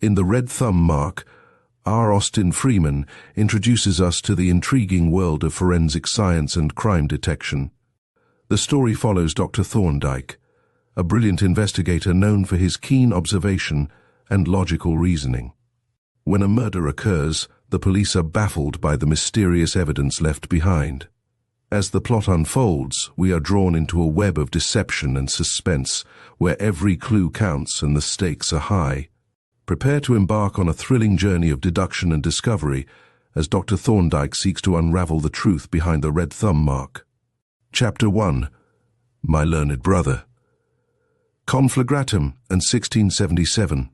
In The Red Thumb Mark, R. Austin Freeman introduces us to the intriguing world of forensic science and crime detection. The story follows Dr. Thorndyke, a brilliant investigator known for his keen observation and logical reasoning. When a murder occurs, the police are baffled by the mysterious evidence left behind. As the plot unfolds, we are drawn into a web of deception and suspense, where every clue counts and the stakes are high. Prepare to embark on a thrilling journey of deduction and discovery as Dr. Thorndyke seeks to unravel the truth behind the Red Thumb Mark. Chapter 1. My Learned Brother. Conflagratum and 1677.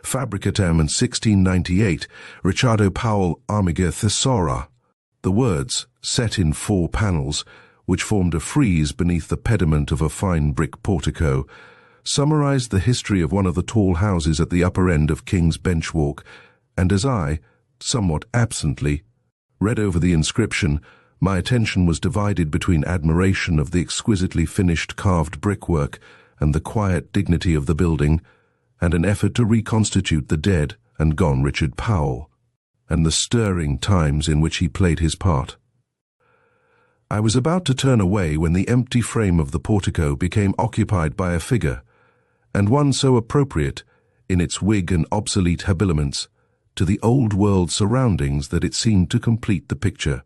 Fabricatem and 1698. Ricciardo Powell Armiger Thesaura. The words, set in 4 panels, which formed a frieze beneath the pediment of a fine brick portico, summarized the history of one of the tall houses at the upper end of King's Bench Walk, and as I, somewhat absently, read over the inscription, my attention was divided between admiration of the exquisitely finished carved brickwork and the quiet dignity of the building, and an effort to reconstitute the dead and gone Richard Powell, and the stirring times in which he played his part. I was about to turn away when the empty frame of the portico became occupied by a figure, and one so appropriate, in its wig and obsolete habiliments, to the old-world surroundings that it seemed to complete the picture,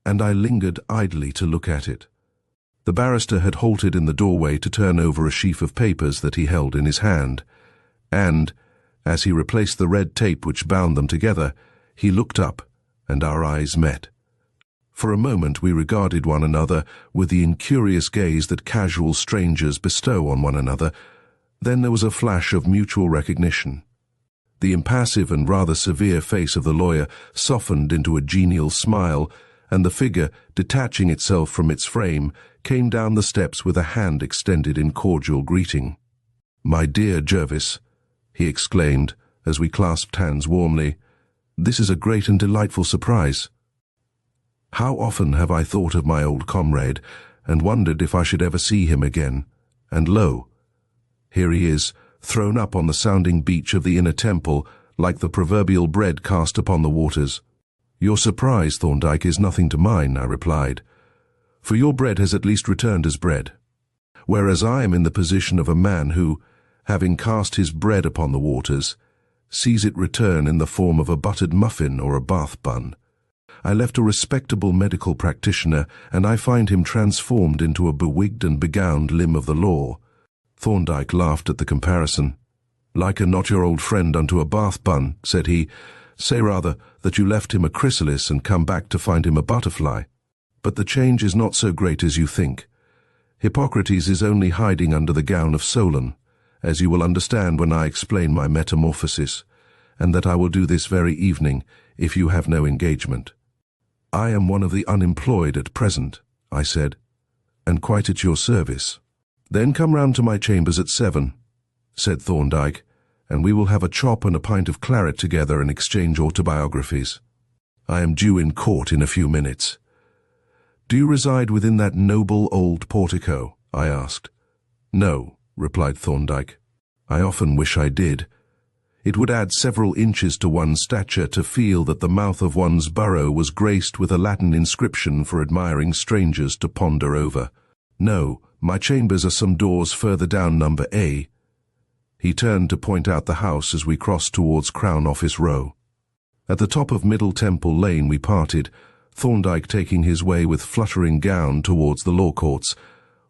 and I lingered idly to look at it. The barrister had halted in the doorway to turn over a sheaf of papers that he held in his hand, and, as he replaced the red tape which bound them together, he looked up, and our eyes met. For a moment we regarded one another with the incurious gaze that casual strangers bestow on one another. Then there was a flash of mutual recognition. The impassive and rather severe face of the lawyer softened into a genial smile, and the figure, detaching itself from its frame, came down the steps with a hand extended in cordial greeting. "My dear Jervis," he exclaimed, as we clasped hands warmly, "this is a great and delightful surprise. How often have I thought of my old comrade, and wondered if I should ever see him again, and lo, here he is, thrown up on the sounding beach of the inner temple, like the proverbial bread cast upon the waters." "Your surprise, Thorndyke, is nothing to mine," I replied, "for your bread has at least returned as bread, whereas I am in the position of a man who, having cast his bread upon the waters, sees it return in the form of a buttered muffin or a bath bun. I left a respectable medical practitioner, and I find him transformed into a bewigged and begowned limb of the law." Thorndyke laughed at the comparison. "Liken not your old friend unto a bath bun," said he. "Say rather that you left him a chrysalis and come back to find him a butterfly. But the change is not so great as you think. Hippocrates is only hiding under the gown of Solon, as you will understand when I explain my metamorphosis, and that I will do this very evening, if you have no engagement." "I am one of the unemployed at present," I said, "and quite at your service." "Then come round to my chambers at 7, said Thorndyke, "and we will have a chop and a pint of claret together and exchange autobiographies. I am due in court in a few minutes." "Do you reside within that noble old portico?" I asked. "No," replied Thorndyke. "I often wish I did. It would add several inches to one's stature to feel that the mouth of one's burrow was graced with a Latin inscription for admiring strangers to ponder over. No, my chambers are some doors further down number A." He turned to point out the house as we crossed towards Crown Office Row. At the top of Middle Temple Lane we parted, Thorndyke taking his way with fluttering gown towards the law courts,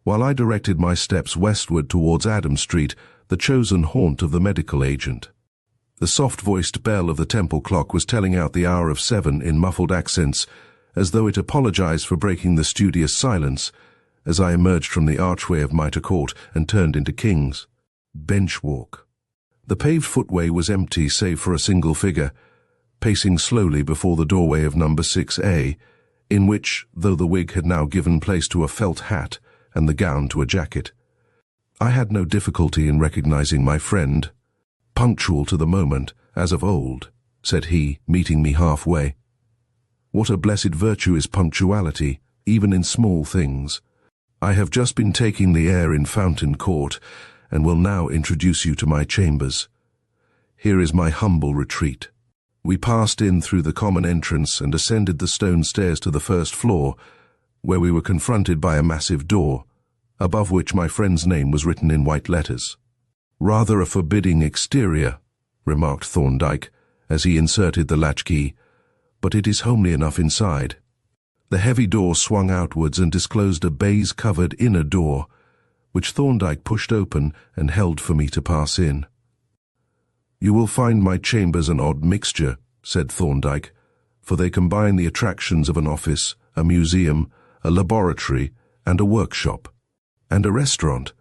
while I directed my steps westward towards Adam Street, the chosen haunt of the medical agent. The soft-voiced bell of the temple clock was telling out the hour of 7 in muffled accents, as though it apologized for breaking the studious silence, as I emerged from the archway of Mitre Court and turned into King's Bench Walk. The paved footway was empty save for a single figure, pacing slowly before the doorway of number 6A, in which, though the wig had now given place to a felt hat and the gown to a jacket, I had no difficulty in recognizing my friend. "Punctual to the moment, as of old," said he, meeting me halfway. "What a blessed virtue is punctuality, even in small things. I have just been taking the air in Fountain Court, and will now introduce you to my chambers." Here is my humble retreat." We passed in through the common entrance and ascended the stone stairs to the first floor, where we were confronted by a massive door, above which my friend's name was written in white letters. "Rather a forbidding exterior," remarked Thorndyke, as he inserted the latchkey, "but it is homely enough inside." The heavy door swung outwards and disclosed a baize-covered inner door, which Thorndyke pushed open and held for me to pass in. "You will find my chambers an odd mixture," said Thorndyke, "for they combine the attractions of an office, a museum, a laboratory, and a workshop. And a restaurant,"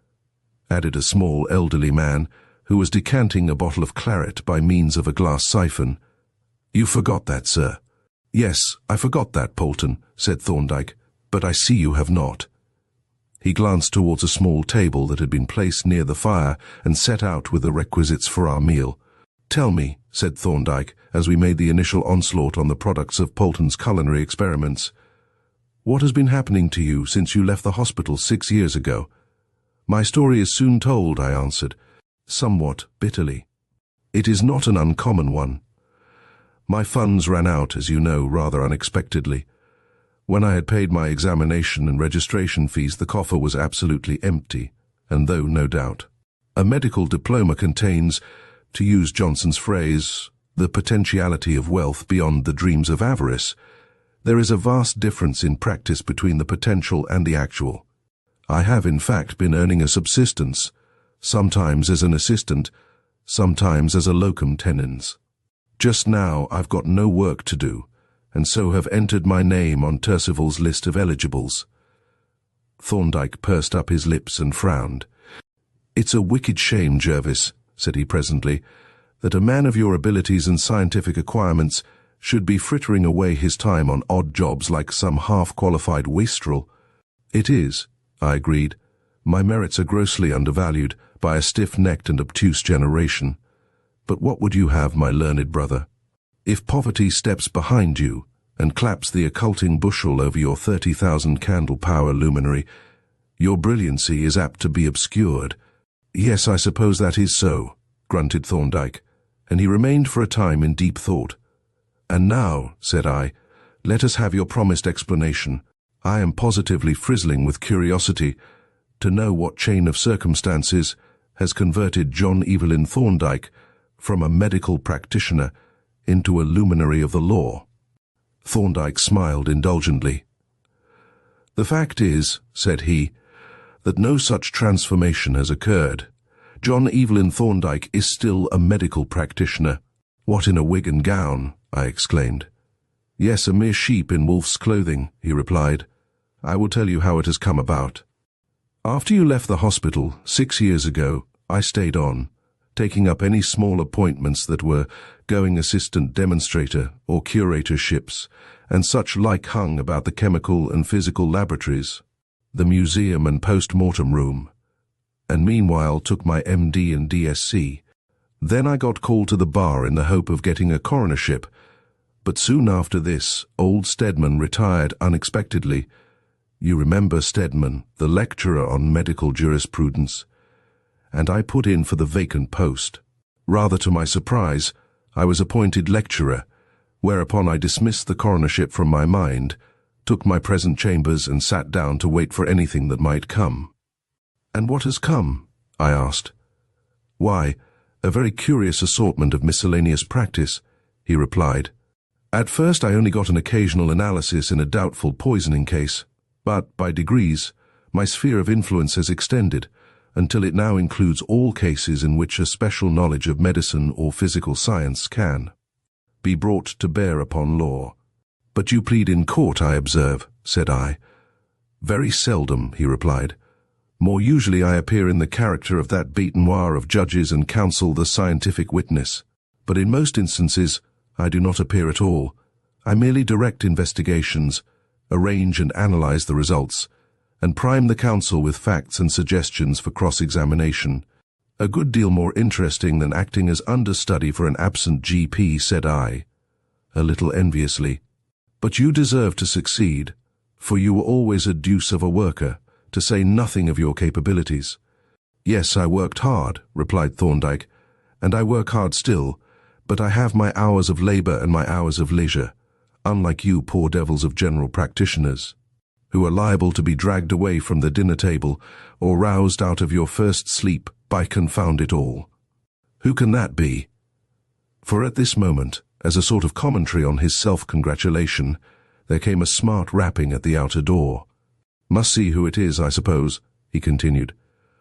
added a small elderly man, who was decanting a bottle of claret by means of a glass siphon. "You forgot that, sir." "Yes, I forgot that, Polton," said Thorndyke, "but I see you have not." He glanced towards a small table that had been placed near the fire and set out with the requisites for our meal. "Tell me," said Thorndyke, as we made the initial onslaught on the products of Polton's culinary experiments, "what has been happening to you since you left the hospital 6 years ago?" "My story is soon told," I answered, somewhat bitterly. "It is not an uncommon one. My funds ran out, as you know, rather unexpectedly. When I had paid my examination and registration fees, the coffer was absolutely empty, and though, no doubt, a medical diploma contains, to use Johnson's phrase, the potentiality of wealth beyond the dreams of avarice, there is a vast difference in practice between the potential and the actual. I have, in fact, been earning a subsistence, sometimes as an assistant, sometimes as a locum tenens. Just now I've got no work to do, and so have entered my name on Percival's list of eligibles." Thorndyke pursed up his lips and frowned. "It's a wicked shame, Jervis," said he presently, "that a man of your abilities and scientific acquirements should be frittering away his time on odd jobs like some half-qualified wastrel." "It is," I agreed. "My merits are grossly undervalued by a stiff-necked and obtuse generation. But what would you have, my learned brother? If poverty steps behind you and claps the occulting bushel over your 30,000 candle power luminary, your brilliancy is apt to be obscured." "Yes, I suppose that is so," grunted Thorndyke, and he remained for a time in deep thought. "And now," said I, "let us have your promised explanation. I am positively frizzling with curiosity to know what chain of circumstances has converted John Evelyn Thorndyke from a medical practitioner into a luminary of the law." Thorndyke smiled indulgently. "The fact is," said he, "that no such transformation has occurred. John Evelyn Thorndyke is still a medical practitioner." "What, in a wig and gown?" I exclaimed. "Yes, a mere sheep in wolf's clothing," he replied. "I will tell you how it has come about. After you left the hospital 6 years ago, I stayed on, taking up any small appointments that were going assistant demonstrator or curatorships, and such like hung about the chemical and physical laboratories, the museum and post-mortem room, and meanwhile took my MD and DSc. Then I got called to the bar in the hope of getting a coronership, but soon after this, old Stedman retired unexpectedly. You remember Stedman, the lecturer on medical jurisprudence, and I put in for the vacant post. Rather to my surprise, I was appointed lecturer, whereupon I dismissed the coronership from my mind, took my present chambers and sat down to wait for anything that might come. "And what has come?" I asked. "Why, a very curious assortment of miscellaneous practice," he replied. "At first I only got an occasional analysis in a doubtful poisoning case, but by degrees my sphere of influence has extended, until it now includes all cases in which a special knowledge of medicine or physical science can be brought to bear upon law." "But you plead in court, I observe," said I. "Very seldom," he replied. "More usually I appear in the character of that bête noire of judges and counsel, the scientific witness. But in most instances I do not appear at all. I merely direct investigations, arrange and analyze the results, and prime the counsel with facts and suggestions for cross-examination. A good deal more interesting than acting as understudy for an absent GP," said I, a little enviously. "But you deserve to succeed, for you were always a deuce of a worker, to say nothing of your capabilities." "Yes, I worked hard," replied Thorndyke, "and I work hard still, but I have my hours of labor and my hours of leisure, unlike you poor devils of general practitioners, who are liable to be dragged away from the dinner table or roused out of your first sleep by confound it all. Who can that be? For at this moment, as a sort of commentary on his self-congratulation, there came a smart rapping at the outer door. Must see who it is, I suppose, he continued,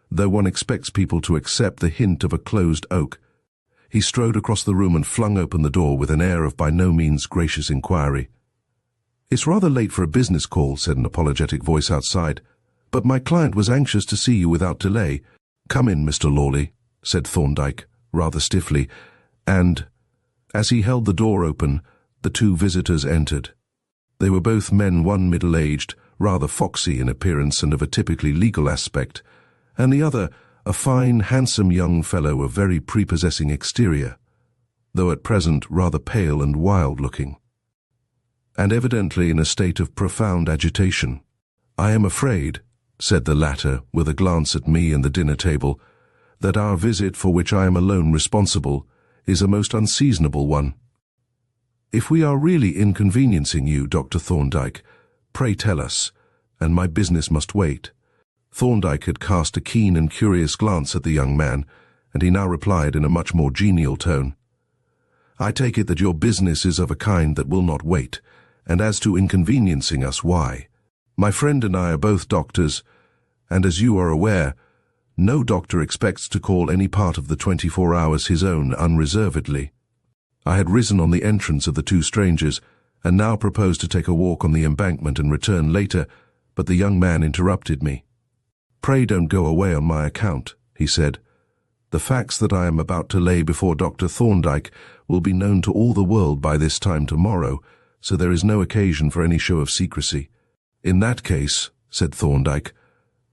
though one expects people to accept the hint of a closed oak. He strode across the room and flung open the door with an air of by no means gracious inquiry. "It's rather late for a business call," said an apologetic voice outside, "but my client was anxious to see you without delay." "Come in, Mr. Lawley," said Thorndyke, rather stiffly, and, as he held the door open, the two visitors entered. They were both men, one middle-aged, rather foxy in appearance and of a typically legal aspect, and the other a fine, handsome young fellow of very prepossessing exterior, though at present rather pale and wild-looking, and evidently in a state of profound agitation. "I am afraid," said the latter, with a glance at me and the dinner table, "that our visit, for which I am alone responsible, is a most unseasonable one. If we are really inconveniencing you, Dr. Thorndyke, pray tell us, and my business must wait." Thorndyke had cast a keen and curious glance at the young man, and he now replied in a much more genial tone, "I take it that your business is of a kind that will not wait, and as to inconveniencing us, why? My friend and I are both doctors, and as you are aware, no doctor expects to call any part of the 24 hours his own unreservedly." I had risen on the entrance of the two strangers, and now proposed to take a walk on the embankment and return later, but the young man interrupted me. "Pray don't go away on my account," he said. "The facts that I am about to lay before Dr. Thorndyke will be known to all the world by this time tomorrow, so there is no occasion for any show of secrecy." "In that case," said Thorndyke,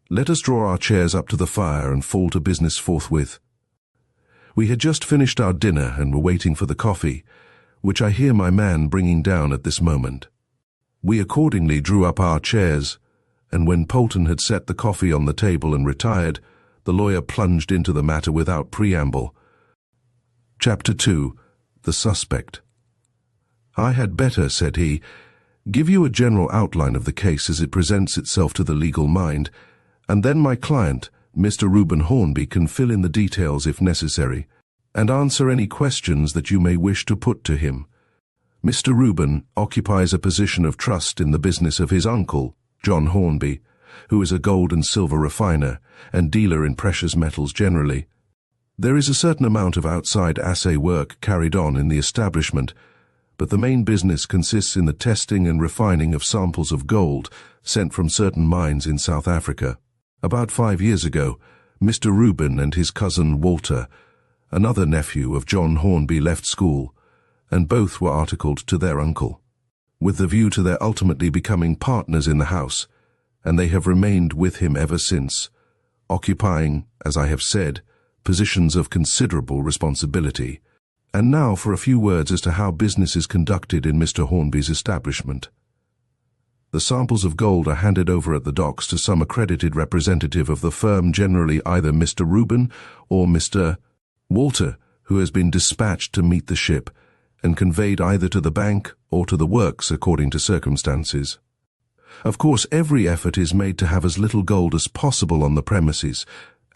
"let us draw our chairs up to the fire and fall to business forthwith." We had just finished our dinner and were waiting for the coffee, which I hear my man bringing down at this moment. We accordingly drew up our chairs, and when Polton had set the coffee on the table and retired, the lawyer plunged into the matter without preamble. Chapter 2. The Suspect. "I had better," said he, "give you a general outline of the case as it presents itself to the legal mind, and then my client, Mr. Reuben Hornby, can fill in the details if necessary, and answer any questions that you may wish to put to him. Mr. Reuben occupies a position of trust in the business of his uncle, John Hornby, who is a gold and silver refiner and dealer in precious metals generally. There is a certain amount of outside assay work carried on in the establishment, but the main business consists in the testing and refining of samples of gold sent from certain mines in South Africa. About 5 years ago, Mr. Reuben and his cousin Walter, another nephew of John Hornby, left school, and both were articled to their uncle, with the view to their ultimately becoming partners in the house, and they have remained with him ever since, occupying, as I have said, positions of considerable responsibility. And now for a few words as to how business is conducted in Mr. Hornby's establishment. The samples of gold are handed over at the docks to some accredited representative of the firm, generally either Mr. Reuben or Mr. Walter, who has been dispatched to meet the ship, and conveyed either to the bank or to the works according to circumstances. Of course, every effort is made to have as little gold as possible on the premises,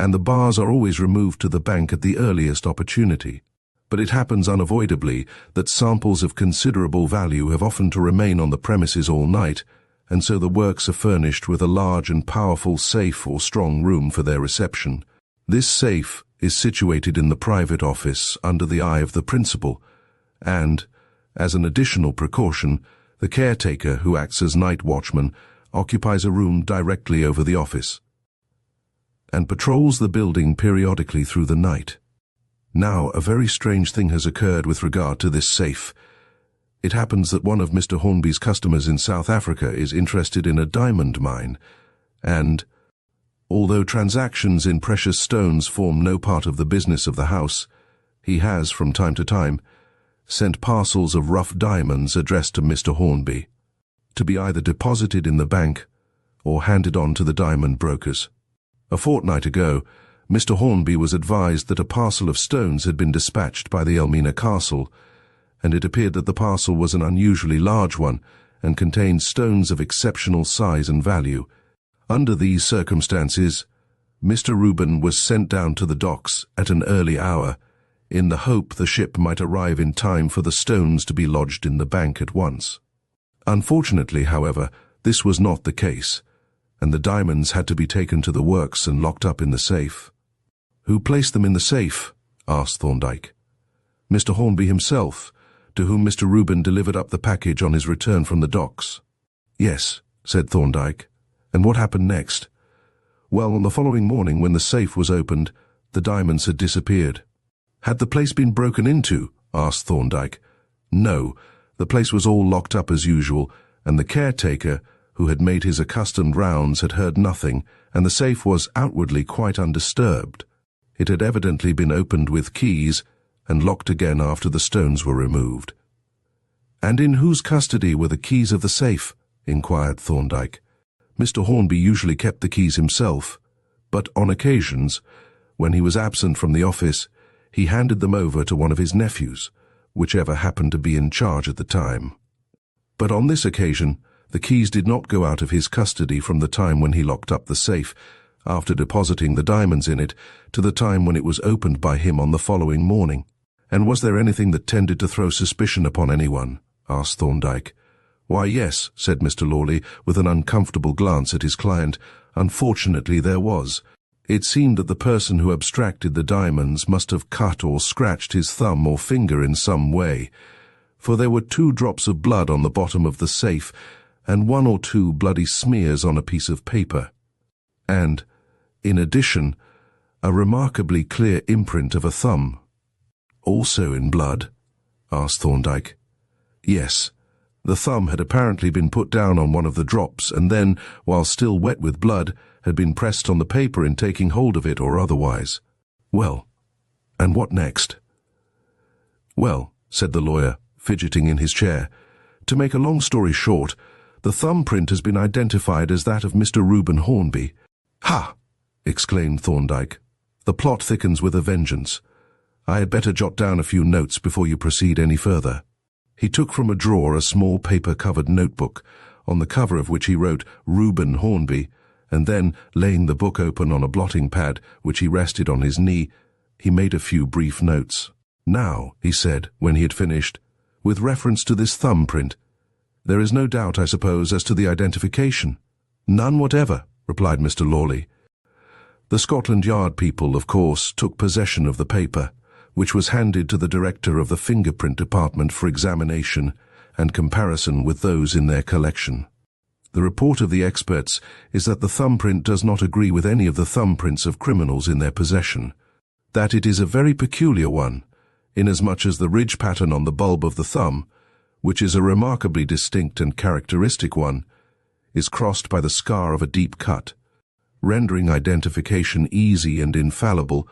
and the bars are always removed to the bank at the earliest opportunity. But it happens unavoidably that samples of considerable value have often to remain on the premises all night, and so the works are furnished with a large and powerful safe or strong room for their reception. This safe is situated in the private office under the eye of the principal, and, as an additional precaution, the caretaker, who acts as night watchman, occupies a room directly over the office, and patrols the building periodically through the night. Now, a very strange thing has occurred with regard to this safe. It happens that one of Mr. Hornby's customers in South Africa is interested in a diamond mine, and, although transactions in precious stones form no part of the business of the house, he has, from time to time, sent parcels of rough diamonds addressed to Mr. Hornby, to be either deposited in the bank or handed on to the diamond brokers. A fortnight ago, Mr. Hornby was advised that a parcel of stones had been dispatched by the Elmina Castle, and it appeared that the parcel was an unusually large one and contained stones of exceptional size and value. Under these circumstances, Mr. Reuben was sent down to the docks at an early hour, in the hope the ship might arrive in time for the stones to be lodged in the bank at once. Unfortunately, however, this was not the case, and the diamonds had to be taken to the works and locked up in the safe. "Who placed them in the safe?" asked Thorndyke. "Mr. Hornby himself, to whom Mr. Reuben delivered up the package on his return from the docks." "Yes," said Thorndyke. "And what happened next?" "Well, on the following morning, when the safe was opened, the diamonds had disappeared." "Had the place been broken into?" asked Thorndyke. "No, the place was all locked up as usual, and the caretaker, who had made his accustomed rounds, had heard nothing, and the safe was outwardly quite undisturbed. It had evidently been opened with keys and locked again after the stones were removed." "And in whose custody were the keys of the safe?" inquired Thorndyke. "Mr. Hornby usually kept the keys himself, but on occasions, when he was absent from the office, he handed them over to one of his nephews, whichever happened to be in charge at the time. But on this occasion, the keys did not go out of his custody from the time when he locked up the safe, after depositing the diamonds in it, to the time when it was opened by him on the following morning." "And was there anything that tended to throw suspicion upon anyone?" asked Thorndyke. "Why, yes," said Mr. Lawley, with an uncomfortable glance at his client. "Unfortunately, there was. It seemed that the person who abstracted the diamonds must have cut or scratched his thumb or finger in some way, for there were 2 drops of blood on the bottom of the safe and 1 or 2 bloody smears on a piece of paper. And, in addition, a remarkably clear imprint of a thumb." "Also in blood?" asked Thorndyke. "Yes. The thumb had apparently been put down on one of the drops and then, while still wet with blood, had been pressed on the paper in taking hold of it or otherwise." "Well, and what next?" "Well," said the lawyer, fidgeting in his chair, "to make a long story short, the thumbprint has been identified as that of Mr. Reuben Hornby." "Ha!" exclaimed Thorndyke. "The plot thickens with a vengeance. I had better jot down a few notes before you proceed any further." He took from a drawer a small paper-covered notebook, on the cover of which he wrote "Reuben Hornby," and then, laying the book open on a blotting pad, which he rested on his knee, he made a few brief notes. "Now," he said, when he had finished, "with reference to this thumbprint, there is no doubt, I suppose, as to the identification?" "None whatever," replied Mr. Lawley. "The Scotland Yard people, of course, took possession of the paper, which was handed to the director of the fingerprint department for examination and comparison with those in their collection. The report of the experts is that the thumbprint does not agree with any of the thumbprints of criminals in their possession, that it is a very peculiar one, inasmuch as the ridge pattern on the bulb of the thumb, which is a remarkably distinct and characteristic one, is crossed by the scar of a deep cut, rendering identification easy and infallible,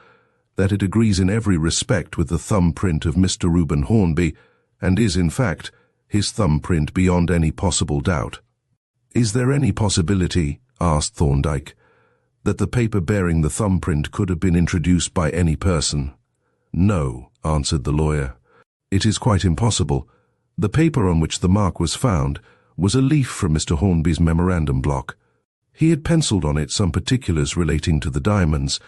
that it agrees in every respect with the thumbprint of Mr. Reuben Hornby, and is, in fact, his thumbprint beyond any possible doubt." "Is there any possibility," asked Thorndyke, "that the paper bearing the thumbprint could have been introduced by any person?" "No," answered the lawyer. "It is quite impossible. The paper on which the mark was found was a leaf from Mr. Hornby's memorandum block. He had penciled on it some particulars relating to the diamonds,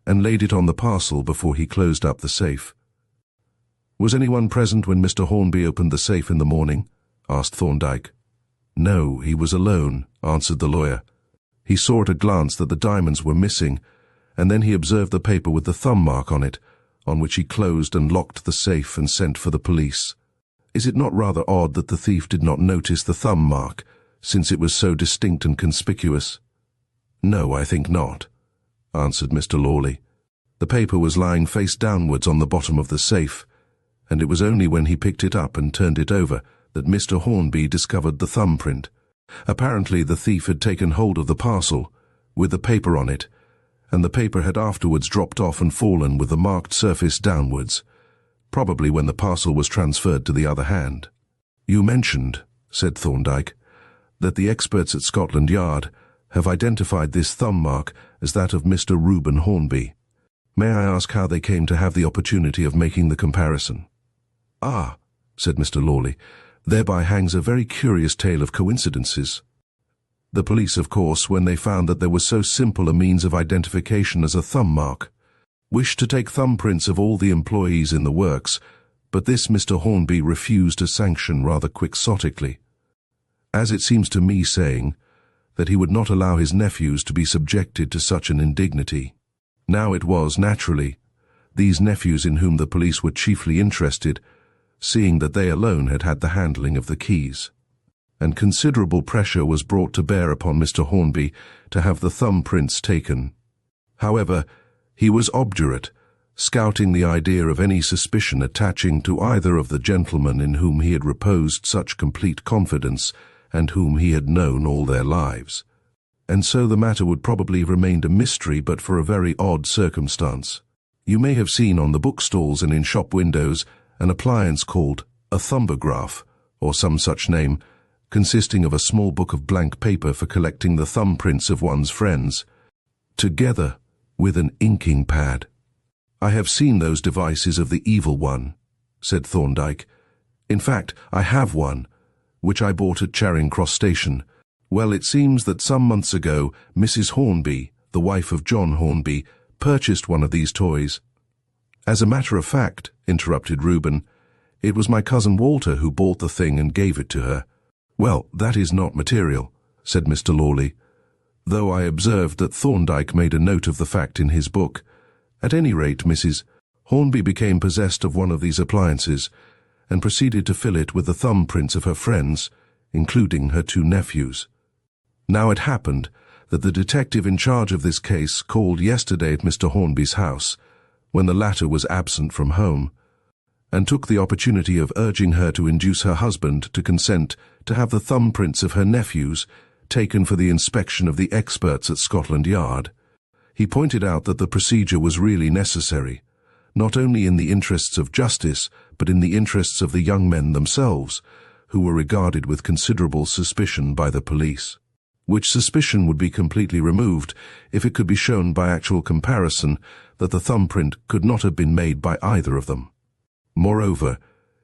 and laid it on the parcel before he closed up the safe." "Was anyone present when Mr. Hornby opened the safe in the morning?" asked Thorndyke. "No, he was alone," answered the lawyer. "He saw at a glance that the diamonds were missing, and then he observed the paper with the thumb mark on it, on which he closed and locked the safe and sent for the police. Is it not rather odd that the thief did not notice the thumb mark, since it was so distinct and conspicuous?" "No, I think not," answered Mr. Lawley. "The paper was lying face downwards on the bottom of the safe, and it was only when he picked it up and turned it over that Mr. Hornby discovered the thumbprint. Apparently the thief had taken hold of the parcel, with the paper on it, and the paper had afterwards dropped off and fallen with the marked surface downwards, probably when the parcel was transferred to the other hand." "You mentioned," said Thorndyke, "that the experts at Scotland Yard have identified this thumb mark as that of Mr. Reuben Hornby. May I ask how they came to have the opportunity of making the comparison? Ah, said Mr. Lawley, thereby hangs a very curious tale of coincidences. The police, of course, when they found that there was so simple a means of identification as a thumb mark, wished to take thumbprints of all the employees in the works, but this Mr. Hornby refused to sanction rather quixotically, as it seems to me, saying that he would not allow his nephews to be subjected to such an indignity. Now it was, naturally, these nephews in whom the police were chiefly interested, seeing that they alone had had the handling of the keys, and considerable pressure was brought to bear upon Mr. Hornby to have the thumbprints taken. However, he was obdurate, scouting the idea of any suspicion attaching to either of the gentlemen in whom he had reposed such complete confidence and whom he had known all their lives. And so the matter would probably have remained a mystery but for a very odd circumstance. You may have seen on the bookstalls and in shop windows an appliance called a thumbograph, or some such name, consisting of a small book of blank paper for collecting the thumbprints of one's friends, together with an inking pad. I have seen those devices of the evil one, said Thorndyke. In fact, I have one, which I bought at Charing Cross Station. Well, it seems that some months ago, Mrs. Hornby, the wife of John Hornby, purchased one of these toys. As a matter of fact, interrupted Reuben, it was my cousin Walter who bought the thing and gave it to her. Well, that is not material, said Mr. Lawley, though I observed that Thorndyke made a note of the fact in his book. At any rate, Mrs. Hornby became possessed of one of these appliances and proceeded to fill it with the thumbprints of her friends, including her two nephews. Now it happened that the detective in charge of this case called yesterday at Mr. Hornby's house, when the latter was absent from home, and took the opportunity of urging her to induce her husband to consent to have the thumbprints of her nephews taken for the inspection of the experts at Scotland Yard. He pointed out that the procedure was really necessary, not only in the interests of justice, but in the interests of the young men themselves, who were regarded with considerable suspicion by the police, which suspicion would be completely removed if it could be shown by actual comparison that the thumbprint could not have been made by either of them. Moreover,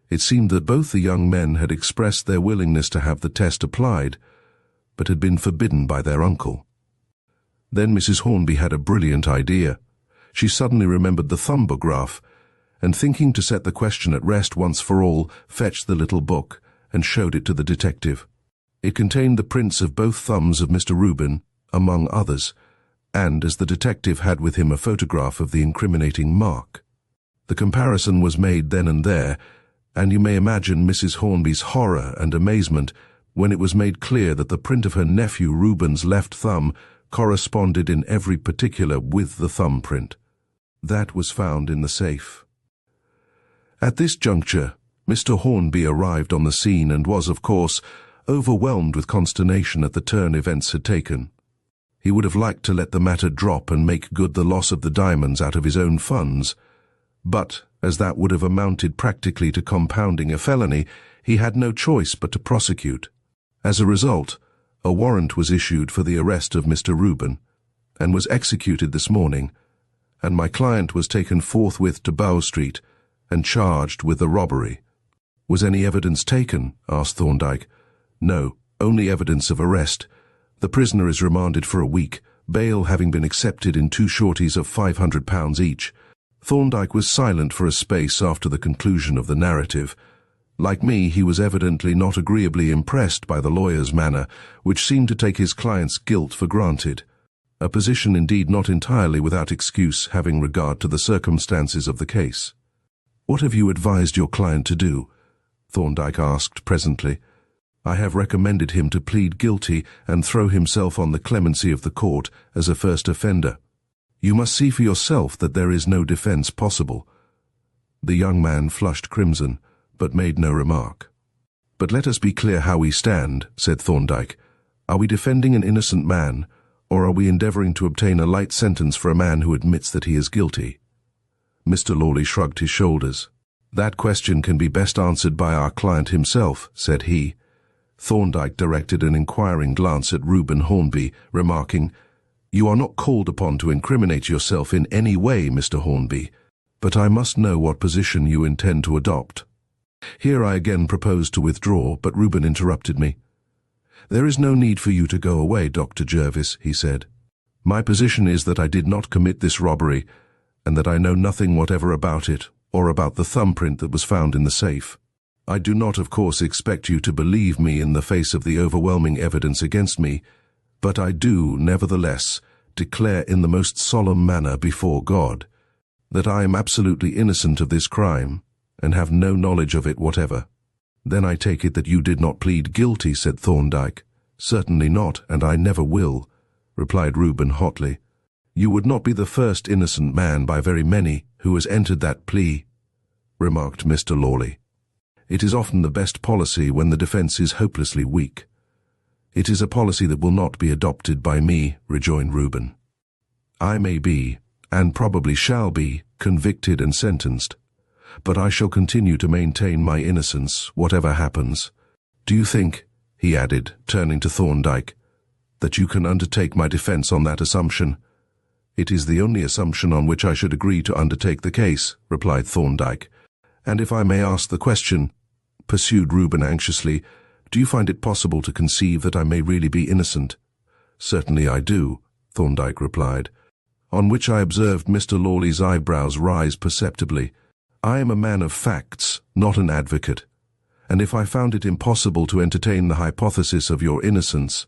it seemed that both the young men had expressed their willingness to have the test applied, but had been forbidden by their uncle. Then Mrs. Hornby had a brilliant idea. She suddenly remembered the thumbograph, and thinking to set the question at rest once for all, fetched the little book and showed it to the detective. It contained the prints of both thumbs of Mr. Reuben, among others, and, as the detective had with him a photograph of the incriminating mark. The comparison was made then and there, and you may imagine Mrs. Hornby's horror and amazement when it was made clear that the print of her nephew Reuben's left thumb corresponded in every particular with the thumbprint. That was found in the safe. At this juncture, Mr. Hornby arrived on the scene and was, of course, overwhelmed with consternation at the turn events had taken. He would have liked to let the matter drop and make good the loss of the diamonds out of his own funds, but, as that would have amounted practically to compounding a felony, he had no choice but to prosecute. As a result, a warrant was issued for the arrest of Mr. Reuben, and was executed this morning, and my client was taken forthwith to Bow Street and charged with the robbery. Was any evidence taken? Asked Thorndyke. No, only evidence of arrest. The prisoner is remanded for a week, bail having been accepted in 2 sureties of £500 each. Thorndyke was silent for a space after the conclusion of the narrative. Like me, he was evidently not agreeably impressed by the lawyer's manner, which seemed to take his client's guilt for granted. A position indeed not entirely without excuse, having regard to the circumstances of the case. "What have you advised your client to do?" Thorndyke asked presently. "I have recommended him to plead guilty and throw himself on the clemency of the court as a first offender. You must see for yourself that there is no defence possible." The young man flushed crimson, but made no remark. "But let us be clear how we stand," said Thorndyke. "Are we defending an innocent man, or are we endeavouring to obtain a light sentence for a man who admits that he is guilty?" Mr. Lawley shrugged his shoulders. "That question can be best answered by our client himself," said he. Thorndyke directed an inquiring glance at Reuben Hornby, remarking, You are not called upon to incriminate yourself in any way, Mr. Hornby, but I must know what position you intend to adopt. Here I again proposed to withdraw, but Reuben interrupted me. There is no need for you to go away, Dr. Jervis, he said. My position is that I did not commit this robbery, and that I know nothing whatever about it, or about the thumbprint that was found in the safe. I do not, of course, expect you to believe me in the face of the overwhelming evidence against me, but I do, nevertheless, declare in the most solemn manner before God that I am absolutely innocent of this crime, and have no knowledge of it whatever. Then I take it that you did not plead guilty, said Thorndyke. Certainly not, and I never will, replied Reuben hotly. You would not be the first innocent man by very many who has entered that plea, remarked Mr. Lawley. It is often the best policy when the defence is hopelessly weak. It is a policy that will not be adopted by me, rejoined Reuben. I may be, and probably shall be, convicted and sentenced, but I shall continue to maintain my innocence, whatever happens. Do you think, he added, turning to Thorndyke, that you can undertake my defence on that assumption? It is the only assumption on which I should agree to undertake the case, replied Thorndyke. And if I may ask the question, pursued Reuben anxiously, do you find it possible to conceive that I may really be innocent? Certainly I do, Thorndyke replied, on which I observed Mr. Lawley's eyebrows rise perceptibly. I am a man of facts, not an advocate, and if I found it impossible to entertain the hypothesis of your innocence,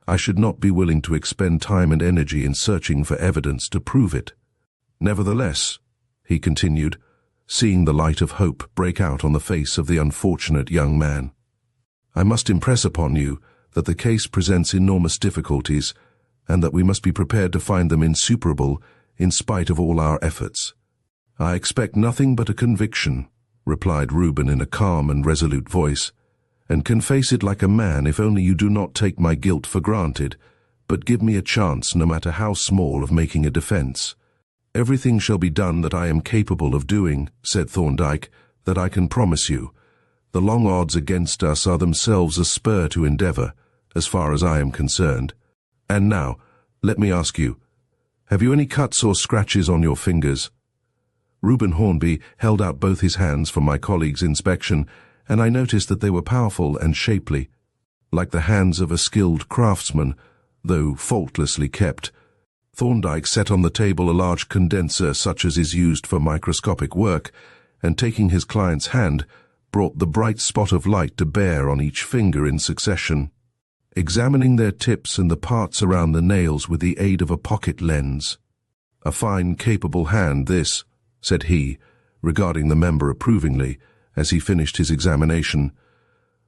I should not be willing to expend time and energy in searching for evidence to prove it. Nevertheless, he continued, seeing the light of hope break out on the face of the unfortunate young man, I must impress upon you that the case presents enormous difficulties, and that we must be prepared to find them insuperable in spite of all our efforts. I expect nothing but a conviction, replied Reuben in a calm and resolute voice, and can face it like a man if only you do not take my guilt for granted, but give me a chance, no matter how small, of making a defence. Everything shall be done that I am capable of doing, said Thorndyke, that I can promise you. The long odds against us are themselves a spur to endeavour, as far as I am concerned. And now, let me ask you, have you any cuts or scratches on your fingers? Reuben Hornby held out both his hands for my colleague's inspection, and I noticed that they were powerful and shapely, like the hands of a skilled craftsman, though faultlessly kept. Thorndyke set on the table a large condenser such as is used for microscopic work, and taking his client's hand, brought the bright spot of light to bear on each finger in succession, examining their tips and the parts around the nails with the aid of a pocket lens. A fine, capable hand, this, said he, regarding the member approvingly as he finished his examination,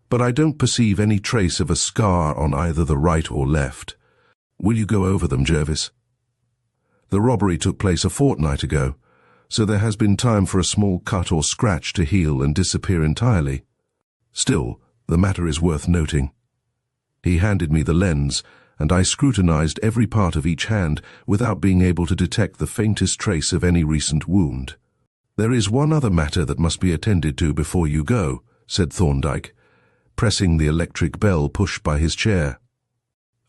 but I don't perceive any trace of a scar on either the right or left. Will you go over them, Jervis? The robbery took place a fortnight ago, so there has been time for a small cut or scratch to heal and disappear entirely. Still, the matter is worth noting. He handed me the lens, and I scrutinized every part of each hand without being able to detect the faintest trace of any recent wound. There is one other matter that must be attended to before you go, said Thorndyke, pressing the electric bell pushed by his chair.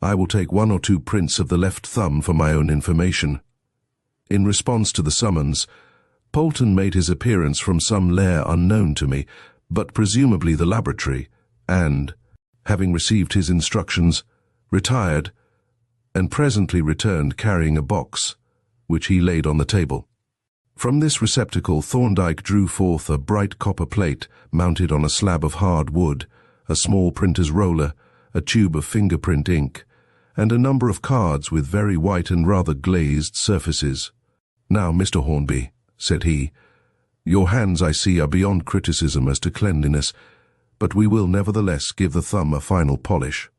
I will take 1 or 2 prints of the left thumb for my own information. In response to the summons, Polton made his appearance from some lair unknown to me, but presumably the laboratory, and, having received his instructions, retired, and presently returned carrying a box, which he laid on the table. From this receptacle Thorndyke drew forth a bright copper plate mounted on a slab of hard wood, a small printer's roller, a tube of fingerprint ink, and a number of cards with very white and rather glazed surfaces. Now, Mr. Hornby, said he, your hands, I see, are beyond criticism as to cleanliness, but we will nevertheless give the thumb a final polish.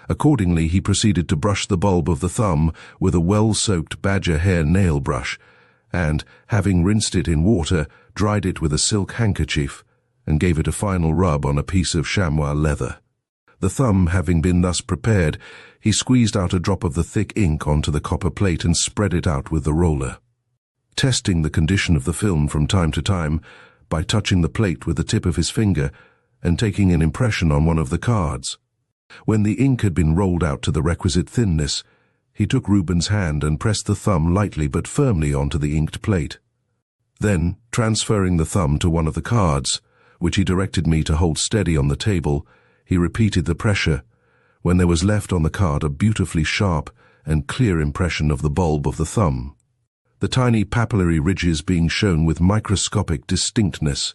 Accordingly, he proceeded to brush the bulb of the thumb with a well-soaked badger hair nail brush, and, having rinsed it in water, dried it with a silk handkerchief, and gave it a final rub on a piece of chamois leather. The thumb having been thus prepared, he squeezed out a drop of the thick ink onto the copper plate and spread it out with the roller, testing the condition of the film from time to time by touching the plate with the tip of his finger and taking an impression on one of the cards. When the ink had been rolled out to the requisite thinness, He took Reuben's hand and pressed the thumb lightly but firmly onto the inked plate. Then, transferring the thumb to one of the cards, which he directed me to hold steady on the table, he repeated the pressure, when there was left on the card a beautifully sharp and clear impression of the bulb of the thumb, the tiny papillary ridges being shown with microscopic distinctness,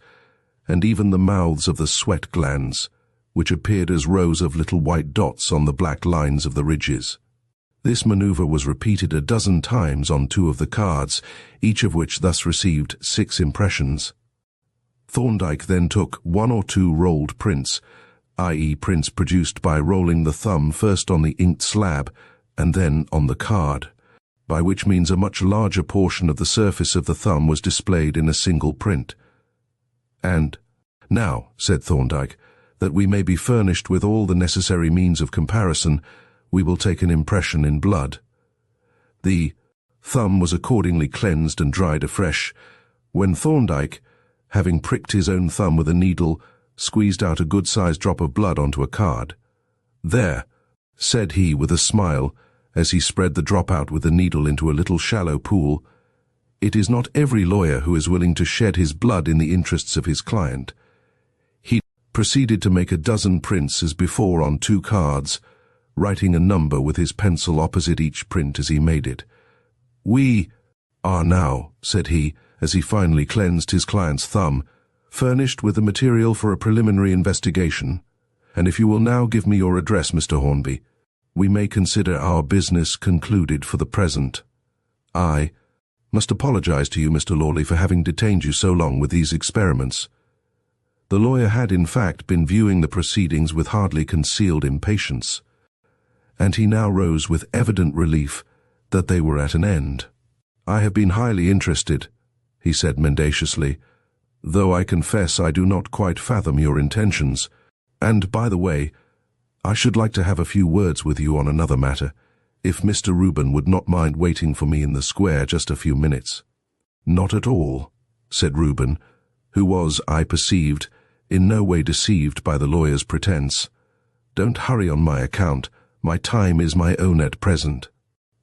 and even the mouths of the sweat glands, which appeared as rows of little white dots on the black lines of the ridges. This maneuver was repeated a dozen times on 2 of the cards, each of which thus received 6 impressions. Thorndyke then took 1 or 2 rolled prints, i.e. prints produced by rolling the thumb first on the inked slab and then on the card, by which means a much larger portion of the surface of the thumb was displayed in a single print. And, "Now," said Thorndyke, "that we may be furnished with all the necessary means of comparison, we will take an impression in blood." The thumb was accordingly cleansed and dried afresh, when Thorndyke, having pricked his own thumb with a needle, squeezed out a good-sized drop of blood onto a card. "There," said he with a smile, as he spread the drop out with the needle into a little shallow pool, "it is not every lawyer who is willing to shed his blood in the interests of his client." He proceeded to make a dozen prints as before on 2 cards, writing a number with his pencil opposite each print as he made it. "We are now," said he, as he finally cleansed his client's thumb, "furnished with the material for a preliminary investigation, and if you will now give me your address, Mr. Hornby, we may consider our business concluded for the present. I must apologize to you, Mr. Lawley, for having detained you so long with these experiments." The lawyer had in fact been viewing the proceedings with hardly concealed impatience, and he now rose with evident relief that they were at an end. "I have been highly interested," he said mendaciously, "though I confess I do not quite fathom your intentions. And, by the way, I should like to have a few words with you on another matter, if Mr. Reuben would not mind waiting for me in the square just a few minutes." "Not at all," said Reuben, who was, I perceived, in no way deceived by the lawyer's pretense. "Don't hurry on my account. My time is my own at present."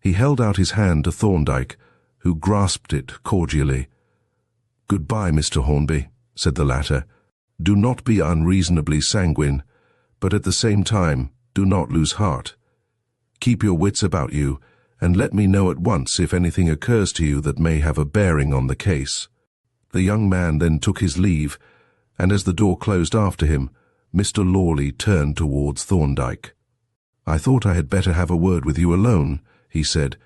He held out his hand to Thorndyke, who grasped it cordially. "Goodbye, Mr. Hornby," said the latter. "Do not be unreasonably sanguine, but at the same time do not lose heart. Keep your wits about you, and let me know at once if anything occurs to you that may have a bearing on the case." The young man then took his leave, and as the door closed after him, Mr. Lawley turned towards Thorndyke. "I thought I had better have a word with you alone," he said,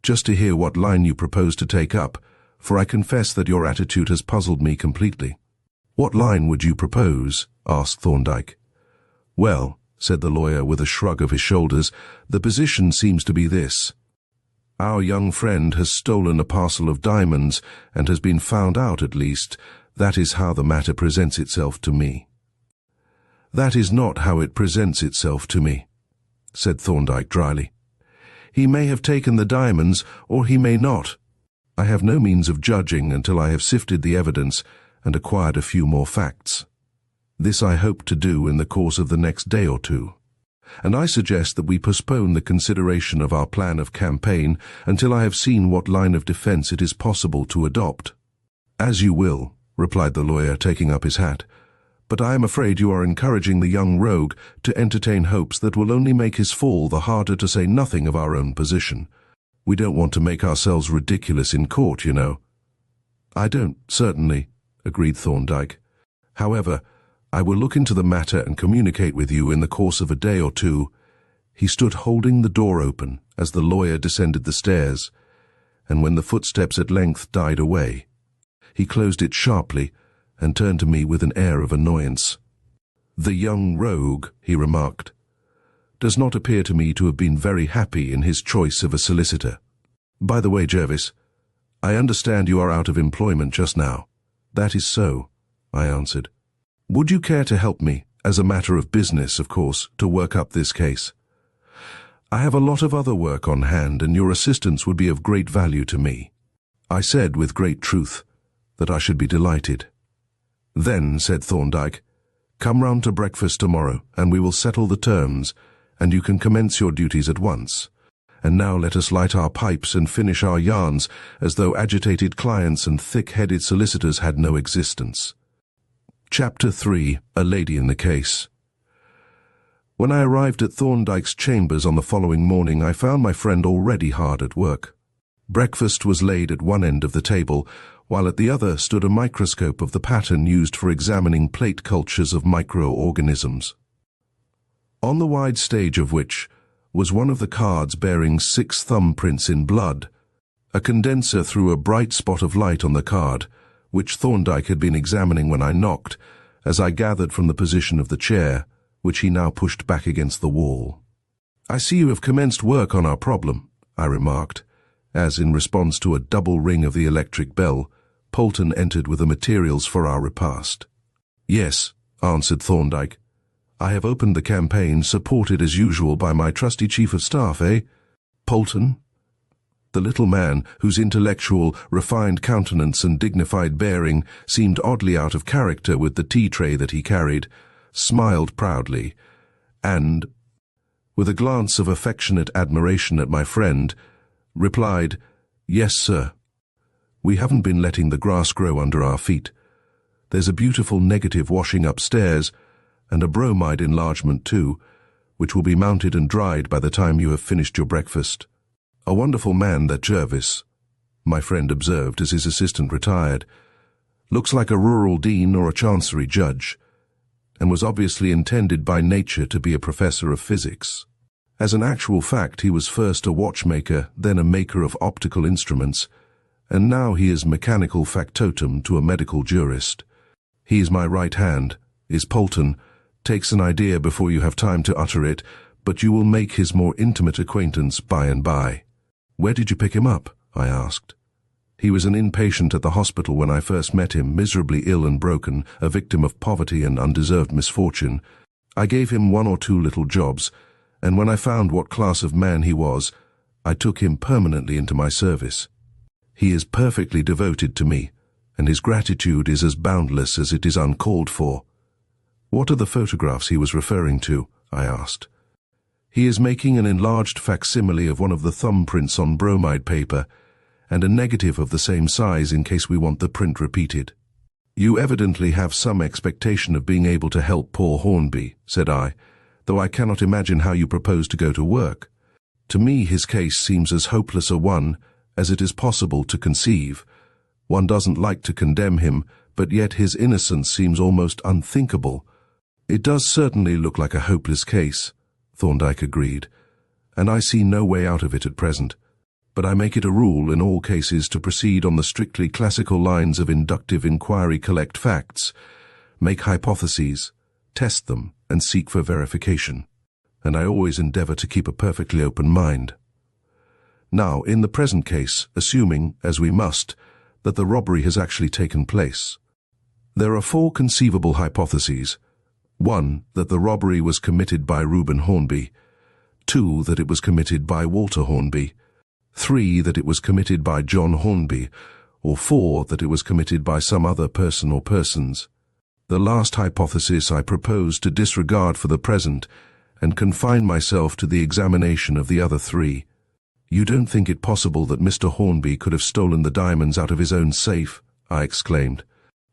"just to hear what line you propose to take up, for I confess that your attitude has puzzled me completely." "What line would you propose?" asked Thorndyke. "Well," said the lawyer with a shrug of his shoulders, "the position seems to be this. Our young friend has stolen a parcel of diamonds and has been found out, at least. That is how the matter presents itself to me." "That is not how it presents itself to me," said Thorndyke dryly. "He may have taken the diamonds, or he may not. I have no means of judging until I have sifted the evidence and acquired a few more facts. This I hope to do in the course of the next day or 2. And I suggest that we postpone the consideration of our plan of campaign until I have seen what line of defense it is possible to adopt." "As you will," replied the lawyer, taking up his hat. "But I am afraid you are encouraging the young rogue to entertain hopes that will only make his fall the harder, to say nothing of our own position. We don't want to make ourselves ridiculous in court, you know." "I don't, certainly," agreed Thorndyke. "However, I will look into the matter and communicate with you in the course of a day or 2. He stood holding the door open as the lawyer descended the stairs, and when the footsteps at length died away, he closed it sharply and turned to me with an air of annoyance. "The young rogue," he remarked, "does not appear to me to have been very happy in his choice of a solicitor. By the way, Jervis, I understand you are out of employment just now." "That is so," I answered. "Would you care to help me, as a matter of business, of course, to work up this case? I have a lot of other work on hand, and your assistance would be of great value to me." I said with great truth that I should be delighted. "Then," said Thorndyke, "come round to breakfast tomorrow, and we will settle the terms, and you can commence your duties at once. and now let us light our pipes and finish our yarns as though agitated clients and thick-headed solicitors had no existence. Chapter 3. A Lady in the Case. When I arrived at Thorndyke's chambers on the following morning, I found my friend already hard at work. Breakfast was laid at one end of the table, while at the other stood a microscope of the pattern used for examining plate cultures of microorganisms. On the wide stage of which was one of the cards bearing 6 thumbprints in blood. A condenser threw a bright spot of light on the card, which Thorndyke had been examining when I knocked, as I gathered from the position of the chair, which he now pushed back against the wall. "I see you have commenced work on our problem," I remarked, as in response to a double ring of the electric bell, Polton entered with the materials for our repast. "Yes," answered Thorndyke. "I have opened the campaign, supported as usual by my trusty chief of staff, eh? Polton?" The little man, whose intellectual, refined countenance and dignified bearing seemed oddly out of character with the tea tray that he carried, smiled proudly, and, with a glance of affectionate admiration at my friend, replied, "Yes, sir. We haven't been letting the grass grow under our feet. There's a beautiful negative washing upstairs, and a bromide enlargement too, which will be mounted and dried by the time you have finished your breakfast. A wonderful man, that Jervis," my friend observed as his assistant retired. "Looks like a rural dean or a chancery judge, and was obviously intended by nature to be a professor of physics. As an actual fact, he was first a watchmaker, then a maker of optical instruments, and now he is mechanical factotum to a medical jurist. He is my right hand, is Polton, takes an idea before you have time to utter it, but you will make his more intimate acquaintance by and by." "Where did you pick him up?" I asked. "He was an inpatient at the hospital when I first met him, miserably ill and broken, a victim of poverty and undeserved misfortune. I gave him 1 or 2 little jobs, and when I found what class of man he was, I took him permanently into my service. He is perfectly devoted to me, and his gratitude is as boundless as it is uncalled for." "What are the photographs he was referring to?" I asked. "He is making an enlarged facsimile of one of the thumbprints on bromide paper, and a negative of the same size in case we want the print repeated." "You evidently have some expectation of being able to help poor Hornby," said I, "though I cannot imagine how you propose to go to work. To me his case seems as hopeless a one as it is possible to conceive. One doesn't like to condemn him, but yet his innocence seems almost unthinkable." "It does certainly look like a hopeless case," Thorndyke agreed, "and I see no way out of it at present. But I make it a rule in all cases to proceed on the strictly classical lines of inductive inquiry: collect facts, make hypotheses, test them, and seek for verification. And I always endeavor to keep a perfectly open mind. Now, in the present case, assuming, as we must, that the robbery has actually taken place, there are 4 conceivable hypotheses. 1, that the robbery was committed by Reuben Hornby. 2, that it was committed by Walter Hornby. 3, that it was committed by John Hornby. Or 4, that it was committed by some other person or persons. The last hypothesis I propose to disregard for the present and confine myself to the examination of the other 3. "You don't think it possible that Mr. Hornby could have stolen the diamonds out of his own safe?" I exclaimed.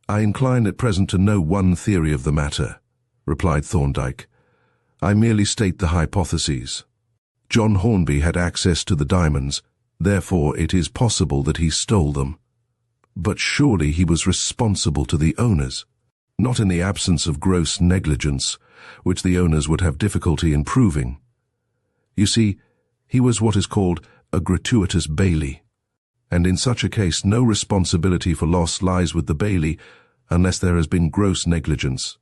"I incline at present to no one theory of the matter," replied Thorndyke. "I merely state the hypotheses. John Hornby had access to the diamonds, therefore it is possible that he stole them. But surely he was responsible to the owners, not in the absence of gross negligence, which the owners would have difficulty in proving. You see, he was what is called a gratuitous bailee, and in such a case no responsibility for loss lies with the bailee unless there has been gross negligence."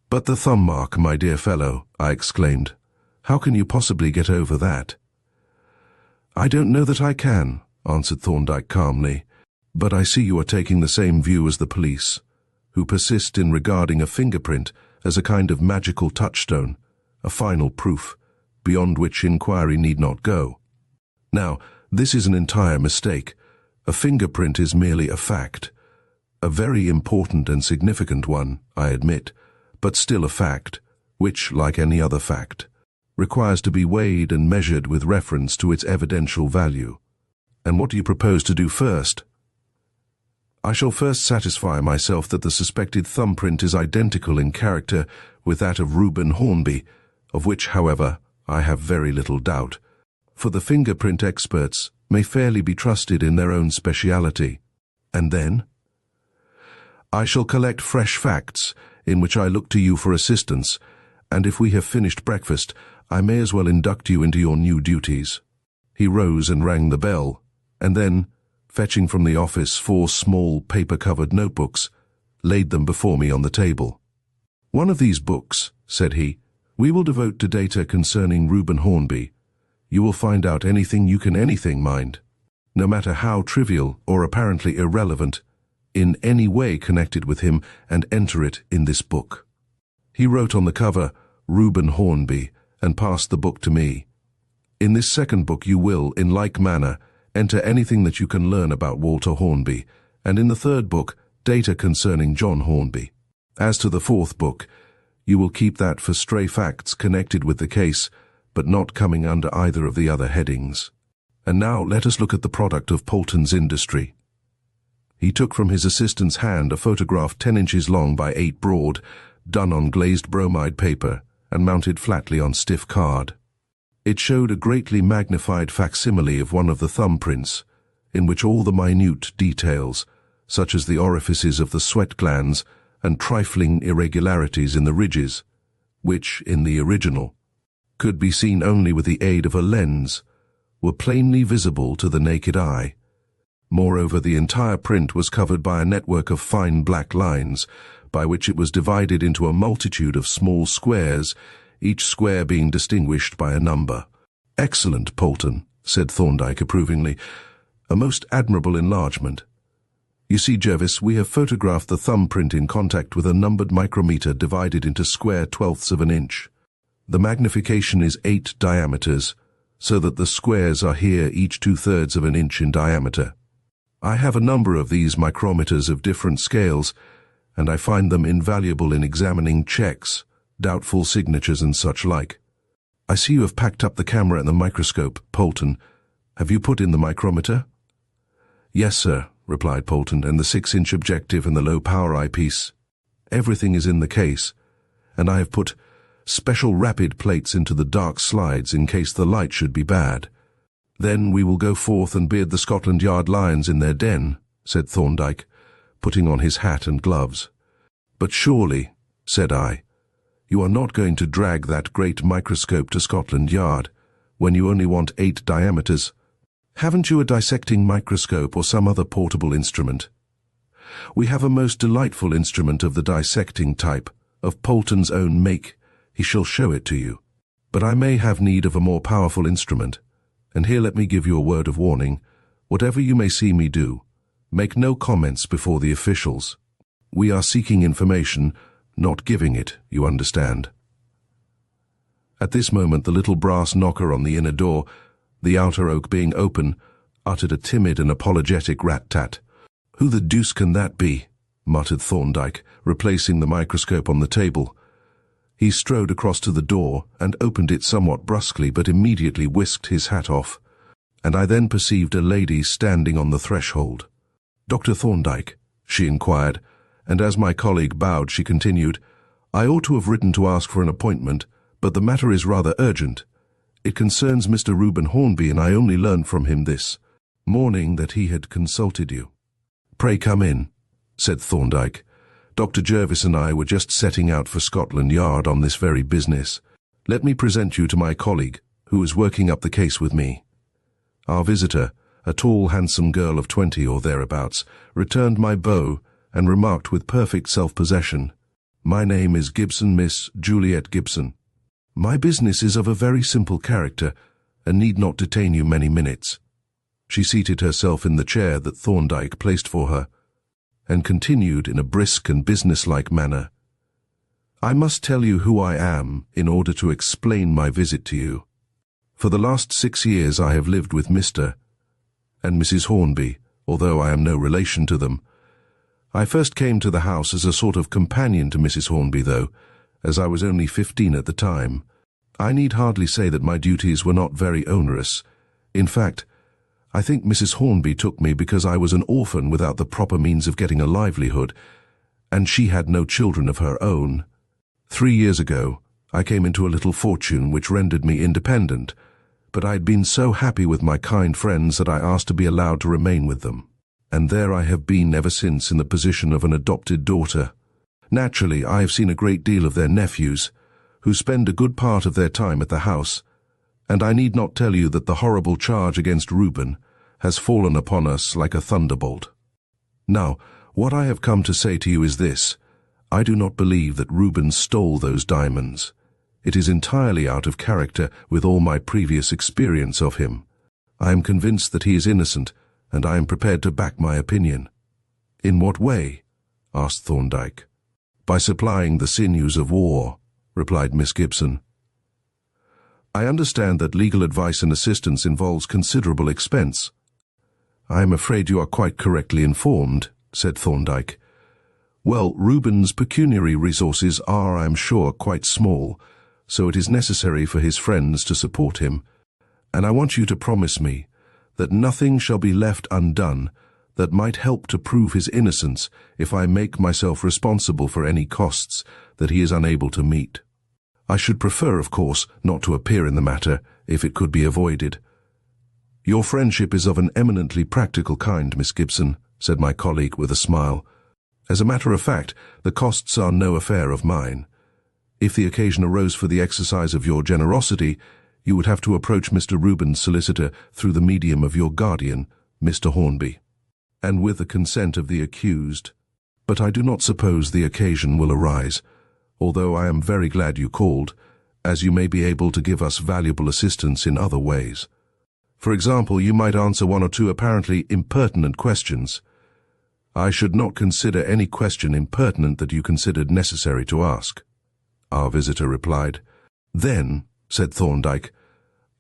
"But the thumb mark, my dear fellow," I exclaimed. "How can you possibly get over that?" "I don't know that I can," answered Thorndyke calmly, "but I see you are taking the same view as the police, who persist in regarding a fingerprint as a kind of magical touchstone, a final proof, beyond which inquiry need not go. Now, this is an entire mistake. A fingerprint is merely a fact. A very important and significant one, I admit, but still a fact, which, like any other fact, requires to be weighed and measured with reference to its evidential value. And what do you propose to do first? I shall first satisfy myself that the suspected thumbprint is identical in character with that of Reuben Hornby, of which, however, I have very little doubt, for the fingerprint experts may fairly be trusted in their own speciality. And then? I shall collect fresh facts, in which I look to you for assistance, and if we have finished breakfast, I may as well induct you into your new duties. He rose and rang the bell, and then, fetching from the office 4 small paper-covered notebooks, laid them before me on the table. One of these books, said he, we will devote to data concerning Reuben Hornby. You will find out anything you can mind, no matter how trivial or apparently irrelevant, in any way connected with him, and enter it in this book. He wrote on the cover, Reuben Hornby, and passed the book to me. In this second book you will, in like manner, enter anything that you can learn about Walter Hornby, and in the third book, data concerning John Hornby. As to the fourth book, you will keep that for stray facts connected with the case, but not coming under either of the other headings. And now let us look at the product of Polton's industry. He took from his assistant's hand a photograph 10 inches long by 8 broad, done on glazed bromide paper and mounted flatly on stiff card. It showed a greatly magnified facsimile of one of the thumbprints, in which all the minute details, such as the orifices of the sweat glands and trifling irregularities in the ridges, which, in the original, could be seen only with the aid of a lens, were plainly visible to the naked eye. Moreover, the entire print was covered by a network of fine black lines, by which it was divided into a multitude of small squares, each square being distinguished by a number. Excellent, Polton, said Thorndyke approvingly. A most admirable enlargement. You see, Jervis, we have photographed the thumbprint in contact with a numbered micrometer divided into square 1/12 of an inch. The magnification is 8 diameters, so that the squares are here each 2/3 of an inch in diameter. I have a number of these micrometers of different scales, and I find them invaluable in examining checks, doubtful signatures and such like. I see you have packed up the camera and the microscope, Polton. Have you put in the micrometer? Yes, sir, replied Polton, and the 6-inch objective and the low-power eyepiece. Everything is in the case, and I have put special rapid plates into the dark slides in case the light should be bad. Then we will go forth and beard the Scotland Yard lions in their den, said Thorndyke, putting on his hat and gloves. But surely, said I, you are not going to drag that great microscope to Scotland Yard, when you only want 8 diameters. Haven't you a dissecting microscope or some other portable instrument? We have a most delightful instrument of the dissecting type, of Polton's own make. He shall show it to you. But I may have need of a more powerful instrument. And here let me give you a word of warning. Whatever you may see me do, make no comments before the officials. We are seeking information, not giving it, you understand. At this moment the little brass knocker on the inner door, the outer oak being open, uttered a timid and apologetic rat-tat. Who the deuce can that be? Muttered Thorndyke, replacing the microscope on the table. He strode across to the door and opened it somewhat brusquely, but immediately whisked his hat off, and I then perceived a lady standing on the threshold. Dr. Thorndyke, she inquired, and as my colleague bowed she continued, I ought to have written to ask for an appointment, but the matter is rather urgent. It concerns Mr. Reuben Hornby, and I only learned from him this morning that he had consulted you. Pray come in, said Thorndyke. Dr. Jervis and I were just setting out for Scotland Yard on this very business. Let me present you to my colleague, who is working up the case with me. Our visitor, a tall, handsome girl of 20 or thereabouts, returned my bow and remarked with perfect self-possession, My name is Gibson, Miss Juliet Gibson. My business is of a very simple character, and need not detain you many minutes. She seated herself in the chair that Thorndyke placed for her, and continued in a brisk and businesslike manner. I must tell you who I am in order to explain my visit to you. For the last 6 years I have lived with Mr. and Mrs. Hornby, although I am no relation to them. I first came to the house as a sort of companion to Mrs. Hornby, though, as I was only 15 at the time. I need hardly say that my duties were not very onerous. In fact, I think Mrs. Hornby took me because I was an orphan without the proper means of getting a livelihood, and she had no children of her own. 3 years ago, I came into a little fortune which rendered me independent, but I had been so happy with my kind friends that I asked to be allowed to remain with them. And there I have been ever since in the position of an adopted daughter. Naturally, I have seen a great deal of their nephews, who spend a good part of their time at the house, and I need not tell you that the horrible charge against Reuben has fallen upon us like a thunderbolt. Now, what I have come to say to you is this. I do not believe that Reuben stole those diamonds. It is entirely out of character with all my previous experience of him. I am convinced that he is innocent, and I am prepared to back my opinion. In what way? Asked Thorndyke. By supplying the sinews of war, replied Miss Gibson. I understand that legal advice and assistance involves considerable expense. I am afraid you are quite correctly informed, said Thorndyke. Well, Reuben's pecuniary resources are, I am sure, quite small, so it is necessary for his friends to support him, and I want you to promise me that nothing shall be left undone that might help to prove his innocence if I make myself responsible for any costs that he is unable to meet. I should prefer, of course, not to appear in the matter, if it could be avoided. Your friendship is of an eminently practical kind, Miss Gibson, said my colleague with a smile. As a matter of fact, the costs are no affair of mine. If the occasion arose for the exercise of your generosity, you would have to approach Mr. Reuben's solicitor through the medium of your guardian, Mr. Hornby, and with the consent of the accused. But I do not suppose the occasion will arise, although I am very glad you called, as you may be able to give us valuable assistance in other ways. For example, you might answer one or two apparently impertinent questions. I should not consider any question impertinent that you considered necessary to ask, our visitor replied. Then, said Thorndyke,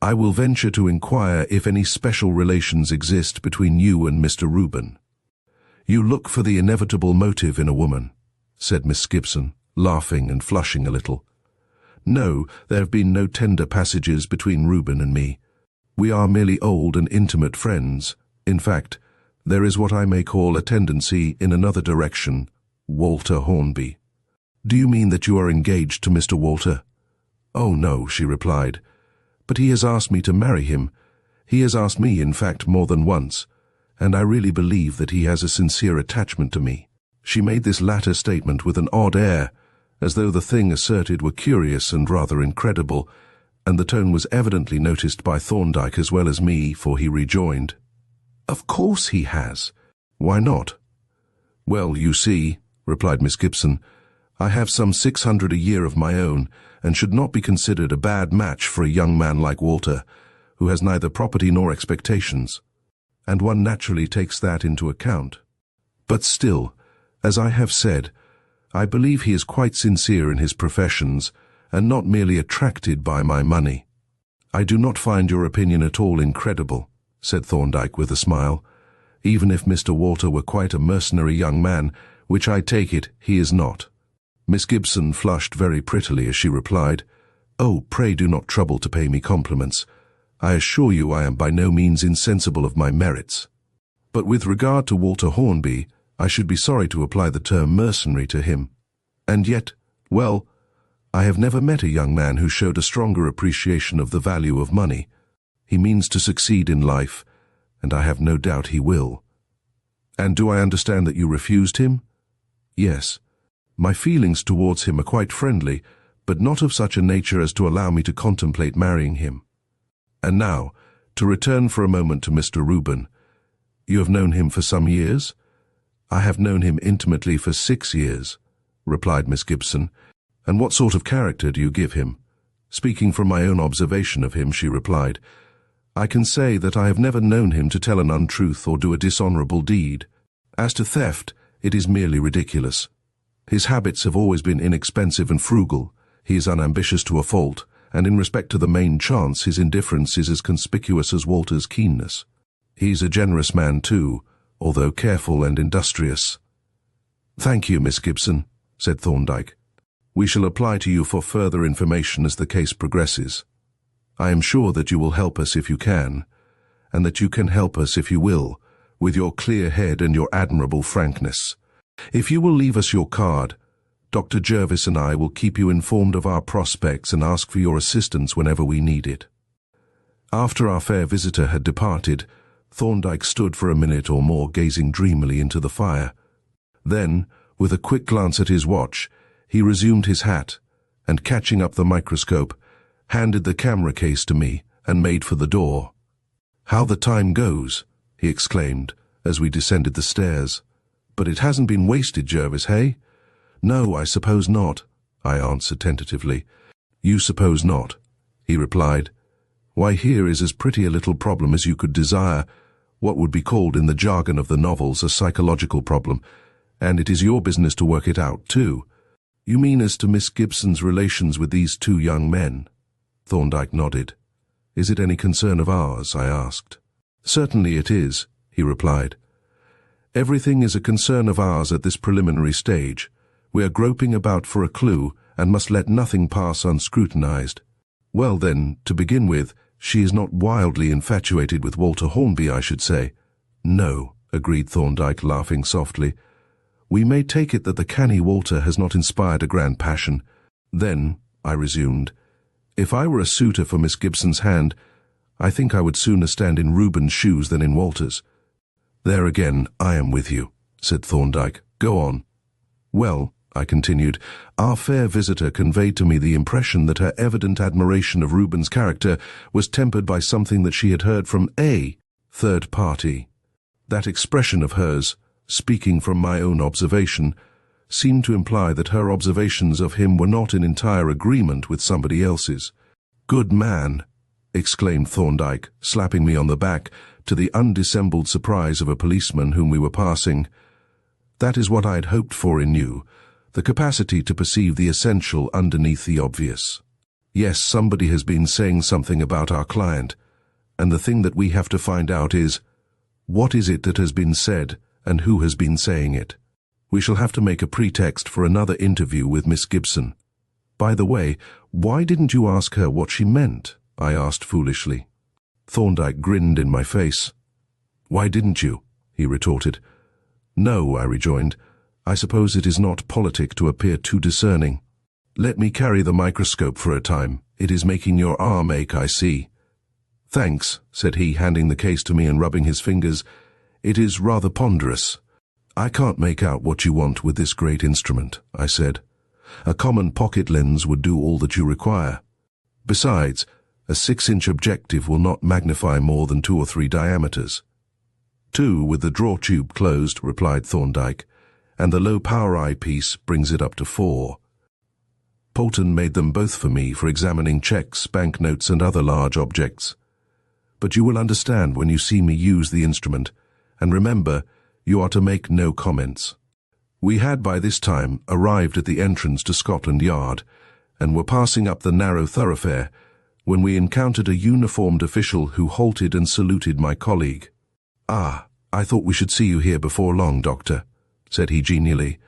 I will venture to inquire if any special relations exist between you and Mr. Reuben. You look for the inevitable motive in a woman, said Miss Gibson, laughing and flushing a little. No, there have been no tender passages between Reuben and me. We are merely old and intimate friends. In fact, there is what I may call a tendency in another direction, Walter Hornby. Do you mean that you are engaged to Mr. Walter? Oh, no, she replied. But he has asked me to marry him. He has asked me, in fact, more than once, and I really believe that he has a sincere attachment to me. She made this latter statement with an odd air, as though the thing asserted were curious and rather incredible, and the tone was evidently noticed by Thorndyke as well as me, for he rejoined, Of course he has. Why not? Well, you see, replied Miss Gibson, I have some 600 a year of my own, and should not be considered a bad match for a young man like Walter, who has neither property nor expectations, and one naturally takes that into account. But still, as I have said, I believe he is quite sincere in his professions, and not merely attracted by my money. I do not find your opinion at all incredible, said Thorndyke with a smile, even if Mr. Walter were quite a mercenary young man, which I take it he is not. Miss Gibson flushed very prettily as she replied, Oh, pray do not trouble to pay me compliments. I assure you I am by no means insensible of my merits. But with regard to Walter Hornby, I should be sorry to apply the term mercenary to him. And yet, well, I have never met a young man who showed a stronger appreciation of the value of money. He means to succeed in life, and I have no doubt he will. And do I understand that you refused him? Yes. My feelings towards him are quite friendly, but not of such a nature as to allow me to contemplate marrying him. And now, to return for a moment to Mr. Reuben. You have known him for some years? I have known him intimately for 6 years, replied Miss Gibson. And what sort of character do you give him? Speaking from my own observation of him, she replied, I can say that I have never known him to tell an untruth or do a dishonorable deed. As to theft, it is merely ridiculous. His habits have always been inexpensive and frugal. He is unambitious to a fault, and in respect to the main chance, his indifference is as conspicuous as Walter's keenness. He's a generous man, too, although careful and industrious. Thank you, Miss Gibson, said Thorndyke. We shall apply to you for further information as the case progresses. I am sure that you will help us if you can, and that you can help us if you will, with your clear head and your admirable frankness. If you will leave us your card, Dr. Jervis and I will keep you informed of our prospects and ask for your assistance whenever we need it." After our fair visitor had departed, Thorndyke stood for a minute or more gazing dreamily into the fire. Then, with a quick glance at his watch, he resumed his hat, and catching up the microscope, handed the camera case to me and made for the door. "How the time goes," he exclaimed as we descended the stairs. "But it hasn't been wasted, Jervis, hey?" "No, I suppose not," I answered tentatively. "You suppose not," he replied. "Why, here is as pretty a little problem as you could desire, what would be called in the jargon of the novels a psychological problem, and it is your business to work it out, too." "You mean as to Miss Gibson's relations with these two young men?" Thorndyke nodded. "Is it any concern of ours?" I asked. "Certainly it is," he replied. "Everything is a concern of ours at this preliminary stage. We are groping about for a clue and must let nothing pass unscrutinized." "Well then, to begin with, she is not wildly infatuated with Walter Hornby, I should say." "No," agreed Thorndyke, laughing softly. "We may take it that the canny Walter has not inspired a grand passion." "Then," I resumed, "if I were a suitor for Miss Gibson's hand, I think I would sooner stand in Reuben's shoes than in Walter's." "There again, I am with you," said Thorndyke. "Go on." "Well," I continued, "our fair visitor conveyed to me the impression that her evident admiration of Reuben's character was tempered by something that she had heard from a third party. That expression of hers, speaking from my own observation, seemed to imply that her observations of him were not in entire agreement with somebody else's." "Good man!" exclaimed Thorndyke, slapping me on the back, to the undissembled surprise of a policeman whom we were passing. "That is what I had hoped for in you, the capacity to perceive the essential underneath the obvious. Yes, somebody has been saying something about our client, and the thing that we have to find out is, what is it that has been said, and who has been saying it? We shall have to make a pretext for another interview with Miss Gibson. By the way, why didn't you ask her what she meant?" I asked foolishly. Thorndyke grinned in my face. "Why didn't you?" he retorted. "No," I rejoined. "I suppose it is not politic to appear too discerning. Let me carry the microscope for a time. It is making your arm ache, I see." "Thanks," said he, handing the case to me and rubbing his fingers. "It is rather ponderous." "I can't make out what you want with this great instrument," I said. "A common pocket lens would do all that you require. Besides, a 6-inch objective will not magnify more than 2 or 3 diameters." "2 with the draw tube closed," replied Thorndyke, "and the low-power eyepiece brings it up to 4. Polton made them both for me for examining checks, banknotes, and other large objects. But you will understand when you see me use the instrument, and remember, you are to make no comments." We had by this time arrived at the entrance to Scotland Yard, and were passing up the narrow thoroughfare, when we encountered a uniformed official who halted and saluted my colleague. "Ah, I thought we should see you here before long, Doctor," said he genially.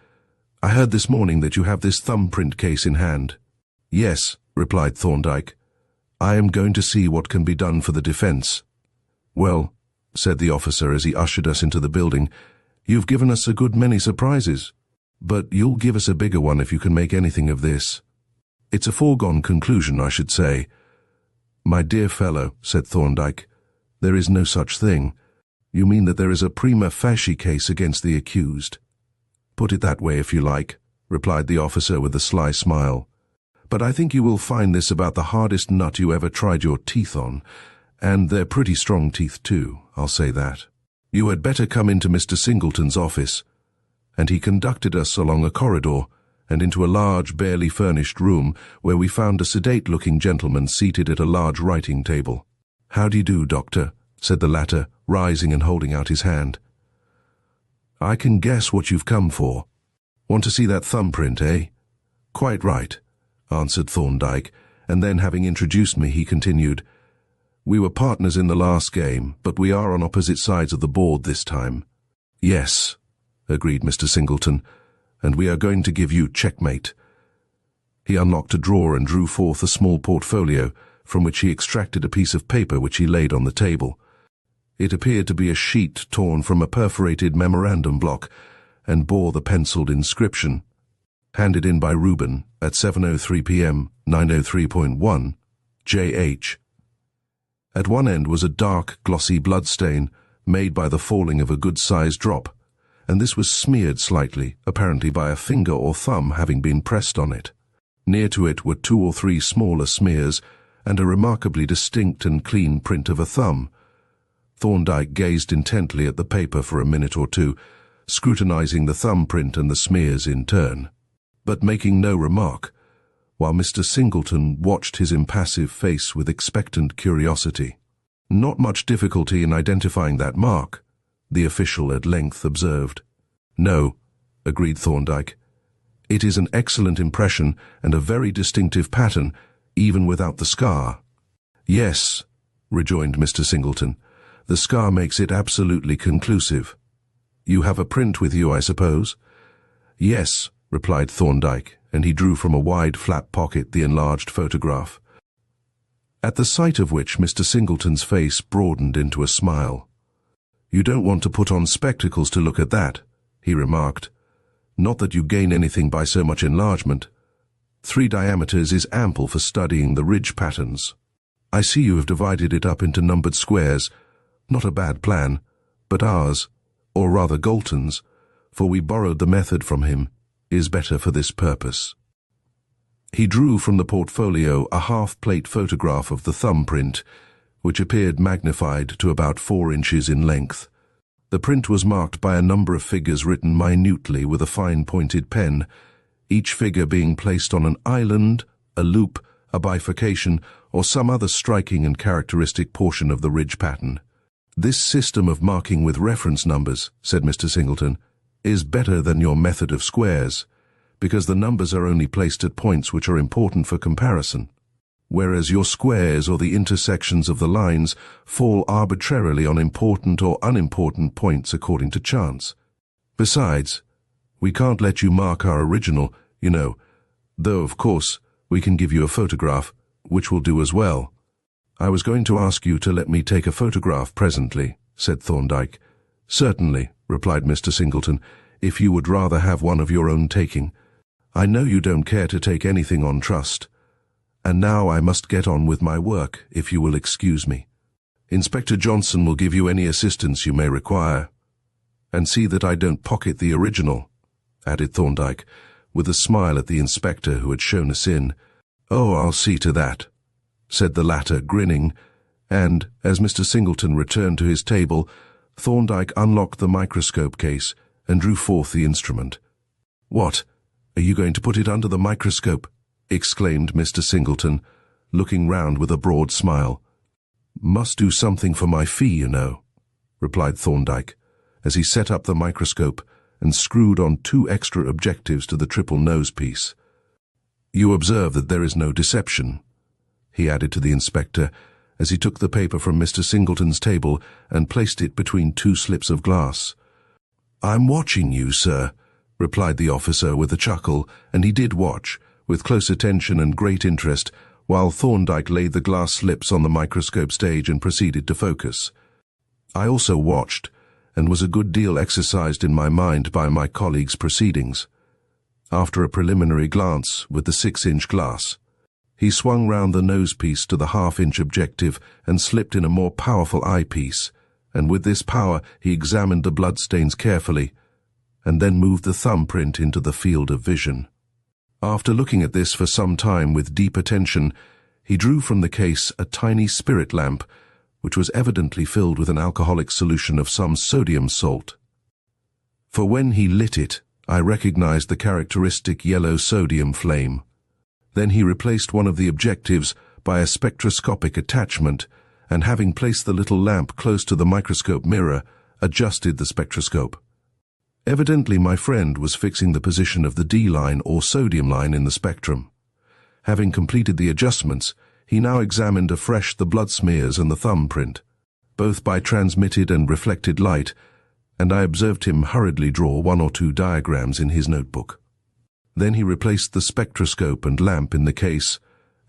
"I heard this morning that you have this thumbprint case in hand." "Yes," replied Thorndyke. "I am going to see what can be done for the defence." "Well," said the officer as he ushered us into the building, "you've given us a good many surprises, but you'll give us a bigger one if you can make anything of this. It's a foregone conclusion, I should say." "My dear fellow," said Thorndyke, "there is no such thing. You mean that there is a prima facie case against the accused?" "Put it that way if you like," replied the officer with a sly smile. "But I think you will find this about the hardest nut you ever tried your teeth on, and they're pretty strong teeth too, I'll say that. You had better come into Mr. Singleton's office." And he conducted us along a corridor and into a large, barely furnished room where we found a sedate-looking gentleman seated at a large writing table. "How do you do, Doctor?" said the latter, rising and holding out his hand. "I can guess what you've come for. Want to see that thumbprint, eh?" "Quite right," answered Thorndyke, and then, having introduced me, he continued, "We were partners in the last game, but we are on opposite sides of the board this time." "Yes," agreed Mr. Singleton, "and we are going to give you checkmate. He unlocked a drawer and drew forth a small portfolio, from which he extracted a piece of paper which he laid on the table. It appeared to be a sheet torn from a perforated memorandum block, and bore the penciled inscription, "Handed in by Reuben at 7:03 p.m. 903.1 J.H." At one end was a dark, glossy bloodstain made by the falling of a good-sized drop, and this was smeared slightly, apparently by a finger or thumb having been pressed on it. Near to it were 2 or 3 smaller smears, and a remarkably distinct and clean print of a thumb. Thorndyke gazed intently at the paper for a minute or two, scrutinizing the thumbprint and the smears in turn, but making no remark, while Mr. Singleton watched his impassive face with expectant curiosity. "Not much difficulty in identifying that mark," the official at length observed. "No," agreed Thorndyke. "It is an excellent impression and a very distinctive pattern, even without the scar." "Yes," rejoined Mr. Singleton, "the scar makes it absolutely conclusive. You have a print with you, I suppose?" "Yes," replied Thorndyke, and he drew from a wide flap pocket the enlarged photograph, at the sight of which Mr. Singleton's face broadened into a smile. "You don't want to put on spectacles to look at that," he remarked. "Not that you gain anything by so much enlargement. 3 diameters is ample for studying the ridge patterns. I see you have divided it up into numbered squares. Not a bad plan, but ours, or rather Galton's, for we borrowed the method from him, is better for this purpose." He drew from the portfolio a half-plate photograph of the thumbprint, which appeared magnified to about 4 inches in length. The print was marked by a number of figures written minutely with a fine-pointed pen, each figure being placed on an island, a loop, a bifurcation, or some other striking and characteristic portion of the ridge pattern. "This system of marking with reference numbers," said Mr. Singleton, "is better than your method of squares, because the numbers are only placed at points which are important for comparison, whereas your squares or the intersections of the lines fall arbitrarily on important or unimportant points according to chance. Besides, we can't let you mark our original, you know, though, of course, we can give you a photograph, which will do as well." "I was going to ask you to let me take a photograph presently," said Thorndyke. "Certainly," replied Mr. Singleton, "if you would rather have one of your own taking. I know you don't care to take anything on trust. And now I must get on with my work, if you will excuse me. Inspector Johnson will give you any assistance you may require. And see that I don't pocket the original," added Thorndyke, with a smile at the inspector who had shown us in. "Oh, I'll see to that," said the latter, grinning, and, as Mr. Singleton returned to his table, Thorndyke unlocked the microscope case and drew forth the instrument. "What? Are you going to put it under the microscope?" exclaimed Mr. Singleton, looking round with a broad smile. "Must do something for my fee, you know," replied Thorndyke, as he set up the microscope and screwed on 2 extra objectives to the triple nose-piece. "You observe that there is no deception," he added to the inspector, as he took the paper from Mr. Singleton's table and placed it between 2 slips of glass. "I'm watching you, sir," replied the officer with a chuckle, and he did watch, with close attention and great interest, while Thorndyke laid the glass slips on the microscope stage and proceeded to focus. I also watched, and was a good deal exercised in my mind by my colleague's proceedings. After a preliminary glance with the 6-inch glass, he swung round the nose-piece to the 1/2-inch objective and slipped in a more powerful eyepiece, and with this power he examined the bloodstains carefully, and then moved the thumbprint into the field of vision. After looking at this for some time with deep attention, he drew from the case a tiny spirit lamp, which was evidently filled with an alcoholic solution of some sodium salt. For when he lit it, I recognized the characteristic yellow sodium flame. Then he replaced one of the objectives by a spectroscopic attachment, and having placed the little lamp close to the microscope mirror, adjusted the spectroscope. Evidently my friend was fixing the position of the D line or sodium line in the spectrum. Having completed the adjustments, he now examined afresh the blood smears and the thumbprint, both by transmitted and reflected light, and I observed him hurriedly draw 1 or 2 diagrams in his notebook. Then he replaced the spectroscope and lamp in the case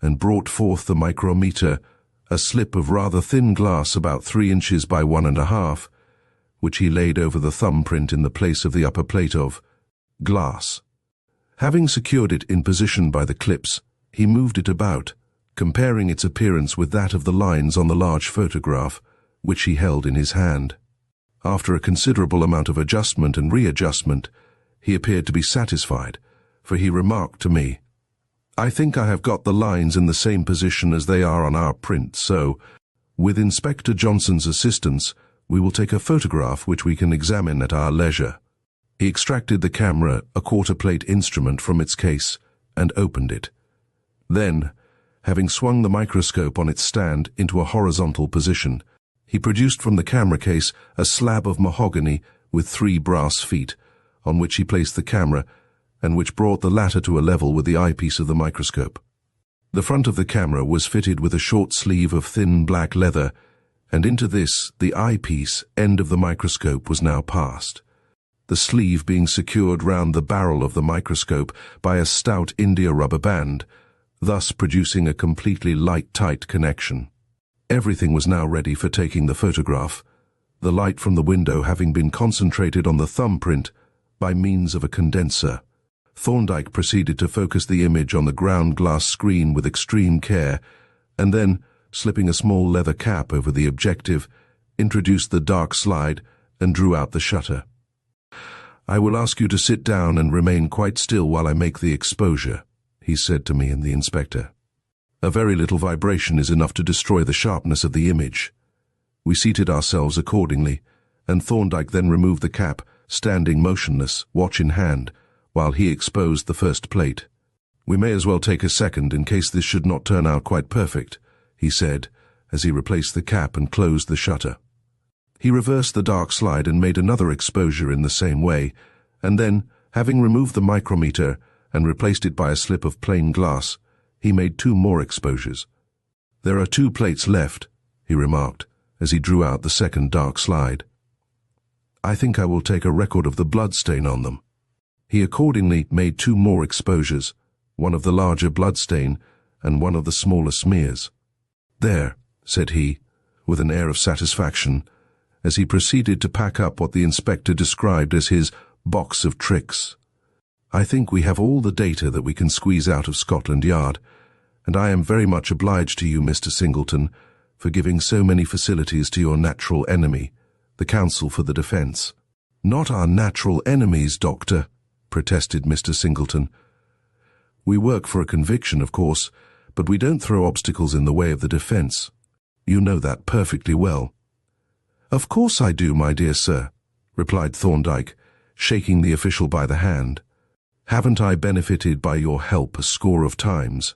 and brought forth the micrometer, a slip of rather thin glass about 3 inches by 1.5, which he laid over the thumbprint in the place of the upper plate of glass. Having secured it in position by the clips, he moved it about, comparing its appearance with that of the lines on the large photograph, which he held in his hand. After a considerable amount of adjustment and readjustment, he appeared to be satisfied, for he remarked to me, "I think I have got the lines in the same position as they are on our print, so, with Inspector Johnson's assistance, we will take a photograph which we can examine at our leisure." He extracted the camera, a quarter-plate instrument, from its case and opened it. Then, having swung the microscope on its stand into a horizontal position, he produced from the camera case a slab of mahogany with 3 brass feet, on which he placed the camera, and which brought the latter to a level with the eyepiece of the microscope. The front of the camera was fitted with a short sleeve of thin black leather, and into this the eyepiece end of the microscope was now passed, the sleeve being secured round the barrel of the microscope by a stout India rubber band, thus producing a completely light-tight connection. Everything was now ready for taking the photograph, the light from the window having been concentrated on the thumbprint by means of a condenser. Thorndyke proceeded to focus the image on the ground glass screen with extreme care, and then, slipping a small leather cap over the objective, introduced the dark slide and drew out the shutter. "I will ask you to sit down and remain quite still while I make the exposure," he said to me and the inspector. "A very little vibration is enough to destroy the sharpness of the image." We seated ourselves accordingly, and Thorndyke then removed the cap, standing motionless, watch in hand, while he exposed the first plate. "We may as well take a second in case this should not turn out quite perfect," he said, as he replaced the cap and closed the shutter. He reversed the dark slide and made another exposure in the same way, and then, having removed the micrometer and replaced it by a slip of plain glass, he made 2 more exposures. "There are 2 plates left," he remarked, as he drew out the second dark slide. "I think I will take a record of the blood stain on them." He accordingly made 2 more exposures, one of the larger blood stain and one of the smaller smears. "There," said he, with an air of satisfaction, as he proceeded to pack up what the inspector described as his box of tricks. "I think we have all the data that we can squeeze out of Scotland Yard, and I am very much obliged to you, Mr. Singleton, for giving so many facilities to your natural enemy, the counsel for the defence." "Not our natural enemies, Doctor," protested Mr. Singleton. "We work for a conviction, of course, but we don't throw obstacles in the way of the defence. You know that perfectly well." "Of course I do, my dear sir," replied Thorndyke, shaking the official by the hand. "Haven't I benefited by your help a score of times?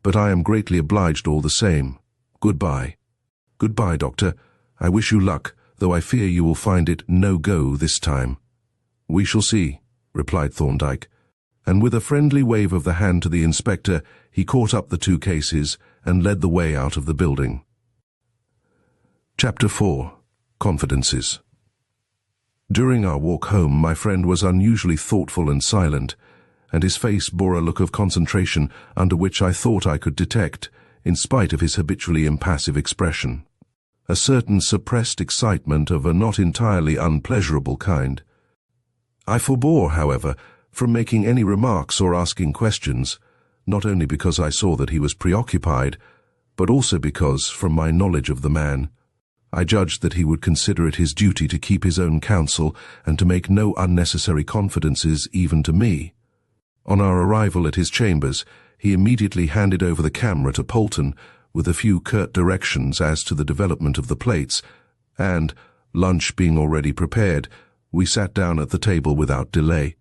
But I am greatly obliged all the same. Goodbye." "Goodbye, Doctor. I wish you luck, though I fear you will find it no go this time." "We shall see," replied Thorndyke, and with a friendly wave of the hand to the inspector, he caught up the 2 cases and led the way out of the building. Chapter 4. Confidences. During our walk home, my friend was unusually thoughtful and silent, and his face bore a look of concentration under which I thought I could detect, in spite of his habitually impassive expression, a certain suppressed excitement of a not entirely unpleasurable kind. I forbore, however, from making any remarks or asking questions, not only because I saw that he was preoccupied, but also because, from my knowledge of the man, I judged that he would consider it his duty to keep his own counsel and to make no unnecessary confidences even to me. On our arrival at his chambers, he immediately handed over the camera to Polton with a few curt directions as to the development of the plates, and, lunch being already prepared, we sat down at the table without delay.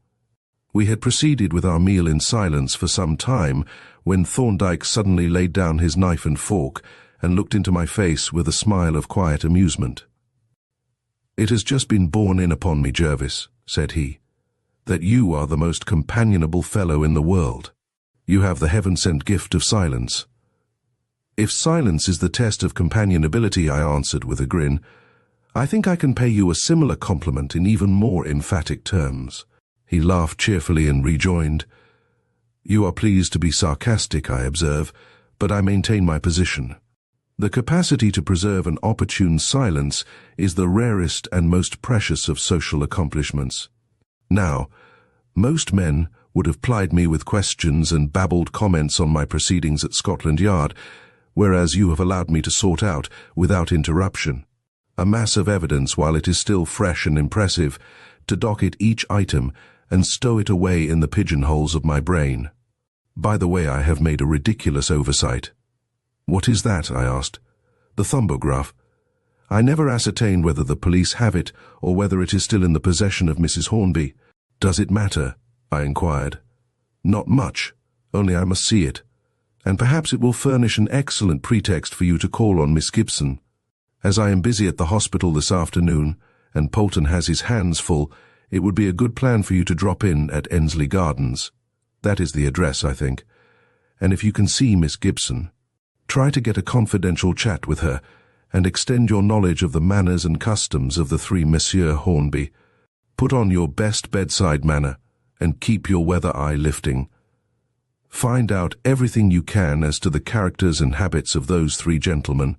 We had proceeded with our meal in silence for some time when Thorndyke suddenly laid down his knife and fork and looked into my face with a smile of quiet amusement. "It has just been borne in upon me, Jervis," said he, "that you are the most companionable fellow in the world. You have the heaven-sent gift of silence." "If silence is the test of companionability," I answered with a grin, "I think I can pay you a similar compliment in even more emphatic terms." He laughed cheerfully and rejoined, You are pleased to be sarcastic, I observe, but I maintain my position. The capacity to preserve an opportune silence is the rarest and most precious of social accomplishments. Now, most men would have plied me with questions and babbled comments on my proceedings at Scotland Yard, whereas you have allowed me to sort out, without interruption, a mass of evidence while it is still fresh and impressive, to docket each item and stow it away in the pigeonholes of my brain. By the way, I have made a ridiculous oversight. What is that? I asked. The Thumbograph. I never ascertained whether the police have it or whether it is still in the possession of Mrs. Hornby. Does it matter? I inquired. Not much, only I must see it, and perhaps it will furnish an excellent pretext for you to call on Miss Gibson. As I am busy at the hospital this afternoon, and Polton has his hands full, it would be a good plan for you to drop in at Ensley Gardens. That is the address, I think. And if you can see Miss Gibson, try to get a confidential chat with her, and extend your knowledge of the manners and customs of the three Monsieur Hornby. Put on your best bedside manner, and keep your weather eye lifting. Find out everything you can as to the characters and habits of those three gentlemen,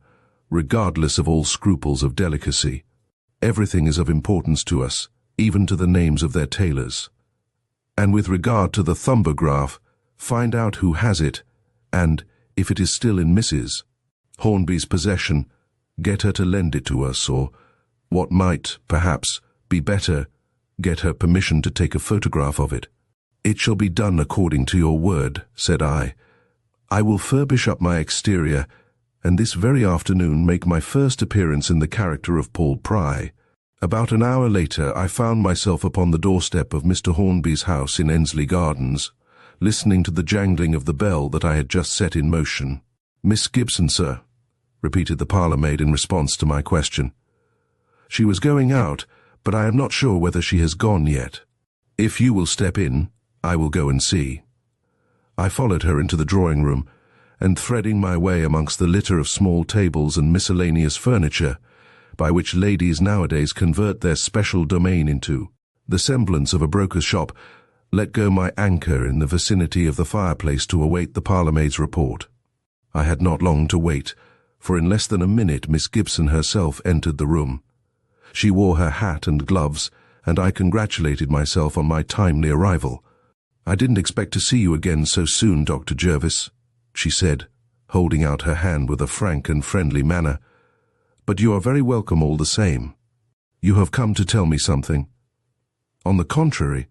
regardless of all scruples of delicacy. Everything is of importance to us, even to the names of their tailors. And with regard to the Thumbograph, find out who has it, and, if it is still in Mrs. Hornby's possession, get her to lend it to us, or, what might, perhaps, be better, get her permission to take a photograph of it. It shall be done according to your word, said I. I will furbish up my exterior, and this very afternoon make my first appearance in the character of Paul Pry. About an hour later, I found myself upon the doorstep of Mr. Hornby's house in Ensley Gardens, listening to the jangling of the bell that I had just set in motion. Miss Gibson, sir, repeated the parlour-maid in response to my question. She was going out, but I am not sure whether she has gone yet. If you will step in, I will go and see. I followed her into the drawing-room, and threading my way amongst the litter of small tables and miscellaneous furniture, by which ladies nowadays convert their special domain into the semblance of a broker's shop, let go my anchor in the vicinity of the fireplace to await the parlour-maid's report. I had not long to wait, for in less than a minute Miss Gibson herself entered the room. She wore her hat and gloves, and I congratulated myself on my timely arrival. I didn't expect to see you again so soon, Dr. Jervis, she said, holding out her hand with a frank and friendly manner. But you are very welcome all the same. You have come to tell me something. On the contrary,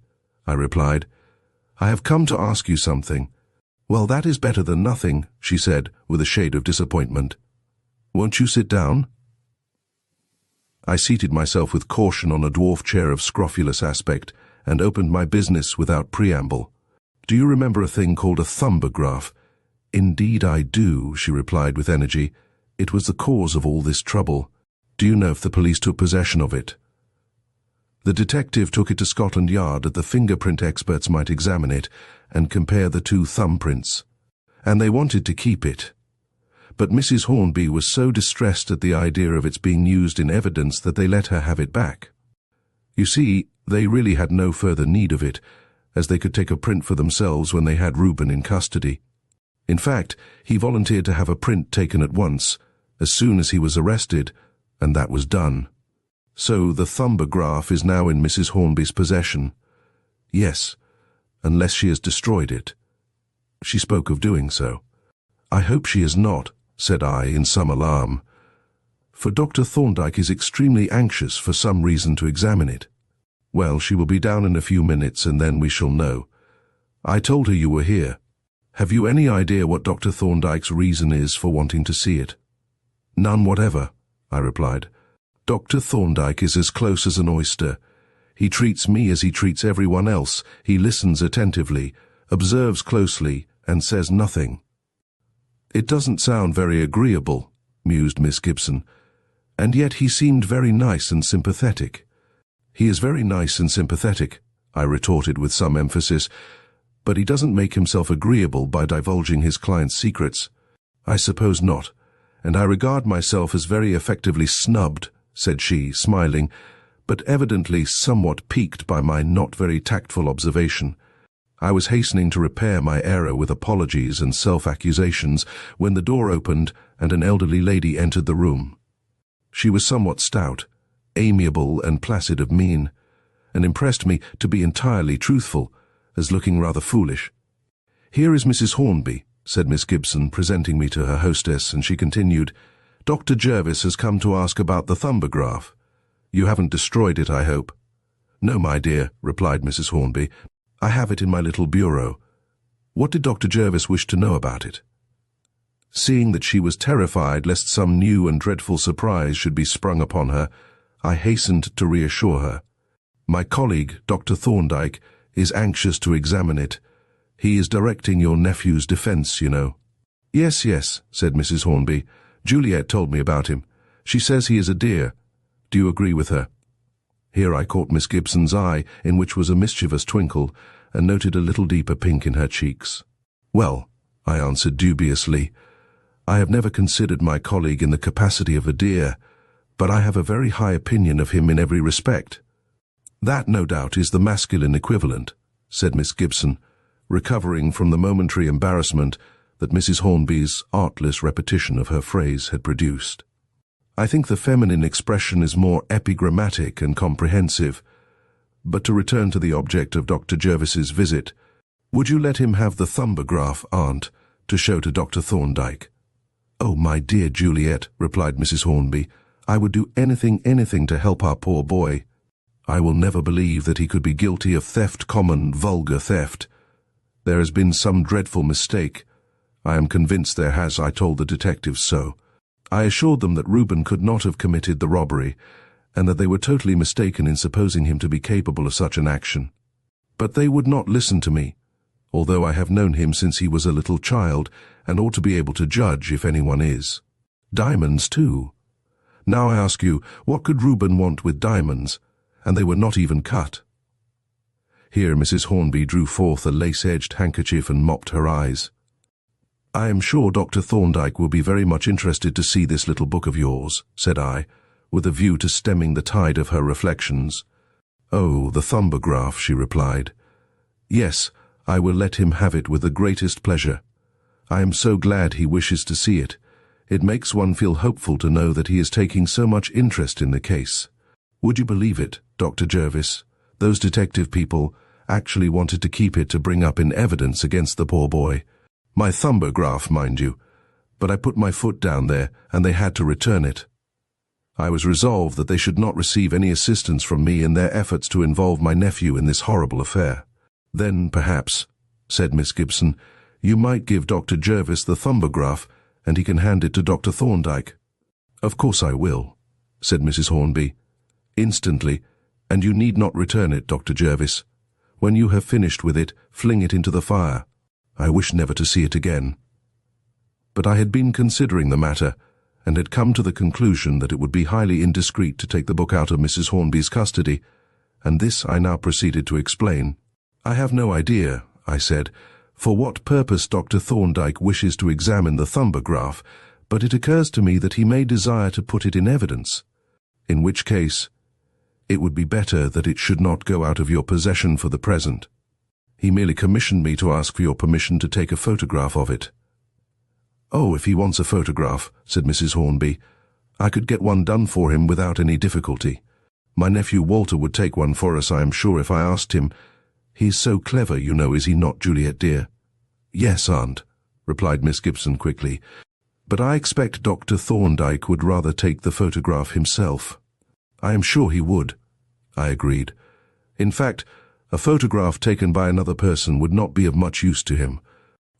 I replied, I have come to ask you something. Well, that is better than nothing, she said, with a shade of disappointment. Won't you sit down? I seated myself with caution on a dwarf chair of scrofulous aspect, and opened my business without preamble. Do you remember a thing called a Thumbograph? Indeed I do, she replied with energy. It was the cause of all this trouble. Do you know if the police took possession of it? The detective took it to Scotland Yard that the fingerprint experts might examine it and compare the two thumbprints, and they wanted to keep it. But Mrs. Hornby was so distressed at the idea of its being used in evidence that they let her have it back. You see, they really had no further need of it, as they could take a print for themselves when they had Reuben in custody. In fact, he volunteered to have a print taken at once, as soon as he was arrested, and that was done. So the Thumbograph is now in Mrs. Hornby's possession. Yes, unless she has destroyed it. She spoke of doing so. I hope she has not, said I in some alarm, for Dr. Thorndyke is extremely anxious for some reason to examine it. Well, she will be down in a few minutes, and then we shall know. I told her you were here. Have you any idea what Dr. Thorndyke's reason is for wanting to see it? None whatever, I replied. Dr. Thorndyke is as close as an oyster. He treats me as he treats everyone else. He listens attentively, observes closely, and says nothing. It doesn't sound very agreeable, mused Miss Gibson, and yet he seemed very nice and sympathetic. He is very nice and sympathetic, I retorted with some emphasis, but he doesn't make himself agreeable by divulging his client's secrets. I suppose not, and I regard myself as very effectively snubbed, said she, smiling, but evidently somewhat piqued by my not very tactful observation. I was hastening to repair my error with apologies and self-accusations when the door opened and an elderly lady entered the room. She was somewhat stout, amiable and placid of mien, and impressed me to be entirely truthful, as looking rather foolish. "Here is Mrs. Hornby," said Miss Gibson, presenting me to her hostess, and she continued, "Dr. Jervis has come to ask about the Thumbograph. You haven't destroyed it, I hope?" "No, my dear," replied Mrs. Hornby. "I have it in my little bureau. What did Dr. Jervis wish to know about it?" Seeing that she was terrified lest some new and dreadful surprise should be sprung upon her, I hastened to reassure her. "My colleague, Dr. Thorndyke, is anxious to examine it. He is directing your nephew's defence, you know." "Yes, yes," said Mrs. Hornby. "Juliet told me about him. She says he is a dear. Do you agree with her?" Here I caught Miss Gibson's eye, in which was a mischievous twinkle, and noted a little deeper pink in her cheeks. "Well," I answered dubiously, "I have never considered my colleague in the capacity of a dear, but I have a very high opinion of him in every respect." "That, no doubt, is the masculine equivalent," said Miss Gibson, recovering from the momentary embarrassment that Mrs. Hornby's artless repetition of her phrase had produced. "I think the feminine expression is more epigrammatic and comprehensive. But to return to the object of Dr. Jervis's visit, would you let him have the Thumbograph, Aunt, to show to Dr. Thorndyke?" "Oh, my dear Juliet," replied Mrs. Hornby, "I would do anything to help our poor boy. I will never believe that he could be guilty of theft, common, vulgar theft. There has been some dreadful mistake. I am convinced there has. I told the detectives so. I assured them that Reuben could not have committed the robbery, and that they were totally mistaken in supposing him to be capable of such an action. But they would not listen to me, although I have known him since he was a little child, and ought to be able to judge if anyone is. Diamonds, too. Now I ask you, what could Reuben want with diamonds? And they were not even cut." Here Mrs. Hornby drew forth a lace-edged handkerchief and mopped her eyes. "I am sure Dr. Thorndyke will be very much interested to see this little book of yours," said I, with a view to stemming the tide of her reflections. "Oh, the Thumbograph," she replied. "Yes, I will let him have it with the greatest pleasure. I am so glad he wishes to see it. It makes one feel hopeful to know that he is taking so much interest in the case. Would you believe it, Dr. Jervis? Those detective people actually wanted to keep it to bring up in evidence against the poor boy. My Thumbograph, mind you, but I put my foot down there, and they had to return it. I was resolved that they should not receive any assistance from me in their efforts to involve my nephew in this horrible affair." "Then, perhaps," said Miss Gibson, "you might give Dr. Jervis the Thumbograph, and he can hand it to Dr. Thorndyke." "Of course I will," said Mrs. Hornby. "Instantly, and you need not return it, Dr. Jervis. When you have finished with it, fling it into the fire. I wish never to see it again." But I had been considering the matter, and had come to the conclusion that it would be highly indiscreet to take the book out of Mrs. Hornby's custody, and this I now proceeded to explain. "I have no idea," I said, "for what purpose Dr. Thorndyke wishes to examine the Thumbograph, but it occurs to me that he may desire to put it in evidence, in which case it would be better that it should not go out of your possession for the present. He merely commissioned me to ask for your permission to take a photograph of it." "Oh, if he wants a photograph," said Mrs. Hornby, "I could get one done for him without any difficulty. My nephew Walter would take one for us, I am sure, if I asked him. He is so clever, you know, is he not, Juliet dear?" "Yes, Aunt," replied Miss Gibson quickly, "but I expect Dr. Thorndyke would rather take the photograph himself." "I am sure he would," I agreed. "In fact, a photograph taken by another person would not be of much use to him."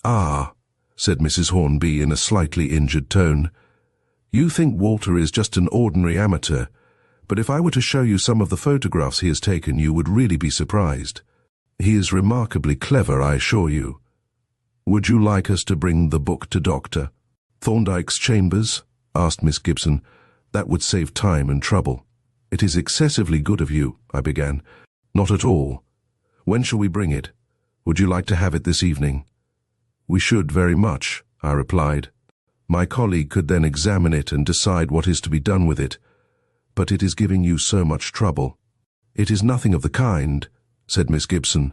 "Ah," said Mrs. Hornby in a slightly injured tone, "you think Walter is just an ordinary amateur, but if I were to show you some of the photographs he has taken, you would really be surprised. He is remarkably clever, I assure you. Would you like us to bring the book to Dr. Thorndyke's chambers?" asked Miss Gibson. "That would save time and trouble." "It is excessively good of you," I began. "Not at all. When shall we bring it? Would you like to have it this evening?" "We should very much," I replied. "My colleague could then examine it and decide what is to be done with it. But it is giving you so much trouble." "It is nothing of the kind," said Miss Gibson.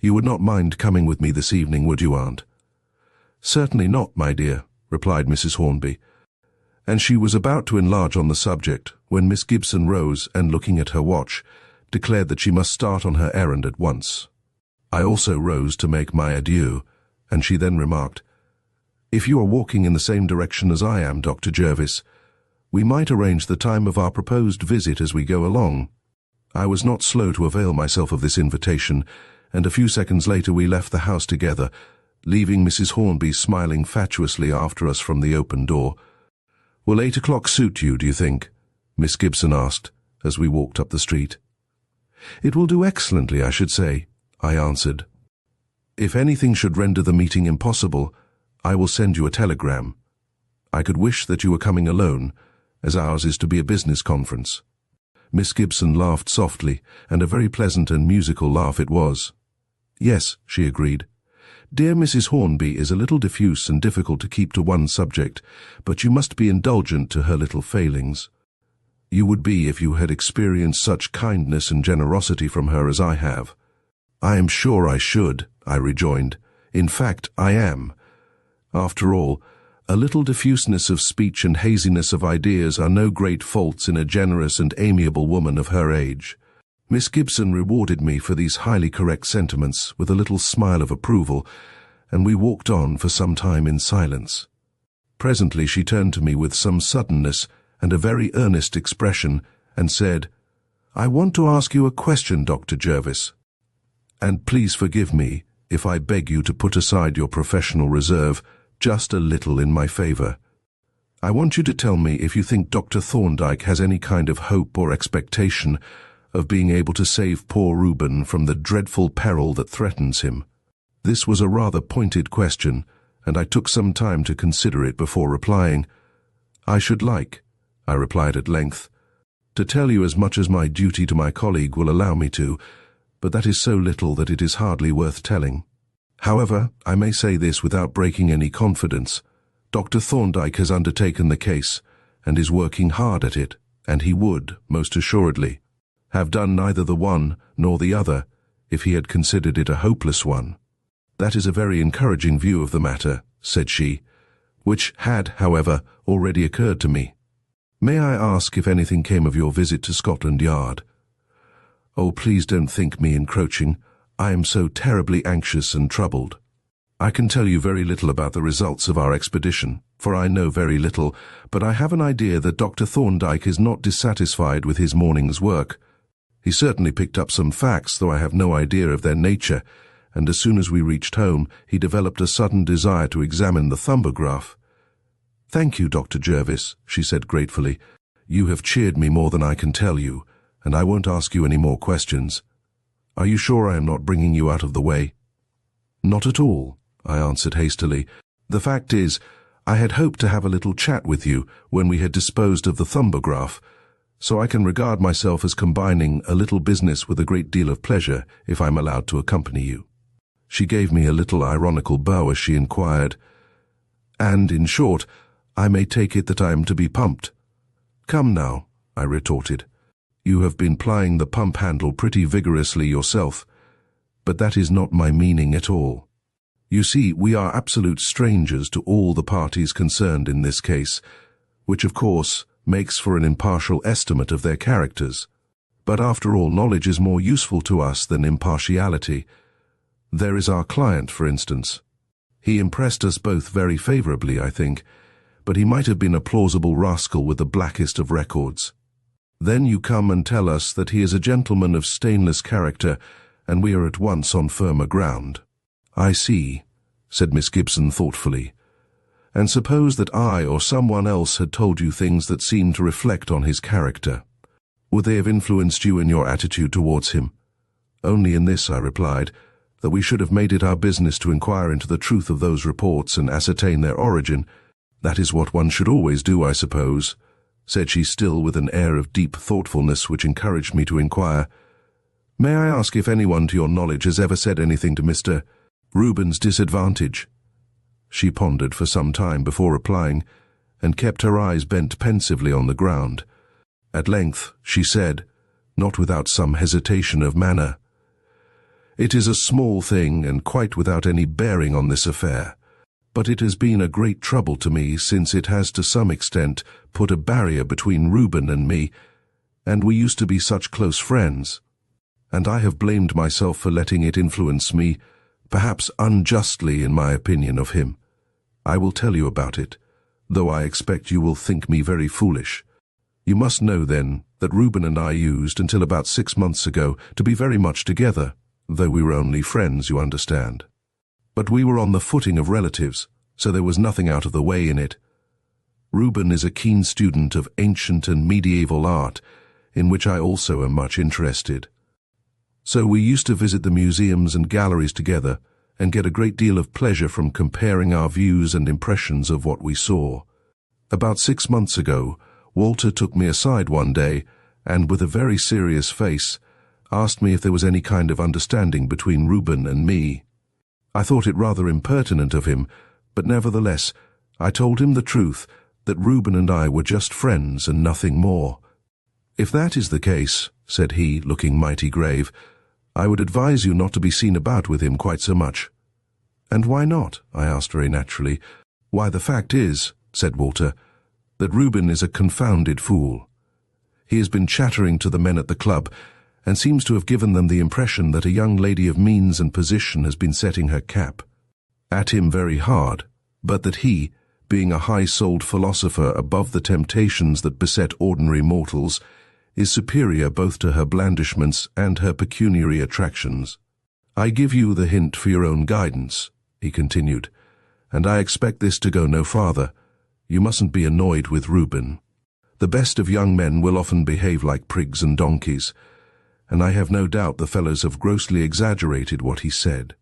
You would not mind coming with me this evening, would you, Aunt? Certainly not, my dear, replied Mrs. Hornby, and she was about to enlarge on the subject when Miss Gibson rose and, looking at her watch, declared that she must start on her errand at once. I also rose to make my adieu, and she then remarked, "If you are walking in the same direction as I am, Dr. Jervis, we might arrange the time of our proposed visit as we go along." I was not slow to avail myself of this invitation, and a few seconds later we left the house together, leaving Mrs. Hornby smiling fatuously after us from the open door. "Will 8 o'clock suit you, do you think?" Miss Gibson asked, as we walked up the street. "It will do excellently, I should say," I answered. "If anything should render the meeting impossible, I will send you a telegram. I could wish that you were coming alone, as ours is to be a business conference." Miss Gibson laughed softly, and a very pleasant and musical laugh it was. "Yes," she agreed. "Dear Mrs. Hornby is a little diffuse and difficult to keep to one subject, but you must be indulgent to her little failings. You would be if you had experienced such kindness and generosity from her as I have." "I am sure I should," I rejoined. "In fact, I am. After all, a little diffuseness of speech and haziness of ideas are no great faults in a generous and amiable woman of her age." Miss Gibson rewarded me for these highly correct sentiments with a little smile of approval, and we walked on for some time in silence. Presently she turned to me with some suddenness and a very earnest expression, and said, "I want to ask you a question, Dr. Jervis, and please forgive me if I beg you to put aside your professional reserve just a little in my favor. I want you to tell me if you think Dr. Thorndyke has any kind of hope or expectation of being able to save poor Reuben from the dreadful peril that threatens him." This was a rather pointed question, and I took some time to consider it before replying. "I should like," I replied at length, "to tell you as much as my duty to my colleague will allow me to, but that is so little that it is hardly worth telling. However, I may say this without breaking any confidence. Dr. Thorndyke has undertaken the case, and is working hard at it, and he would, most assuredly, have done neither the one nor the other if he had considered it a hopeless one." "That is a very encouraging view of the matter," said she, "which had, however, already occurred to me. May I ask if anything came of your visit to Scotland Yard?" "Oh, please don't think me encroaching. I am so terribly anxious and troubled. I can tell you very little about the results of our expedition, for I know very little, but I have an idea that Dr. Thorndyke is not dissatisfied with his morning's work. He certainly picked up some facts, though I have no idea of their nature, and as soon as we reached home, he developed a sudden desire to examine the Thumbograph." "Thank you, Dr. Jervis," she said gratefully. "You have cheered me more than I can tell you, and I won't ask you any more questions. Are you sure I am not bringing you out of the way?" "Not at all," I answered hastily. "The fact is, I had hoped to have a little chat with you when we had disposed of the Thumbograph, so I can regard myself as combining a little business with a great deal of pleasure if I am allowed to accompany you." She gave me a little ironical bow as she inquired, "And, in short, I may take it that I am to be pumped?" "Come now," I retorted. "You have been plying the pump handle pretty vigorously yourself, but that is not my meaning at all. You see, we are absolute strangers to all the parties concerned in this case, which, of course, makes for an impartial estimate of their characters. But after all, knowledge is more useful to us than impartiality. There is our client, for instance. He impressed us both very favorably, I think, but he might have been a plausible rascal with the blackest of records. Then you come and tell us that he is a gentleman of stainless character, and we are at once on firmer ground." "I see," said Miss Gibson thoughtfully. "And suppose that I or someone else had told you things that seemed to reflect on his character. Would they have influenced you in your attitude towards him?" "Only in this," I replied, "that we should have made it our business to inquire into the truth of those reports and ascertain their origin." "That is what one should always do, I suppose," said she, still with an air of deep thoughtfulness which encouraged me to inquire, "May I ask if anyone to your knowledge has ever said anything to Mr. Reuben's disadvantage?" She pondered for some time before replying, and kept her eyes bent pensively on the ground. At length she said, not without some hesitation of manner, It is a small thing and quite without any bearing on this affair, but it has been a great trouble to me since it has to some extent put a barrier between Reuben and me, and we used to be such close friends, and I have blamed myself for letting it influence me, perhaps unjustly in my opinion of him. I will tell you about it, though I expect you will think me very foolish. You must know, then, that Reuben and I used, until about 6 months ago, to be very much together, though we were only friends, you understand. But we were on the footing of relatives, so there was nothing out of the way in it. Reuben is a keen student of ancient and medieval art, in which I also am much interested. So we used to visit the museums and galleries together, and get a great deal of pleasure from comparing our views and impressions of what we saw. About 6 months ago, Walter took me aside one day, and with a very serious face, asked me if there was any kind of understanding between Reuben and me. I thought it rather impertinent of him, but nevertheless, I told him the truth, that Reuben and I were just friends and nothing more. "If that is the case," said he, looking mighty grave, "I would advise you not to be seen about with him quite so much." "And why not?" I asked very naturally. "Why, the fact is," said Walter, "that Reuben is a confounded fool. He has been chattering to the men at the club, and seems to have given them the impression that a young lady of means and position has been setting her cap at him very hard, but that he, being a high-souled philosopher above the temptations that beset ordinary mortals, is superior both to her blandishments and her pecuniary attractions. I give you the hint for your own guidance," he continued, "and I expect this to go no farther. You mustn't be annoyed with Reuben. The best of young men will often behave like prigs and donkeys, and I have no doubt the fellows have grossly exaggerated what he said.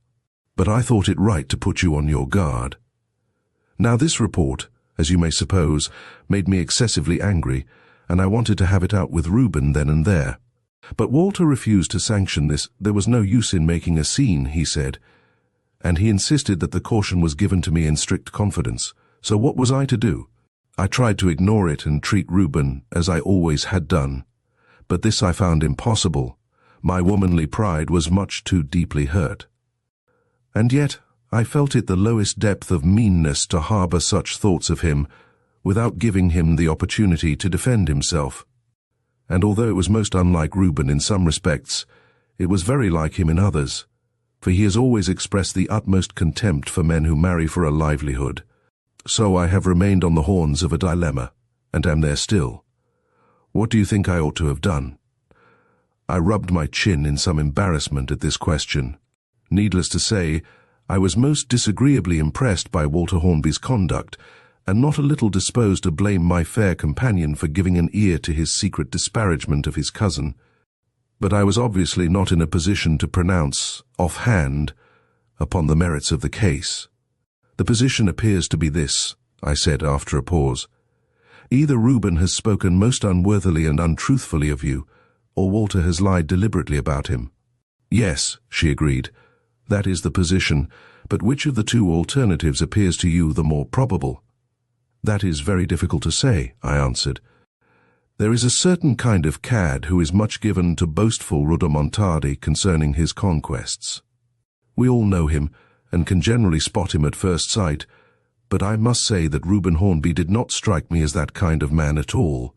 But I thought it right to put you on your guard. Now this report, as you may suppose, made me excessively angry, and I wanted to have it out with Reuben then and there. But Walter refused to sanction this. There was no use in making a scene, he said, and he insisted that the caution was given to me in strict confidence. So what was I to do? I tried to ignore it and treat Reuben as I always had done, but this I found impossible. My womanly pride was much too deeply hurt. And yet I felt it the lowest depth of meanness to harbour such thoughts of him without giving him the opportunity to defend himself. And although it was most unlike Reuben in some respects, it was very like him in others, for he has always expressed the utmost contempt for men who marry for a livelihood. So I have remained on the horns of a dilemma, and am there still. What do you think I ought to have done?" I rubbed my chin in some embarrassment at this question. Needless to say, I was most disagreeably impressed by Walter Hornby's conduct, and not a little disposed to blame my fair companion for giving an ear to his secret disparagement of his cousin. But I was obviously not in a position to pronounce, offhand, upon the merits of the case. "The position appears to be this," I said after a pause. "Either Reuben has spoken most unworthily and untruthfully of you, or Walter has lied deliberately about him." "Yes," she agreed, "that is the position, but which of the two alternatives appears to you the more probable?" "That is very difficult to say," I answered. "There is a certain kind of cad who is much given to boastful rudimentarie concerning his conquests. We all know him, and can generally spot him at first sight, but I must say that Reuben Hornby did not strike me as that kind of man at all.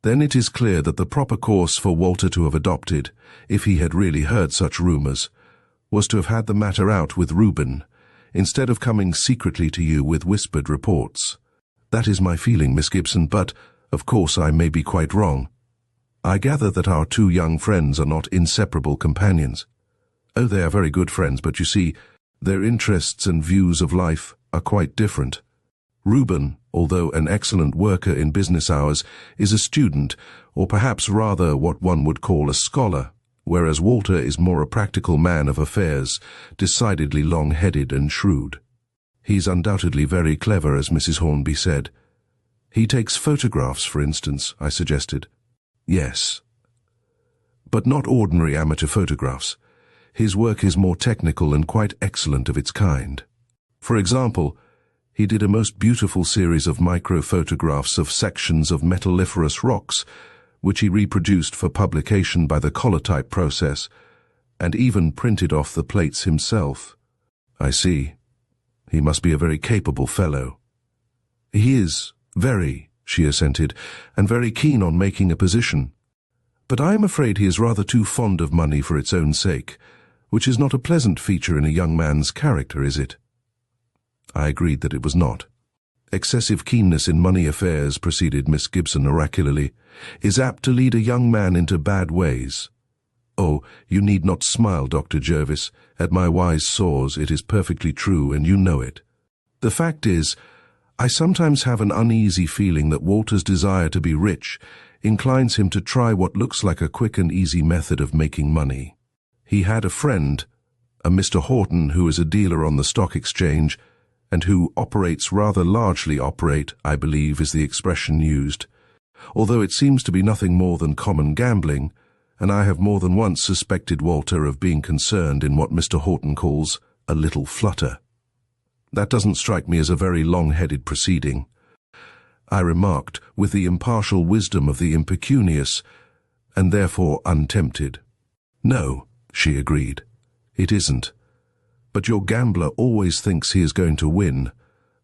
Then it is clear that the proper course for Walter to have adopted, if he had really heard such rumours, was to have had the matter out with Reuben, instead of coming secretly to you with whispered reports. That is my feeling, Miss Gibson, but, of course, I may be quite wrong. I gather that our two young friends are not inseparable companions." "Oh, they are very good friends, but you see, their interests and views of life are quite different. Reuben, although an excellent worker in business hours, is a student, or perhaps rather what one would call a scholar, whereas Walter is more a practical man of affairs, decidedly long-headed and shrewd. He's undoubtedly very clever, as Mrs. Hornby said." "He takes photographs, for instance," I suggested. "Yes, but not ordinary amateur photographs. His work is more technical and quite excellent of its kind. For example, he did a most beautiful series of microphotographs of sections of metalliferous rocks, which he reproduced for publication by the collotype process, and even printed off the plates himself. I see. He must be a very capable fellow. He is, very, she assented, and very keen on making a position. But I am afraid he is rather too fond of money for its own sake, which is not a pleasant feature in a young man's character, is it? I agreed that it was not. Excessive keenness in money affairs, proceeded Miss Gibson oracularly, is apt to lead a young man into bad ways. Oh, you need not smile, Dr. Jervis. At my wise saws, it is perfectly true, and you know it. The fact is, I sometimes have an uneasy feeling that Walter's desire to be rich inclines him to try what looks like a quick and easy method of making money. He had a friend, a Mr. Horton, who is a dealer on the stock exchange, and who operates rather largely I believe is the expression used, although it seems to be nothing more than common gambling, and I have more than once suspected Walter of being concerned in what Mr. Horton calls a little flutter. That doesn't strike me as a very long-headed proceeding, I remarked with the impartial wisdom of the impecunious, and therefore untempted. No, she agreed, it isn't. But your gambler always thinks he is going to win,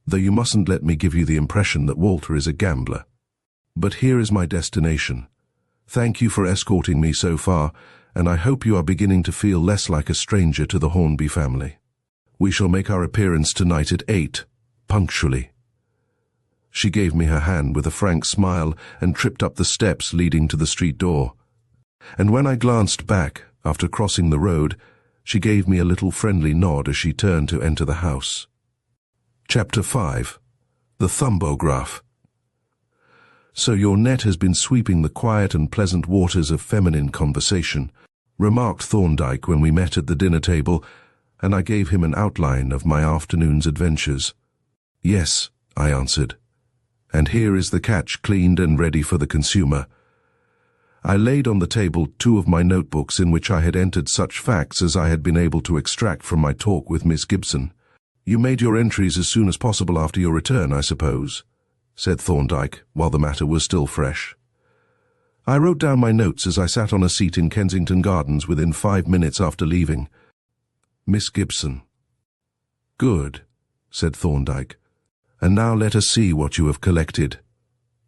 though you mustn't let me give you the impression that Walter is a gambler. But here is my destination. Thank you for escorting me so far, and I hope you are beginning to feel less like a stranger to the Hornby family. We shall make our appearance tonight at 8, punctually. She gave me her hand with a frank smile and tripped up the steps leading to the street door. And when I glanced back, after crossing the road, she gave me a little friendly nod as she turned to enter the house. Chapter 5. The Thumbograph. So your net has been sweeping the quiet and pleasant waters of feminine conversation, remarked Thorndyke when we met at the dinner table, and I gave him an outline of my afternoon's adventures. Yes, I answered. And here is the catch cleaned and ready for the consumer. I laid on the table 2 of my notebooks in which I had entered such facts as I had been able to extract from my talk with Miss Gibson. You made your entries as soon as possible after your return, I suppose, said Thorndyke, while the matter was still fresh. I wrote down my notes as I sat on a seat in Kensington Gardens within 5 minutes after leaving. Miss Gibson. Good, said Thorndyke. And now let us see what you have collected.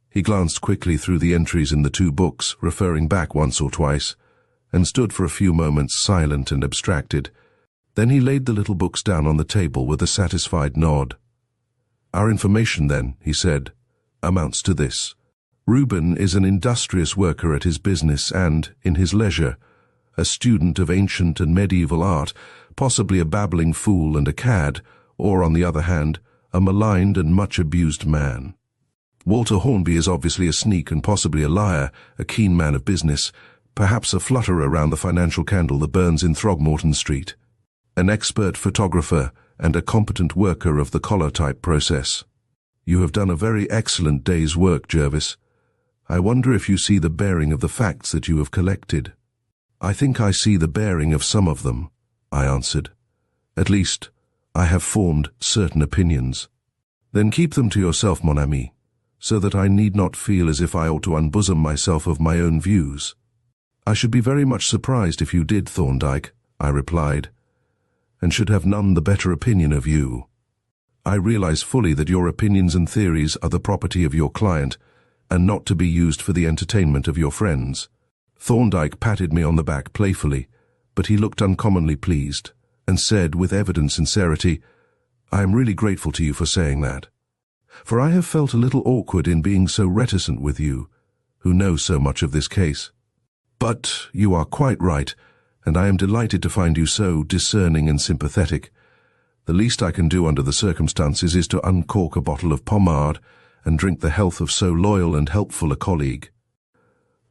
He glanced quickly through the entries in the 2 books, referring back once or twice, and stood for a few moments silent and abstracted. Then he laid the little books down on the table with a satisfied nod. Our information, then, he said, amounts to this. Reuben is an industrious worker at his business and, in his leisure, a student of ancient and medieval art, possibly a babbling fool and a cad, or, on the other hand, a maligned and much abused man. Walter Hornby is obviously a sneak and possibly a liar, a keen man of business, perhaps a flutterer around the financial candle that burns in Throgmorton Street, an expert photographer and a competent worker of the collar-type process. You have done a very excellent day's work, Jervis. I wonder if you see the bearing of the facts that you have collected. I think I see the bearing of some of them, I answered. At least, I have formed certain opinions. Then keep them to yourself, mon ami, so that I need not feel as if I ought to unbosom myself of my own views. I should be very much surprised if you did, Thorndyke, I replied, and should have none the better opinion of you. I realize fully that your opinions and theories are the property of your client, and not to be used for the entertainment of your friends. Thorndyke patted me on the back playfully, but he looked uncommonly pleased, and said with evident sincerity, I am really grateful to you for saying that, for I have felt a little awkward in being so reticent with you, who know so much of this case. But you are quite right, and I am delighted to find you so discerning and sympathetic. The least I can do under the circumstances is to uncork a bottle of pomade and drink the health of so loyal and helpful a colleague.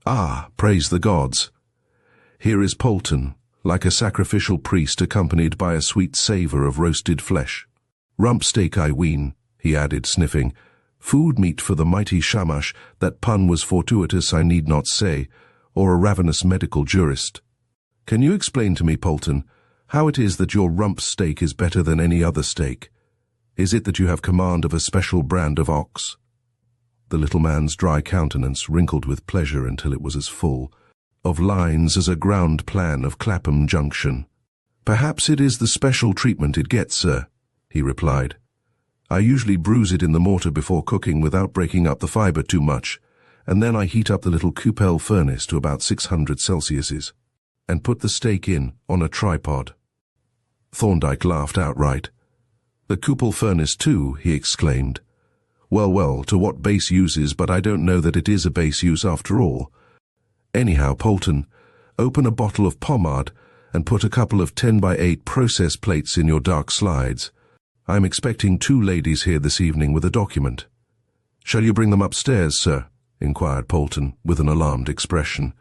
Ah, praise the gods! Here is Polton, like a sacrificial priest accompanied by a sweet savour of roasted flesh. Rump steak, I ween, he added, sniffing. Food meat for the mighty Shamash, that pun was fortuitous, I need not say, or a ravenous medical jurist. Can you explain to me, Polton, how it is that your rump steak is better than any other steak? Is it that you have command of a special brand of ox? The little man's dry countenance wrinkled with pleasure until it was as full. of lines as a ground plan of Clapham Junction. "Perhaps it is the special treatment it gets, sir," he replied. "I usually bruise it in the mortar before cooking without breaking up the fibre too much, and then I heat up the little Coupel furnace to about 600 Celsius, and put the steak in on a tripod." Thorndyke laughed outright. "The Coupel furnace too," he exclaimed. "Well, well, to what base uses, but I don't know that it is a base use after all. Anyhow, Polton, open a bottle of pomade and put a couple of 10x8 process plates in your dark slides. I'm expecting 2 ladies here this evening with a document." "Shall you bring them upstairs, sir?" inquired Polton, with an alarmed expression.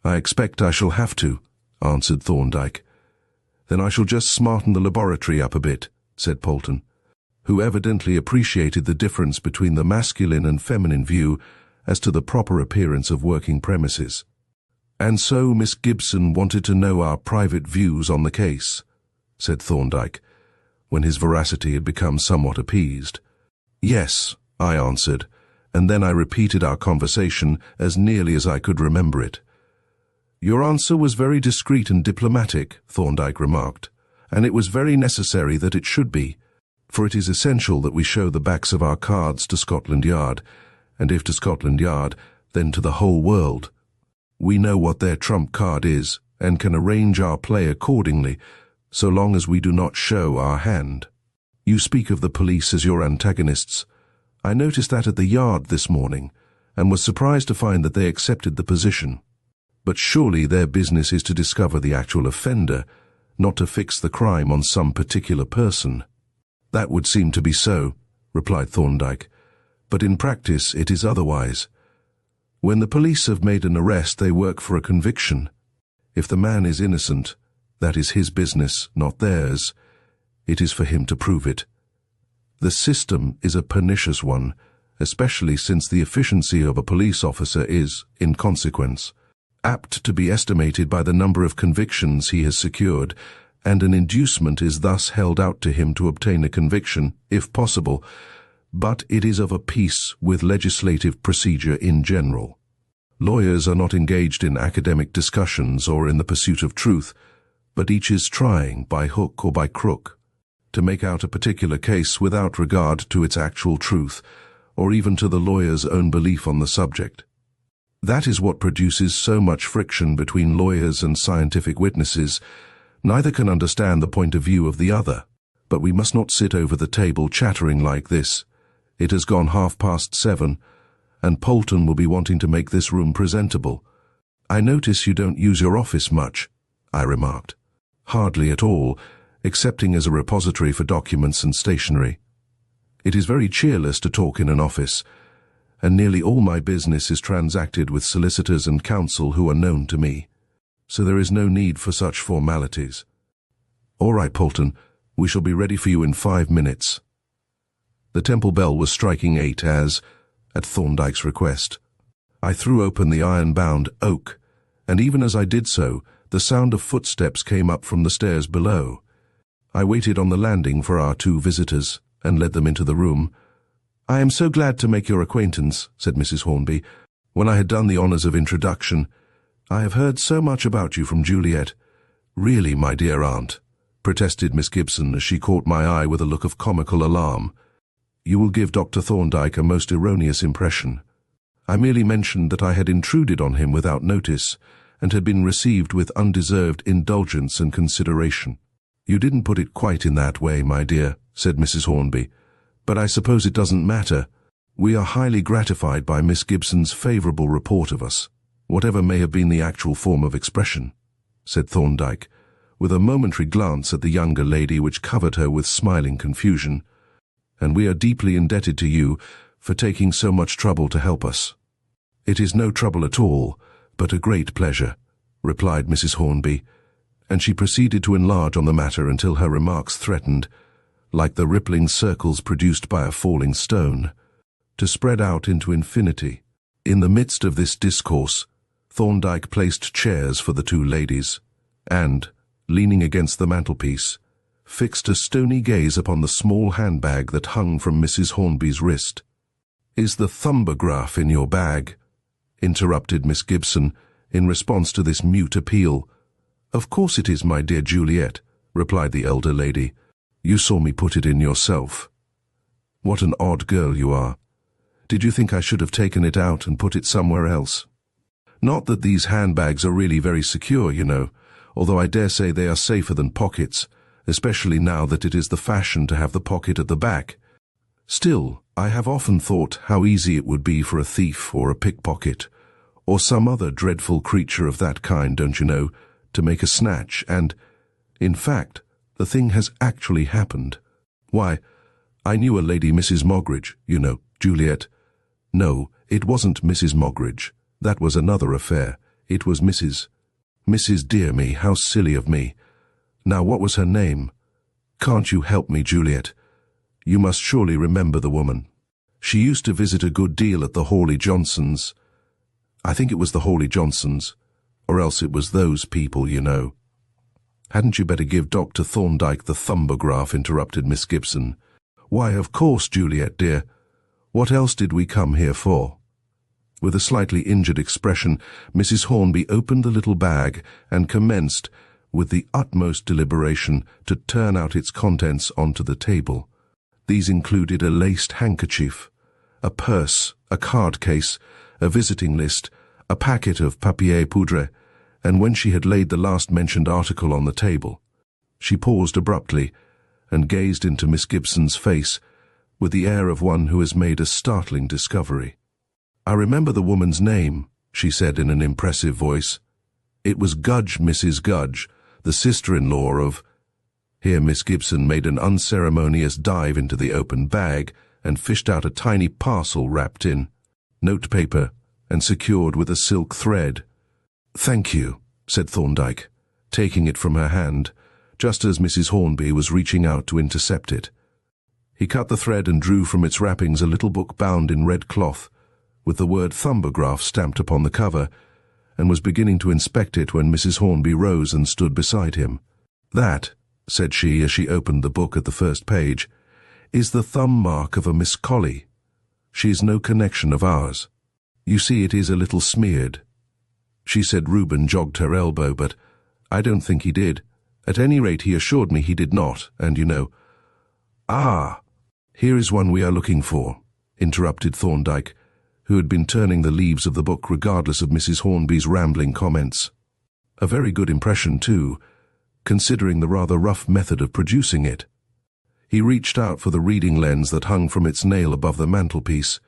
"I expect I shall have to," answered Thorndyke. "Then I shall just smarten the laboratory up a bit," said Polton, who evidently appreciated the difference between the masculine and feminine view as to the proper appearance of working premises. "And so Miss Gibson wanted to know our private views on the case," said Thorndyke, when his veracity had become somewhat appeased. "Yes," I answered, and then I repeated our conversation as nearly as I could remember it. "Your answer was very discreet and diplomatic," Thorndyke remarked, "and it was very necessary that it should be, for it is essential that we show the backs of our cards to Scotland Yard, and if to Scotland Yard, then to the whole world. We know what their trump card is, and can arrange our play accordingly, so long as we do not show our hand. You speak of the police as your antagonists. I noticed that at the Yard this morning, and was surprised to find that they accepted the position. But surely their business is to discover the actual offender, not to fix the crime on some particular person." "That would seem to be so," replied Thorndyke, "but in practice it is otherwise. When the police have made an arrest, they work for a conviction. If the man is innocent, that is his business, not theirs. It is for him to prove it. The system is a pernicious one, especially since the efficiency of a police officer is, in consequence, apt to be estimated by the number of convictions he has secured, and an inducement is thus held out to him to obtain a conviction, if possible, but it is of a piece with legislative procedure in general. Lawyers are not engaged in academic discussions or in the pursuit of truth, but each is trying, by hook or by crook, to make out a particular case without regard to its actual truth, or even to the lawyer's own belief on the subject. That is what produces so much friction between lawyers and scientific witnesses. Neither can understand the point of view of the other. But we must not sit over the table chattering like this. It has gone 7:30, and Polton will be wanting to make this room presentable. "I notice you don't use your office much," I remarked. "Hardly at all, excepting as a repository for documents and stationery. It is very cheerless to talk in an office, and nearly all my business is transacted with solicitors and counsel who are known to me, so there is no need for such formalities." "All right, Polton, we shall be ready for you in 5 minutes." The temple bell was striking 8 as, at Thorndyke's request, I threw open the iron-bound oak, and even as I did so, the sound of footsteps came up from the stairs below. I waited on the landing for our 2 visitors, and led them into the room. "I am so glad to make your acquaintance," said Mrs. Hornby, when I had done the honours of introduction. "I have heard so much about you from Juliet." "Really, my dear aunt," protested Miss Gibson as she caught my eye with a look of comical alarm. "You will give Dr. Thorndyke a most erroneous impression. I merely mentioned that I had intruded on him without notice, and had been received with undeserved indulgence and consideration." "You didn't put it quite in that way, my dear," said Mrs. Hornby, "but I suppose it doesn't matter. We are highly gratified by Miss Gibson's favourable report of us, whatever may have been the actual form of expression," said Thorndyke, with a momentary glance at the younger lady which covered her with smiling confusion. "And we are deeply indebted to you for taking so much trouble to help us." "It is no trouble at all, but a great pleasure," replied Mrs. Hornby, and she proceeded to enlarge on the matter until her remarks threatened, like the rippling circles produced by a falling stone, to spread out into infinity. In the midst of this discourse, Thorndyke placed chairs for the 2 ladies, and, leaning against the mantelpiece, fixed a stony gaze upon the small handbag that hung from Mrs. Hornby's wrist. "Is the Thumbograph in your bag?" interrupted Miss Gibson, in response to this mute appeal. "Of course it is, my dear Juliet," replied the elder lady. "You saw me put it in yourself. What an odd girl you are. Did you think I should have taken it out and put it somewhere else? Not that these handbags are really very secure, you know, although I dare say they are safer than pockets, especially now that it is the fashion to have the pocket at the back. Still, I have often thought how easy it would be for a thief or a pickpocket, or some other dreadful creature of that kind, don't you know, to make a snatch, and, in fact, the thing has actually happened. Why, I knew a lady, Mrs. Moggridge, you know, Juliet. No, it wasn't Mrs. Moggridge. That was another affair. It was Mrs. Dear me, how silly of me. Now, what was her name? Can't you help me, Juliet? You must surely remember the woman. She used to visit a good deal at the Hawley Johnsons. I think it was the Hawley Johnsons, or else it was those people, you know." "Hadn't you better give Dr. Thorndyke the Thumbograph?" interrupted Miss Gibson. "Why, of course, Juliet, dear. What else did we come here for?" With a slightly injured expression, Mrs. Hornby opened the little bag and commenced, with the utmost deliberation, to turn out its contents onto the table. These included a laced handkerchief, a purse, a card case, a visiting list, a packet of papier poudre, and when she had laid the last-mentioned article on the table, she paused abruptly and gazed into Miss Gibson's face with the air of one who has made a startling discovery. "I remember the woman's name," she said in an impressive voice. "It was Gudge, Mrs. Gudge, the sister-in-law of—" Here Miss Gibson made an unceremonious dive into the open bag and fished out a tiny parcel wrapped in notepaper and secured with a silk thread. "Thank you," said Thorndyke, taking it from her hand, just as Mrs. Hornby was reaching out to intercept it. He cut the thread and drew from its wrappings a little book bound in red cloth, with the word Thumbograph stamped upon the cover, and was beginning to inspect it when Mrs. Hornby rose and stood beside him. "That," said she as she opened the book at the first page, "is the thumb mark of a Miss Colley. She is no connection of ours. You see it is a little smeared." She said Reuben jogged her elbow, but I don't think he did. At any rate, he assured me he did not, and you know— "Ah, here is one we are looking for," interrupted Thorndyke, who had been turning the leaves of the book regardless of Mrs. Hornby's rambling comments. "A very good impression, too, considering the rather rough method of producing it." He reached out for the reading lens that hung from its nail above the mantelpiece,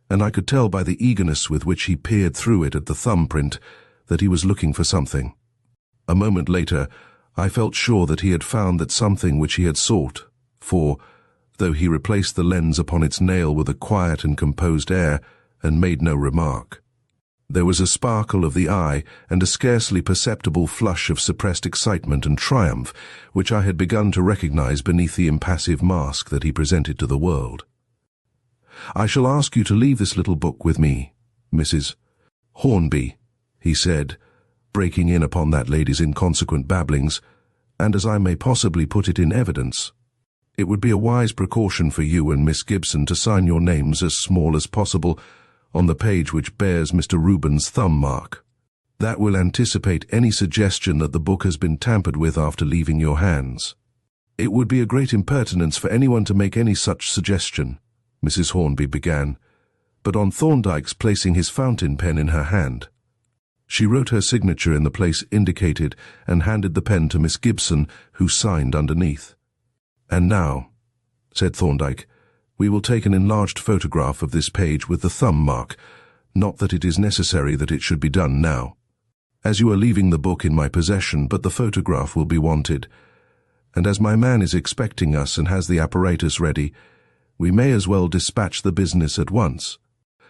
and I could tell by the eagerness with which he peered through it at the thumbprint that he was looking for something. A moment later, I felt sure that he had found that something which he had sought, for, though he replaced the lens upon its nail with a quiet and composed air and made no remark, there was a sparkle of the eye and a scarcely perceptible flush of suppressed excitement and triumph which I had begun to recognize beneath the impassive mask that he presented to the world. "I shall ask you to leave this little book with me, Mrs. Hornby," he said, breaking in upon that lady's inconsequent babblings, "and as I may possibly put it in evidence, it would be a wise precaution for you and Miss Gibson to sign your names as small as possible on the page which bears Mr. Reuben's thumb mark. That will anticipate any suggestion that the book has been tampered with after leaving your hands. It would be a great impertinence for anyone to make any such suggestion," Mrs. Hornby began, but on Thorndyke's placing his fountain pen in her hand, she wrote her signature in the place indicated and handed the pen to Miss Gibson, who signed underneath. "And now," said Thorndyke, "we will take an enlarged photograph of this page with the thumb mark, not that it is necessary that it should be done now, as you are leaving the book in my possession, but the photograph will be wanted, and as my man is expecting us and has the apparatus ready, we may as well dispatch the business at once."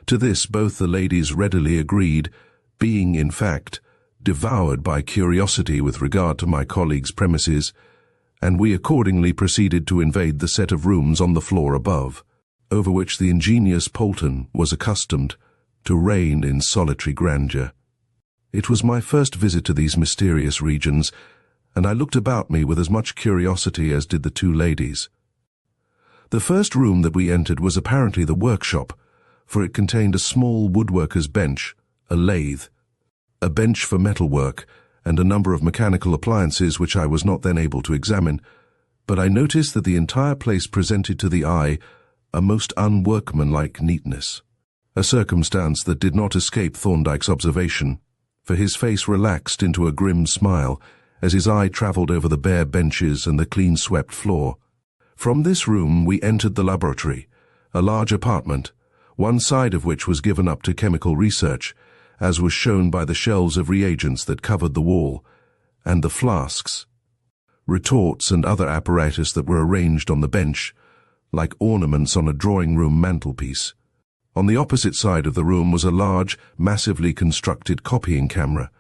To this both the ladies readily agreed, being, in fact, devoured by curiosity with regard to my colleague's premises, and we accordingly proceeded to invade the set of rooms on the floor above, over which the ingenious Polton was accustomed to reign in solitary grandeur. It was my first visit to these mysterious regions, and I looked about me with as much curiosity as did the two ladies. The first room that we entered was apparently the workshop, for it contained a small woodworker's bench, a lathe, a bench for metalwork, and a number of mechanical appliances which I was not then able to examine, but I noticed that the entire place presented to the eye a most unworkmanlike neatness, a circumstance that did not escape Thorndyke's observation, for his face relaxed into a grim smile as his eye travelled over the bare benches and the clean-swept floor. From this room we entered the laboratory, a large apartment, one side of which was given up to chemical research, as was shown by the shelves of reagents that covered the wall, and the flasks, retorts and other apparatus that were arranged on the bench, like ornaments on a drawing-room mantelpiece. On the opposite side of the room was a large, massively constructed copying camera,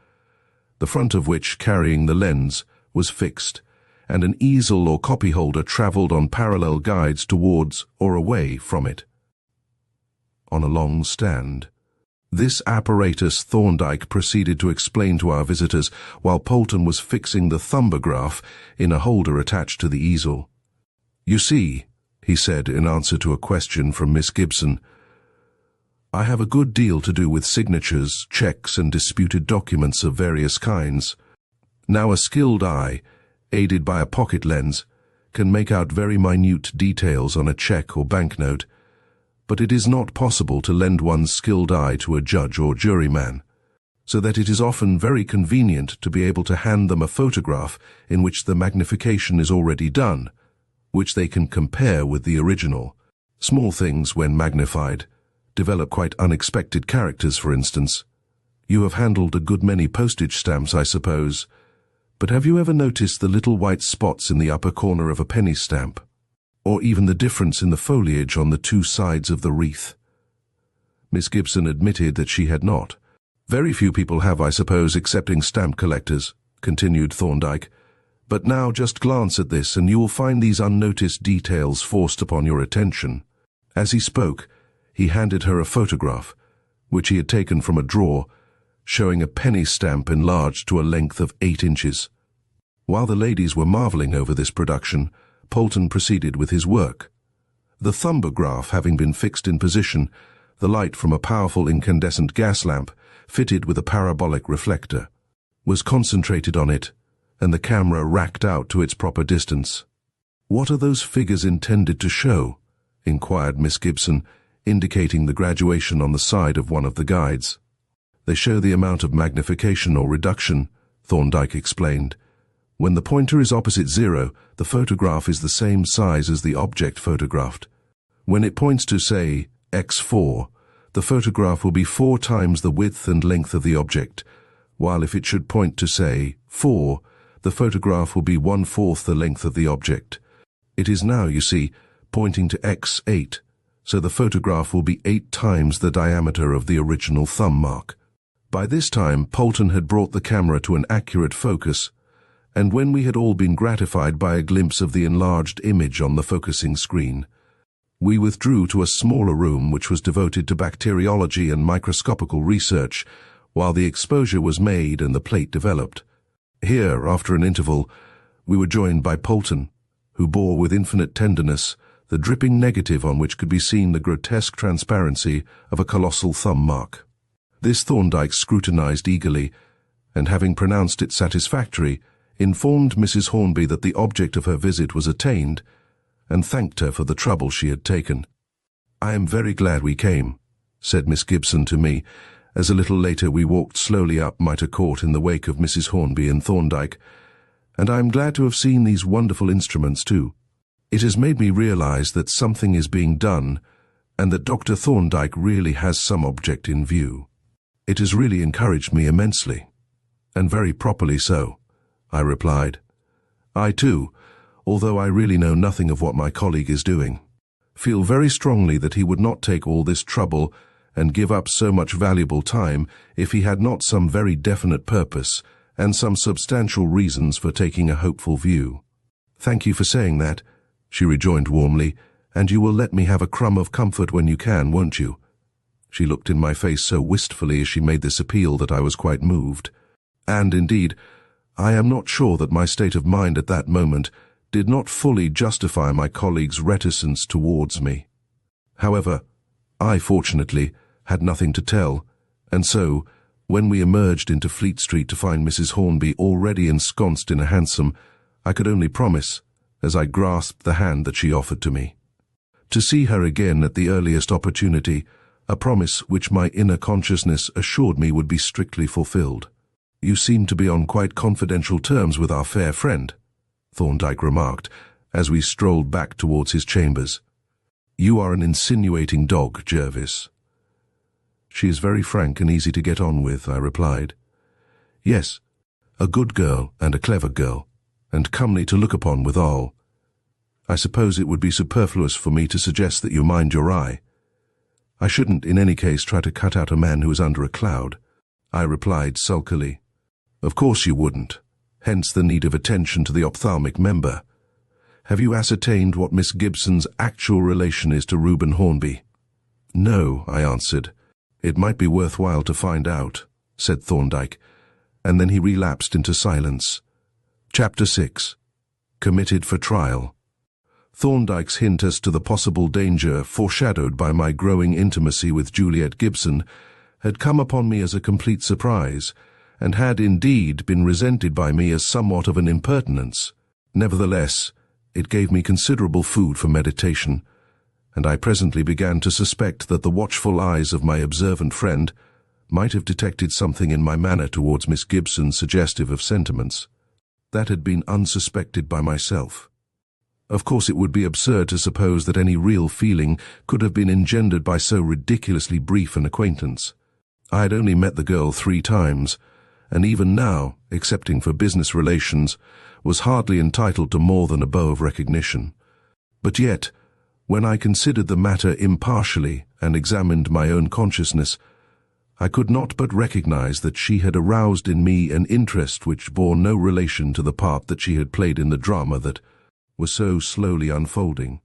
the front of which, carrying the lens, was fixed, and an easel or copy holder travelled on parallel guides towards or away from it, on a long stand. This apparatus Thorndyke proceeded to explain to our visitors while Polton was fixing the Thumbograph in a holder attached to the easel. "You see," he said in answer to a question from Miss Gibson, "I have a good deal to do with signatures, checks, and disputed documents of various kinds. Now a skilled eye, aided by a pocket lens, can make out very minute details on a check or banknote, but it is not possible to lend one's skilled eye to a judge or juryman, so that it is often very convenient to be able to hand them a photograph in which the magnification is already done, which they can compare with the original. Small things, when magnified, develop quite unexpected characters, for instance. You have handled a good many postage stamps, I suppose, but have you ever noticed the little white spots in the upper corner of a penny stamp? Or even the difference in the foliage on the two sides of the wreath?" Miss Gibson admitted that she had not. "Very few people have, I suppose, excepting stamp collectors," continued Thorndyke. "But now just glance at this, and you will find these unnoticed details forced upon your attention." As he spoke, he handed her a photograph, which he had taken from a drawer, showing a penny stamp enlarged to a length of 8 inches. While the ladies were marvelling over this production, Polton proceeded with his work. The Thumbograph having been fixed in position, the light from a powerful incandescent gas lamp, fitted with a parabolic reflector, was concentrated on it, and the camera racked out to its proper distance. "What are those figures intended to show?" inquired Miss Gibson, indicating the graduation on the side of one of the guides. "They show the amount of magnification or reduction," Thorndyke explained. "When the pointer is opposite 0, the photograph is the same size as the object photographed. When it points to, say, x4, the photograph will be 4 times the width and length of the object, while if it should point to, say, 4, the photograph will be 1/4 the length of the object. It is now, you see, pointing to x8, so the photograph will be 8 times the diameter of the original thumb mark." By this time, Polton had brought the camera to an accurate focus, and when we had all been gratified by a glimpse of the enlarged image on the focusing screen, we withdrew to a smaller room which was devoted to bacteriology and microscopical research, while the exposure was made and the plate developed. Here, after an interval, we were joined by Polton, who bore with infinite tenderness the dripping negative on which could be seen the grotesque transparency of a colossal thumb mark. This Thorndyke scrutinized eagerly, and having pronounced it satisfactory, informed Mrs. Hornby that the object of her visit was attained, and thanked her for the trouble she had taken. "I am very glad we came," said Miss Gibson to me, as a little later we walked slowly up Mitre Court in the wake of Mrs. Hornby and Thorndyke, "and I am glad to have seen these wonderful instruments too. It has made me realize that something is being done, and that Dr. Thorndyke really has some object in view. It has really encouraged me immensely, and very properly so," I replied. "I too, although I really know nothing of what my colleague is doing, feel very strongly that he would not take all this trouble and give up so much valuable time if he had not some very definite purpose and some substantial reasons for taking a hopeful view." "Thank you for saying that," she rejoined warmly, "and you will let me have a crumb of comfort when you can, won't you?" She looked in my face so wistfully as she made this appeal that I was quite moved. And, indeed, I am not sure that my state of mind at that moment did not fully justify my colleague's reticence towards me. However, I, fortunately, had nothing to tell, and so, When we emerged into Fleet Street to find Mrs. Hornby already ensconced in a hansom, I could only promise, as I grasped the hand that she offered to me, to see her again at the earliest opportunity, a promise which my inner consciousness assured me would be strictly fulfilled. "You seem to be on quite confidential terms with our fair friend," Thorndyke remarked, as we strolled back towards his chambers. "You are an insinuating dog, Jervis." "She is very frank and easy to get on with," I replied. "Yes, a good girl and a clever girl, and comely to look upon withal. I suppose it would be superfluous for me to suggest that you mind your eye. I shouldn't in any case try to cut out a man who is under a cloud," I replied sulkily. "Of course you wouldn't, hence the need of attention to the ophthalmic member. Have you ascertained what Miss Gibson's actual relation is to Reuben Hornby?" "No," I answered. "It might be worthwhile to find out," said Thorndyke, and then he relapsed into silence. Chapter 6. Committed for Trial. Thorndyke's hint as to the possible danger foreshadowed by my growing intimacy with Juliet Gibson had come upon me as a complete surprise, and had indeed been resented by me as somewhat of an impertinence. Nevertheless, it gave me considerable food for meditation, and I presently began to suspect that the watchful eyes of my observant friend might have detected something in my manner towards Miss Gibson suggestive of sentiments that had been unsuspected by myself. Of course, it would be absurd to suppose that any real feeling could have been engendered by so ridiculously brief an acquaintance. I had only met the girl 3 times, and even now, excepting for business relations, was hardly entitled to more than a bow of recognition. But yet, when I considered the matter impartially and examined my own consciousness, I could not but recognize that she had aroused in me an interest which bore no relation to the part that she had played in the drama that was so slowly unfolding.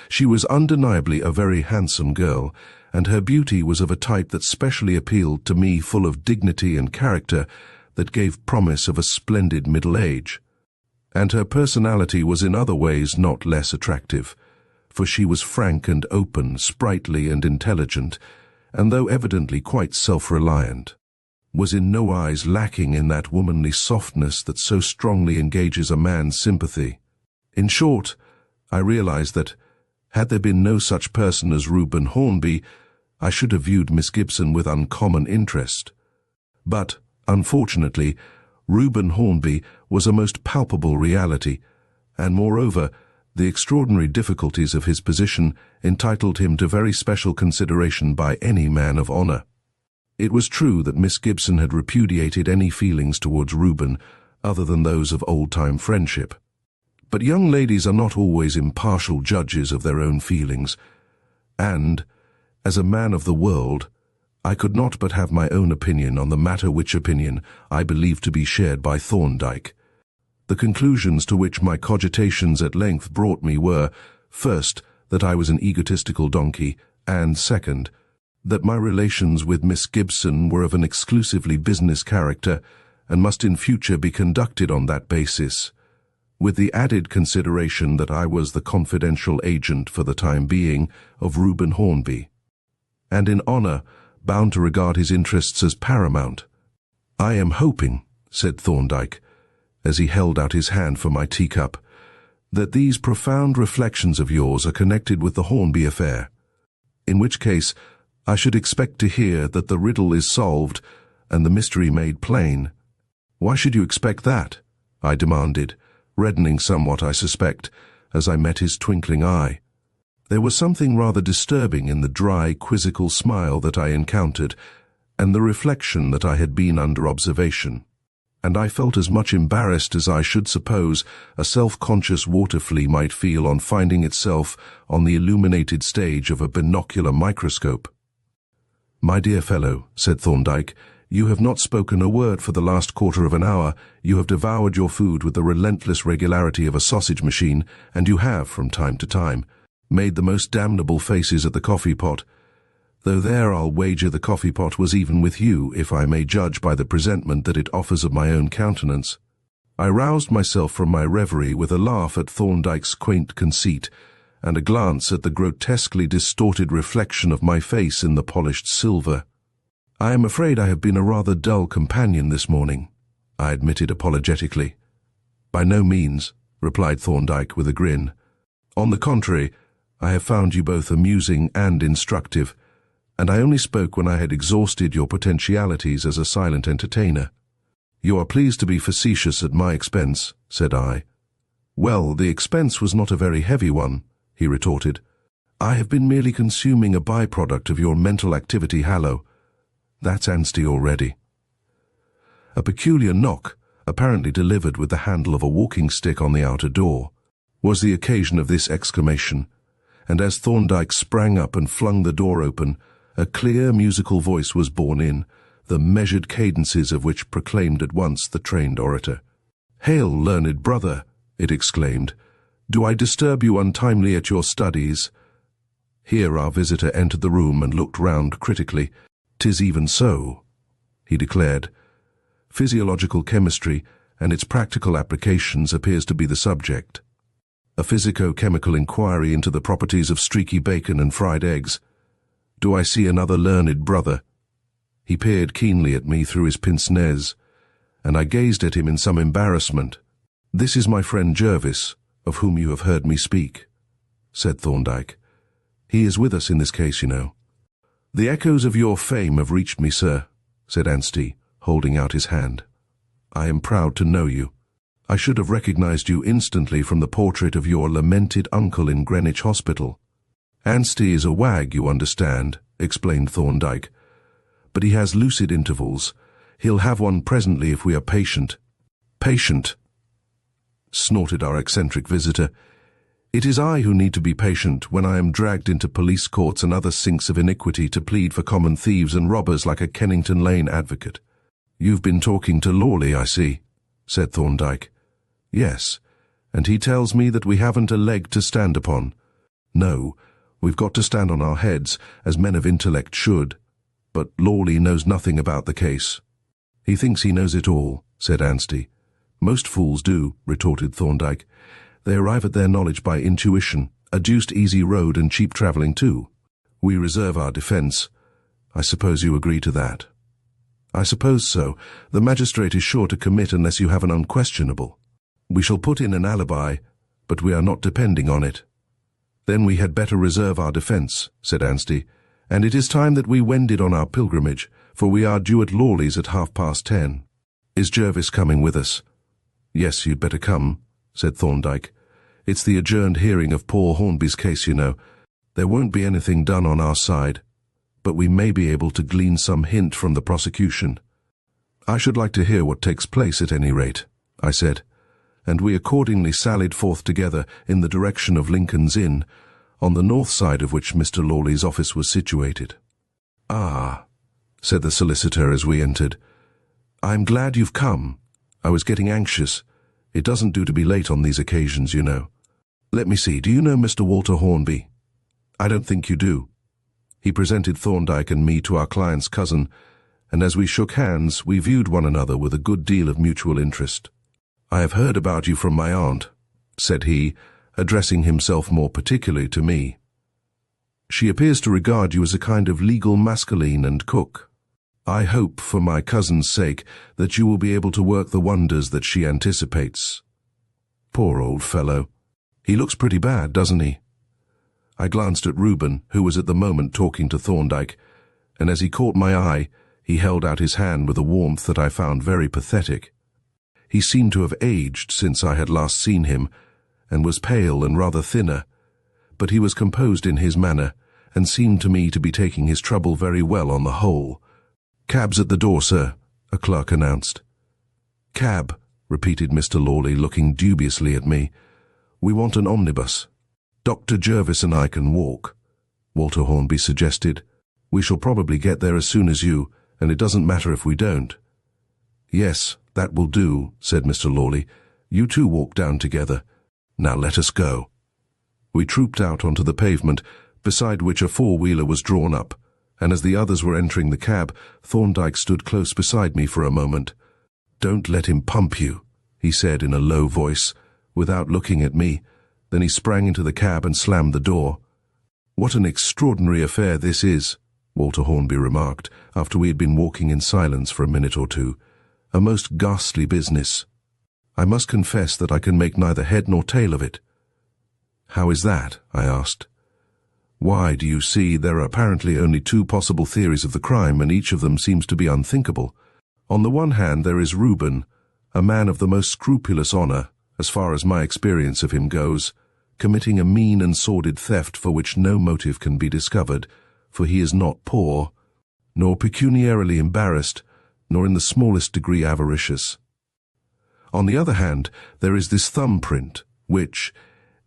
She was undeniably a very handsome girl, and her beauty was of a type that specially appealed to me, full of dignity and character that gave promise of a splendid middle age. And her personality was in other ways not less attractive, for she was frank and open, sprightly and intelligent, and though evidently quite self-reliant, was in no wise lacking in that womanly softness that so strongly engages a man's sympathy. In short, I realized that, had there been no such person as Reuben Hornby, I should have viewed Miss Gibson with uncommon interest. But, unfortunately, Reuben Hornby was a most palpable reality, and moreover, the extraordinary difficulties of his position entitled him to very special consideration by any man of honor. It was true that Miss Gibson had repudiated any feelings towards Reuben other than those of old-time friendship. But young ladies are not always impartial judges of their own feelings, and, as a man of the world, I could not but have my own opinion on the matter, which opinion I believed to be shared by Thorndyke. The conclusions to which my cogitations at length brought me were, first, that I was an egotistical donkey, and second, that my relations with Miss Gibson were of an exclusively business character, and must in future be conducted on that basis, with the added consideration that I was the confidential agent for the time being of Reuben Hornby, and in honor bound to regard his interests as paramount. "I am hoping," said Thorndyke, as he held out his hand for my teacup, "that these profound reflections of yours are connected with the Hornby affair, in which case I should expect to hear that the riddle is solved and the mystery made plain." "Why should you expect that?" I demanded, reddening somewhat, I suspect, as I met his twinkling eye. There was something rather disturbing in the dry, quizzical smile that I encountered, and the reflection that I had been under observation, and I felt as much embarrassed as I should suppose a self-conscious water flea might feel on finding itself on the illuminated stage of a binocular microscope. "My dear fellow," said Thorndyke, "you have not spoken a word for the last quarter of an hour. You have devoured your food with the relentless regularity of a sausage machine, and you have, from time to time, made the most damnable faces at the coffee-pot, though there I'll wager the coffee-pot was even with you, if I may judge by the presentment that it offers of my own countenance." I roused myself from my reverie with a laugh at Thorndyke's quaint conceit, and a glance at the grotesquely distorted reflection of my face in the polished silver. "I am afraid I have been a rather dull companion this morning," I admitted apologetically. "By no means," replied Thorndyke with a grin. "On the contrary, I have found you both amusing and instructive, and I only spoke when I had exhausted your potentialities as a silent entertainer." "You are pleased to be facetious at my expense," said I. "Well, the expense was not a very heavy one," he retorted. "I have been merely consuming a byproduct of your mental activity hallow. That's Anstey already." A peculiar knock, apparently delivered with the handle of a walking stick on the outer door, was the occasion of this exclamation, and as Thorndyke sprang up and flung the door open, a clear musical voice was borne in, the measured cadences of which proclaimed at once the trained orator. "Hail, learned brother!" it exclaimed. "Do I disturb you untimely at your studies?" Here our visitor entered the room and looked round critically. "'Tis even so," he declared. "Physiological chemistry and its practical applications appears to be the subject. A physico-chemical inquiry into the properties of streaky bacon and fried eggs. Do I see another learned brother?" He peered keenly at me through his pince-nez, and I gazed at him in some embarrassment. "This is my friend Jervis, of whom you have heard me speak," said Thorndyke. "He is with us in this case, you know." "The echoes of your fame have reached me, sir," said Anstey, holding out his hand. "I am proud to know you. I should have recognized you instantly from the portrait of your lamented uncle in Greenwich Hospital." "Anstey is a wag, you understand," explained Thorndyke. "But he has lucid intervals. He'll have one presently if we are patient." "Patient," snorted our eccentric visitor. "It is I who need to be patient when I am dragged into police courts and other sinks of iniquity to plead for common thieves and robbers like a Kennington Lane advocate." "You've been talking to Lawley, I see," said Thorndyke. "Yes, and he tells me that we haven't a leg to stand upon. No, we've got to stand on our heads, as men of intellect should. But Lawley knows nothing about the case." "He thinks he knows it all," said Anstey. "Most fools do," retorted Thorndyke. "They arrive at their knowledge by intuition, a deuced easy road and cheap travelling too. We reserve our defence. I suppose you agree to that?" "I suppose so. The magistrate is sure to commit unless you have an unquestionable." "We shall put in an alibi, but we are not depending on it." "Then we had better reserve our defence," said Anstey, "and it is time that we wended on our pilgrimage, for we are due at Lawley's at 10:30. Is Jervis coming with us?" "Yes, you'd better come," said Thorndyke. "It's the adjourned hearing of poor Hornby's case, you know. There won't be anything done on our side, but we may be able to glean some hint from the prosecution." "I should like to hear what takes place at any rate," I said, and we accordingly sallied forth together in the direction of Lincoln's Inn, on the north side of which Mr. Lawley's office was situated. "Ah," said the solicitor as we entered. "I'm glad you've come. I was getting anxious. It doesn't do to be late on these occasions, you know. Let me see, do you know Mr. Walter Hornby?" "I don't think you do." He presented Thorndyke and me to our client's cousin, and as we shook hands, we viewed one another with a good deal of mutual interest. "I have heard about you from my aunt," said he, addressing himself more particularly to me. "She appears to regard you as a kind of legal masculine and cook. I hope, for my cousin's sake, that you will be able to work the wonders that she anticipates." "Poor old fellow. He looks pretty bad, doesn't he?" I glanced at Reuben, who was at the moment talking to Thorndyke, and as he caught my eye, he held out his hand with a warmth that I found very pathetic. He seemed to have aged since I had last seen him, and was pale and rather thinner, but he was composed in his manner, and seemed to me to be taking his trouble very well on the whole. "Cab's at the door, sir," a clerk announced. "Cab," repeated Mr. Lawley, looking dubiously at me. "We want an omnibus." "Dr. Jervis and I can walk," Walter Hornby suggested. "We shall probably get there as soon as you, and it doesn't matter if we don't." "Yes, that will do," said Mr. Lawley. "You two walk down together. Now let us go." We trooped out onto the pavement, beside which a four-wheeler was drawn up, and as the others were entering the cab, Thorndyke stood close beside me for a moment. "Don't let him pump you," he said in a low voice, without looking at me. Then he sprang into the cab and slammed the door. "What an extraordinary affair this is," Walter Hornby remarked, after we had been walking in silence for a minute or two. "A most ghastly business. I must confess that I can make neither head nor tail of it." "How is that?" I asked. "Why, do you see, there are apparently only two possible theories of the crime, and each of them seems to be unthinkable. On the one hand, there is Reuben, a man of the most scrupulous honor, as far as my experience of him goes, committing a mean and sordid theft for which no motive can be discovered, for he is not poor, nor pecuniarily embarrassed, nor in the smallest degree avaricious. On the other hand, there is this thumbprint, which,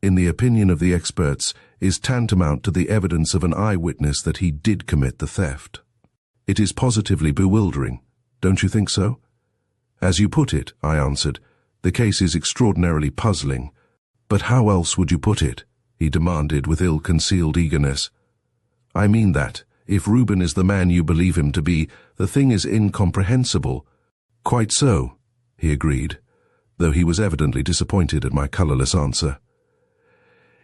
in the opinion of the experts, is tantamount to the evidence of an eyewitness that he did commit the theft. It is positively bewildering, don't you think so?" "As you put it," I answered, "the case is extraordinarily puzzling. But how else would you put it?" he demanded with ill-concealed eagerness. "I mean that, if Reuben is the man you believe him to be, the thing is incomprehensible." "Quite so," he agreed, though he was evidently disappointed at my colorless answer.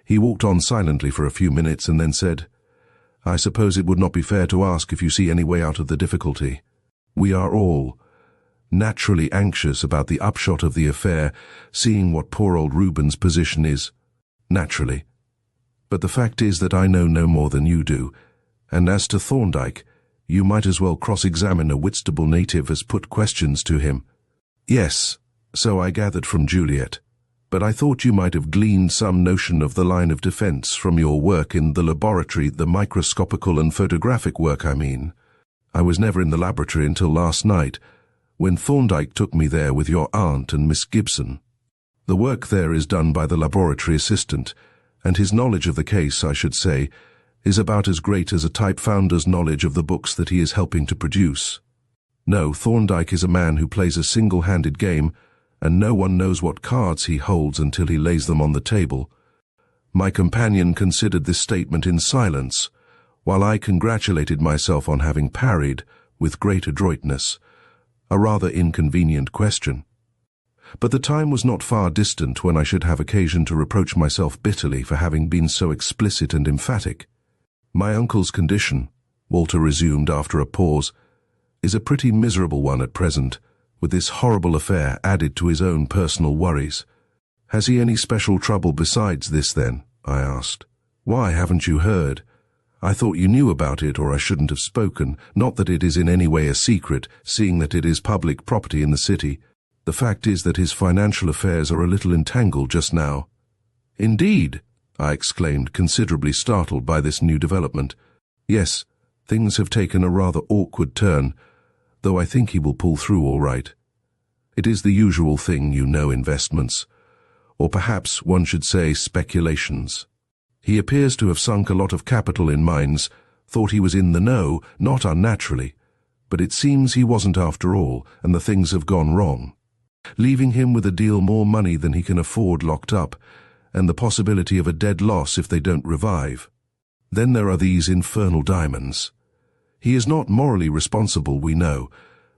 He walked on silently for a few minutes and then said, "I suppose it would not be fair to ask if you see any way out of the difficulty. We are all naturally anxious about the upshot of the affair, seeing what poor old Reuben's position is. Naturally. But the fact is that I know no more than you do, and as to Thorndyke, you might as well cross-examine a Whitstable native as put questions to him." "Yes, so I gathered from Juliet, but I thought you might have gleaned some notion of the line of defense from your work in the laboratory, the microscopical and photographic work, I mean. I was never in the laboratory until last night, when Thorndyke took me there with your aunt and Miss Gibson. The work there is done by the laboratory assistant, and his knowledge of the case, I should say, is about as great as a type founder's knowledge of the books that he is helping to produce. No, Thorndyke is a man who plays a single-handed game, and no one knows what cards he holds until he lays them on the table." My companion considered this statement in silence, while I congratulated myself on having parried, with great adroitness, a rather inconvenient question. But the time was not far distant when I should have occasion to reproach myself bitterly for having been so explicit and emphatic. "My uncle's condition," Walter resumed after a pause, "is a pretty miserable one at present, with this horrible affair added to his own personal worries." "Has he any special trouble besides this, then?" I asked. "Why, haven't you heard? I thought you knew about it, or I shouldn't have spoken. Not that it is in any way a secret, seeing that it is public property in the city. The fact is that his financial affairs are a little entangled just now." "Indeed?" I exclaimed, considerably startled by this new development. "Yes, things have taken a rather awkward turn, though I think he will pull through all right. It is the usual thing, you know, investments, or perhaps one should say speculations. He appears to have sunk a lot of capital in mines, thought he was in the know, not unnaturally, but it seems he wasn't after all, and the things have gone wrong, leaving him with a deal more money than he can afford locked up, and the possibility of a dead loss if they don't revive. Then there are these infernal diamonds. He is not morally responsible, we know,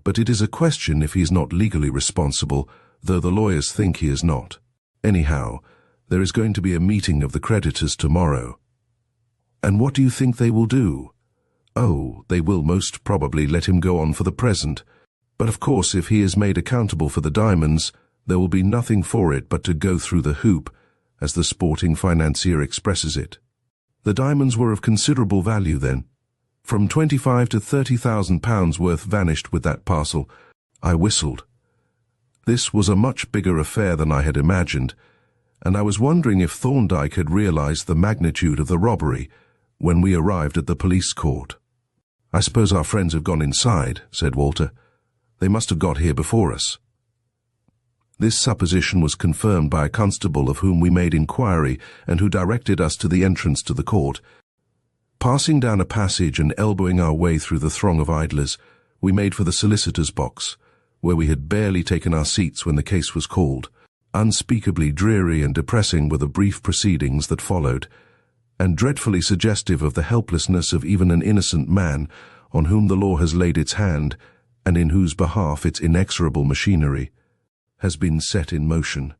but it is a question if he is not legally responsible, though the lawyers think he is not. Anyhow, there is going to be a meeting of the creditors tomorrow." "And what do you think they will do?" "Oh, they will most probably let him go on for the present. But of course, if he is made accountable for the diamonds, there will be nothing for it but to go through the hoop, as the sporting financier expresses it." "The diamonds were of considerable value then?" "From £25,000 to £30,000 worth vanished with that parcel." I whistled. This was a much bigger affair than I had imagined, and I was wondering if Thorndyke had realized the magnitude of the robbery when we arrived at the police court. "I suppose our friends have gone inside," said Walter. "They must have got here before us." This supposition was confirmed by a constable of whom we made inquiry and who directed us to the entrance to the court. Passing down a passage and elbowing our way through the throng of idlers, we made for the solicitor's box, where we had barely taken our seats when the case was called. Unspeakably dreary and depressing were the brief proceedings that followed, and dreadfully suggestive of the helplessness of even an innocent man on whom the law has laid its hand, and in whose behalf its inexorable machinery has been set in motion.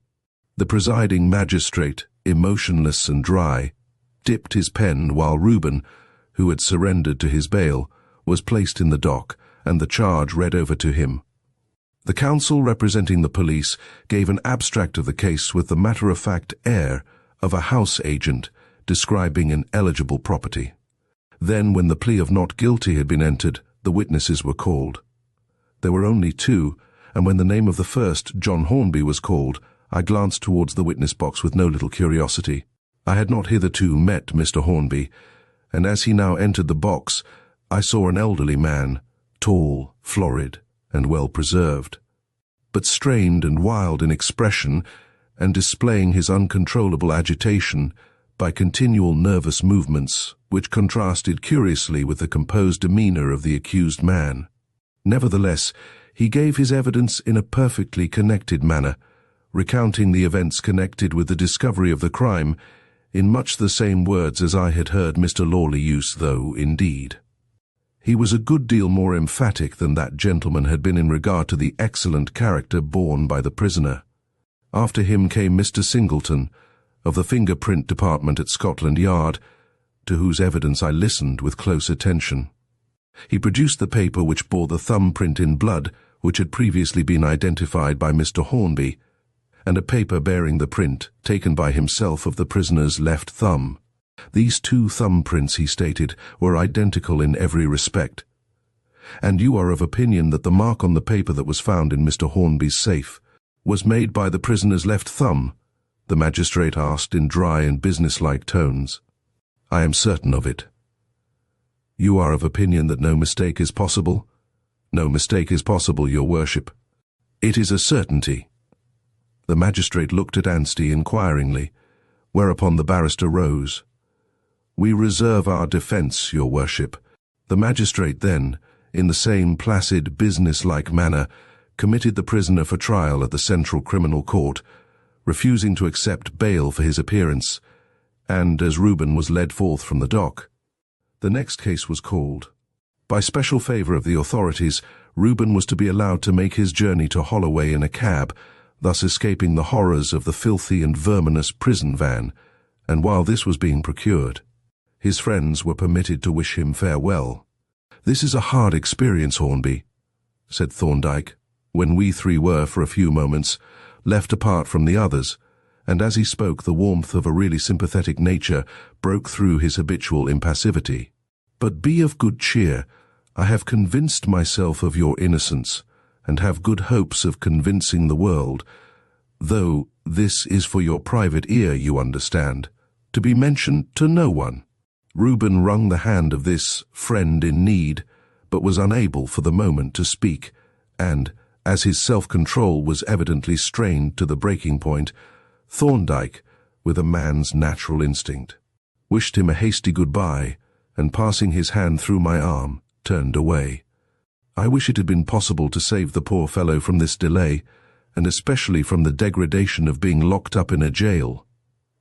The presiding magistrate, emotionless and dry, dipped his pen while Reuben, who had surrendered to his bail, was placed in the dock and the charge read over to him. The counsel representing the police gave an abstract of the case with the matter-of-fact air of a house agent describing an eligible property. Then, when the plea of not guilty had been entered, the witnesses were called. There were only two, and when the name of the first, John Hornby, was called, I glanced towards the witness box with no little curiosity. I had not hitherto met Mr. Hornby, and as he now entered the box, I saw an elderly man, tall, florid, and well-preserved, but strained and wild in expression and displaying his uncontrollable agitation by continual nervous movements which contrasted curiously with the composed demeanor of the accused man. Nevertheless, he gave his evidence in a perfectly connected manner, recounting the events connected with the discovery of the crime in much the same words as I had heard Mr. Lawley use, though, indeed, he was a good deal more emphatic than that gentleman had been in regard to the excellent character borne by the prisoner. After him came Mr. Singleton, of the fingerprint department at Scotland Yard, to whose evidence I listened with close attention. He produced the paper which bore the thumbprint in blood which had previously been identified by Mr. Hornby, and a paper bearing the print taken by himself of the prisoner's left thumb. These two thumbprints, he stated, were identical in every respect. And you are of opinion that the mark on the paper that was found in Mr. Hornby's safe was made by the prisoner's left thumb? The magistrate asked in dry and businesslike tones. I am certain of it. You are of opinion that no mistake is possible? No mistake is possible, your worship. It is a certainty. The magistrate looked at Anstey inquiringly, whereupon the barrister rose. We reserve our defence, your worship. The magistrate then, in the same placid, business-like manner, committed the prisoner for trial at the Central Criminal Court, refusing to accept bail for his appearance, and as Reuben was led forth from the dock, the next case was called. By special favour of the authorities, Reuben was to be allowed to make his journey to Holloway in a cab, thus escaping the horrors of the filthy and verminous prison van, and while this was being procured, his friends were permitted to wish him farewell. This is a hard experience, Hornby, said Thorndyke, when we three were, for a few moments, left apart from the others, and as he spoke the warmth of a really sympathetic nature broke through his habitual impassivity. But be of good cheer. I have convinced myself of your innocence, and have good hopes of convincing the world, though this is for your private ear, you understand, to be mentioned to no one. Reuben wrung the hand of this friend in need, but was unable for the moment to speak, and, as his self-control was evidently strained to the breaking point, Thorndyke, with a man's natural instinct, wished him a hasty goodbye, and passing his hand through my arm, turned away. I wish it had been possible to save the poor fellow from this delay, and especially from the degradation of being locked up in a jail,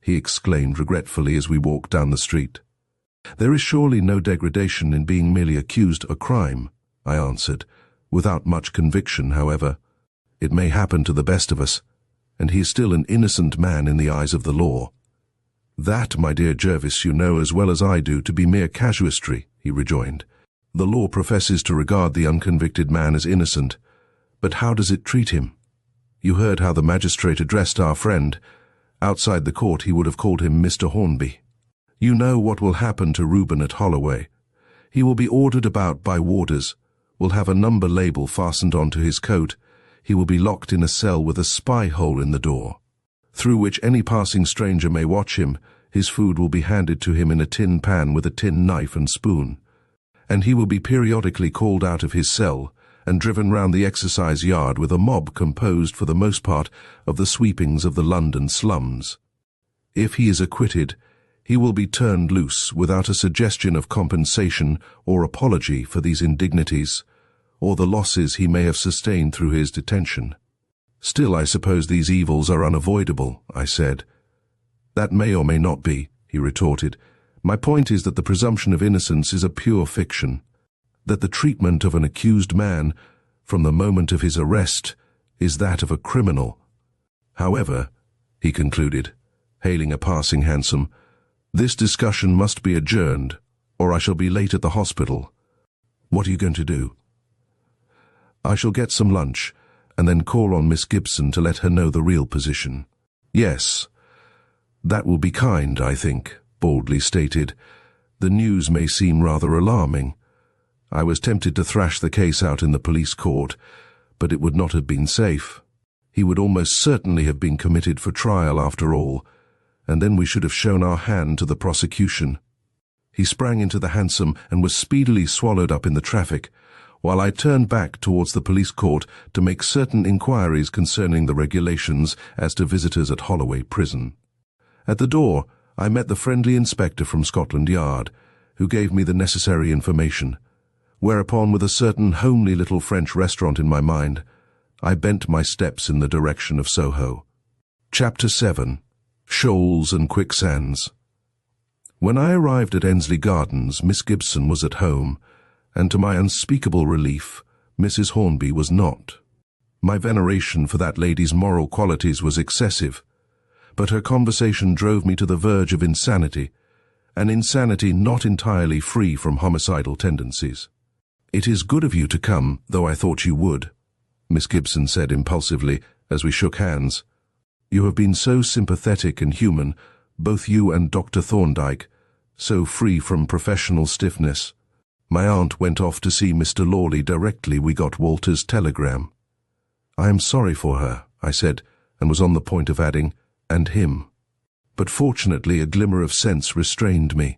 he exclaimed regretfully as we walked down the street. There is surely no degradation in being merely accused of a crime, I answered, without much conviction, however. It may happen to the best of us, and he is still an innocent man in the eyes of the law. That, my dear Jervis, you know as well as I do to be mere casuistry, he rejoined. The law professes to regard the unconvicted man as innocent, but how does it treat him? You heard how the magistrate addressed our friend. Outside the court he would have called him Mr. Hornby. You know what will happen to Reuben at Holloway. He will be ordered about by warders, will have a number label fastened onto his coat. He will be locked in a cell with a spy hole in the door, through which any passing stranger may watch him. His food will be handed to him in a tin pan with a tin knife and spoon, and he will be periodically called out of his cell and driven round the exercise yard with a mob composed for the most part of the sweepings of the London slums. If he is acquitted, he will be turned loose without a suggestion of compensation or apology for these indignities, or the losses he may have sustained through his detention. Still, I suppose these evils are unavoidable, I said. That may or may not be, he retorted. My point is that the presumption of innocence is a pure fiction, that the treatment of an accused man, from the moment of his arrest, is that of a criminal. However, he concluded, hailing a passing hansom, this discussion must be adjourned, or I shall be late at the hospital. What are you going to do?" "I shall get some lunch, and then call on Miss Gibson to let her know the real position." "Yes, that will be kind, I think," baldly stated. "The news may seem rather alarming. I was tempted to thrash the case out in the police court, but it would not have been safe. He would almost certainly have been committed for trial after all, and then we should have shown our hand to the prosecution." He sprang into the hansom and was speedily swallowed up in the traffic, while I turned back towards the police court to make certain inquiries concerning the regulations as to visitors at Holloway Prison. At the door, I met the friendly inspector from Scotland Yard, who gave me the necessary information, whereupon, with a certain homely little French restaurant in my mind, I bent my steps in the direction of Soho. Chapter 7. Shoals and Quicksands. When I arrived at Ensley Gardens, Miss Gibson was at home, and to my unspeakable relief, Mrs. Hornby was not. My veneration for that lady's moral qualities was excessive, but her conversation drove me to the verge of insanity, an insanity not entirely free from homicidal tendencies. "It is good of you to come, though I thought you would," Miss Gibson said impulsively as we shook hands. "You have been so sympathetic and human, both you and Dr. Thorndyke, so free from professional stiffness. My aunt went off to see Mr. Lawley directly we got Walter's telegram." "I am sorry for her," I said, and was on the point of adding, "and him." But fortunately a glimmer of sense restrained me.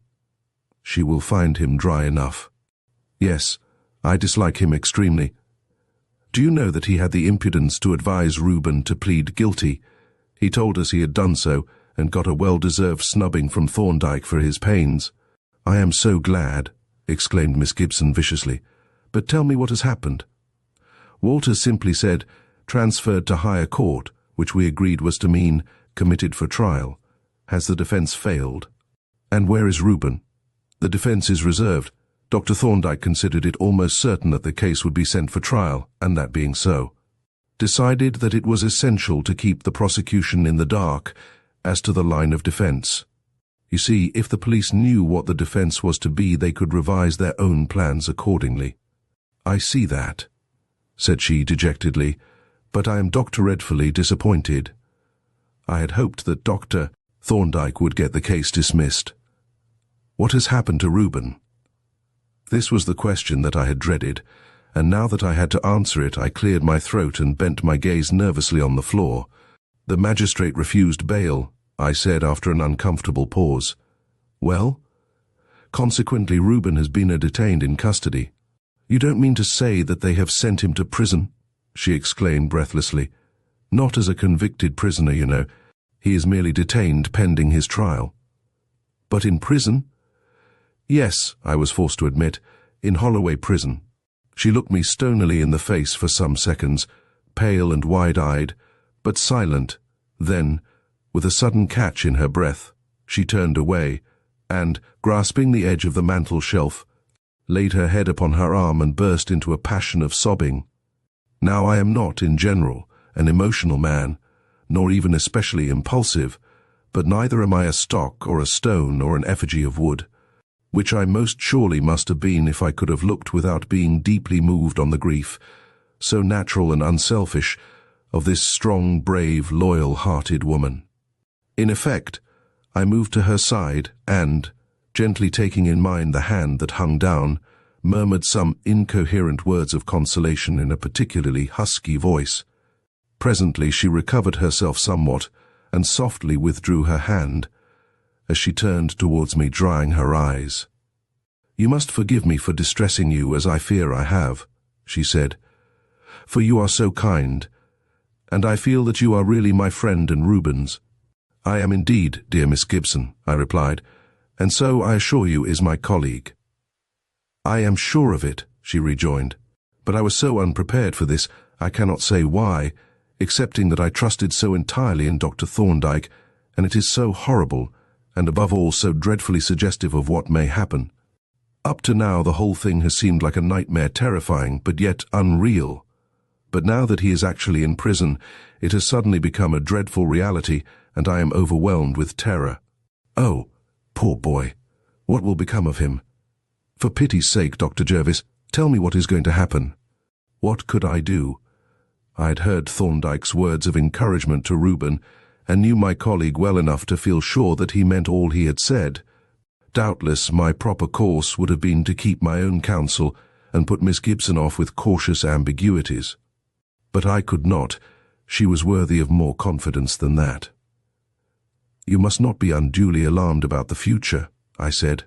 "She will find him dry enough." "Yes, I dislike him extremely. Do you know that he had the impudence to advise Reuben to plead guilty? He told us he had done so, and got a well-deserved snubbing from Thorndyke for his pains." "I am so glad," exclaimed Miss Gibson viciously. "But tell me what has happened." "Walter simply said, 'transferred to higher court,' which we agreed was to mean, 'committed for trial.' Has the defence failed?" "And where is Reuben?" "The defence is reserved. Dr. Thorndyke considered it almost certain that the case would be sent for trial, and that being so, decided that it was essential to keep the prosecution in the dark as to the line of defence. You see, if the police knew what the defence was to be, they could revise their own plans accordingly." "I see that," said she dejectedly, "but I am dreadfully disappointed. I had hoped that Dr. Thorndyke would get the case dismissed. What has happened to Reuben?" This was the question that I had dreaded, and now that I had to answer it, I cleared my throat and bent my gaze nervously on the floor. "The magistrate refused bail," I said after an uncomfortable pause. "Well?" "Consequently, Reuben has been detained in custody." "You don't mean to say that they have sent him to prison?" she exclaimed breathlessly. "Not as a convicted prisoner, you know. He is merely detained pending his trial." "But in prison?" "Yes," I was forced to admit, "in Holloway Prison." She looked me stonily in the face for some seconds, pale and wide-eyed, but silent. Then, with a sudden catch in her breath, she turned away, and, grasping the edge of the mantel shelf, laid her head upon her arm and burst into a passion of sobbing. Now I am not, in general, an emotional man, nor even especially impulsive, but neither am I a stock or a stone or an effigy of wood, which I most surely must have been if I could have looked without being deeply moved on the grief, so natural and unselfish, of this strong, brave, loyal-hearted woman. In effect, I moved to her side and, gently taking in mind the hand that hung down, murmured some incoherent words of consolation in a particularly husky voice. Presently she recovered herself somewhat and softly withdrew her hand, as she turned towards me, drying her eyes. "You must forgive me for distressing you, as I fear I have," she said, "for you are so kind, and I feel that you are really my friend and Reuben's." "I am indeed, dear Miss Gibson," I replied, "and so, I assure you, is my colleague." "I am sure of it," she rejoined, "but I was so unprepared for this, I cannot say why, excepting that I trusted so entirely in Dr. Thorndyke, and it is so horrible, and above all so dreadfully suggestive of what may happen. Up to now the whole thing has seemed like a nightmare, terrifying, but yet unreal. But now that he is actually in prison, it has suddenly become a dreadful reality, and I am overwhelmed with terror. Oh, poor boy, what will become of him? For pity's sake, Dr. Jervis, tell me what is going to happen. What could I do? I had heard Thorndyke's words of encouragement to Reuben, and knew my colleague well enough to feel sure that he meant all he had said. Doubtless my proper course would have been to keep my own counsel and put Miss Gibson off with cautious ambiguities. But I could not. She was worthy of more confidence than that. You must not be unduly alarmed about the future, I said.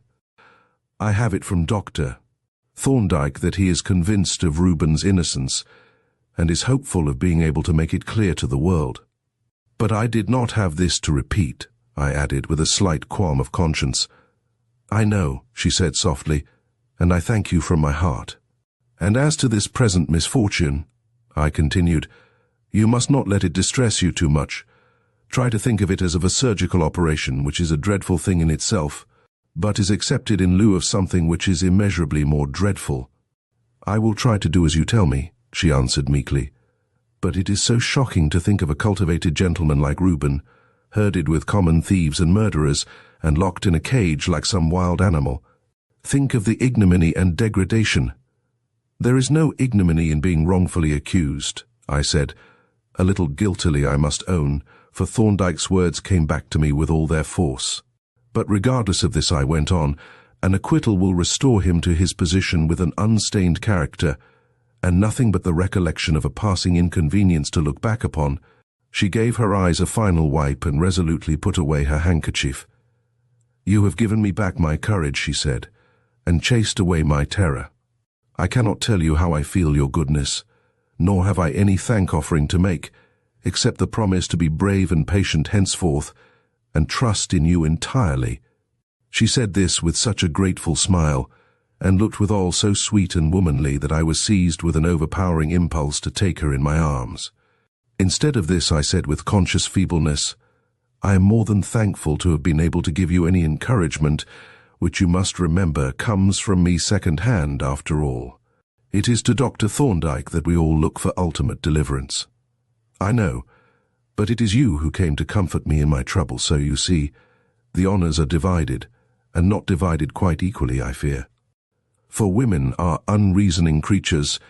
I have it from Dr. Thorndyke that he is convinced of Reuben's innocence and is hopeful of being able to make it clear to the world. But I did not have this to repeat, I added with a slight qualm of conscience. I know, she said softly, and I thank you from my heart. And as to this present misfortune, I continued, you must not let it distress you too much. Try to think of it as of a surgical operation, which is a dreadful thing in itself, but is accepted in lieu of something which is immeasurably more dreadful. I will try to do as you tell me, she answered meekly. But it is so shocking to think of a cultivated gentleman like Reuben, herded with common thieves and murderers, and locked in a cage like some wild animal. Think of the ignominy and degradation. There is no ignominy in being wrongfully accused, I said, a little guiltily I must own, for Thorndyke's words came back to me with all their force. But regardless of this, I went on, an acquittal will restore him to his position with an unstained character, and nothing but the recollection of a passing inconvenience to look back upon. She gave her eyes a final wipe and resolutely put away her handkerchief. You have given me back my courage, she said, and chased away my terror. I cannot tell you how I feel your goodness, nor have I any thank-offering to make, except the promise to be brave and patient henceforth, and trust in you entirely. She said this with such a grateful smile, and looked withal so sweet and womanly that I was seized with an overpowering impulse to take her in my arms. Instead of this, I said with conscious feebleness, I am more than thankful to have been able to give you any encouragement, which you must remember comes from me second-hand after all. It is to Dr. Thorndyke that we all look for ultimate deliverance. I know, but it is you who came to comfort me in my trouble, so you see, the honours are divided, and not divided quite equally, I fear. For women are unreasoning creatures,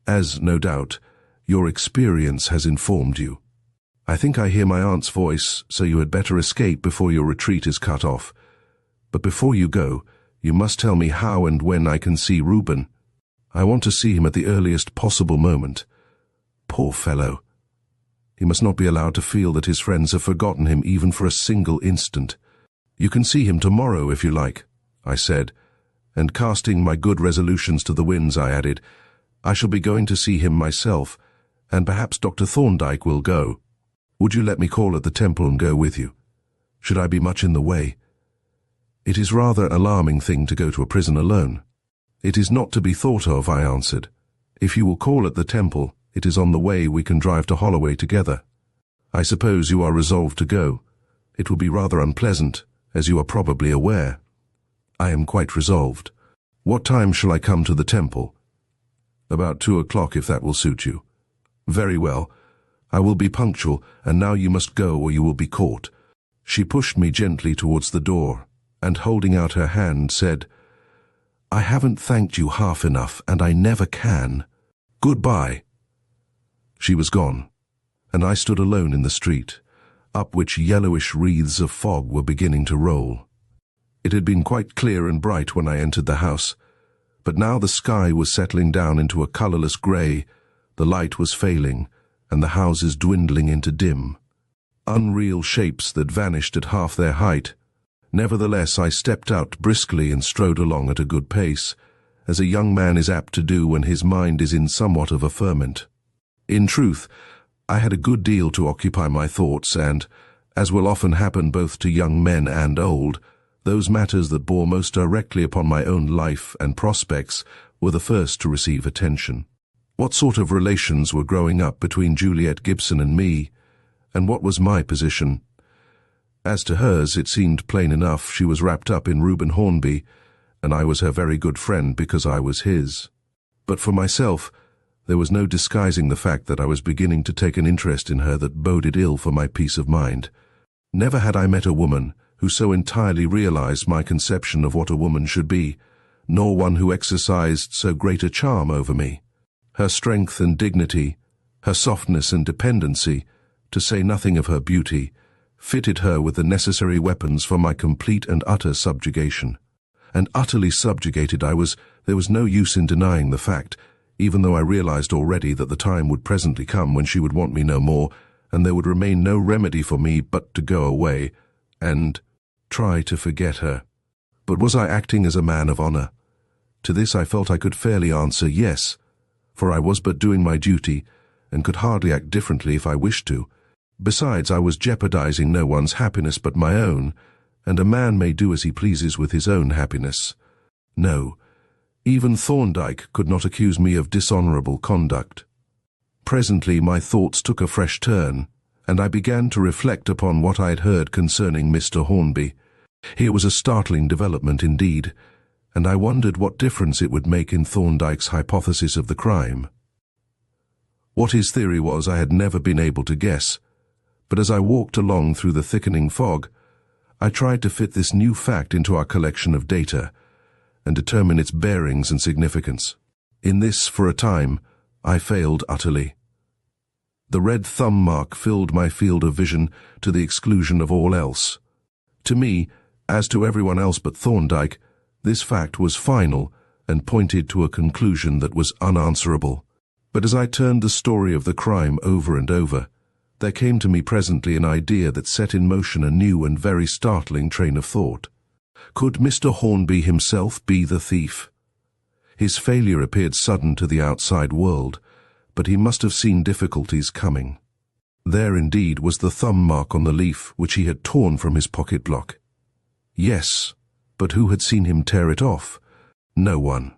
as, no doubt, your experience has informed you. I think I hear my aunt's voice, so you had better escape before your retreat is cut off. But before you go, you must tell me how and when I can see Reuben. I want to see him at the earliest possible moment. Poor fellow. He must not be allowed to feel that his friends have forgotten him even for a single instant. You can see him tomorrow if you like, I said, and casting my good resolutions to the winds, I added, I shall be going to see him myself, and perhaps Dr. Thorndyke will go. Would you let me call at the temple and go with you? Should I be much in the way? It is rather an alarming thing to go to a prison alone. It is not to be thought of, I answered. If you will call at the temple, it is on the way we can drive to Holloway together. I suppose you are resolved to go. It will be rather unpleasant, as you are probably aware. I am quite resolved. What time shall I come to the temple? About 2 o'clock, if that will suit you. Very well. I will be punctual, and now you must go or you will be caught. She pushed me gently towards the door, and holding out her hand, said, I haven't thanked you half enough, and I never can. Goodbye. She was gone, and I stood alone in the street, up which yellowish wreaths of fog were beginning to roll. It had been quite clear and bright when I entered the house, but now the sky was settling down into a colourless grey, the light was failing, and the houses dwindling into dim, unreal shapes that vanished at half their height. Nevertheless, I stepped out briskly and strode along at a good pace, as a young man is apt to do when his mind is in somewhat of a ferment. In truth, I had a good deal to occupy my thoughts, and, as will often happen both to young men and old, those matters that bore most directly upon my own life and prospects were the first to receive attention. What sort of relations were growing up between Juliet Gibson and me, and what was my position? As to hers, it seemed plain enough. She was wrapped up in Reuben Hornby, and I was her very good friend because I was his. But for myself, there was no disguising the fact that I was beginning to take an interest in her that boded ill for my peace of mind. Never had I met a woman who so entirely realized my conception of what a woman should be, nor one who exercised so great a charm over me. Her strength and dignity, her softness and dependency, to say nothing of her beauty, fitted her with the necessary weapons for my complete and utter subjugation. And utterly subjugated I was. There was no use in denying the fact, even though I realized already that the time would presently come when she would want me no more, and there would remain no remedy for me but to go away and try to forget her. But was I acting as a man of honor? To this I felt I could fairly answer yes, for I was but doing my duty, and could hardly act differently if I wished to. Besides, I was jeopardizing no one's happiness but my own, and a man may do as he pleases with his own happiness. No, even Thorndyke could not accuse me of dishonorable conduct. Presently my thoughts took a fresh turn, and I began to reflect upon what I had heard concerning Mr. Hornby. Here was a startling development indeed, and I wondered what difference it would make in Thorndyke's hypothesis of the crime. What his theory was I had never been able to guess, but as I walked along through the thickening fog, I tried to fit this new fact into our collection of data and determine its bearings and significance. In this, for a time, I failed utterly. The red thumb mark filled my field of vision to the exclusion of all else. To me, as to everyone else but Thorndyke, this fact was final and pointed to a conclusion that was unanswerable. But as I turned the story of the crime over and over, there came to me presently an idea that set in motion a new and very startling train of thought. Could Mr. Hornby himself be the thief? His failure appeared sudden to the outside world, but he must have seen difficulties coming. There indeed was the thumb mark on the leaf which he had torn from his pocket block. Yes, but who had seen him tear it off? No one.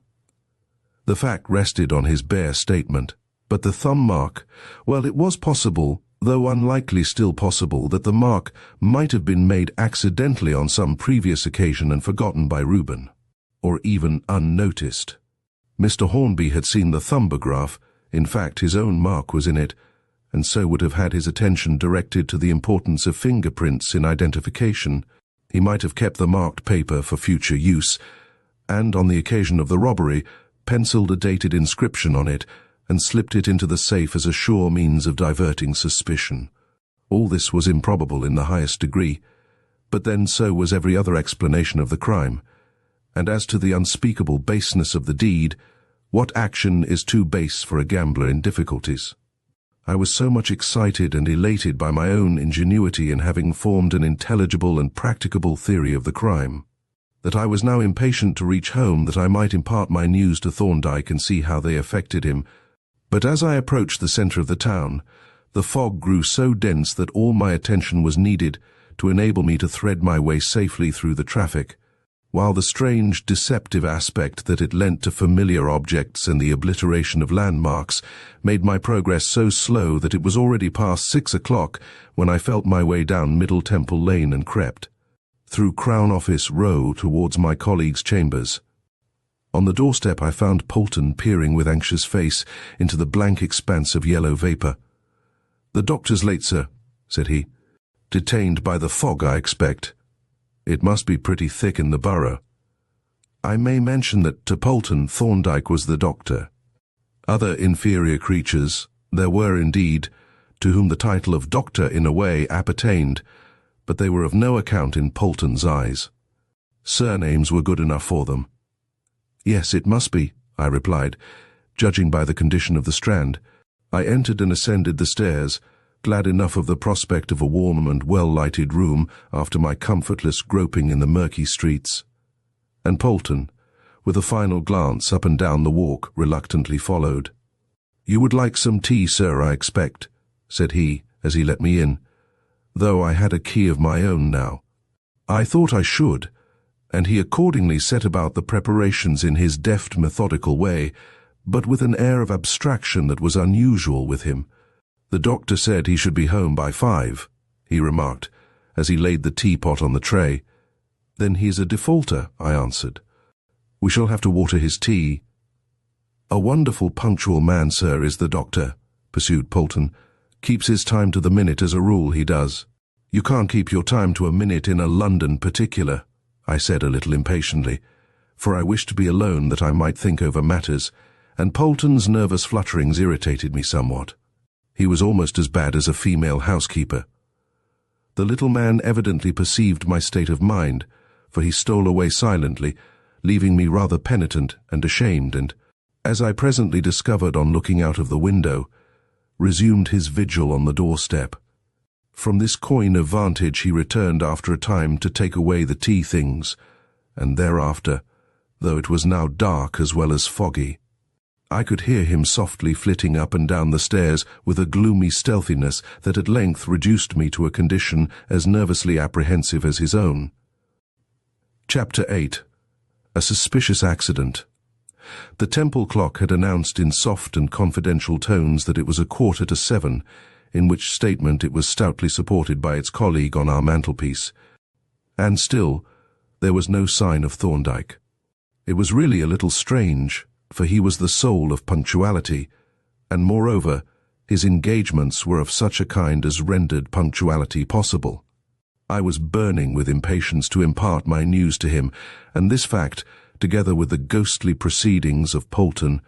The fact rested on his bare statement, but the thumb mark, well, it was possible, though unlikely still possible, that the mark might have been made accidentally on some previous occasion and forgotten by Reuben, or even unnoticed. Mr. Hornby had seen the Thumbograph, in fact his own mark was in it, and so would have had his attention directed to the importance of fingerprints in identification. He might have kept the marked paper for future use, and on the occasion of the robbery, penciled a dated inscription on it, and slipped it into the safe as a sure means of diverting suspicion. All this was improbable in the highest degree, but then so was every other explanation of the crime. And as to the unspeakable baseness of the deed, what action is too base for a gambler in difficulties? I was so much excited and elated by my own ingenuity in having formed an intelligible and practicable theory of the crime, that I was now impatient to reach home that I might impart my news to Thorndyke and see how they affected him. But as I approached the centre of the town, the fog grew so dense that all my attention was needed to enable me to thread my way safely through the traffic, while the strange, deceptive aspect that it lent to familiar objects and the obliteration of landmarks made my progress so slow that it was already past 6 o'clock when I felt my way down Middle Temple Lane and crept through Crown Office Row towards my colleague's chambers. On the doorstep I found Polton peering with anxious face into the blank expanse of yellow vapour. "The doctor's late, sir," said he. "Detained by the fog, I expect. It must be pretty thick in the borough." I may mention that to Polton, Thorndyke was the doctor. Other inferior creatures there were indeed, to whom the title of doctor in a way appertained, but they were of no account in Polton's eyes. Surnames were good enough for them. "Yes, it must be," I replied, judging by the condition of the Strand. I entered and ascended the stairs, glad enough of the prospect of a warm and well-lighted room after my comfortless groping in the murky streets. And Polton, with a final glance up and down the walk, reluctantly followed. "You would like some tea, sir, I expect," said he, as he let me in, though I had a key of my own now. I thought I should, and he accordingly set about the preparations in his deft, methodical way, but with an air of abstraction that was unusual with him. "The doctor said he should be home by 5, he remarked, as he laid the teapot on the tray. "Then he's a defaulter," I answered. "We shall have to water his tea." "A wonderful punctual man, sir, is the doctor," pursued Polton. "Keeps his time to the minute as a rule, he does." "You can't keep your time to a minute in a London particular," I said a little impatiently. for I wished to be alone that I might think over matters, and Polton's nervous flutterings irritated me somewhat. He was almost as bad as a female housekeeper. The little man evidently perceived my state of mind, for he stole away silently, leaving me rather penitent and ashamed, and, as I presently discovered on looking out of the window, resumed his vigil on the doorstep. From this coign of vantage he returned after a time to take away the tea things, and thereafter, though it was now dark as well as foggy, I could hear him softly flitting up and down the stairs with a gloomy stealthiness that at length reduced me to a condition as nervously apprehensive as his own. Chapter 8. A Suspicious Accident. The temple clock had announced in soft and confidential tones that it was 7:15, in which statement it was stoutly supported by its colleague on our mantelpiece. And still, there was no sign of Thorndyke. It was really a little strange, for he was the soul of punctuality, and moreover, his engagements were of such a kind as rendered punctuality possible. I was burning with impatience to impart my news to him, and this fact, together with the ghostly proceedings of Polton,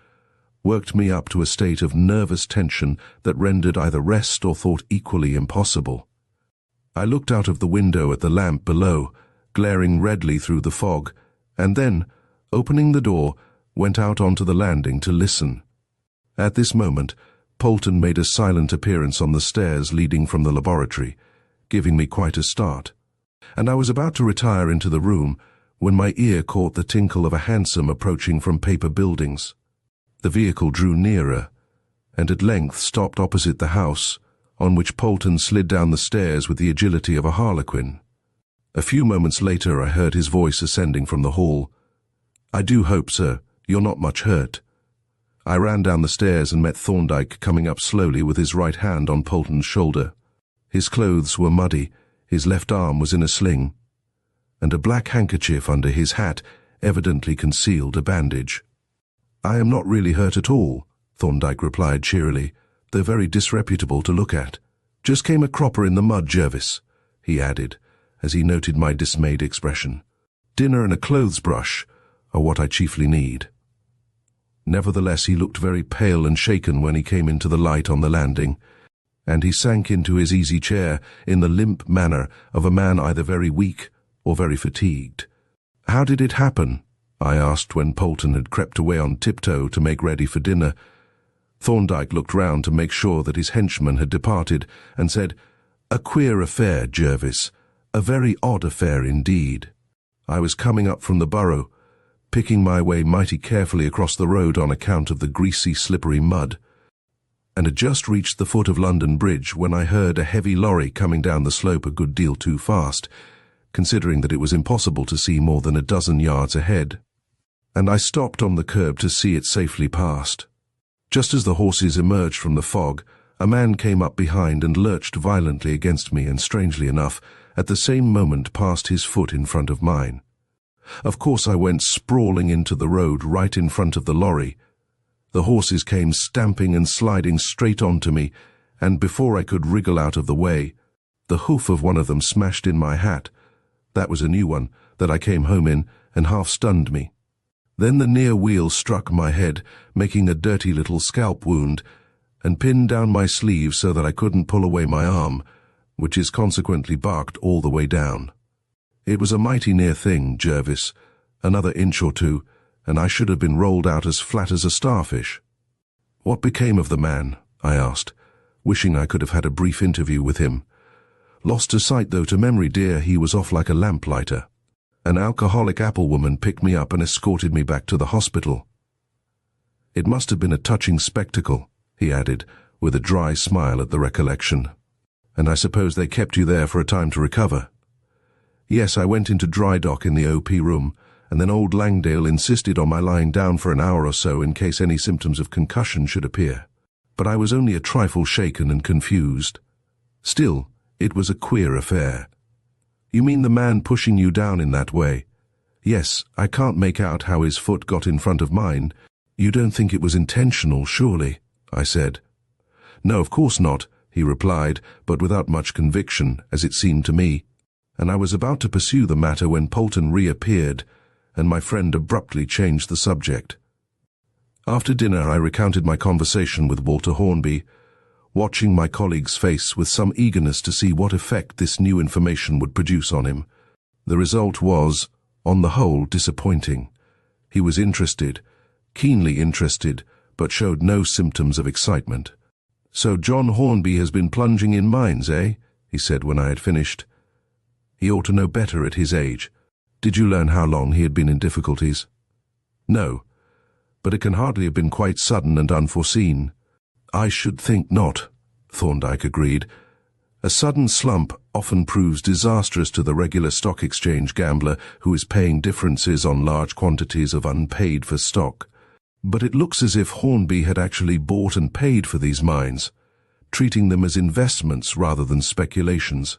worked me up to a state of nervous tension that rendered either rest or thought equally impossible. I looked out of the window at the lamp below, glaring redly through the fog, and then, opening the door, went out onto the landing to listen. At this moment, Polton made a silent appearance on the stairs leading from the laboratory, giving me quite a start, and I was about to retire into the room when my ear caught the tinkle of a hansom approaching from Paper Buildings. The vehicle drew nearer, and at length stopped opposite the house, on which Polton slid down the stairs with the agility of a harlequin. A few moments later I heard his voice ascending from the hall. "I do hope, sir, you're not much hurt." I ran down the stairs and met Thorndyke coming up slowly with his right hand on Polton's shoulder. His clothes were muddy, his left arm was in a sling, and a black handkerchief under his hat evidently concealed a bandage. "I am not really hurt at all," Thorndyke replied cheerily, "though very disreputable to look at. Just came a cropper in the mud, Jervis," he added, as he noted my dismayed expression. "Dinner and a clothes brush are what I chiefly need." Nevertheless, he looked very pale and shaken when he came into the light on the landing, and he sank into his easy chair in the limp manner of a man either very weak or very fatigued. "How did it happen?" I asked when Polton had crept away on tiptoe to make ready for dinner. Thorndyke looked round to make sure that his henchman had departed, and said, "A queer affair, Jervis. A very odd affair indeed. I was coming up from the Borough, picking my way mighty carefully across the road on account of the greasy, slippery mud, and had just reached the foot of London Bridge when I heard a heavy lorry coming down the slope a good deal too fast, considering that it was impossible to see more than a dozen yards ahead, and I stopped on the curb to see it safely past. Just as the horses emerged from the fog, a man came up behind and lurched violently against me and, strangely enough, at the same moment passed his foot in front of mine. Of course I went sprawling into the road right in front of the lorry. The horses came stamping and sliding straight onto me, and before I could wriggle out of the way, the hoof of one of them smashed in my hat. That was a new one, that I came home in, and half stunned me. Then the near wheel struck my head, making a dirty little scalp wound, and pinned down my sleeve so that I couldn't pull away my arm, which is consequently barked all the way down. It was a mighty near thing, Jervis, another inch or two, and I should have been rolled out as flat as a starfish. "What became of the man?" I asked, wishing I could have had a brief interview with him. "Lost to sight, though to memory, dear, he was off like a lamplighter. An alcoholic applewoman picked me up and escorted me back to the hospital." "It must have been a touching spectacle," he added, with a dry smile at the recollection. "And I suppose they kept you there for a time to recover?" "Yes, I went into dry dock in the OP room, and then old Langdale insisted on my lying down for an hour or so in case any symptoms of concussion should appear. But I was only a trifle shaken and confused. Still, it was a queer affair." "You mean the man pushing you down in that way?" "Yes, I can't make out how his foot got in front of mine." "You don't think it was intentional, surely?" I said. "No, of course not," he replied, but without much conviction, as it seemed to me, and I was about to pursue the matter when Polton reappeared, and my friend abruptly changed the subject. After dinner, I recounted my conversation with Walter Hornby, watching my colleague's face with some eagerness to see what effect this new information would produce on him. The result was, on the whole, disappointing. He was interested, keenly interested, but showed no symptoms of excitement. "So John Hornby has been plunging in mines, eh?" he said when I had finished. "He ought to know better at his age. Did you learn how long he had been in difficulties?" "No, but it can hardly have been quite sudden and unforeseen." "I should think not," Thorndyke agreed. "A sudden slump often proves disastrous to the regular stock exchange gambler who is paying differences on large quantities of unpaid-for stock. But it looks as if Hornby had actually bought and paid for these mines, treating them as investments rather than speculations,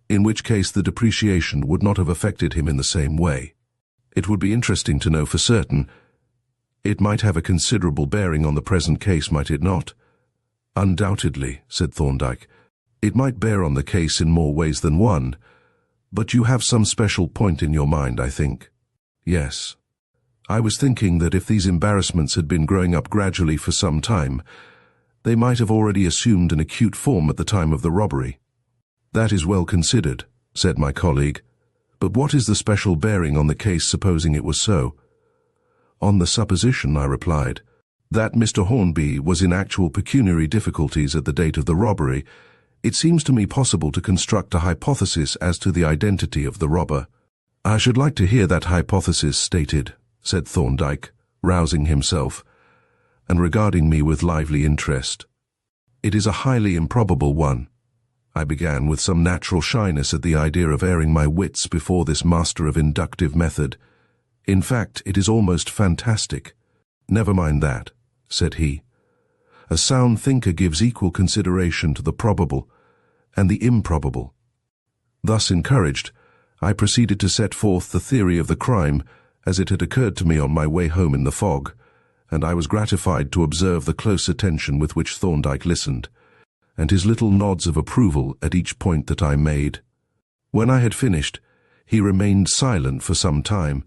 in which case the depreciation would not have affected him in the same way. It would be interesting to know for certain. It might have a considerable bearing on the present case, might it not?" "Undoubtedly," said Thorndyke. "It might bear on the case in more ways than one, but you have some special point in your mind, I think." "Yes. I was thinking that if these embarrassments had been growing up gradually for some time, they might have already assumed an acute form at the time of the robbery." "That is well considered," said my colleague. "But what is the special bearing on the case, supposing it was so?" "On the supposition," I replied, "that Mr. Hornby was in actual pecuniary difficulties at the date of the robbery, it seems to me possible to construct a hypothesis as to the identity of the robber." "I should like to hear that hypothesis stated," said Thorndyke, rousing himself, and regarding me with lively interest. "It is a highly improbable one," I began with some natural shyness at the idea of airing my wits before this master of inductive method. "In fact, it is almost fantastic." "Never mind that," said he. "A sound thinker gives equal consideration to the probable and the improbable." Thus encouraged, I proceeded to set forth the theory of the crime as it had occurred to me on my way home in the fog, and I was gratified to observe the close attention with which Thorndyke listened, and his little nods of approval at each point that I made. When I had finished, he remained silent for some time,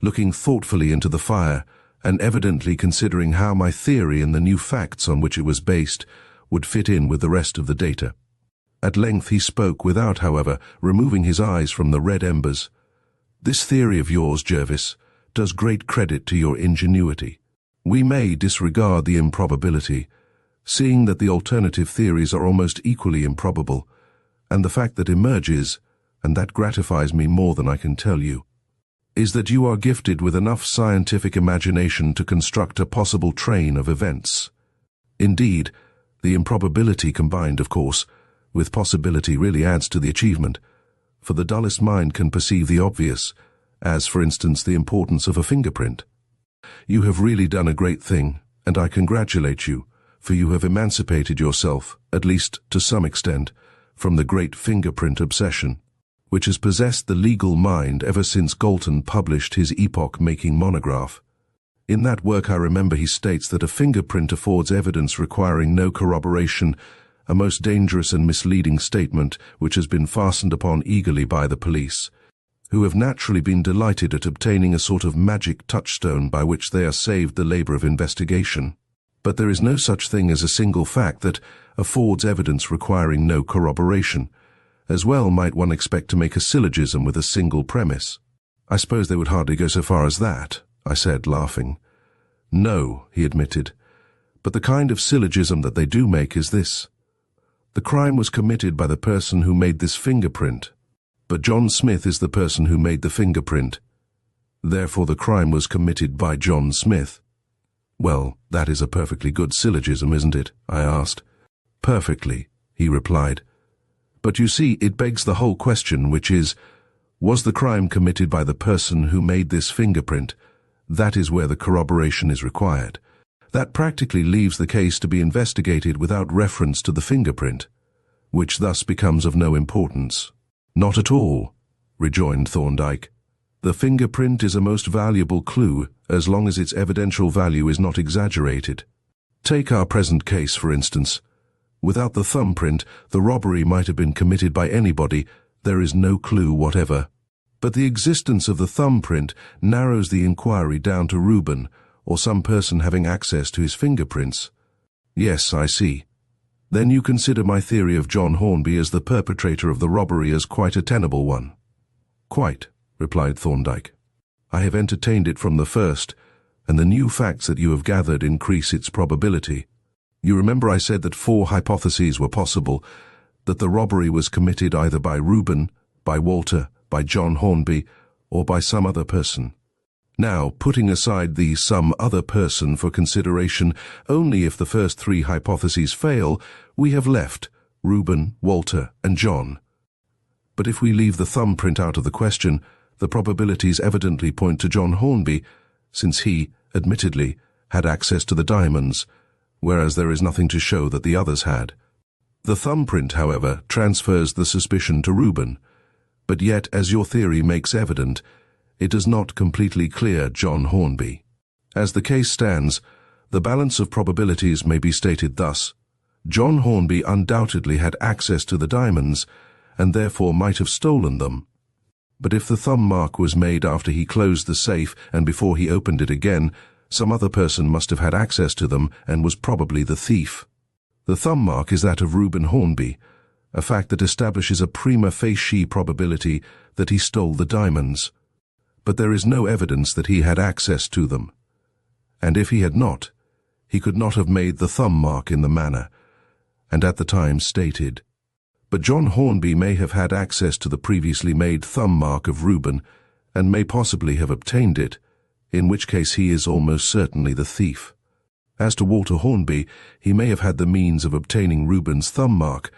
looking thoughtfully into the fire, and evidently considering how my theory and the new facts on which it was based would fit in with the rest of the data. At length he spoke without, however, removing his eyes from the red embers. "This theory of yours, Jervis, does great credit to your ingenuity. We may disregard the improbability, seeing that the alternative theories are almost equally improbable, and the fact that emerges, and that gratifies me more than I can tell you, is that you are gifted with enough scientific imagination to construct a possible train of events. Indeed, the improbability combined, of course, with possibility really adds to the achievement, for the dullest mind can perceive the obvious, as, for instance, the importance of a fingerprint. You have really done a great thing, and I congratulate you, for you have emancipated yourself, at least to some extent, from the great fingerprint obsession, which has possessed the legal mind ever since Galton published his epoch-making monograph. In that work, I remember he states that a fingerprint affords evidence requiring no corroboration, a most dangerous and misleading statement which has been fastened upon eagerly by the police, who have naturally been delighted at obtaining a sort of magic touchstone by which they are saved the labor of investigation. But there is no such thing as a single fact that affords evidence requiring no corroboration. As well might one expect to make a syllogism with a single premise. "I suppose they would hardly go so far as that," I said, laughing. "No," he admitted, "but the kind of syllogism that they do make is this. The crime was committed by the person who made this fingerprint, but John Smith is the person who made the fingerprint. Therefore the crime was committed by John Smith." "Well, that is a perfectly good syllogism, isn't it?" I asked. "Perfectly," he replied. "But you see, it begs the whole question, which is, was the crime committed by the person who made this fingerprint? That is where the corroboration is required. That practically leaves the case to be investigated without reference to the fingerprint, which thus becomes of no importance." "Not at all," rejoined Thorndyke. "The fingerprint is a most valuable clue, as long as its evidential value is not exaggerated. Take our present case, for instance. Without the thumbprint, the robbery might have been committed by anybody. There is no clue whatever. But the existence of the thumbprint narrows the inquiry down to Reuben, or some person having access to his fingerprints. Yes, I see. Then you consider my theory of John Hornby as the perpetrator of the robbery as quite a tenable one. Quite, replied Thorndyke. I have entertained it from the first, and the new facts that you have gathered increase its probability. You remember I said that 4 hypotheses were possible, that the robbery was committed either by Reuben, by Walter, by John Hornby, or by some other person. Now, putting aside the some other person for consideration only if the first 3 hypotheses fail, we have left Reuben, Walter, and John. But if we leave the thumbprint out of the question, the probabilities evidently point to John Hornby, since he, admittedly, had access to the diamonds, whereas there is nothing to show that the others had. The thumbprint, however, transfers the suspicion to Reuben, but yet, as your theory makes evident, it does not completely clear John Hornby. As the case stands, the balance of probabilities may be stated thus. John Hornby undoubtedly had access to the diamonds, and therefore might have stolen them. But if the thumb mark was made after he closed the safe and before he opened it again, some other person must have had access to them and was probably the thief. The thumb mark is that of Reuben Hornby, a fact that establishes a prima facie probability that he stole the diamonds. But there is no evidence that he had access to them. And if he had not, he could not have made the thumb mark in the manner, and at the time stated. But John Hornby may have had access to the previously made thumb mark of Reuben, and may possibly have obtained it, in which case he is almost certainly the thief. As to Walter Hornby, he may have had the means of obtaining Reuben's thumb mark,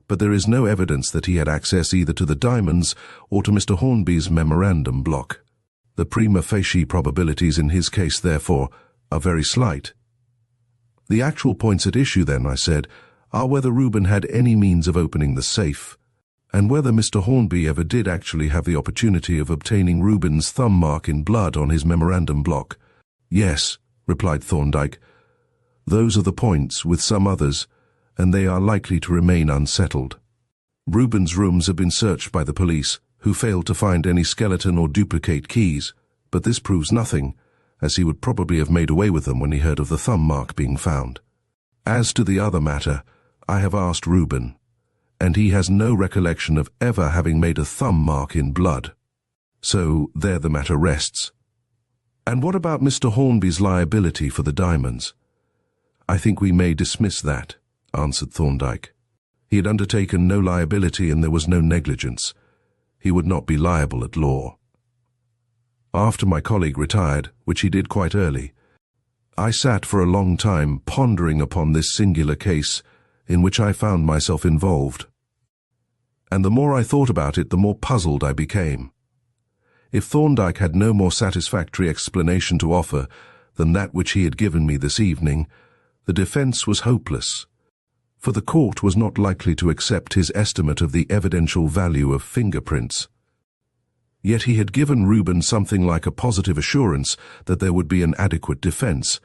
but there is no evidence that he had access either to the diamonds or to Mr. Hornby's memorandum block. The prima facie probabilities in his case, therefore, are very slight. The actual points at issue, then, I said, are whether Reuben had any means of opening the safe, and whether Mr. Hornby ever did actually have the opportunity of obtaining Reuben's thumb mark in blood on his memorandum block. Yes, replied Thorndyke. Those are the points, with some others, and they are likely to remain unsettled. Reuben's rooms have been searched by the police, who failed to find any skeleton or duplicate keys, but this proves nothing, as he would probably have made away with them when he heard of the thumb mark being found. As to the other matter, I have asked Reuben, and he has no recollection of ever having made a thumb mark in blood. So there the matter rests. And what about Mr. Hornby's liability for the diamonds? I think we may dismiss that, answered Thorndyke. He had undertaken no liability and there was no negligence. He would not be liable at law. After my colleague retired, which he did quite early, I sat for a long time pondering upon this singular case in which I found myself involved. And the more I thought about it, the more puzzled I became. If Thorndyke had no more satisfactory explanation to offer than that which he had given me this evening, the defence was hopeless, for the court was not likely to accept his estimate of the evidential value of fingerprints. Yet he had given Reuben something like a positive assurance that there would be an adequate defence,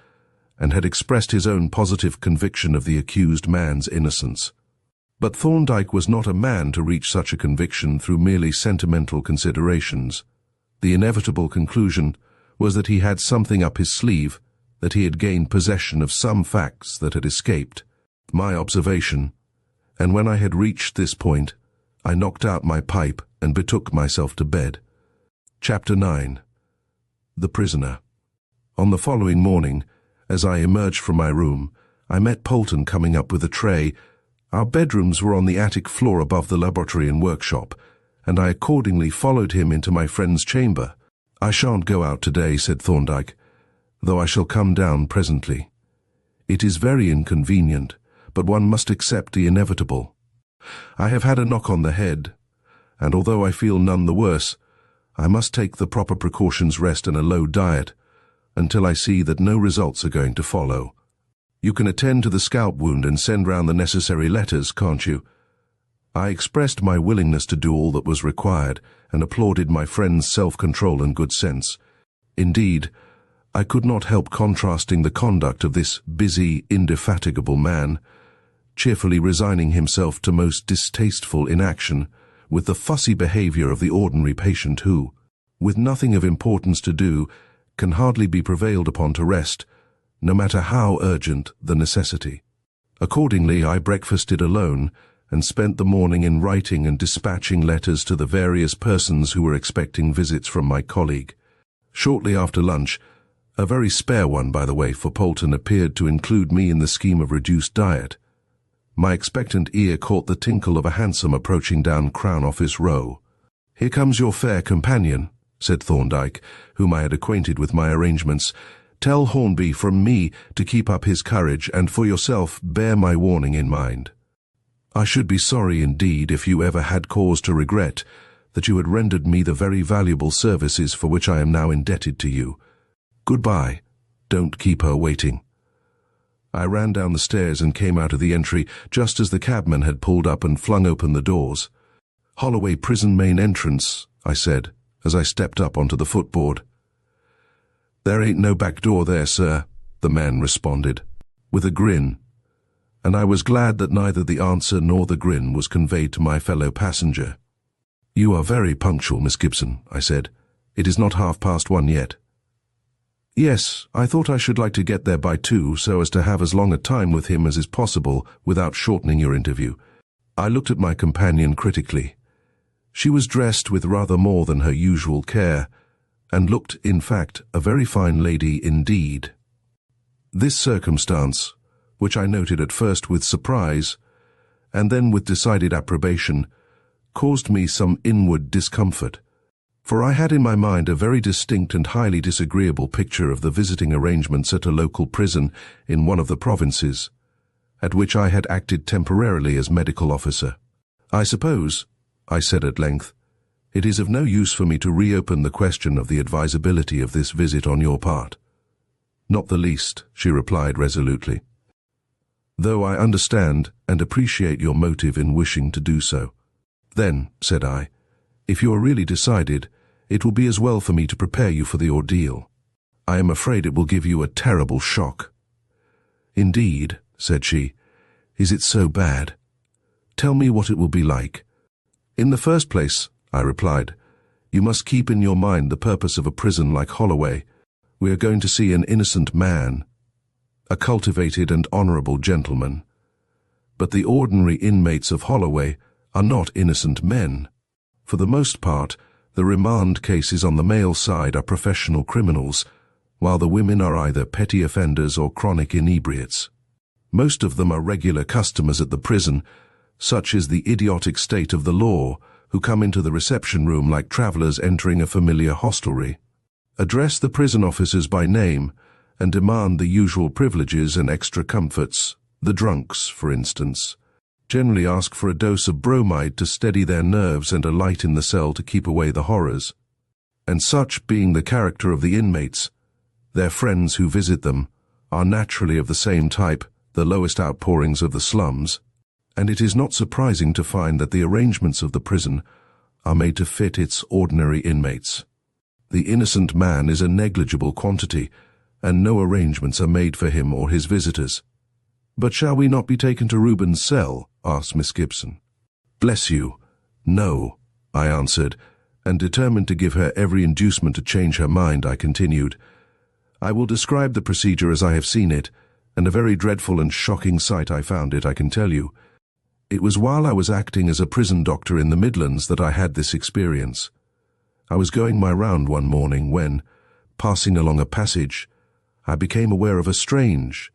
and had expressed his own positive conviction of the accused man's innocence. But Thorndyke was not a man to reach such a conviction through merely sentimental considerations. The inevitable conclusion was that he had something up his sleeve, that he had gained possession of some facts that had escaped my observation, and when I had reached this point, I knocked out my pipe and betook myself to bed. Chapter 9. The Prisoner. On the following morning, as I emerged from my room, I met Polton coming up with a tray. Our bedrooms were on the attic floor above the laboratory and workshop, and I accordingly followed him into my friend's chamber. I shan't go out today, said Thorndyke, though I shall come down presently. It is very inconvenient, but one must accept the inevitable. I have had a knock on the head, and although I feel none the worse, I must take the proper precautions, rest and a low diet, until I see that no results are going to follow. You can attend to the scalp wound and send round the necessary letters, can't you? I expressed my willingness to do all that was required, and applauded my friend's self-control and good sense. Indeed, I could not help contrasting the conduct of this busy, indefatigable man, cheerfully resigning himself to most distasteful inaction, with the fussy behavior of the ordinary patient who, with nothing of importance to do, can hardly be prevailed upon to rest, no matter how urgent the necessity. Accordingly, I breakfasted alone and spent the morning in writing and dispatching letters to the various persons who were expecting visits from my colleague. Shortly after lunch, a very spare one, by the way, for Polton appeared to include me in the scheme of reduced diet. My expectant ear caught the tinkle of a hansom approaching down Crown Office Row. "Here comes your fair companion," said Thorndyke, whom I had acquainted with my arrangements. "Tell Hornby from me to keep up his courage, and for yourself bear my warning in mind. I should be sorry indeed if you ever had cause to regret that you had rendered me the very valuable services for which I am now indebted to you. Goodbye. Don't keep her waiting." I ran down the stairs and came out of the entry just as the cabman had pulled up and flung open the doors. "Holloway Prison main entrance," I said, as I stepped up onto the footboard. "There ain't no back door there, sir," the man responded, with a grin, and I was glad that neither the answer nor the grin was conveyed to my fellow passenger. "You are very punctual, Miss Gibson," I said. "It is not 1:30 yet." "Yes, I thought I should like to get there by 2 so as to have as long a time with him as is possible without shortening your interview." I looked at my companion critically. She was dressed with rather more than her usual care, and looked, in fact, a very fine lady indeed. This circumstance, which I noted at first with surprise, and then with decided approbation, caused me some inward discomfort, for I had in my mind a very distinct and highly disagreeable picture of the visiting arrangements at a local prison in one of the provinces, at which I had acted temporarily as medical officer. "I suppose," I said at length, "it is of no use for me to reopen the question of the advisability of this visit on your part." "Not the least," she replied resolutely, "though I understand and appreciate your motive in wishing to do so." "Then," said I, "if you are really decided, it will be as well for me to prepare you for the ordeal. I am afraid it will give you a terrible shock." "Indeed," said she, "is it so bad? Tell me what it will be like." "In the first place," I replied, "you must keep in your mind the purpose of a prison like Holloway. We are going to see an innocent man, a cultivated and honourable gentleman. But the ordinary inmates of Holloway are not innocent men. For the most part, the remand cases on the male side are professional criminals, while the women are either petty offenders or chronic inebriates. Most of them are regular customers at the prison, such is the idiotic state of the law, who come into the reception room like travellers entering a familiar hostelry, address the prison officers by name, and demand the usual privileges and extra comforts, the drunks, for instance. Generally ask for a dose of bromide to steady their nerves and a light in the cell to keep away the horrors. And such being the character of the inmates, their friends who visit them are naturally of the same type, the lowest outpourings of the slums, and it is not surprising to find that the arrangements of the prison are made to fit its ordinary inmates. The innocent man is a negligible quantity, and no arrangements are made for him or his visitors. "But shall we not be taken to Reuben's cell?" asked Miss Gibson. "Bless you, no," I answered, and determined to give her every inducement to change her mind, I continued. "I will describe the procedure as I have seen it, and a very dreadful and shocking sight I found it, I can tell you. It was while I was acting as a prison doctor in the Midlands that I had this experience. I was going my round one morning when, passing along a passage, I became aware of a strange,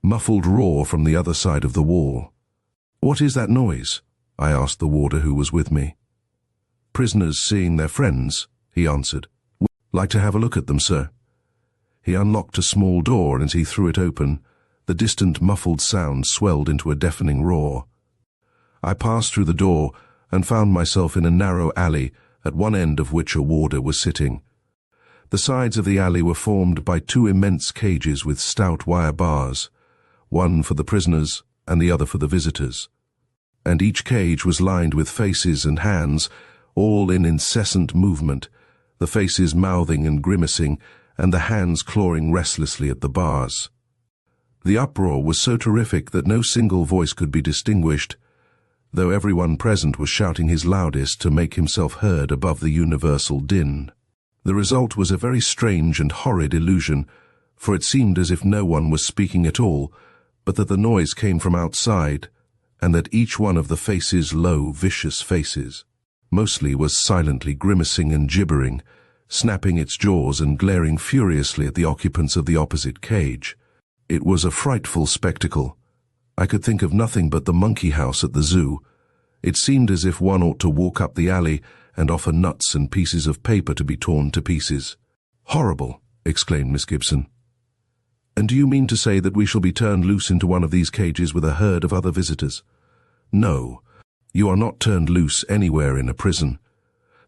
muffled roar from the other side of the wall. 'What is that noise?' I asked the warder who was with me. 'Prisoners seeing their friends,' he answered. 'Like to have a look at them, sir?' He unlocked a small door, and as he threw it open, the distant muffled sound swelled into a deafening roar. I passed through the door and found myself in a narrow alley, at one end of which a warder was sitting. The sides of the alley were formed by two immense cages with stout wire bars, one for the prisoners and the other for the visitors. And each cage was lined with faces and hands, all in incessant movement, the faces mouthing and grimacing, and the hands clawing restlessly at the bars. The uproar was so terrific that no single voice could be distinguished, though everyone present was shouting his loudest to make himself heard above the universal din. The result was a very strange and horrid illusion, for it seemed as if no one was speaking at all, but that the noise came from outside, and that each one of the faces, low, vicious faces, mostly was silently grimacing and gibbering, snapping its jaws and glaring furiously at the occupants of the opposite cage. It was a frightful spectacle. I could think of nothing but the monkey house at the zoo. It seemed as if one ought to walk up the alley and offer nuts and pieces of paper to be torn to pieces. "Horrible!" exclaimed Miss Gibson. "And do you mean to say that we shall be turned loose into one of these cages with a herd of other visitors?" "No, you are not turned loose anywhere in a prison.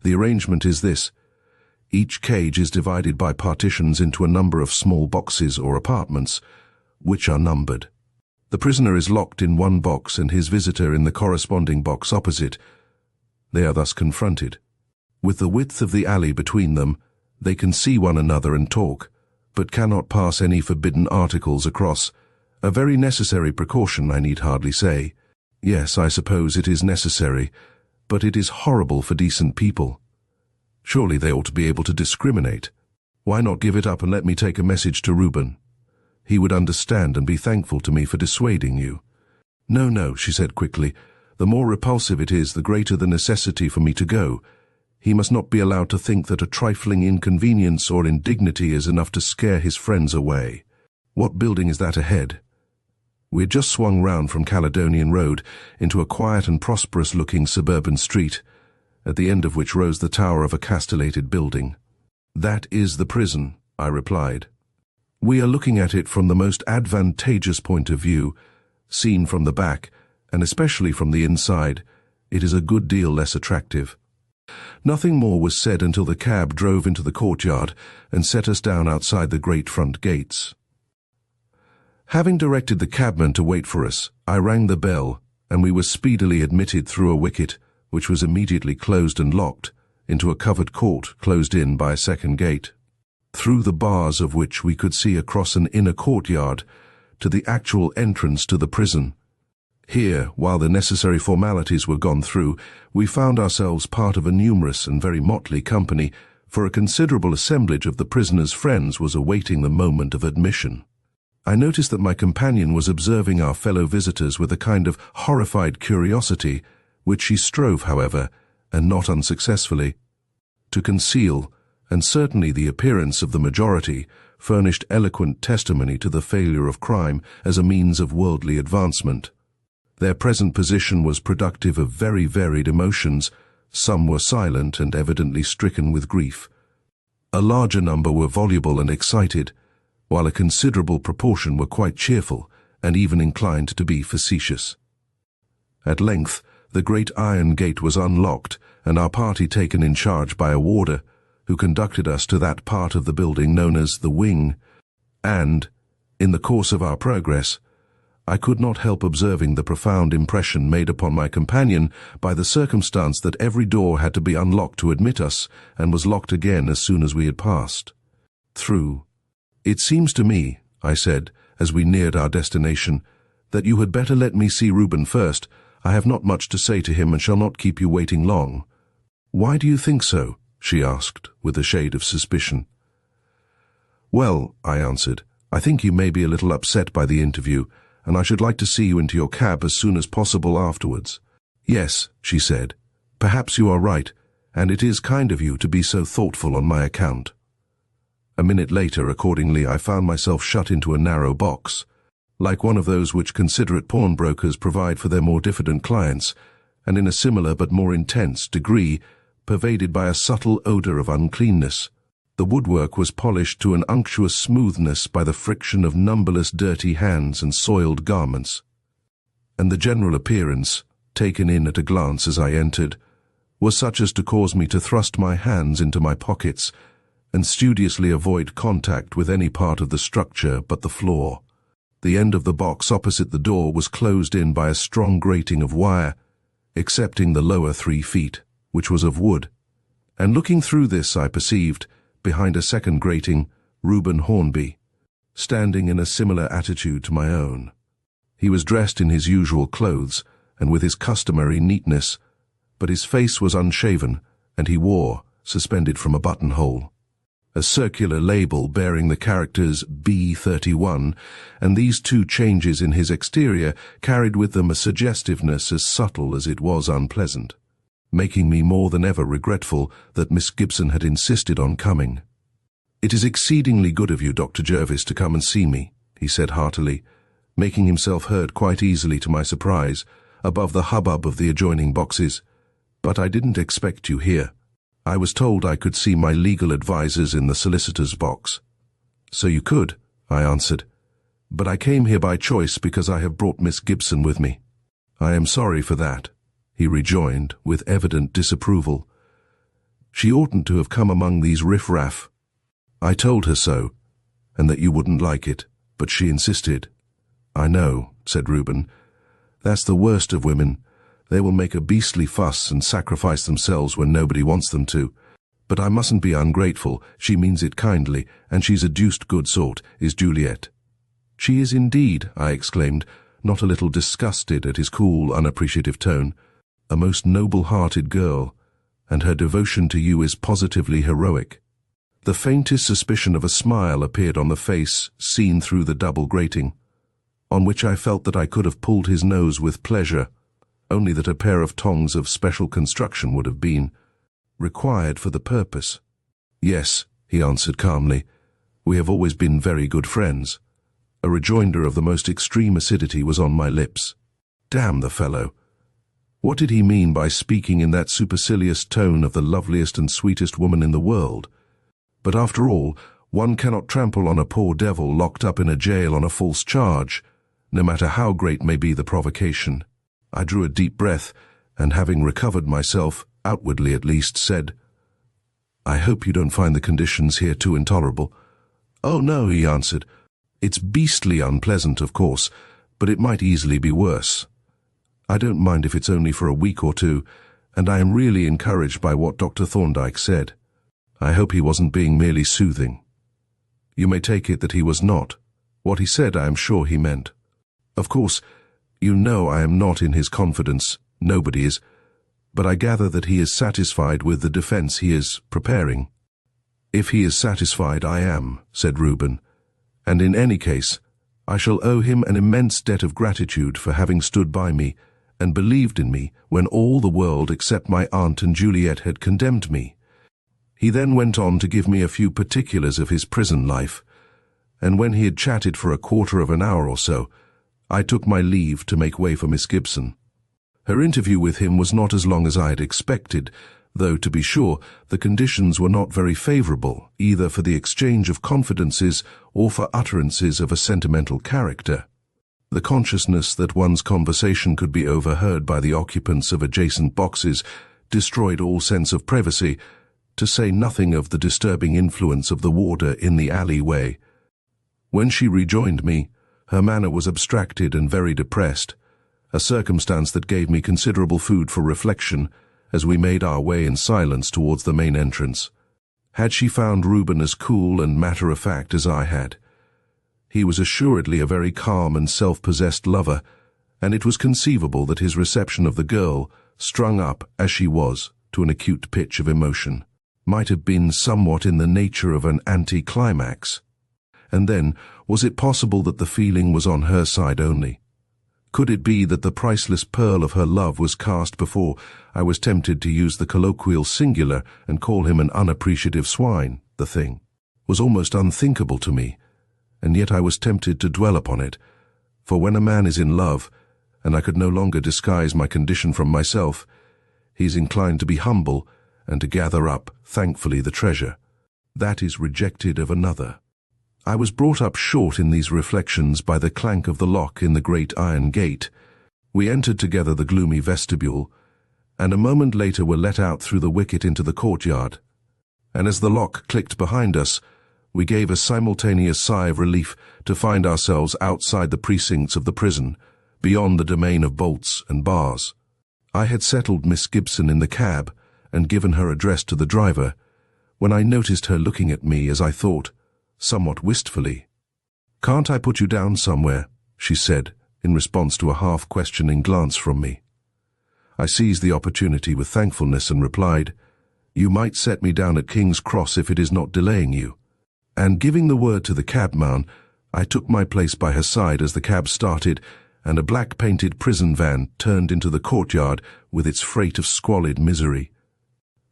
The arrangement is this. Each cage is divided by partitions into a number of small boxes or apartments, which are numbered. The prisoner is locked in one box and his visitor in the corresponding box opposite. They are thus confronted. With the width of the alley between them, they can see one another and talk, but cannot pass any forbidden articles across. A very necessary precaution, I need hardly say. Yes, I suppose it is necessary, but it is horrible for decent people. Surely they ought to be able to discriminate. Why not give it up and let me take a message to Reuben? He would understand and be thankful to me for dissuading you." "No, no," she said quickly. "The more repulsive it is, the greater the necessity for me to go. He must not be allowed to think that a trifling inconvenience or indignity is enough to scare his friends away. What building is that ahead?" We had just swung round from Caledonian Road into a quiet and prosperous-looking suburban street, at the end of which rose the tower of a castellated building. "That is the prison," I replied. "We are looking at it from the most advantageous point of view. Seen from the back, and especially from the inside, it is a good deal less attractive." Nothing more was said until the cab drove into the courtyard and set us down outside the great front gates. Having directed the cabman to wait for us, I rang the bell, and we were speedily admitted through a wicket, which was immediately closed and locked, into a covered court closed in by a second gate, through the bars of which we could see across an inner courtyard to the actual entrance to the prison. Here, while the necessary formalities were gone through, we found ourselves part of a numerous and very motley company, for a considerable assemblage of the prisoner's friends was awaiting the moment of admission. I noticed that my companion was observing our fellow visitors with a kind of horrified curiosity, which she strove, however, and not unsuccessfully, to conceal, and certainly the appearance of the majority furnished eloquent testimony to the failure of crime as a means of worldly advancement. Their present position was productive of very varied emotions. Some were silent and evidently stricken with grief. A larger number were voluble and excited, while a considerable proportion were quite cheerful and even inclined to be facetious. At length, the great iron gate was unlocked and our party taken in charge by a warder, who conducted us to that part of the building known as the wing, and, in the course of our progress, I could not help observing the profound impression made upon my companion by the circumstance that every door had to be unlocked to admit us, and was locked again as soon as we had passed through. "It seems to me," I said, as we neared our destination, "that you had better let me see Reuben first. I have not much to say to him and shall not keep you waiting long." "Why do you think so?" she asked, with a shade of suspicion. "Well," I answered, "I think you may be a little upset by the interview, and I should like to see you into your cab as soon as possible afterwards." "Yes," she said, "perhaps you are right, and it is kind of you to be so thoughtful on my account." A minute later, accordingly, I found myself shut into a narrow box, like one of those which considerate pawnbrokers provide for their more diffident clients, and in a similar but more intense degree, pervaded by a subtle odor of uncleanness. The woodwork was polished to an unctuous smoothness by the friction of numberless dirty hands and soiled garments, and the general appearance, taken in at a glance as I entered, was such as to cause me to thrust my hands into my pockets and studiously avoid contact with any part of the structure but the floor. The end of the box opposite the door was closed in by a strong grating of wire, excepting the lower 3 feet, which was of wood, and looking through this I perceived, behind a second grating, Reuben Hornby, standing in a similar attitude to my own. He was dressed in his usual clothes, and with his customary neatness, but his face was unshaven, and he wore, suspended from a buttonhole, a circular label bearing the characters B31, and these two changes in his exterior carried with them a suggestiveness as subtle as it was unpleasant, making me more than ever regretful that Miss Gibson had insisted on coming. "It is exceedingly good of you, Dr. Jervis, to come and see me," he said heartily, making himself heard quite easily to my surprise, above the hubbub of the adjoining boxes. "But I didn't expect you here. I was told I could see my legal advisers in the solicitor's box." "So you could," I answered, "but I came here by choice because I have brought Miss Gibson with me." "I am sorry for that," he rejoined with evident disapproval. "She oughtn't to have come among these riff-raff. I told her so, and that you wouldn't like it, but she insisted." "I know," said Reuben. "That's the worst of women. They will make a beastly fuss and sacrifice themselves when nobody wants them to. But I mustn't be ungrateful. She means it kindly, and she's a deuced good sort, is Juliet." "She is indeed," I exclaimed, not a little disgusted at his cool, unappreciative tone. "A most noble-hearted girl, and her devotion to you is positively heroic." The faintest suspicion of a smile appeared on the face seen through the double grating, on which I felt that I could have pulled his nose with pleasure, only that a pair of tongs of special construction would have been required for the purpose. "Yes," he answered calmly, "we have always been very good friends." A rejoinder of the most extreme acidity was on my lips. Damn the fellow! What did he mean by speaking in that supercilious tone of the loveliest and sweetest woman in the world? But after all, one cannot trample on a poor devil locked up in a jail on a false charge, no matter how great may be the provocation. I drew a deep breath, and having recovered myself, outwardly at least, said, "I hope you don't find the conditions here too intolerable." "Oh no," he answered. "It's beastly unpleasant, of course, but it might easily be worse. I don't mind if it's only for a week or two, and I am really encouraged by what Dr. Thorndyke said. I hope he wasn't being merely soothing." "You may take it that he was not. What he said I am sure he meant. Of course, you know I am not in his confidence, nobody is, but I gather that he is satisfied with the defense he is preparing." "If he is satisfied, I am," said Reuben, "and in any case, I shall owe him an immense debt of gratitude for having stood by me and believed in me when all the world except my aunt and Juliet had condemned me." He then went on to give me a few particulars of his prison life, and when he had chatted for a quarter of an hour or so, I took my leave to make way for Miss Gibson. Her interview with him was not as long as I had expected, though, to be sure, the conditions were not very favourable, either for the exchange of confidences or for utterances of a sentimental character. The consciousness that one's conversation could be overheard by the occupants of adjacent boxes destroyed all sense of privacy, to say nothing of the disturbing influence of the warder in the alleyway. When she rejoined me, her manner was abstracted and very depressed, a circumstance that gave me considerable food for reflection as we made our way in silence towards the main entrance. Had she found Reuben as cool and matter-of-fact as I had? He was assuredly a very calm and self-possessed lover, and it was conceivable that his reception of the girl, strung up, as she was, to an acute pitch of emotion, might have been somewhat in the nature of an anti-climax. And then, was it possible that the feeling was on her side only? Could it be that the priceless pearl of her love was cast before I was tempted to use the colloquial singular and call him an unappreciative swine? The thing was almost unthinkable to me, and yet I was tempted to dwell upon it, for when a man is in love, and I could no longer disguise my condition from myself, he is inclined to be humble and to gather up, thankfully, the treasure that is rejected of another. I was brought up short in these reflections by the clank of the lock in the great iron gate. We entered together the gloomy vestibule, and a moment later were let out through the wicket into the courtyard. And as the lock clicked behind us, we gave a simultaneous sigh of relief to find ourselves outside the precincts of the prison, beyond the domain of bolts and bars. I had settled Miss Gibson in the cab and given her address to the driver, when I noticed her looking at me, as I thought, somewhat wistfully. "Can't I put you down somewhere?" she said, in response to a half-questioning glance from me. I seized the opportunity with thankfulness and replied, "You might set me down at King's Cross if it is not delaying you." And giving the word to the cabman, I took my place by her side as the cab started and a black-painted prison van turned into the courtyard with its freight of squalid misery.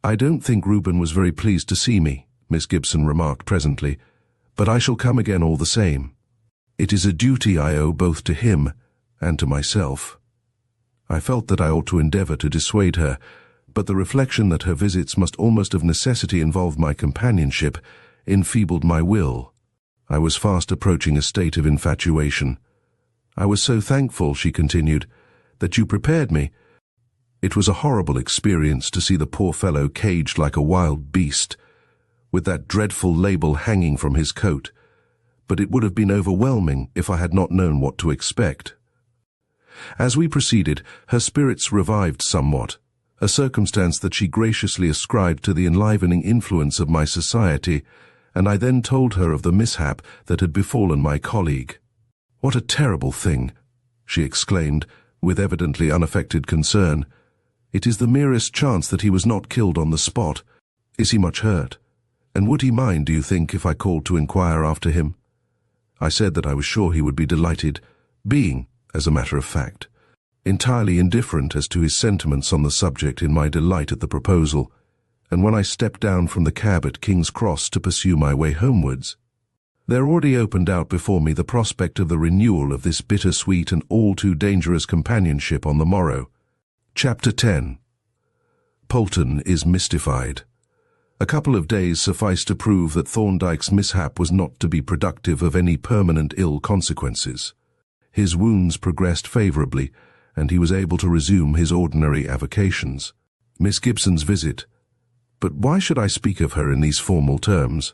"I don't think Reuben was very pleased to see me," Miss Gibson remarked presently, "but I shall come again all the same. It is a duty I owe both to him and to myself." I felt that I ought to endeavour to dissuade her, but the reflection that her visits must almost of necessity involve my companionship enfeebled my will. I was fast approaching a state of infatuation. "I was so thankful," she continued, "that you prepared me. It was a horrible experience to see the poor fellow caged like a wild beast, with that dreadful label hanging from his coat, but it would have been overwhelming if I had not known what to expect." As we proceeded, her spirits revived somewhat, a circumstance that she graciously ascribed to the enlivening influence of my society, and I then told her of the mishap that had befallen my colleague. "What a terrible thing!" she exclaimed, with evidently unaffected concern. "It is the merest chance that he was not killed on the spot. Is he much hurt? And would he mind, do you think, if I called to inquire after him?" I said that I was sure he would be delighted, being, as a matter of fact, entirely indifferent as to his sentiments on the subject in my delight at the proposal, and when I stepped down from the cab at King's Cross to pursue my way homewards, there already opened out before me the prospect of the renewal of this bitter-sweet and all-too-dangerous companionship on the morrow. Chapter 10. Polton is mystified. A couple of days sufficed to prove that Thorndyke's mishap was not to be productive of any permanent ill consequences. His wounds progressed favourably, and he was able to resume his ordinary avocations. Miss Gibson's visit. But why should I speak of her in these formal terms?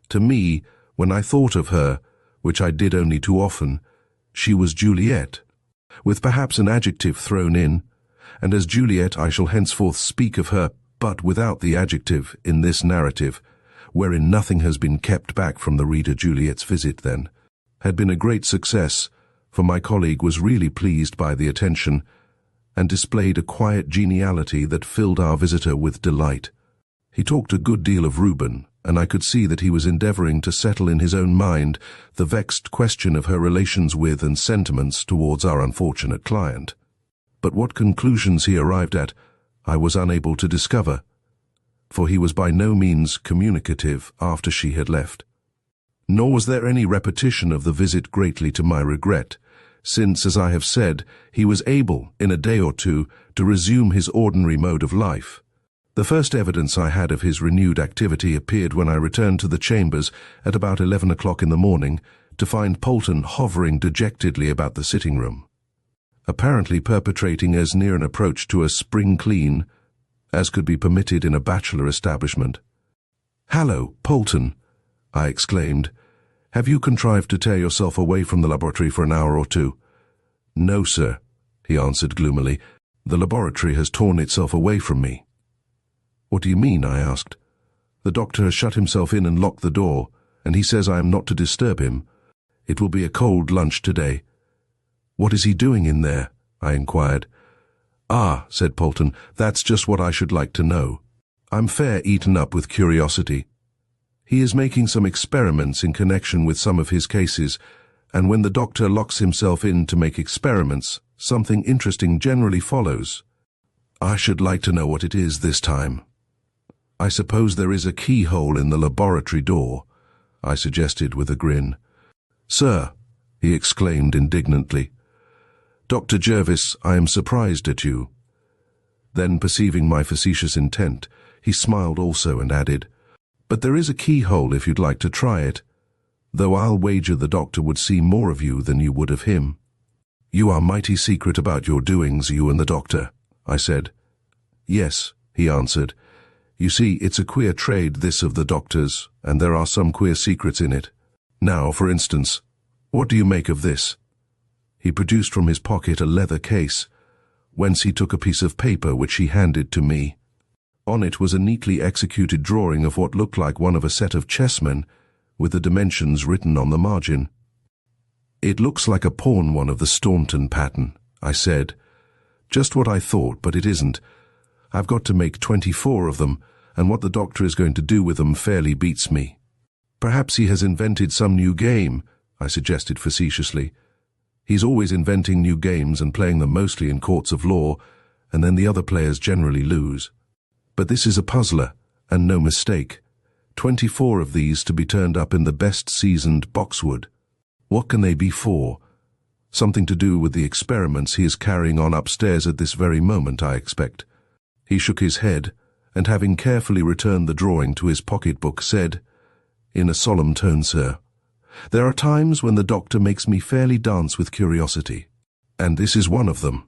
To me, when I thought of her, which I did only too often, she was Juliet, with perhaps an adjective thrown in, and as Juliet I shall henceforth speak of her, but without the adjective, in this narrative, wherein nothing has been kept back from the reader. Juliet's visit, then, had been a great success, for my colleague was really pleased by the attention, and displayed a quiet geniality that filled our visitor with delight. He talked a good deal of Reuben, and I could see that he was endeavouring to settle in his own mind the vexed question of her relations with and sentiments towards our unfortunate client. But what conclusions he arrived at, I was unable to discover, for he was by no means communicative after she had left. Nor was there any repetition of the visit, greatly to my regret, since, as I have said, he was able, in a day or two, to resume his ordinary mode of life. The first evidence I had of his renewed activity appeared when I returned to the chambers at about 11 o'clock in the morning to find Polton hovering dejectedly about the sitting-room, apparently perpetrating as near an approach to a spring clean as could be permitted in a bachelor establishment. "Hallo, Polton," I exclaimed. "Have you contrived to tear yourself away from the laboratory for an hour or two?" "No, sir," he answered gloomily. "The laboratory has torn itself away from me." "What do you mean?" I asked. "The doctor has shut himself in and locked the door, and he says I am not to disturb him. It will be a cold lunch today." "What is he doing in there?" I inquired. "Ah," said Polton, "that's just what I should like to know. I'm fair eaten up with curiosity. He is making some experiments in connection with some of his cases, and when the doctor locks himself in to make experiments, something interesting generally follows. I should like to know what it is this time." "I suppose there is a keyhole in the laboratory door," I suggested with a grin. "Sir," he exclaimed indignantly, "Dr. Jervis, I am surprised at you." Then, perceiving my facetious intent, he smiled also and added, "But there is a keyhole if you'd like to try it, though I'll wager the doctor would see more of you than you would of him." "You are mighty secret about your doings, you and the doctor," I said. "Yes," he answered. "You see, it's a queer trade, this of the doctor's, and there are some queer secrets in it. Now, for instance, what do you make of this?" He produced from his pocket a leather case, whence he took a piece of paper which he handed to me. On it was a neatly executed drawing of what looked like one of a set of chessmen, with the dimensions written on the margin. "It looks like a pawn one of the Staunton pattern," I said. Just what I thought, but it isn't. I've got to make 24 of them, and what the doctor is going to do with them fairly beats me. Perhaps he has invented some new game, I suggested facetiously. He's always inventing new games and playing them mostly in courts of law, and then the other players generally lose. But this is a puzzler, and no mistake. 24 of these to be turned up in the best seasoned boxwood. What can they be for? Something to do with the experiments he is carrying on upstairs at this very moment, I expect. He shook his head, and having carefully returned the drawing to his pocketbook, said, in a solemn tone, "Sir, there are times when the doctor makes me fairly dance with curiosity, and this is one of them."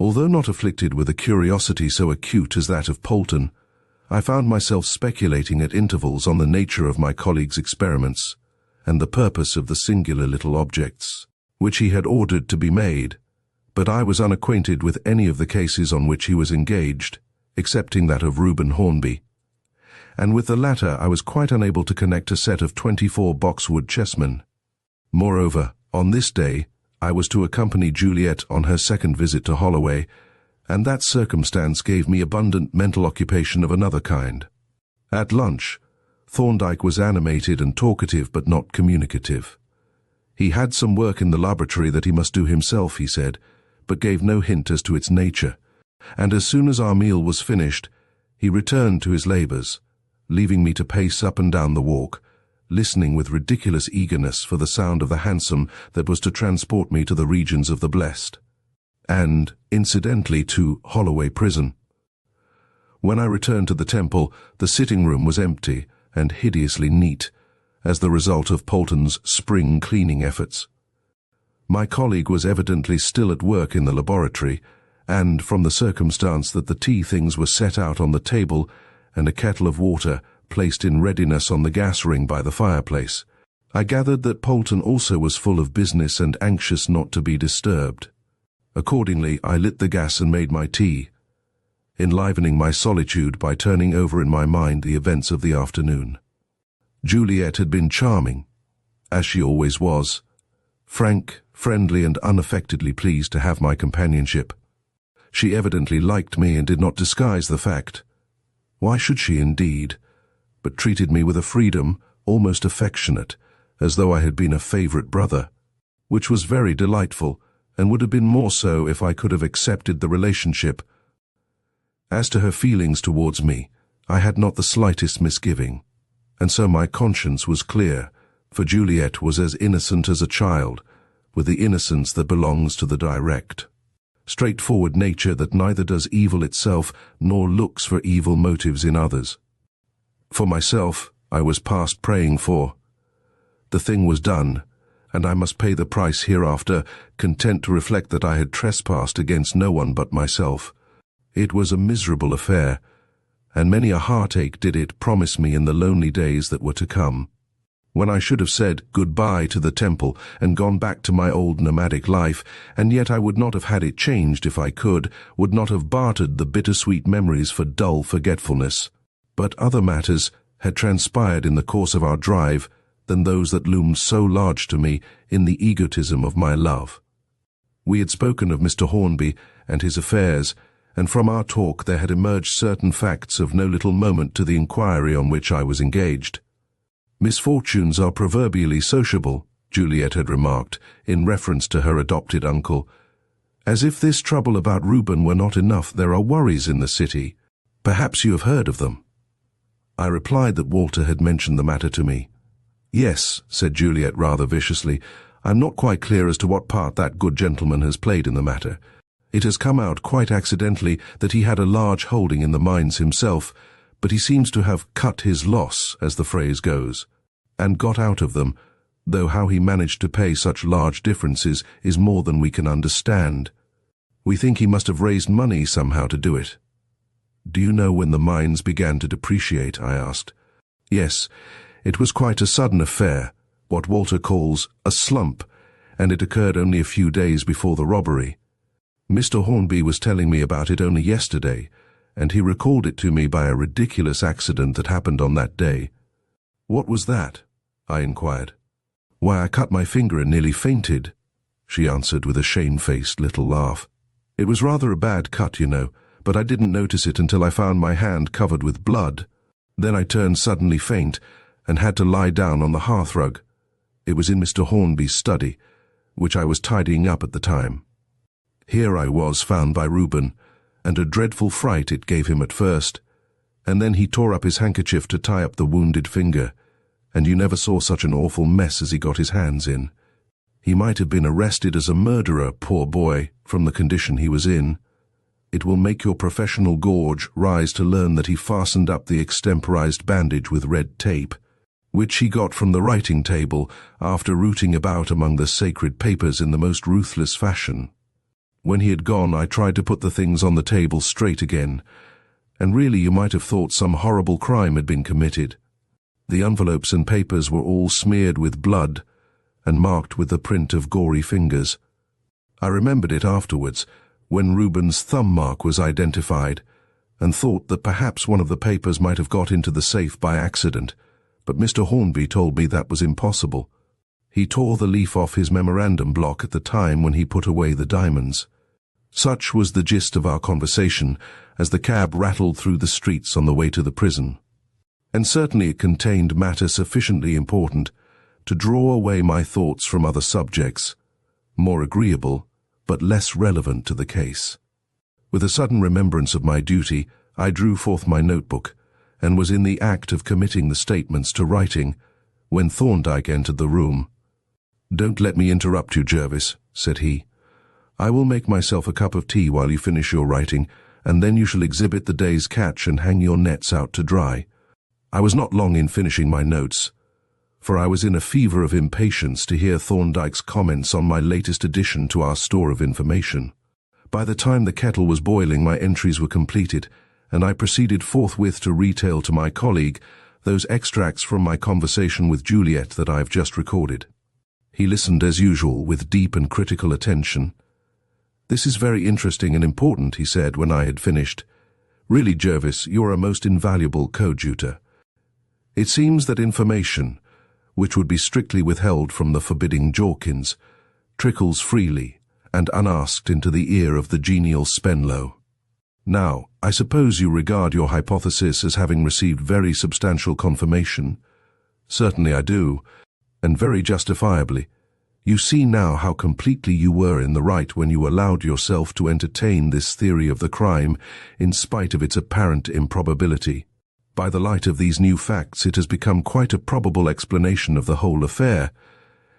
Although not afflicted with a curiosity so acute as that of Polton, I found myself speculating at intervals on the nature of my colleague's experiments, and the purpose of the singular little objects, which he had ordered to be made, but I was unacquainted with any of the cases on which he was engaged, excepting that of Reuben Hornby, and with the latter I was quite unable to connect a set of 24 boxwood chessmen. Moreover, on this day, I was to accompany Juliet on her second visit to Holloway, and that circumstance gave me abundant mental occupation of another kind. At lunch, Thorndyke was animated and talkative but not communicative. He had some work in the laboratory that he must do himself, he said, but gave no hint as to its nature, and as soon as our meal was finished, he returned to his labours, leaving me to pace up and down the walk, listening with ridiculous eagerness for the sound of the hansom that was to transport me to the regions of the blessed, and, incidentally, to Holloway Prison. When I returned to the Temple, the sitting-room was empty and hideously neat, as the result of Polton's spring cleaning efforts. My colleague was evidently still at work in the laboratory, and, from the circumstance that the tea things were set out on the table and a kettle of water placed in readiness on the gas ring by the fireplace, I gathered that Polton also was full of business and anxious not to be disturbed. Accordingly, I lit the gas and made my tea, enlivening my solitude by turning over in my mind the events of the afternoon. Juliet had been charming, as she always was, frank, friendly, and unaffectedly pleased to have my companionship. She evidently liked me and did not disguise the fact. Why should she, indeed? But treated me with a freedom almost affectionate, as though I had been a favourite brother, which was very delightful, and would have been more so if I could have accepted the relationship. As to her feelings towards me, I had not the slightest misgiving, and so my conscience was clear, for Juliet was as innocent as a child, with the innocence that belongs to the direct, straightforward nature that neither does evil itself nor looks for evil motives in others. For myself, I was past praying for. The thing was done, and I must pay the price hereafter, content to reflect that I had trespassed against no one but myself. It was a miserable affair, and many a heartache did it promise me in the lonely days that were to come, when I should have said goodbye to the Temple and gone back to my old nomadic life, and yet I would not have had it changed if I could, would not have bartered the bittersweet memories for dull forgetfulness. But other matters had transpired in the course of our drive than those that loomed so large to me in the egotism of my love. We had spoken of Mr. Hornby and his affairs, and from our talk there had emerged certain facts of no little moment to the inquiry on which I was engaged. Misfortunes are proverbially sociable, Juliet had remarked, in reference to her adopted uncle. As if this trouble about Reuben were not enough, there are worries in the city. Perhaps you have heard of them. I replied that Walter had mentioned the matter to me. Yes, said Juliet rather viciously, I'm not quite clear as to what part that good gentleman has played in the matter. It has come out quite accidentally that he had a large holding in the mines himself, but he seems to have cut his loss, as the phrase goes, and got out of them, though how he managed to pay such large differences is more than we can understand. We think he must have raised money somehow to do it. Do you know when the mines began to depreciate? I asked. Yes, it was quite a sudden affair, what Walter calls a slump, and it occurred only a few days before the robbery. Mr. Hornby was telling me about it only yesterday, and he recalled it to me by a ridiculous accident that happened on that day. What was that? I inquired. Why, I cut my finger and nearly fainted, she answered with a shamefaced little laugh. It was rather a bad cut, you know, but I didn't notice it until I found my hand covered with blood. Then I turned suddenly faint and had to lie down on the hearthrug. It was in Mr. Hornby's study, which I was tidying up at the time. Here I was found by Reuben, and a dreadful fright it gave him at first, and then he tore up his handkerchief to tie up the wounded finger, and you never saw such an awful mess as he got his hands in. He might have been arrested as a murderer, poor boy, from the condition he was in. It will make your professional gorge rise to learn that he fastened up the extemporized bandage with red tape, which he got from the writing table after rooting about among the sacred papers in the most ruthless fashion. When he had gone, I tried to put the things on the table straight again, and really you might have thought some horrible crime had been committed. The envelopes and papers were all smeared with blood and marked with the print of gory fingers. I remembered it afterwards, when Reuben's thumb mark was identified, and thought that perhaps one of the papers might have got into the safe by accident, but Mr. Hornby told me that was impossible. He tore the leaf off his memorandum block at the time when he put away the diamonds. Such was the gist of our conversation as the cab rattled through the streets on the way to the prison. And certainly it contained matter sufficiently important to draw away my thoughts from other subjects, more agreeable, but less relevant to the case. With a sudden remembrance of my duty, I drew forth my notebook, and was in the act of committing the statements to writing, when Thorndyke entered the room. "Don't let me interrupt you, Jervis," said he. "I will make myself a cup of tea while you finish your writing, and then you shall exhibit the day's catch and hang your nets out to dry." I was not long in finishing my notes, for I was in a fever of impatience to hear Thorndyke's comments on my latest addition to our store of information. By the time the kettle was boiling, my entries were completed, and I proceeded forthwith to retail to my colleague those extracts from my conversation with Juliet that I have just recorded. He listened as usual with deep and critical attention. "This is very interesting and important," he said when I had finished. "Really, Jervis, you are a most invaluable coadjutor. It seems that information, which would be strictly withheld from the forbidding Jorkins, trickles freely and unasked into the ear of the genial Spenlow. Now, I suppose you regard your hypothesis as having received very substantial confirmation." "Certainly I do, and very justifiably. You see now how completely you were in the right when you allowed yourself to entertain this theory of the crime in spite of its apparent improbability. By the light of these new facts, it has become quite a probable explanation of the whole affair,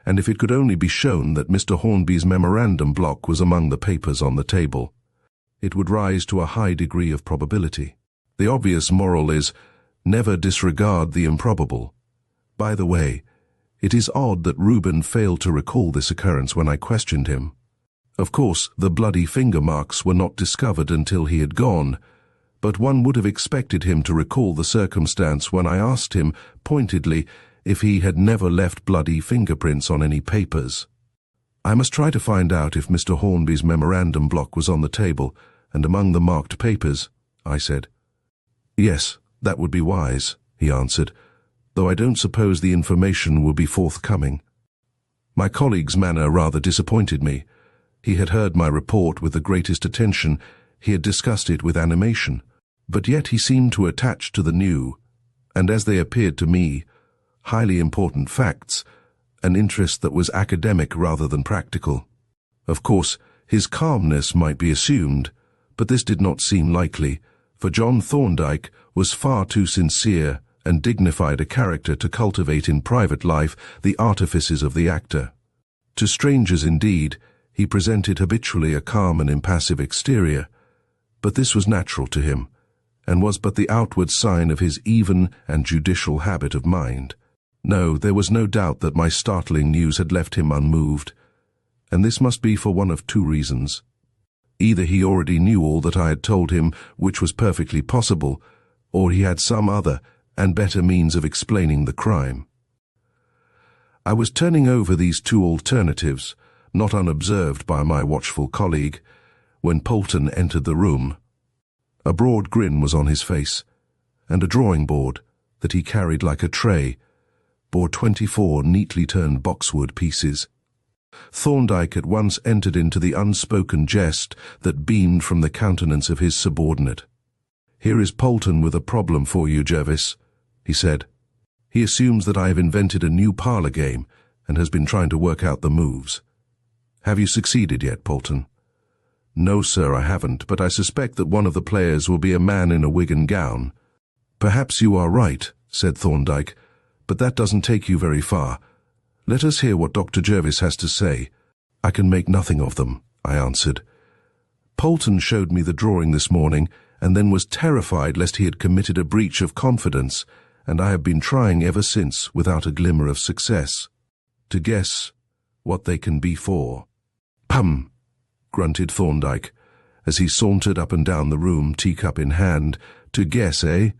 and if it could only be shown that Mr. Hornby's memorandum block was among the papers on the table, it would rise to a high degree of probability. The obvious moral is, never disregard the improbable. By the way, it is odd that Reuben failed to recall this occurrence when I questioned him. Of course, the bloody finger marks were not discovered until he had gone, but one would have expected him to recall the circumstance when I asked him pointedly if he had never left bloody fingerprints on any papers. "I must try to find out if Mr. Hornby's memorandum block was on the table and among the marked papers," I said. "Yes, that would be wise," he answered, "though I don't suppose the information will be forthcoming." My colleague's manner rather disappointed me. He had heard my report with the greatest attention, he had discussed it with animation, but yet he seemed to attach to the new, and as they appeared to me, highly important facts, an interest that was academic rather than practical. Of course, his calmness might be assumed, but this did not seem likely, for John Thorndyke was far too sincere and dignified a character to cultivate in private life the artifices of the actor. To strangers, indeed, he presented habitually a calm and impassive exterior, but this was natural to him, and was but the outward sign of his even and judicial habit of mind. No, there was no doubt that my startling news had left him unmoved, and this must be for one of two reasons. Either he already knew all that I had told him, which was perfectly possible, or he had some other and better means of explaining the crime. I was turning over these two alternatives, not unobserved by my watchful colleague, when Polton entered the room. A broad grin was on his face, and a drawing board, that he carried like a tray, bore 24 neatly turned boxwood pieces. Thorndyke at once entered into the unspoken jest that beamed from the countenance of his subordinate. "Here is Polton with a problem for you, Jervis," he said. "He assumes that I have invented a new parlour game and has been trying to work out the moves. Have you succeeded yet, Polton?" "No, sir, I haven't, but I suspect that one of the players will be a man in a wig and gown." "Perhaps you are right," said Thorndyke, "but that doesn't take you very far. Let us hear what Dr. Jervis has to say." "I can make nothing of them," I answered. "Polton showed me the drawing this morning, and then was terrified lest he had committed a breach of confidence, and I have been trying ever since without a glimmer of success. To guess what they can be for." "Pum!" grunted Thorndyke, as he sauntered up and down the room, teacup in hand. "To guess, eh?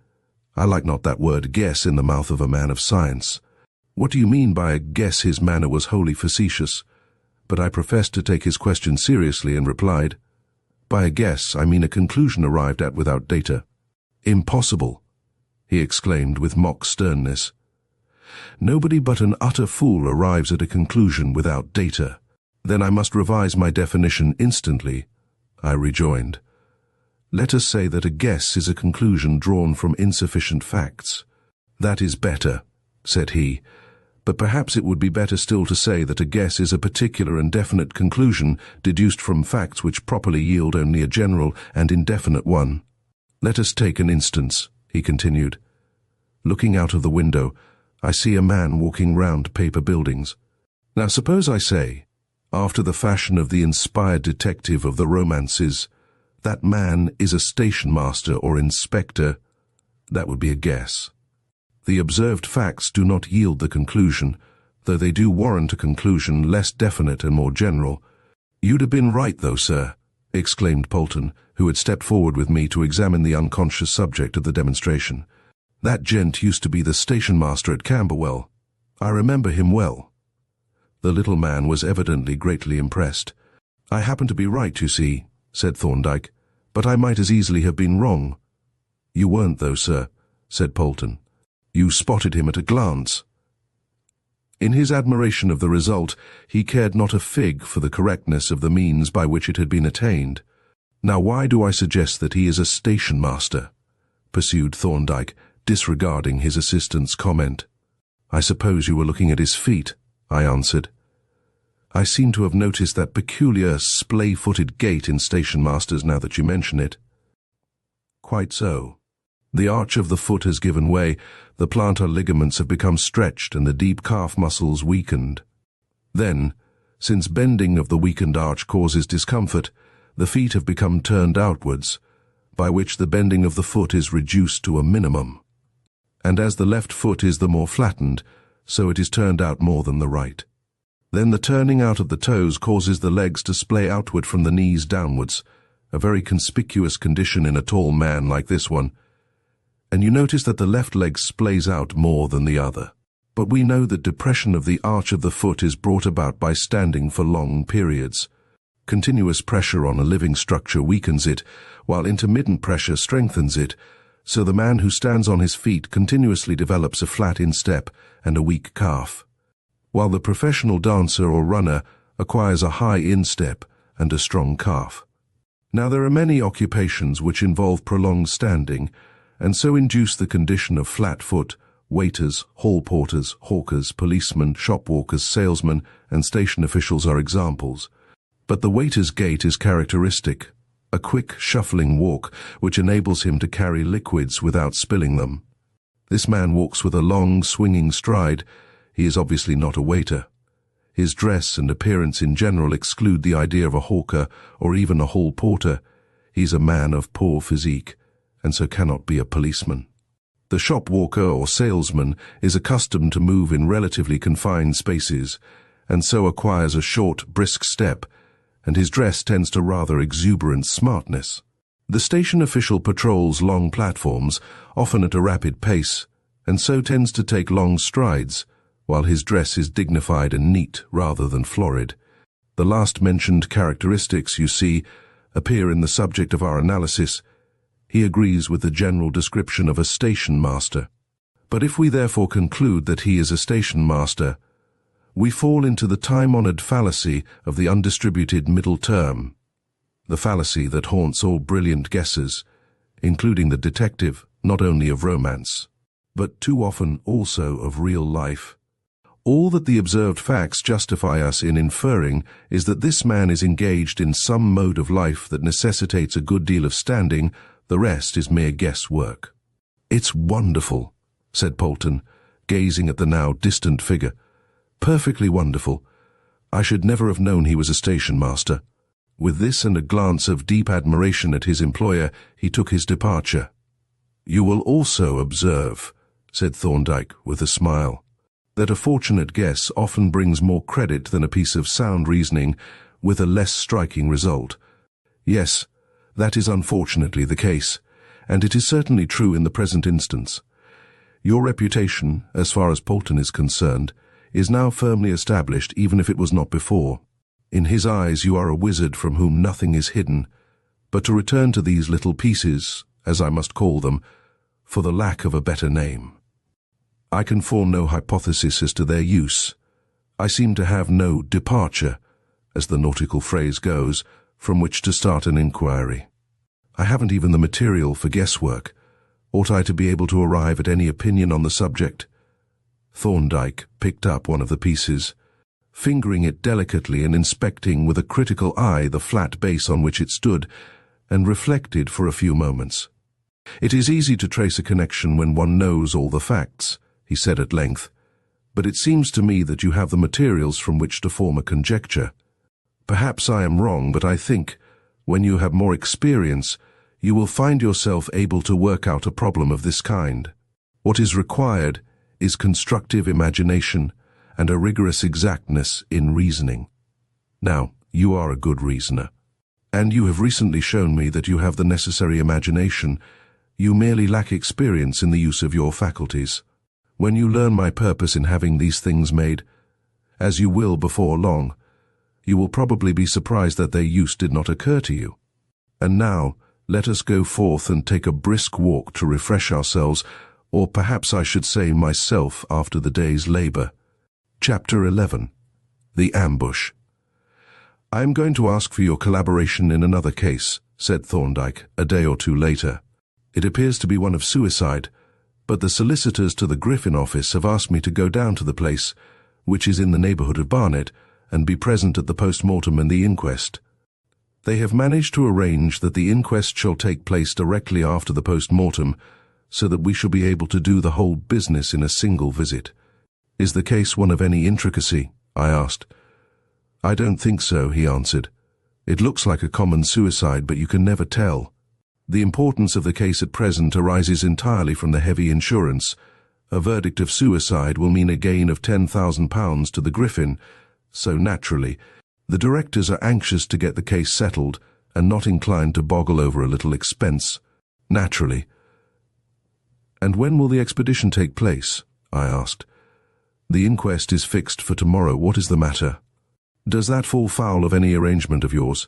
I like not that word guess in the mouth of a man of science. What do you mean by a guess?" His manner was wholly facetious, but I professed to take his question seriously and replied, "By a guess, I mean a conclusion arrived at without data." "Impossible," he exclaimed with mock sternness. "Nobody but an utter fool arrives at a conclusion without data." "Then I must revise my definition instantly," I rejoined. "Let us say that a guess is a conclusion drawn from insufficient facts." "That is better," said he, "but perhaps it would be better still to say that a guess is a particular and definite conclusion deduced from facts which properly yield only a general and indefinite one. Let us take an instance," he continued. "Looking out of the window, I see a man walking round paper buildings. Now suppose I say, after the fashion of the inspired detective of the romances, that man is a station master or inspector. That would be a guess. The observed facts do not yield the conclusion, though they do warrant a conclusion less definite and more general." "You'd have been right, though, sir," exclaimed Polton, who had stepped forward with me to examine the unconscious subject of the demonstration. "That gent used to be the station master at Camberwell. I remember him well." The little man was evidently greatly impressed. "I happen to be right, you see," said Thorndyke, "but I might as easily have been wrong." "You weren't, though, sir," said Polton. "You spotted him at a glance." In his admiration of the result, he cared not a fig for the correctness of the means by which it had been attained. "Now why do I suggest that he is a station master?" pursued Thorndyke, disregarding his assistant's comment. "I suppose you were looking at his feet," I answered. "I seem to have noticed that peculiar splay-footed gait in station masters now that you mention it." "Quite so. The arch of the foot has given way, the plantar ligaments have become stretched, and the deep calf muscles weakened. Then, since bending of the weakened arch causes discomfort, the feet have become turned outwards, by which the bending of the foot is reduced to a minimum. And as the left foot is the more flattened, so it is turned out more than the right. Then the turning out of the toes causes the legs to splay outward from the knees downwards, a very conspicuous condition in a tall man like this one. And you notice that the left leg splays out more than the other. But we know that depression of the arch of the foot is brought about by standing for long periods. Continuous pressure on a living structure weakens it, while intermittent pressure strengthens it, so the man who stands on his feet continuously develops a flat instep and a weak calf, while the professional dancer or runner acquires a high instep and a strong calf. Now there are many occupations which involve prolonged standing, and so induce the condition of flat foot. Waiters, hall porters, hawkers, policemen, shop walkers, salesmen, and station officials are examples. But the waiter's gait is characteristic, a quick, shuffling walk which enables him to carry liquids without spilling them. This man walks with a long, swinging stride. He is obviously not a waiter. His dress and appearance in general exclude the idea of a hawker or even a hall porter. He is a man of poor physique, and so cannot be a policeman. The shop walker or salesman is accustomed to move in relatively confined spaces, and so acquires a short, brisk step, and his dress tends to rather exuberant smartness. The station official patrols long platforms, often at a rapid pace, and so tends to take long strides, while his dress is dignified and neat rather than florid. The last-mentioned characteristics, you see, appear in the subject of our analysis. He agrees with the general description of a station master. But if we therefore conclude that he is a station master, We fall into the time-honored fallacy of the undistributed middle term, the fallacy that haunts all brilliant guessers, including the detective, not only of romance, but too often also of real life. All that the observed facts justify us in inferring is that this man is engaged in some mode of life that necessitates a good deal of standing. The rest is mere guesswork. "It's wonderful," said Polton, gazing at the now distant figure. "Perfectly wonderful. I should never have known he was a station master." With this and a glance of deep admiration at his employer, he took his departure. "You will also observe," said Thorndyke with a smile, "that a fortunate guess often brings more credit than a piece of sound reasoning with a less striking result. Yes, that is unfortunately the case, and it is certainly true in the present instance. Your reputation, as far as Polton is concerned, is now firmly established, even if it was not before. In his eyes you are a wizard from whom nothing is hidden. But to return to these little pieces, as I must call them, for the lack of a better name. I can form no hypothesis as to their use. I seem to have no departure, as the nautical phrase goes, from which to start an inquiry. I haven't even the material for guesswork. Ought I to be able to arrive at any opinion on the subject?" Thorndyke picked up one of the pieces, fingering it delicately and inspecting with a critical eye the flat base on which it stood, and reflected for a few moments. "It is easy to trace a connection when one knows all the facts," he said at length, "but it seems to me that you have the materials from which to form a conjecture. Perhaps I am wrong, but I think, when you have more experience, you will find yourself able to work out a problem of this kind. What is required is constructive imagination and a rigorous exactness in reasoning. Now, you are a good reasoner, and you have recently shown me that you have the necessary imagination. You merely lack experience in the use of your faculties. When you learn my purpose in having these things made, as you will before long, you will probably be surprised that their use did not occur to you. And now, let us go forth and take a brisk walk to refresh ourselves, or perhaps I should say myself, after the day's labor." Chapter 11. The Ambush. "I am going to ask for your collaboration in another case," said Thorndyke, a day or two later. "It appears to be one of suicide, but the solicitors to the Griffin office have asked me to go down to the place, which is in the neighborhood of Barnet, and be present at the post-mortem and the inquest. They have managed to arrange that the inquest shall take place directly after the post-mortem, so that we shall be able to do the whole business in a single visit." "Is the case one of any intricacy?" I asked. "I don't think so," he answered. "It looks like a common suicide, but you can never tell. The importance of the case at present arises entirely from the heavy insurance. A verdict of suicide will mean a gain of £10,000 to the Griffin, so naturally, the directors are anxious to get the case settled and not inclined to boggle over a little expense. Naturally." "And when will the expedition take place?" I asked. "The inquest is fixed for tomorrow. What is the matter? Does that fall foul of any arrangement of yours?"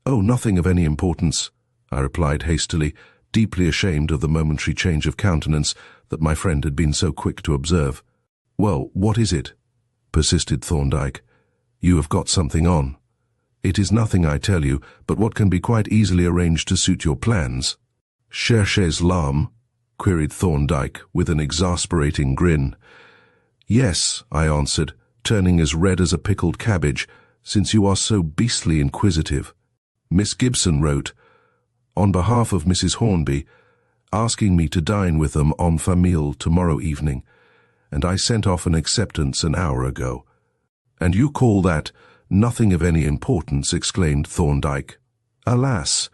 "Oh, nothing of any importance," I replied hastily, deeply ashamed of the momentary change of countenance that my friend had been so quick to observe. "Well, what is it?" persisted Thorndyke. "You have got something on." "It is nothing, I tell you, but what can be quite easily arranged to suit your plans." "Cherchez l'âme?" queried Thorndyke with an exasperating grin. "Yes," I answered, turning as red as a pickled cabbage, "since you are so beastly inquisitive. Miss Gibson wrote, on behalf of Mrs. Hornby, asking me to dine with them en famille tomorrow evening, and I sent off an acceptance an hour ago." "And you call that nothing of any importance?" exclaimed Thorndyke. "Alas,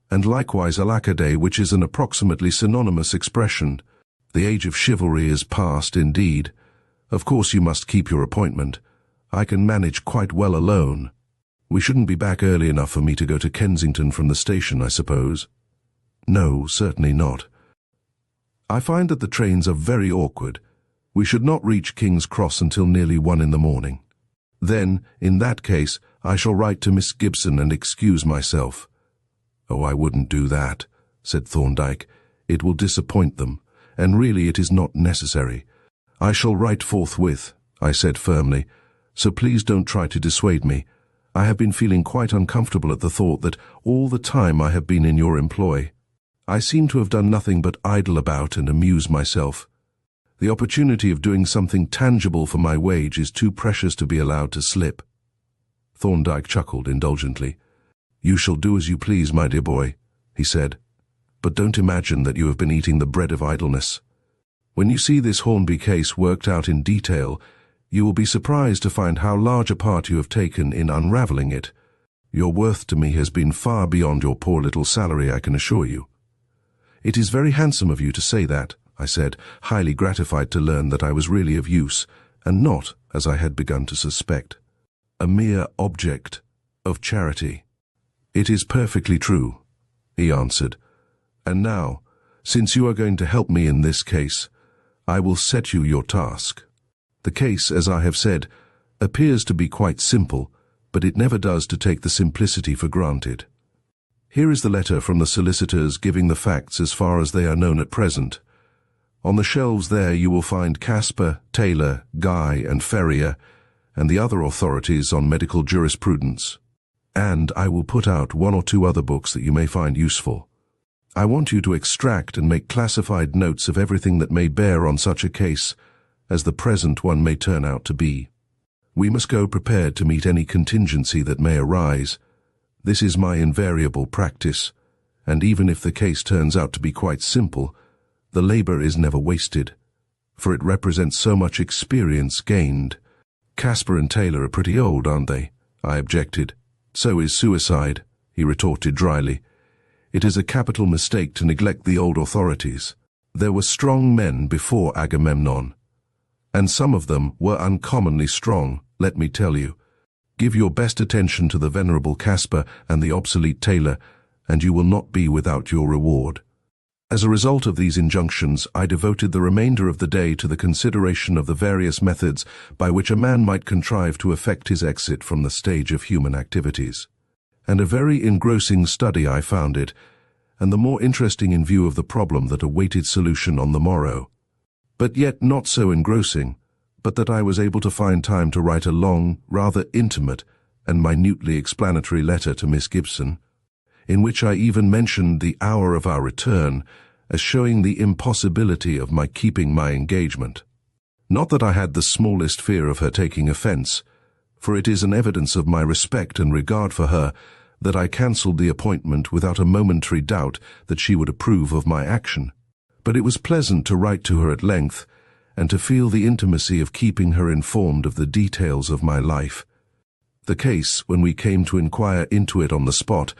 and likewise alackaday, which is an approximately synonymous expression. The age of chivalry is past, indeed. Of course you must keep your appointment. I can manage quite well alone. We shouldn't be back early enough for me to go to Kensington from the station, I suppose?" "No, certainly not." "I find that the trains are very awkward. We should not reach King's Cross until nearly 1 in the morning. Then, in that case, I shall write to Miss Gibson and excuse myself." "Oh, I wouldn't do that," said Thorndyke. "It will disappoint them, and really it is not necessary." "I shall write forthwith," I said firmly. so please don't try to dissuade me. I have been feeling quite uncomfortable at the thought that all the time I have been in your employ, I seem to have done nothing but idle about and amuse myself. The opportunity of doing something tangible for my wage is too precious to be allowed to slip." Thorndyke chuckled indulgently. "You shall do as you please, my dear boy," he said, "but don't imagine that you have been eating the bread of idleness. When you see this Hornby case worked out in detail, you will be surprised to find how large a part you have taken in unraveling it. Your worth to me has been far beyond your poor little salary, I can assure you." "It is very handsome of you to say that," I said, highly gratified to learn that I was really of use, and not, as I had begun to suspect, a mere object of charity. "It is perfectly true," he answered. "And now, since you are going to help me in this case, I will set you your task. The case, as I have said, appears to be quite simple, but it never does to take the simplicity for granted. Here is the letter from the solicitors giving the facts as far as they are known at present. On the shelves there you will find Casper, Taylor, Guy, and Ferrier, and the other authorities on medical jurisprudence. And I will put out 1 or 2 other books that you may find useful. I want you to extract and make classified notes of everything that may bear on such a case as the present one may turn out to be. We must go prepared to meet any contingency that may arise. This is my invariable practice, and even if the case turns out to be quite simple, the labor is never wasted, for it represents so much experience gained." "Casper and Taylor are pretty old, aren't they?" I objected. "So is suicide," he retorted dryly. "It is a capital mistake to neglect the old authorities. There were strong men before Agamemnon, and some of them were uncommonly strong, let me tell you. Give your best attention to the venerable Casper and the obsolete Taylor, and you will not be without your reward." As a result of these injunctions, I devoted the remainder of the day to the consideration of the various methods by which a man might contrive to effect his exit from the stage of human activities. And a very engrossing study I found it, and the more interesting in view of the problem that awaited solution on the morrow. But yet not so engrossing, but that I was able to find time to write a long, rather intimate, and minutely explanatory letter to Miss Gibson, in which I even mentioned the hour of our return as showing the impossibility of my keeping my engagement. Not that I had the smallest fear of her taking offence, for it is an evidence of my respect and regard for her that I cancelled the appointment without a momentary doubt that she would approve of my action. But it was pleasant to write to her at length, and to feel the intimacy of keeping her informed of the details of my life. The case, when we came to inquire into it on the spot,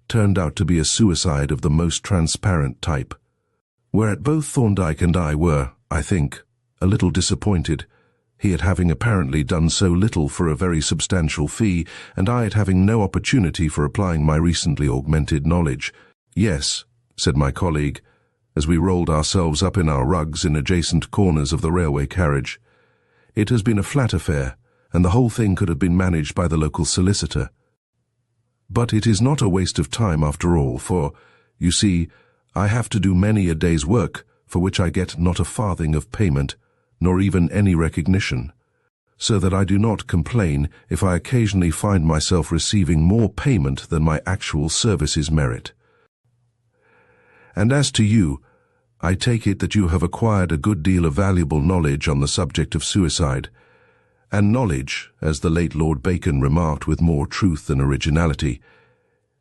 turned out to be a suicide of the most transparent type, whereat both Thorndyke and I were, I think, a little disappointed, he at having apparently done so little for a very substantial fee, and I at having no opportunity for applying my recently augmented knowledge. "Yes," said my colleague, as we rolled ourselves up in our rugs in adjacent corners of the railway carriage, "it has been a flat affair, and the whole thing could have been managed by the local solicitor. But it is not a waste of time after all, for, you see, I have to do many a day's work for which I get not a farthing of payment, nor even any recognition, so that I do not complain if I occasionally find myself receiving more payment than my actual services merit. And as to you, I take it that you have acquired a good deal of valuable knowledge on the subject of suicide, and knowledge, as the late Lord Bacon remarked with more truth than originality,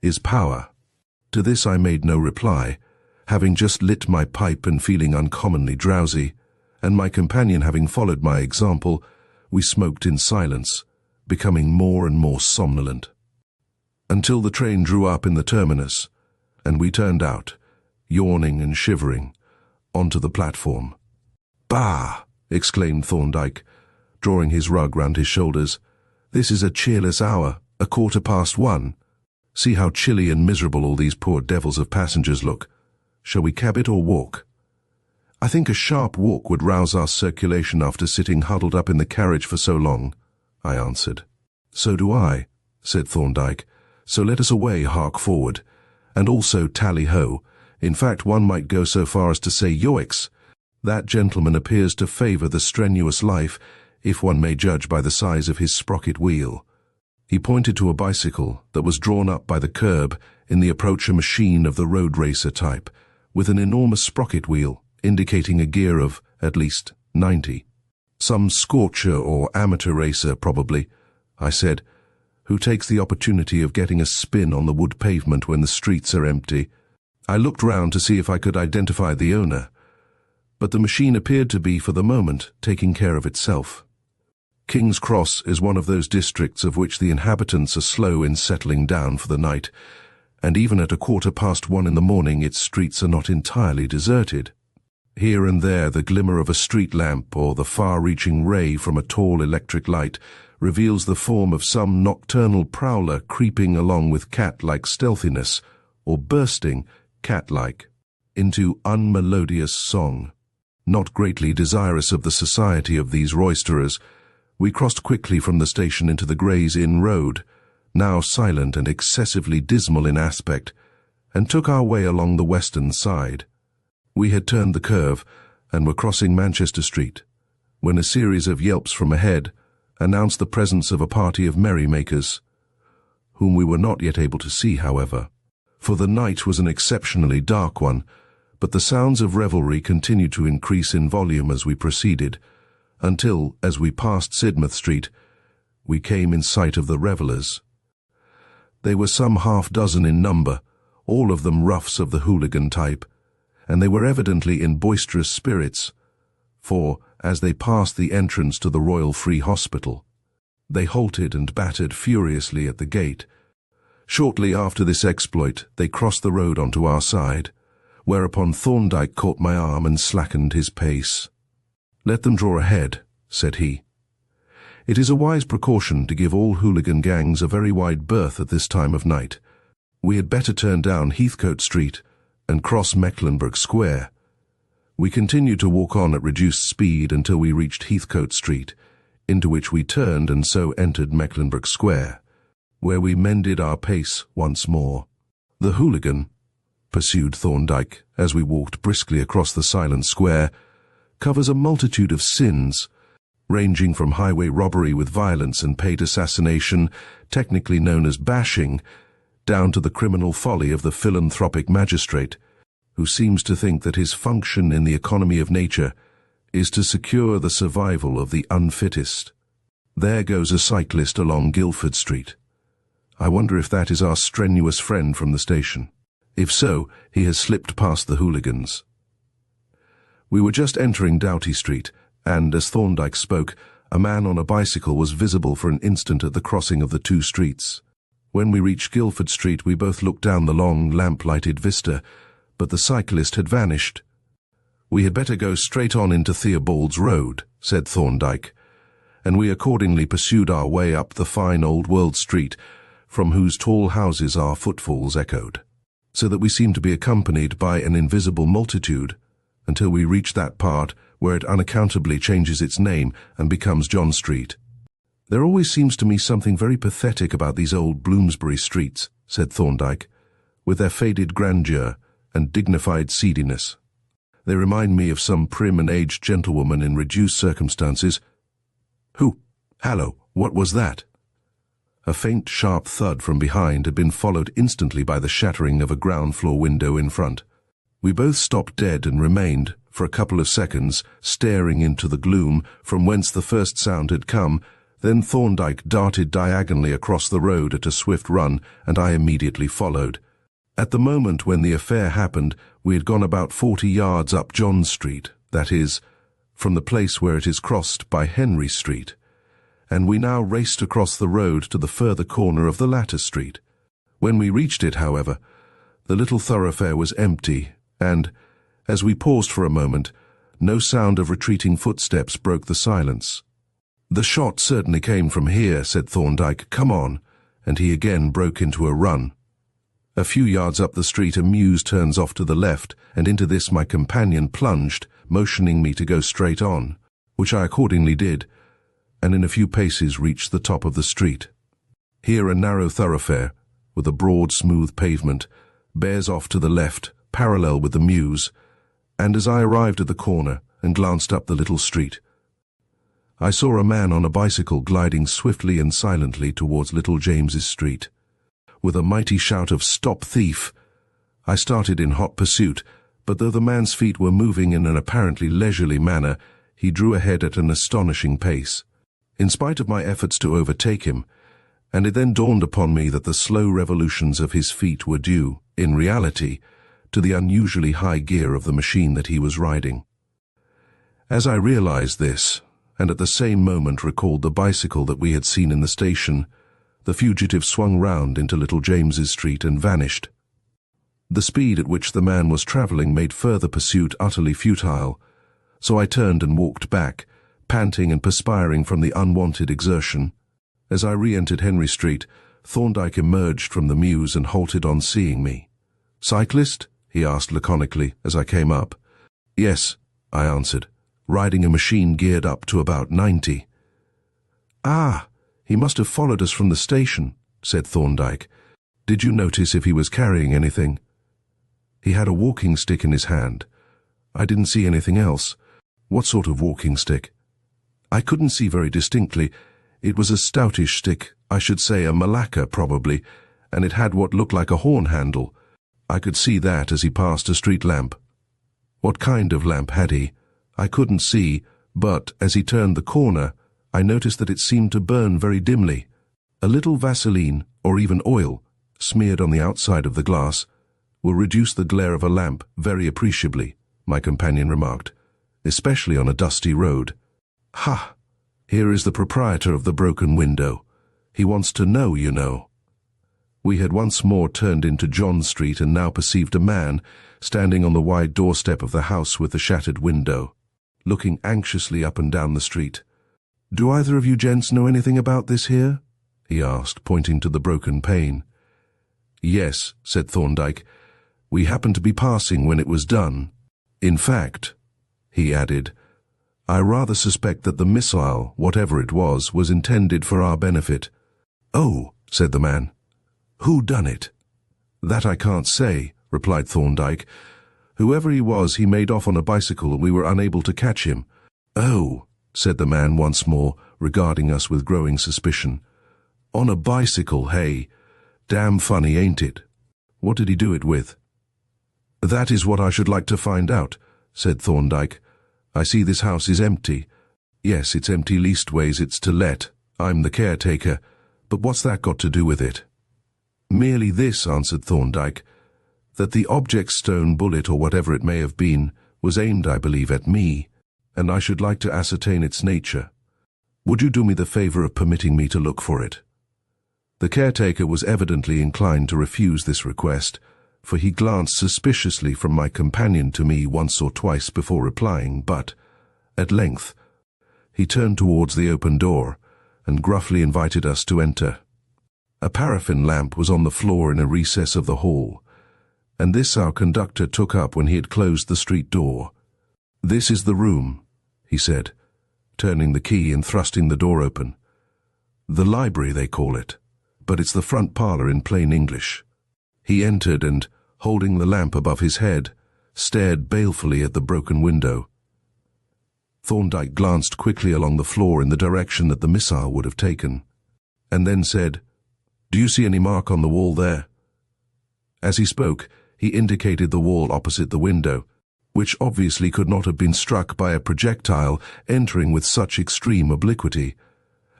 is power." To this I made no reply, having just lit my pipe and feeling uncommonly drowsy, and my companion having followed my example, we smoked in silence, becoming more and more somnolent, until the train drew up in the terminus, and we turned out, yawning and shivering, onto the platform. "Bah!" exclaimed Thorndyke, drawing his rug round his shoulders. "This is a cheerless hour, 1:15. See how chilly and miserable all these poor devils of passengers look. Shall we cab it or walk?" "I think a sharp walk would rouse our circulation after sitting huddled up in the carriage for so long," I answered. "So do I," said Thorndyke. "So let us away, hark forward, and also tally-ho. In fact, one might go so far as to say yoicks. That gentleman appears to favour the strenuous life if one may judge by the size of his sprocket wheel. He pointed to a bicycle that was drawn up by the curb in the approacher machine of the road racer type, with an enormous sprocket wheel indicating a gear of at least 90. Some scorcher or amateur racer, probably, I said, who takes the opportunity of getting a spin on the wood pavement when the streets are empty. I looked round to see if I could identify the owner, but the machine appeared to be, for the moment, taking care of itself. King's Cross is one of those districts of which the inhabitants are slow in settling down for the night, and even at 1:15 in the morning its streets are not entirely deserted. Here and there the glimmer of a street lamp or the far-reaching ray from a tall electric light reveals the form of some nocturnal prowler creeping along with cat-like stealthiness, or bursting, cat-like, into unmelodious song. Not greatly desirous of the society of these roisterers, we crossed quickly from the station into the Gray's Inn Road, now silent and excessively dismal in aspect, and took our way along the western side. We had turned the curve and were crossing Manchester Street, when a series of yelps from ahead announced the presence of a party of merrymakers, whom we were not yet able to see, however, for the night was an exceptionally dark one, but the sounds of revelry continued to increase in volume as we proceeded, until, as we passed Sidmouth Street, we came in sight of the revellers. They were some half-dozen in number, all of them roughs of the hooligan type, and they were evidently in boisterous spirits, for, as they passed the entrance to the Royal Free Hospital, they halted and battered furiously at the gate. Shortly after this exploit, they crossed the road onto our side, whereupon Thorndyke caught my arm and slackened his pace. "Let them draw ahead," said he. "It is a wise precaution to give all hooligan gangs a very wide berth at this time of night. We had better turn down Heathcote Street and cross Mecklenburgh Square." We continued to walk on at reduced speed until we reached Heathcote Street, into which we turned and so entered Mecklenburgh Square, where we mended our pace once more. "The hooligan," pursued Thorndyke, as we walked briskly across the silent square, "covers a multitude of sins, ranging from highway robbery with violence and paid assassination, technically known as bashing, down to the criminal folly of the philanthropic magistrate, who seems to think that his function in the economy of nature is to secure the survival of the unfittest. There goes a cyclist along Guildford Street. I wonder if that is our strenuous friend from the station. If so, he has slipped past the hooligans." We were just entering Doughty Street, and, as Thorndyke spoke, a man on a bicycle was visible for an instant at the crossing of the two streets. When we reached Guildford Street, we both looked down the long, lamp-lighted vista, but the cyclist had vanished. "We had better go straight on into Theobald's Road," said Thorndyke, and we accordingly pursued our way up the fine old-world street, from whose tall houses our footfalls echoed, so that we seemed to be accompanied by an invisible multitude, until we reached that part where it unaccountably changes its name and becomes John Street. "There always seems to me something very pathetic about these old Bloomsbury streets," said Thorndyke, "with their faded grandeur and dignified seediness. They remind me of some prim and aged gentlewoman in reduced circumstances. Hallo, what was that?" A faint, sharp thud from behind had been followed instantly by the shattering of a ground-floor window in front. We both stopped dead and remained, for a couple of seconds, staring into the gloom from whence the first sound had come. Then Thorndyke darted diagonally across the road at a swift run, and I immediately followed. At the moment when the affair happened, we had gone about 40 yards up John Street, that is, from the place where it is crossed by Henry Street, and we now raced across the road to the further corner of the latter street. When we reached it, however, the little thoroughfare was empty, and, as we paused for a moment, no sound of retreating footsteps broke the silence. "The shot certainly came from here," said Thorndyke. "Come on," and he again broke into a run. A few yards up the street a mews turns off to the left, and into this my companion plunged, motioning me to go straight on, which I accordingly did, and in a few paces reached the top of the street. Here a narrow thoroughfare, with a broad, smooth pavement, bears off to the left, parallel with the mews, and as I arrived at the corner and glanced up the little street, I saw a man on a bicycle gliding swiftly and silently towards Little James's Street. With a mighty shout of "Stop thief!" I started in hot pursuit, but though the man's feet were moving in an apparently leisurely manner, he drew ahead at an astonishing pace. In spite of my efforts to overtake him, and it then dawned upon me that the slow revolutions of his feet were due, in reality, to the unusually high gear of the machine that he was riding. As I realized this, and at the same moment recalled the bicycle that we had seen in the station, the fugitive swung round into Little James's Street and vanished. The speed at which the man was travelling made further pursuit utterly futile, so I turned and walked back, panting and perspiring from the unwanted exertion. As I re-entered Henry Street, Thorndyke emerged from the mews and halted on seeing me. "Cyclist?" he asked laconically as I came up. "Yes," I answered, riding a machine geared up to about 90. "Ah, he must have followed us from the station," said Thorndyke. "Did you notice if he was carrying anything?" "He had a walking stick in his hand. I didn't see anything else." "What sort of walking stick?" "I couldn't see very distinctly. It was a stoutish stick, I should say a malacca probably, and it had what looked like a horn handle. I could see that as he passed a street lamp." "What kind of lamp had he?" "I couldn't see, but as he turned the corner, I noticed that it seemed to burn very dimly. A little Vaseline, or even oil, smeared on the outside of the glass, will reduce the glare of a lamp very appreciably," my companion remarked, "especially on a dusty road." "Ha! Here is the proprietor of the broken window. He wants to know, you know." We had once more turned into John Street and now perceived a man standing on the wide doorstep of the house with the shattered window, looking anxiously up and down the street. "Do either of you gents know anything about this here?" he asked, pointing to the broken pane. "Yes," said Thorndyke. "We happened to be passing when it was done. In fact," he added, "I rather suspect that the missile, whatever it was intended for our benefit." "Oh," said the man. "Who done it?" "That I can't say," replied Thorndyke. "Whoever he was, he made off on a bicycle and we were unable to catch him." "Oh," said the man once more, regarding us with growing suspicion. "On a bicycle, hey? Damn funny, ain't it? What did he do it with?" "That is what I should like to find out," said Thorndyke. "I see this house is empty." "Yes, it's empty, leastways it's to let. I'm the caretaker. But what's that got to do with it?" "Merely this," answered Thorndyke, "that the object stone bullet, or whatever it may have been, was aimed, I believe, at me, and I should like to ascertain its nature. Would you do me the favour of permitting me to look for it?" The caretaker was evidently inclined to refuse this request, for he glanced suspiciously from my companion to me once or twice before replying, but, at length, he turned towards the open door and gruffly invited us to enter. A paraffin lamp was on the floor in a recess of the hall, and this our conductor took up when he had closed the street door. "This is the room," he said, turning the key and thrusting the door open. "The library, they call it, but it's the front parlour in plain English." He entered and, holding the lamp above his head, stared balefully at the broken window. Thorndyke glanced quickly along the floor in the direction that the missile would have taken, and then said, "Do you see any mark on the wall there?" As he spoke, he indicated the wall opposite the window, which obviously could not have been struck by a projectile entering with such extreme obliquity,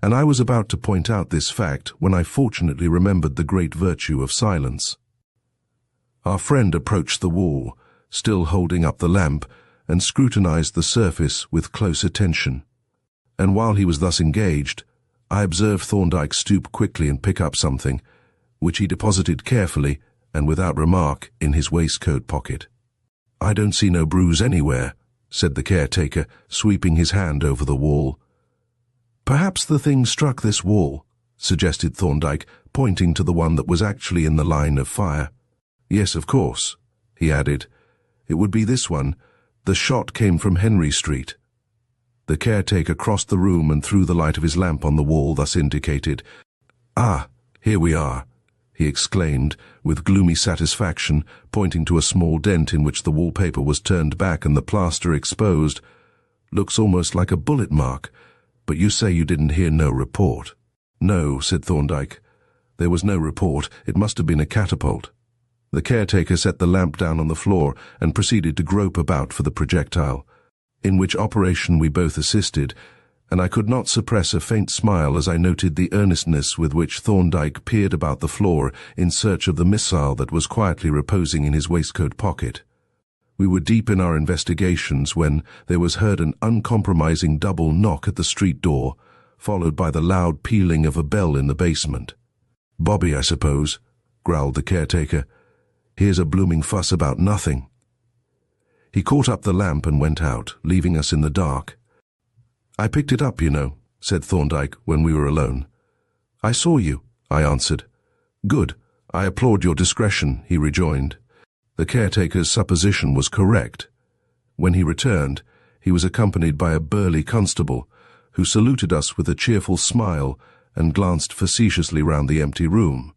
and I was about to point out this fact when I fortunately remembered the great virtue of silence. Our friend approached the wall, still holding up the lamp, and scrutinized the surface with close attention. And while he was thus engaged, I observed Thorndyke stoop quickly and pick up something, which he deposited carefully and without remark in his waistcoat pocket. "I don't see no bruise anywhere," said the caretaker, sweeping his hand over the wall. "Perhaps the thing struck this wall," suggested Thorndyke, pointing to the one that was actually in the line of fire. "Yes, of course," he added. "It would be this one. The shot came from Henry Street." The caretaker crossed the room and threw the light of his lamp on the wall thus indicated. "Ah, here we are," he exclaimed, with gloomy satisfaction, pointing to a small dent in which the wallpaper was turned back and the plaster exposed. "Looks almost like a bullet mark, But you say you didn't hear no report. No, said Thorndyke. There was no report. It must have been a catapult. The caretaker set the lamp down on the floor and proceeded to grope about for the projectile, in which operation we both assisted, and I could not suppress a faint smile as I noted the earnestness with which Thorndyke peered about the floor in search of the missile that was quietly reposing in his waistcoat pocket. We were deep in our investigations when there was heard an uncompromising double knock at the street door, followed by the loud pealing of a bell in the basement. "Bobby, I suppose," growled the caretaker. "Here's a blooming fuss about nothing." He caught up the lamp and went out, leaving us in the dark. "I picked it up, you know," said Thorndyke when we were alone. "I saw you," I answered. "Good. I applaud your discretion," he rejoined. The caretaker's supposition was correct. When he returned, he was accompanied by a burly constable, who saluted us with a cheerful smile and glanced facetiously round the empty room.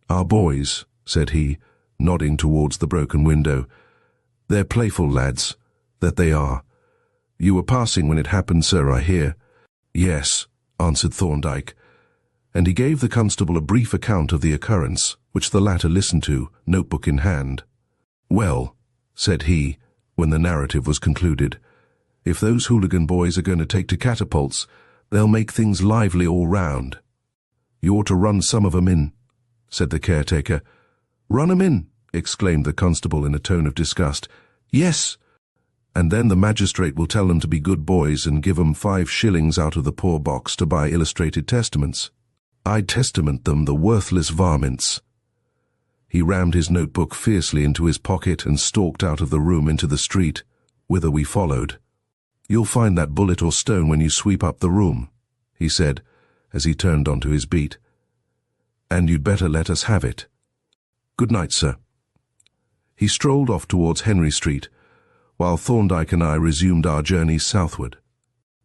"Our boys," said he, nodding towards the broken window. "They're playful lads, that they are. You were passing when it happened, sir, I hear." "Yes," answered Thorndyke, and he gave the constable a brief account of the occurrence, which the latter listened to, notebook in hand. "Well," said he, when the narrative was concluded, "if those hooligan boys are going to take to catapults, they'll make things lively all round." "You ought to run some of 'em in," said the caretaker. "Run 'em in," exclaimed the constable in a tone of disgust. "Yes, and then the magistrate will tell them to be good boys and give 'em 5 shillings out of the poor box to buy illustrated testaments. I'd testament them, the worthless varmints." He rammed his notebook fiercely into his pocket and stalked out of the room into the street, whither we followed. "You'll find that bullet or stone when you sweep up the room," he said, as he turned onto his beat. "And you'd better let us have it. Good night, sir." He strolled off towards Henry Street, while Thorndyke and I resumed our journey southward.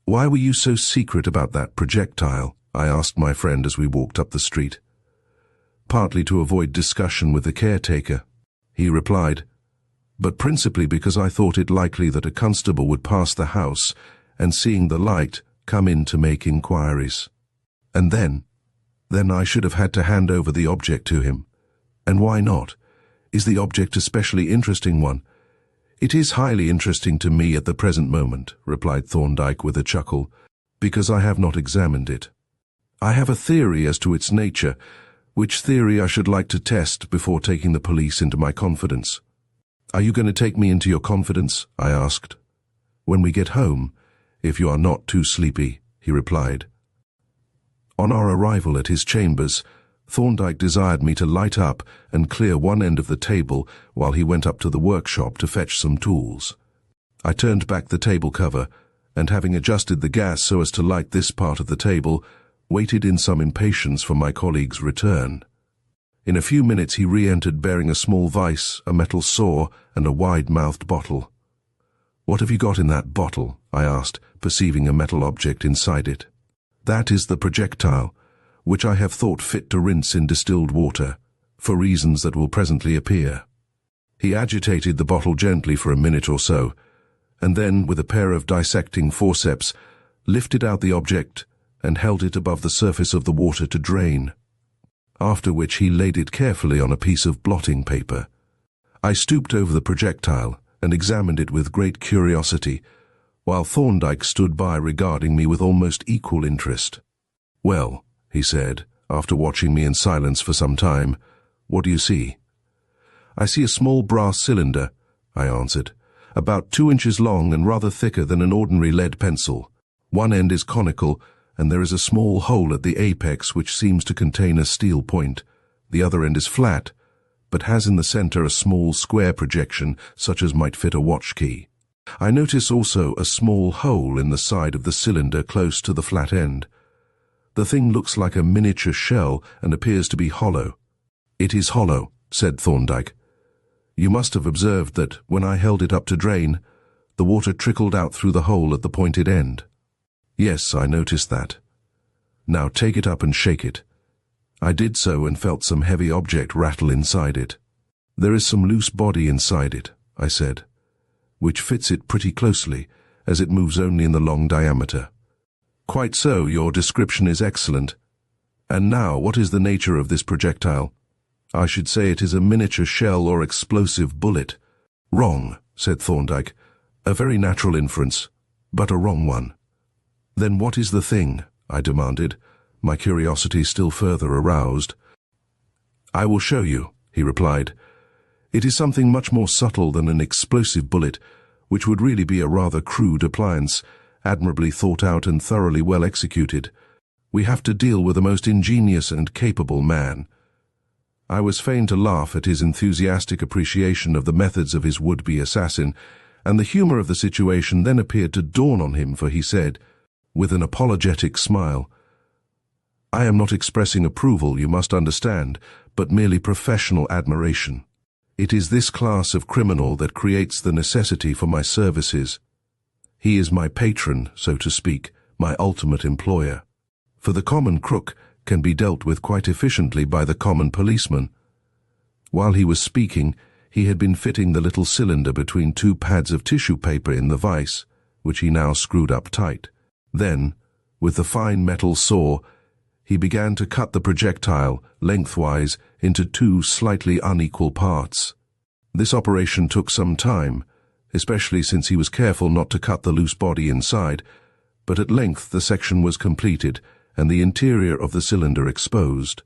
"Why were you so secret about that projectile?" I asked my friend as we walked up the street. "Partly to avoid discussion with the caretaker," he replied, "but principally because I thought it likely that a constable would pass the house and, seeing the light, come in to make inquiries. And then I should have had to hand over the object to him. And why not? Is the object a specially interesting one?" "It is highly interesting to me at the present moment," replied Thorndyke with a chuckle, "because I have not examined it. I have a theory as to its nature, which theory I should like to test before taking the police into my confidence." "Are you going to take me into your confidence?" I asked. "When we get home, if you are not too sleepy," he replied. On our arrival at his chambers, Thorndyke desired me to light up and clear one end of the table while he went up to the workshop to fetch some tools. I turned back the table cover, and having adjusted the gas so as to light this part of the table, waited in some impatience for my colleague's return. In a few minutes he re-entered bearing a small vice, a metal saw, and a wide-mouthed bottle. "What have you got in that bottle?" I asked, perceiving a metal object inside it. "That is the projectile, which I have thought fit to rinse in distilled water, for reasons that will presently appear." He agitated the bottle gently for a minute or so, and then, with a pair of dissecting forceps, lifted out the object and held it above the surface of the water to drain, after which he laid it carefully on a piece of blotting paper. I stooped over the projectile and examined it with great curiosity, while Thorndyke stood by regarding me with almost equal interest. "Well," he said, after watching me in silence for some time, "what do you see?" "I see a small brass cylinder," I answered, "about 2 inches long and rather thicker than an ordinary lead pencil. One end is conical, and there is a small hole at the apex which seems to contain a steel point. The other end is flat, but has in the center a small square projection such as might fit a watch key. I notice also a small hole in the side of the cylinder close to the flat end. The thing looks like a miniature shell and appears to be hollow." "It is hollow," said Thorndyke. "You must have observed that, when I held it up to drain, the water trickled out through the hole at the pointed end." "Yes, I noticed that. Now take it up and shake it." I did so and felt some heavy object rattle inside it. "There is some loose body inside it," I said, "which fits it pretty closely, as it moves only in the long diameter. Quite so, your description is excellent. And now, what is the nature of this projectile? I should say it is a miniature shell or explosive bullet. Wrong, said Thorndyke. A very natural inference, but a wrong one. Then what is the thing? I demanded, my curiosity still further aroused. I will show you, he replied. It is something much more subtle than an explosive bullet, which would really be a rather crude appliance, admirably thought out and thoroughly well executed. We have to deal with a most ingenious and capable man. I was fain to laugh at his enthusiastic appreciation of the methods of his would-be assassin, and the humour of the situation then appeared to dawn on him, for he said, with an apologetic smile, I am not expressing approval, you must understand, but merely professional admiration. It is this class of criminal that creates the necessity for my services. He is my patron, so to speak, my ultimate employer. For the common crook can be dealt with quite efficiently by the common policeman. While he was speaking, he had been fitting the little cylinder between two pads of tissue paper in the vise, which he now screwed up tight. Then, with the fine metal saw, he began to cut the projectile, lengthwise, into two slightly unequal parts. This operation took some time, especially since he was careful not to cut the loose body inside, but at length the section was completed and the interior of the cylinder exposed.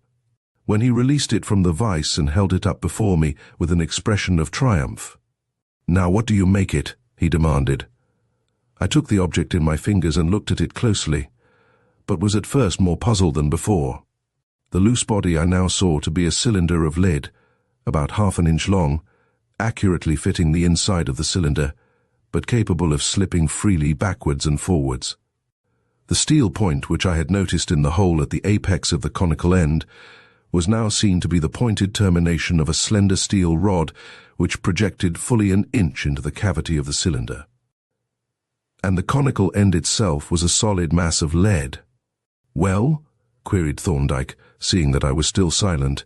When he released it from the vise and held it up before me with an expression of triumph. Now what do you make it? He demanded. I took the object in my fingers and looked at it closely, but was at first more puzzled than before. The loose body I now saw to be a cylinder of lead, about half an inch long, accurately fitting the inside of the cylinder, but capable of slipping freely backwards and forwards. The steel point which I had noticed in the hole at the apex of the conical end was now seen to be the pointed termination of a slender steel rod which projected fully an inch into the cavity of the cylinder. And the conical end itself was a solid mass of lead. Well? Queried Thorndyke, seeing that I was still silent.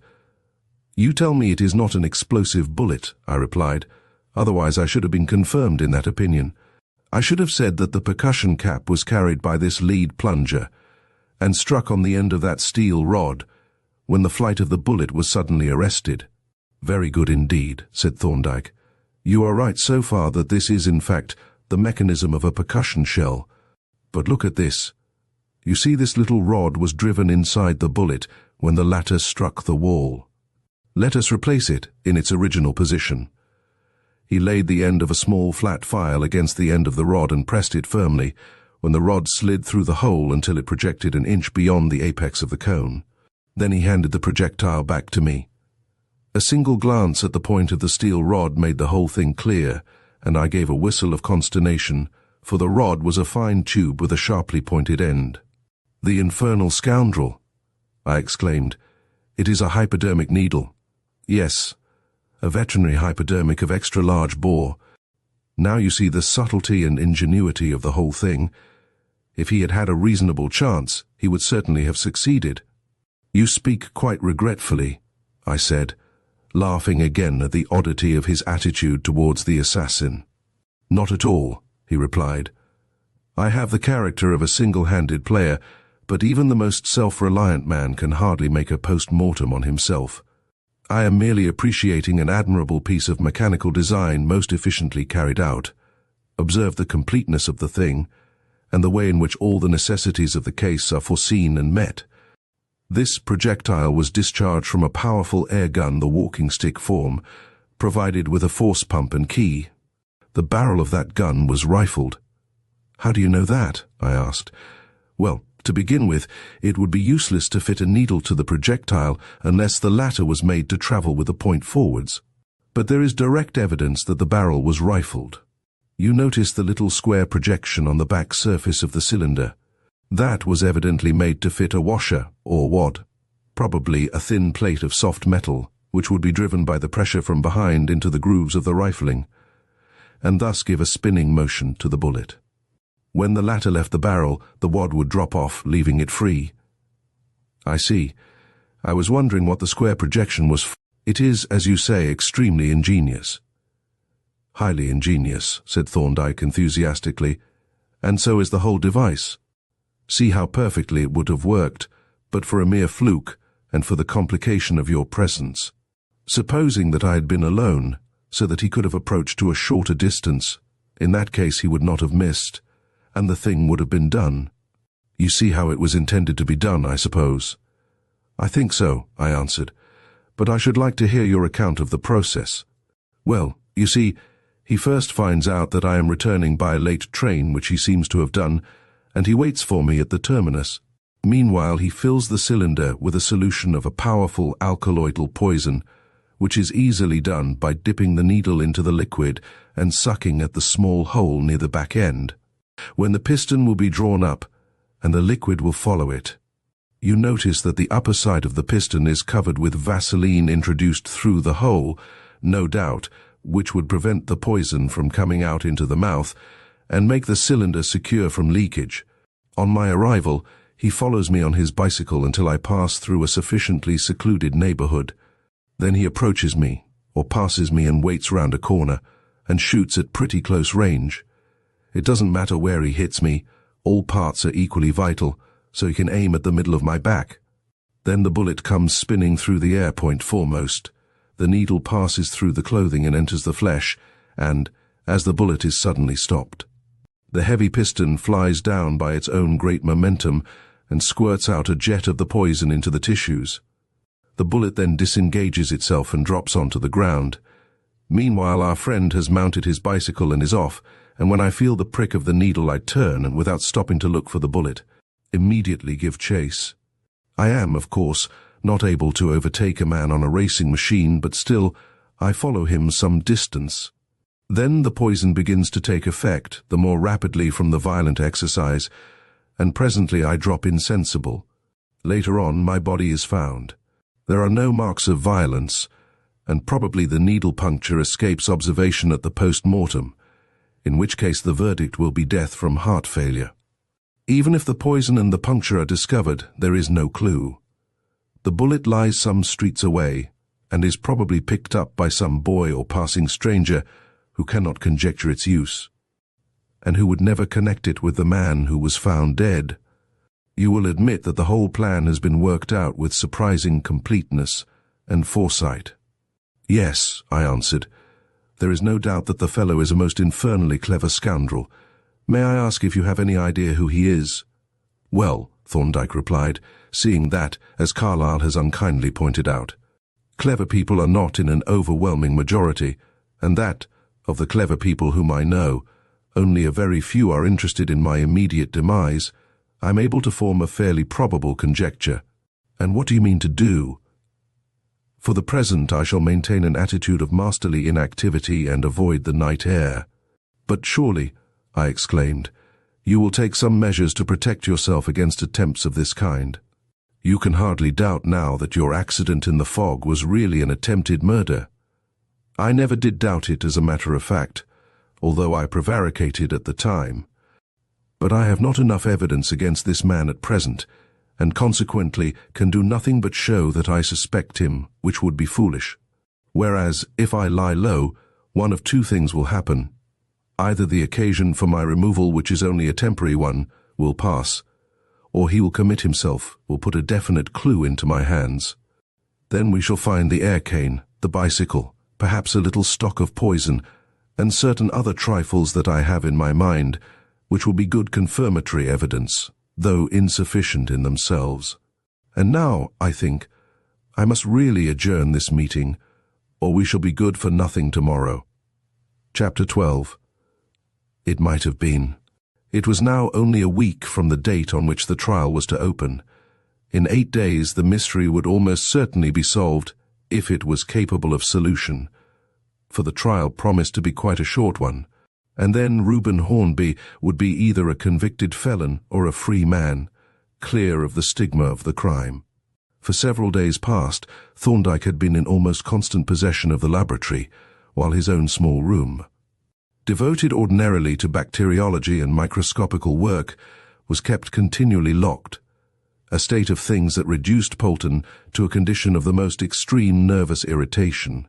You tell me it is not an explosive bullet, I replied. Otherwise I should have been confirmed in that opinion. I should have said that the percussion cap was carried by this lead plunger, and struck on the end of that steel rod, when the flight of the bullet was suddenly arrested. Very good indeed, said Thorndyke. You are right so far that this is, in fact, the mechanism of a percussion shell. But look at this. You see, this little rod was driven inside the bullet when the latter struck the wall. Let us replace it in its original position. He laid the end of a small flat file against the end of the rod and pressed it firmly, when the rod slid through the hole until it projected an inch beyond the apex of the cone. Then he handed the projectile back to me. A single glance at the point of the steel rod made the whole thing clear, and I gave a whistle of consternation, for the rod was a fine tube with a sharply pointed end. The infernal scoundrel! I exclaimed. It is a hypodermic needle. Yes, a veterinary hypodermic of extra-large bore. Now you see the subtlety and ingenuity of the whole thing. If he had had a reasonable chance, he would certainly have succeeded. You speak quite regretfully, I said, laughing again at the oddity of his attitude towards the assassin. Not at all, he replied. I have the character of a single-handed player, but even the most self-reliant man can hardly make a post-mortem on himself. I am merely appreciating an admirable piece of mechanical design most efficiently carried out. Observe the completeness of the thing, and the way in which all the necessities of the case are foreseen and met. This projectile was discharged from a powerful air gun, the walking stick form, provided with a force pump and key. The barrel of that gun was rifled. How do you know that? I asked. Well, to begin with, it would be useless to fit a needle to the projectile unless the latter was made to travel with a point forwards. But there is direct evidence that the barrel was rifled. You notice the little square projection on the back surface of the cylinder. That was evidently made to fit a washer, or wad, probably a thin plate of soft metal, which would be driven by the pressure from behind into the grooves of the rifling, and thus give a spinning motion to the bullet. When the latter left the barrel, the wad would drop off, leaving it free. I see. I was wondering what the square projection was for. It is, as you say, extremely ingenious. Highly ingenious, said Thorndyke enthusiastically, and so is the whole device. See how perfectly it would have worked, but for a mere fluke and for the complication of your presence. Supposing that I had been alone, so that he could have approached to a shorter distance, in that case he would not have missed, and the thing would have been done. You see how it was intended to be done, I suppose. I think so, I answered, but I should like to hear your account of the process. Well, you see, he first finds out that I am returning by a late train, which he seems to have done, and he waits for me at the terminus. Meanwhile, he fills the cylinder with a solution of a powerful alkaloidal poison, which is easily done by dipping the needle into the liquid and sucking at the small hole near the back end, when the piston will be drawn up and the liquid will follow it. You notice that the upper side of the piston is covered with Vaseline introduced through the hole, no doubt, which would prevent the poison from coming out into the mouth and make the cylinder secure from leakage. On my arrival, he follows me on his bicycle until I pass through a sufficiently secluded neighborhood. Then he approaches me, or passes me and waits round a corner, and shoots at pretty close range. It doesn't matter where he hits me, all parts are equally vital, so he can aim at the middle of my back. Then the bullet comes spinning through the air point foremost. The needle passes through the clothing and enters the flesh, and, as the bullet is suddenly stopped, the heavy piston flies down by its own great momentum and squirts out a jet of the poison into the tissues. The bullet then disengages itself and drops onto the ground. Meanwhile, our friend has mounted his bicycle and is off, and when I feel the prick of the needle I turn and, without stopping to look for the bullet, immediately give chase. I am, of course, not able to overtake a man on a racing machine, but still, I follow him some distance. Then the poison begins to take effect, the more rapidly from the violent exercise, and presently I drop insensible. Later on, my body is found. There are no marks of violence, and probably the needle puncture escapes observation at the post-mortem, in which case the verdict will be death from heart failure. Even if the poison and the puncture are discovered, there is no clue. The bullet lies some streets away, and is probably picked up by some boy or passing stranger who cannot conjecture its use, and who would never connect it with the man who was found dead. You will admit that the whole plan has been worked out with surprising completeness and foresight. Yes, I answered. There is no doubt that the fellow is a most infernally clever scoundrel. May I ask if you have any idea who he is? Well, Thorndyke replied, seeing that, as Carlyle has unkindly pointed out, clever people are not in an overwhelming majority, and that, of the clever people whom I know, only a very few are interested in my immediate demise, I'm able to form a fairly probable conjecture. And what do you mean to do? For the present, I shall maintain an attitude of masterly inactivity and avoid the night air. But surely, I exclaimed, you will take some measures to protect yourself against attempts of this kind. You can hardly doubt now that your accident in the fog was really an attempted murder. I never did doubt it, as a matter of fact, although I prevaricated at the time. But I have not enough evidence against this man at present, and consequently can do nothing but show that I suspect him, which would be foolish. Whereas, if I lie low, one of two things will happen. Either the occasion for my removal, which is only a temporary one, will pass, or he will commit himself, will put a definite clue into my hands. Then we shall find the air cane, the bicycle, perhaps a little stock of poison, and certain other trifles that I have in my mind, which will be good confirmatory evidence, though insufficient in themselves. And now, I think, I must really adjourn this meeting, or we shall be good for nothing tomorrow. Chapter 12. It might have been. It was now only a week from the date on which the trial was to open. In 8 days the mystery would almost certainly be solved, if it was capable of solution, for the trial promised to be quite a short one, and then Reuben Hornby would be either a convicted felon or a free man, clear of the stigma of the crime. For several days past, Thorndyke had been in almost constant possession of the laboratory, while his own small room, devoted ordinarily to bacteriology and microscopical work, was kept continually locked, a state of things that reduced Polton to a condition of the most extreme nervous irritation,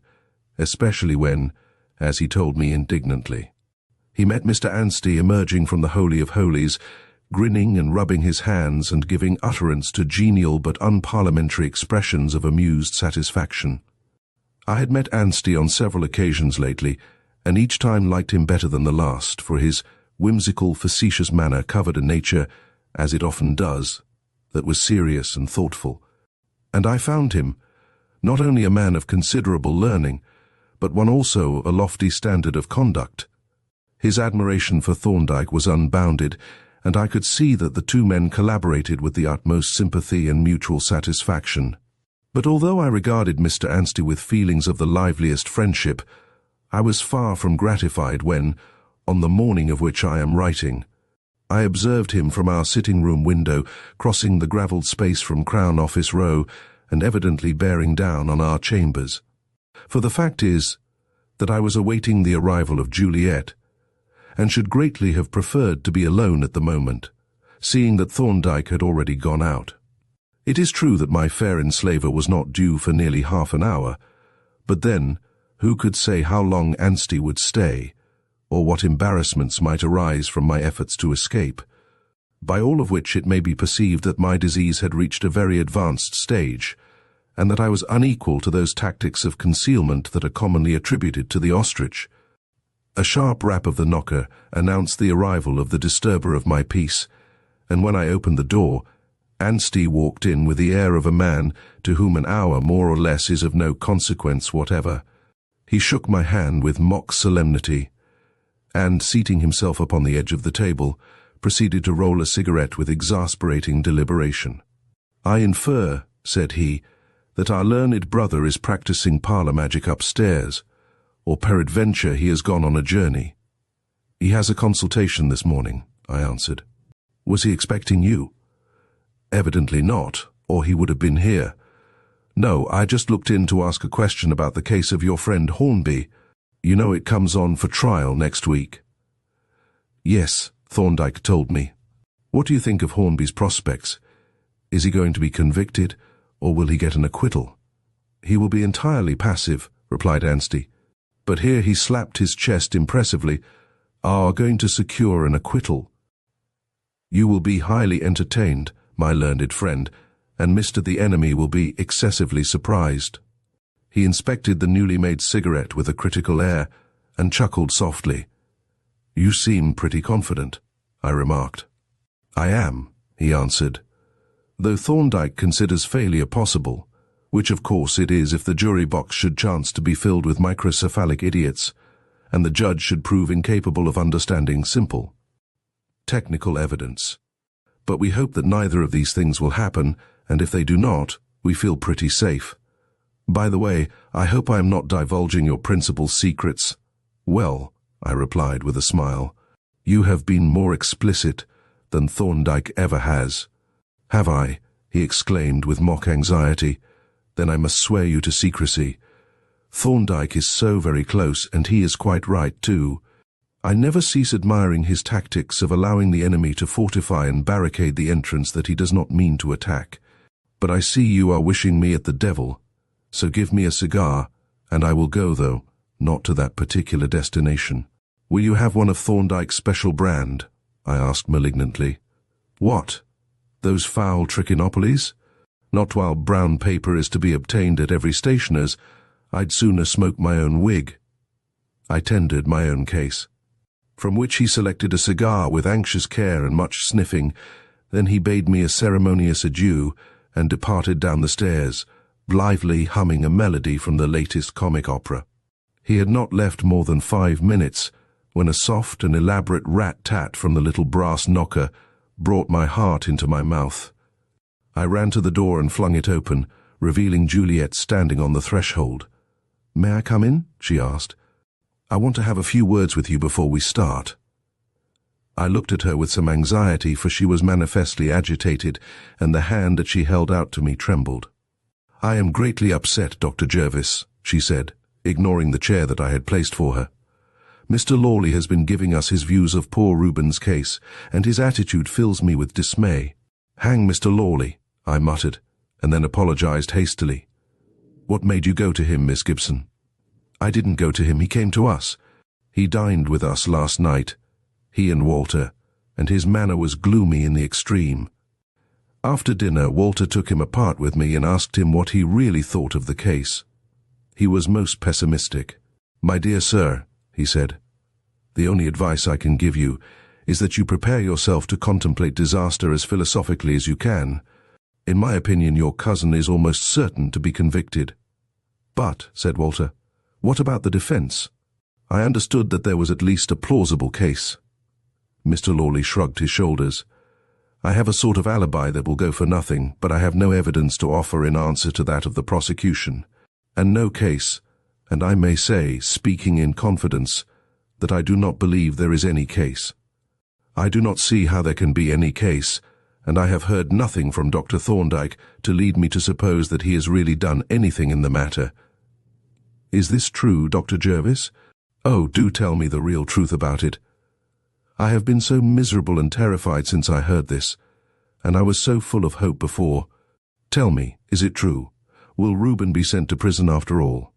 especially when, as he told me indignantly, he met Mr. Anstey emerging from the Holy of Holies, grinning and rubbing his hands and giving utterance to genial but unparliamentary expressions of amused satisfaction. I had met Anstey on several occasions lately, and each time liked him better than the last, for his whimsical, facetious manner covered a nature, as it often does, that was serious and thoughtful. And I found him not only a man of considerable learning, but one also a lofty standard of conduct. His admiration for Thorndyke was unbounded, and I could see that the two men collaborated with the utmost sympathy and mutual satisfaction. But although I regarded Mr. Anstey with feelings of the liveliest friendship, I was far from gratified when, on the morning of which I am writing, I observed him from our sitting-room window, crossing the gravelled space from Crown Office Row and evidently bearing down on our chambers. For the fact is that I was awaiting the arrival of Juliet, and should greatly have preferred to be alone at the moment, seeing that Thorndyke had already gone out. It is true that my fair enslaver was not due for nearly half an hour, but then, who could say how long Anstey would stay, or what embarrassments might arise from my efforts to escape? By all of which it may be perceived that my disease had reached a very advanced stage, and that I was unequal to those tactics of concealment that are commonly attributed to the ostrich. A sharp rap of the knocker announced the arrival of the disturber of my peace, and when I opened the door, Anstey walked in with the air of a man to whom an hour more or less is of no consequence whatever. He shook my hand with mock solemnity, and, seating himself upon the edge of the table, proceeded to roll a cigarette with exasperating deliberation. "I infer," said he, "that our learned brother is practicing parlour magic upstairs, or peradventure he has gone on a journey." "He has a consultation this morning," I answered. "Was he expecting you?" "Evidently not, or he would have been here. No, I just looked in to ask a question about the case of your friend Hornby. You know it comes on for trial next week." "Yes," Thorndyke told me. "What do you think of Hornby's prospects? Is he going to be convicted, or will he get an acquittal?" "He will be entirely passive," replied Anstey. But here he slapped his chest impressively. "Are going to secure an acquittal. You will be highly entertained, my learned friend, and Mr. the Enemy will be excessively surprised." He inspected the newly made cigarette with a critical air, and chuckled softly. "You seem pretty confident," I remarked. "I am," he answered, "though Thorndyke considers failure possible, which of course it is if the jury box should chance to be filled with microcephalic idiots, and the judge should prove incapable of understanding simple, technical evidence. But we hope that neither of these things will happen, and if they do not, we feel pretty safe. By the way, I hope I am not divulging your principal secrets." "Well," I replied with a smile, "you have been more explicit than Thorndyke ever has." "Have I?" he exclaimed with mock anxiety. "Then I must swear you to secrecy. Thorndyke is so very close, and he is quite right too. I never cease admiring his tactics of allowing the enemy to fortify and barricade the entrance that he does not mean to attack. But I see you are wishing me at the devil, so give me a cigar, and I will go, though not to that particular destination." "Will you have one of Thorndyke's special brand?" I asked malignantly. "What? Those foul trichinopolies? Not while brown paper is to be obtained at every stationer's. I'd sooner smoke my own wig." I tendered my own case, from which he selected a cigar with anxious care and much sniffing. Then he bade me a ceremonious adieu and departed down the stairs, blithely humming a melody from the latest comic opera. He had not left more than 5 minutes when a soft and elaborate rat-tat from the little brass knocker brought my heart into my mouth. I ran to the door and flung it open, revealing Juliet standing on the threshold. "May I come in?" she asked. "I want to have a few words with you before we start." I looked at her with some anxiety, for she was manifestly agitated, and the hand that she held out to me trembled. "I am greatly upset, Dr. Jervis," she said, ignoring the chair that I had placed for her. "Mr. Lawley has been giving us his views of poor Reuben's case, and his attitude fills me with dismay." "Hang Mr. Lawley," I muttered, and then apologized hastily. "What made you go to him, Miss Gibson?" "I didn't go to him, he came to us. He dined with us last night, he and Walter, and his manner was gloomy in the extreme. After dinner, Walter took him apart with me and asked him what he really thought of the case. He was most pessimistic. "My dear sir," he said, "the only advice I can give you is that you prepare yourself to contemplate disaster as philosophically as you can. In my opinion, your cousin is almost certain to be convicted." "But," said Walter, "what about the defense? I understood that there was at least a plausible case." Mr. Lawley shrugged his shoulders. "I have a sort of alibi that will go for nothing, but I have no evidence to offer in answer to that of the prosecution, and no case, and I may say, speaking in confidence, that I do not believe there is any case. I do not see how there can be any case, and I have heard nothing from Dr. Thorndyke to lead me to suppose that he has really done anything in the matter. Is this true, Dr. Jervis? Oh, do tell me the real truth about it. I have been so miserable and terrified since I heard this, and I was so full of hope before. Tell me, is it true? Will Reuben be sent to prison after all?"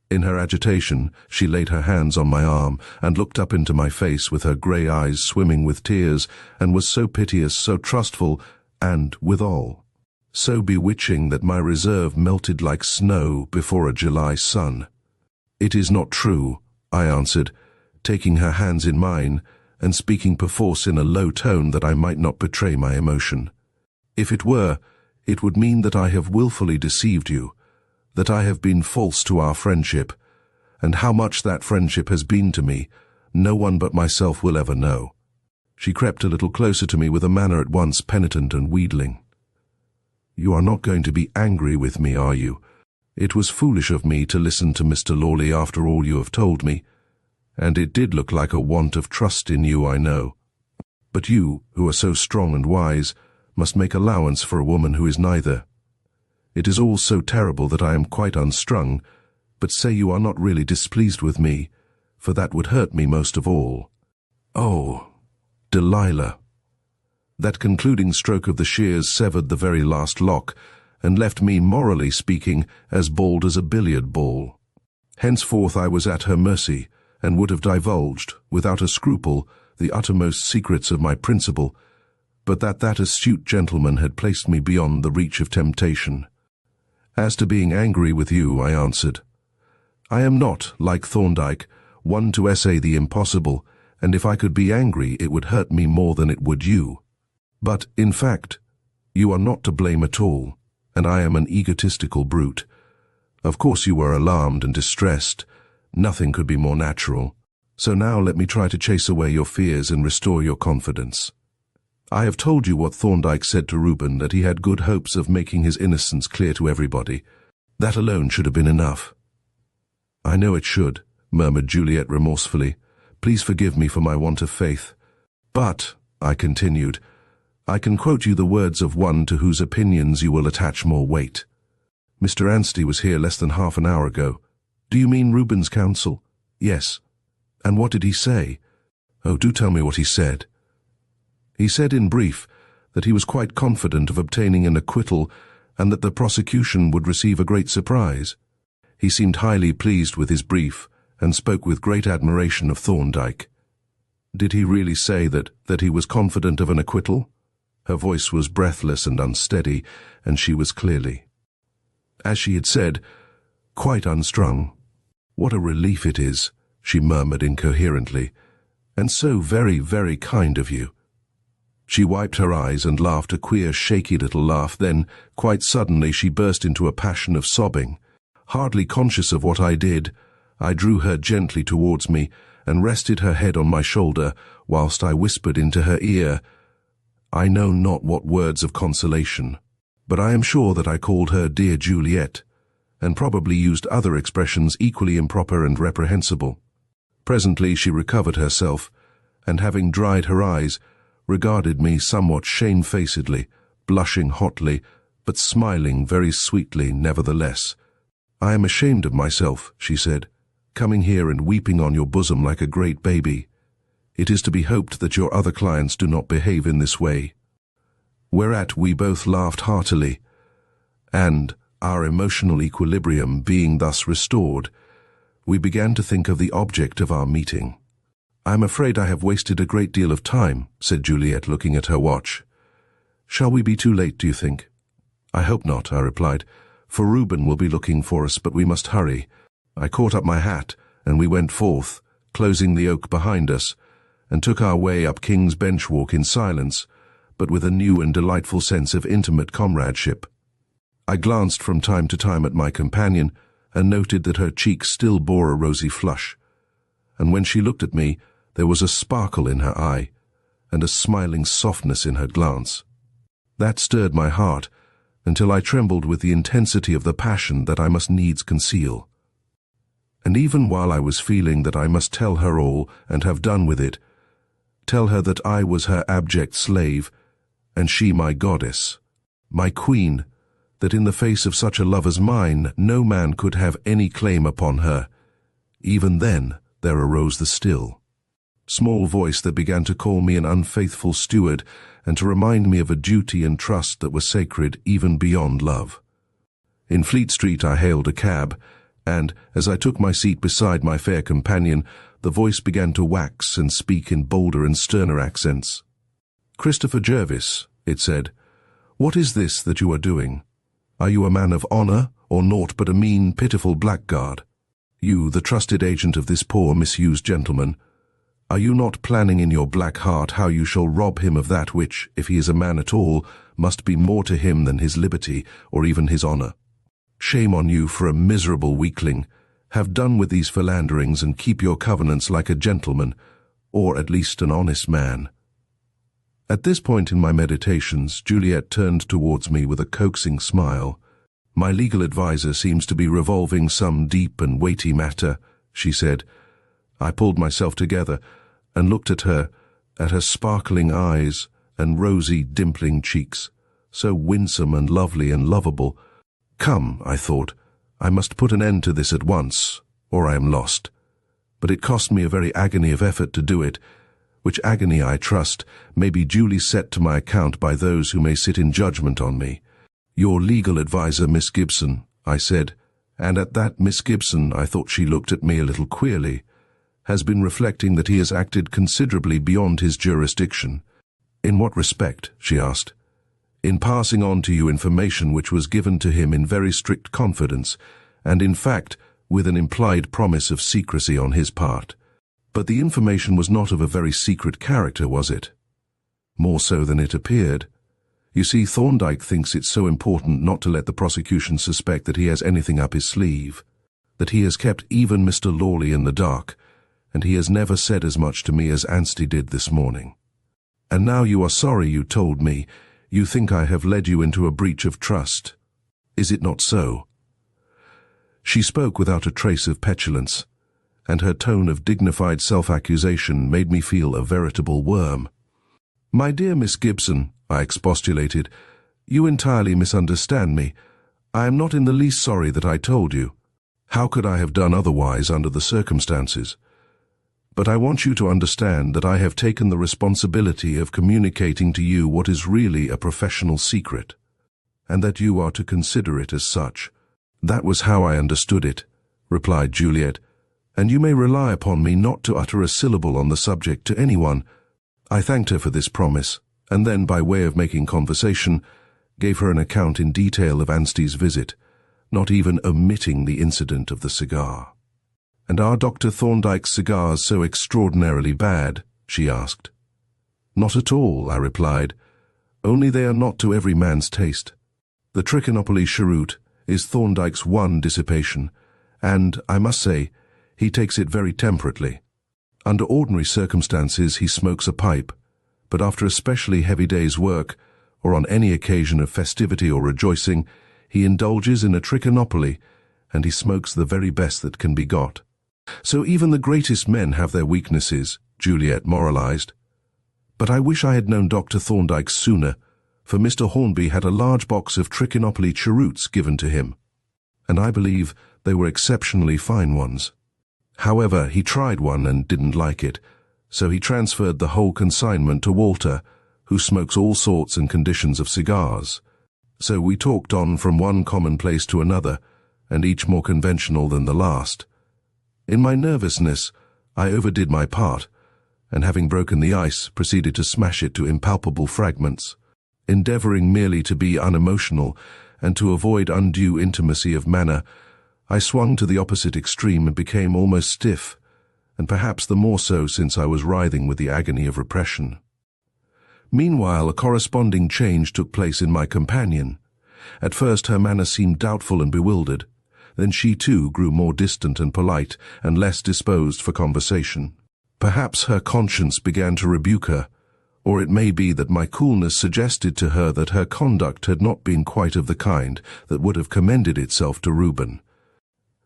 In her agitation, she laid her hands on my arm and looked up into my face with her grey eyes swimming with tears, and was so piteous, so trustful, and, withal, so bewitching that my reserve melted like snow before a July sun. "It is not true," I answered, taking her hands in mine, and speaking perforce in a low tone that I might not betray my emotion. "If it were, it would mean that I have wilfully deceived you, that I have been false to our friendship, and how much that friendship has been to me, no one but myself will ever know." She crept a little closer to me with a manner at once penitent and wheedling. "You are not going to be angry with me, are you? It was foolish of me to listen to Mr. Lawley after all you have told me, and it did look like a want of trust in you, I know. But you, who are so strong and wise, must make allowance for a woman who is neither. It is all so terrible that I am quite unstrung, but say you are not really displeased with me, for that would hurt me most of all. Oh, Delilah!" That concluding stroke of the shears severed the very last lock, and left me, morally speaking, as bald as a billiard ball. Henceforth I was at her mercy, and would have divulged, without a scruple, the uttermost secrets of my principal, but that astute gentleman had placed me beyond the reach of temptation. "As to being angry with you," I answered, "I am not, like Thorndyke, one to essay the impossible, and if I could be angry it would hurt me more than it would you. But, in fact, you are not to blame at all, and I am an egotistical brute. Of course you were alarmed and distressed. Nothing could be more natural. So now let me try to chase away your fears and restore your confidence. I have told you what Thorndyke said to Reuben, that he had good hopes of making his innocence clear to everybody. That alone should have been enough." "I know it should," murmured Juliet remorsefully. "Please forgive me for my want of faith. But," I continued, "I can quote you the words of one to whose opinions you will attach more weight. Mr. Anstey was here less than half an hour ago." "Do you mean Reuben's counsel?" "Yes." "And what did he say?" "Oh, do tell me what he said." "He said in brief that he was quite confident of obtaining an acquittal and that the prosecution would receive a great surprise. He seemed highly pleased with his brief and spoke with great admiration of Thorndyke." "Did he really say that he was confident of an acquittal?" Her voice was breathless and unsteady, and she was clearly, as she had said, quite unstrung. "What a relief it is," she murmured incoherently, "and so very, very kind of you." She wiped her eyes and laughed a queer, shaky little laugh. Then, quite suddenly, she burst into a passion of sobbing. Hardly conscious of what I did, I drew her gently towards me and rested her head on my shoulder, whilst I whispered into her ear, I know not what words of consolation, but I am sure that I called her dear Juliet, and probably used other expressions equally improper and reprehensible. Presently she recovered herself, and having dried her eyes, regarded me somewhat shamefacedly, blushing hotly, but smiling very sweetly nevertheless. "I am ashamed of myself," she said, "coming here and weeping on your bosom like a great baby. It is to be hoped that your other clients do not behave in this way." Whereat we both laughed heartily, and, our emotional equilibrium being thus restored, we began to think of the object of our meeting. "I am afraid I have wasted a great deal of time," said Juliet, looking at her watch. "Shall we be too late, do you think?" "I hope not," I replied, "for Reuben will be looking for us, but we must hurry." I caught up my hat, and we went forth, closing the oak behind us, and took our way up King's Bench Walk in silence, but with a new and delightful sense of intimate comradeship. I glanced from time to time at my companion, and noted that her cheeks still bore a rosy flush, and when she looked at me, there was a sparkle in her eye, and a smiling softness in her glance. That stirred my heart, until I trembled with the intensity of the passion that I must needs conceal. And even while I was feeling that I must tell her all and have done with it, tell her that I was her abject slave, and she my goddess, my queen, that in the face of such a love as mine, no man could have any claim upon her, even then there arose the still, small voice that began to call me an unfaithful steward and to remind me of a duty and trust that were sacred even beyond love. In Fleet Street I hailed a cab, and, as I took my seat beside my fair companion, the voice began to wax and speak in bolder and sterner accents. "Christopher Jervis," it said, "what is this that you are doing? Are you a man of honor, or naught but a mean, pitiful blackguard? You, the trusted agent of this poor, misused gentleman, are you not planning in your black heart how you shall rob him of that which, if he is a man at all, must be more to him than his liberty, or even his honor? Shame on you for a miserable weakling. Have done with these philanderings and keep your covenants like a gentleman, or at least an honest man." At this point in my meditations, Juliet turned towards me with a coaxing smile. "My legal adviser seems to be revolving some deep and weighty matter," she said. I pulled myself together and looked at her sparkling eyes and rosy, dimpling cheeks, so winsome and lovely and lovable. Come, I thought, I must put an end to this at once, or I am lost. But it cost me a very agony of effort to do it, which agony, I trust, may be duly set to my account by those who may sit in judgment on me. "Your legal adviser, Miss Gibson," I said, and at that Miss Gibson, I thought she looked at me a little queerly, "has been reflecting that he has acted considerably beyond his jurisdiction." "In what respect?" she asked. "In passing on to you information which was given to him in very strict confidence, and in fact with an implied promise of secrecy on his part. But the information was not of a very secret character, was it?" "More so than it appeared. You see, Thorndyke thinks it so important not to let the prosecution suspect that he has anything up his sleeve, that he has kept even Mr. Lawley in the dark, and he has never said as much to me as Anstey did this morning. And now you are sorry you told me. You think I have led you into a breach of trust. Is it not so?" She spoke without a trace of petulance, and her tone of dignified self-accusation made me feel a veritable worm. "My dear Miss Gibson," I expostulated, "you entirely misunderstand me. I am not in the least sorry that I told you. How could I have done otherwise under the circumstances? But I want you to understand that I have taken the responsibility of communicating to you what is really a professional secret, and that you are to consider it as such." "That was how I understood it," replied Juliet, "and you may rely upon me not to utter a syllable on the subject to anyone." I thanked her for this promise, and then, by way of making conversation, gave her an account in detail of Anstey's visit, not even omitting the incident of the cigar. "And are Dr. Thorndyke's cigars so extraordinarily bad?" she asked. "Not at all," I replied, "only they are not to every man's taste. The Trichinopoly cheroot is Thorndyke's one dissipation, and, I must say, he takes it very temperately. Under ordinary circumstances he smokes a pipe, but after a specially heavy day's work, or on any occasion of festivity or rejoicing, he indulges in a Trichinopoly, and he smokes the very best that can be got." "So even the greatest men have their weaknesses," Juliet moralized. "But I wish I had known Dr. Thorndyke sooner, for Mr. Hornby had a large box of Trichinopoly cheroots given to him, and I believe they were exceptionally fine ones. However, he tried one and didn't like it, so he transferred the whole consignment to Walter, who smokes all sorts and conditions of cigars. So we talked on from one commonplace to another, and each more conventional than the last. In my nervousness, I overdid my part, and having broken the ice, proceeded to smash it to impalpable fragments. Endeavoring merely to be unemotional and to avoid undue intimacy of manner, I swung to the opposite extreme and became almost stiff, and perhaps the more so since I was writhing with the agony of repression. Meanwhile, a corresponding change took place in my companion. At first her manner seemed doubtful and bewildered. Then she too grew more distant and polite, and less disposed for conversation. Perhaps her conscience began to rebuke her, or it may be that my coolness suggested to her that her conduct had not been quite of the kind that would have commended itself to Reuben.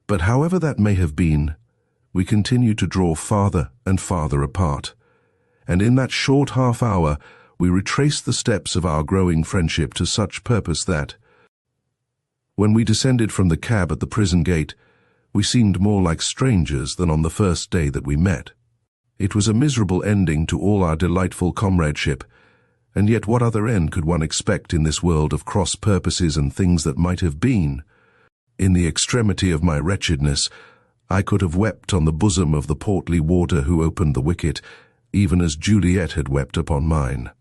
But however that may have been, we continued to draw farther and farther apart, and in that short half-hour we retraced the steps of our growing friendship to such purpose that, when we descended from the cab at the prison gate, we seemed more like strangers than on the first day that we met. It was a miserable ending to all our delightful comradeship, and yet what other end could one expect in this world of cross purposes and things that might have been? In the extremity of my wretchedness, I could have wept on the bosom of the portly warder who opened the wicket, even as Juliet had wept upon mine.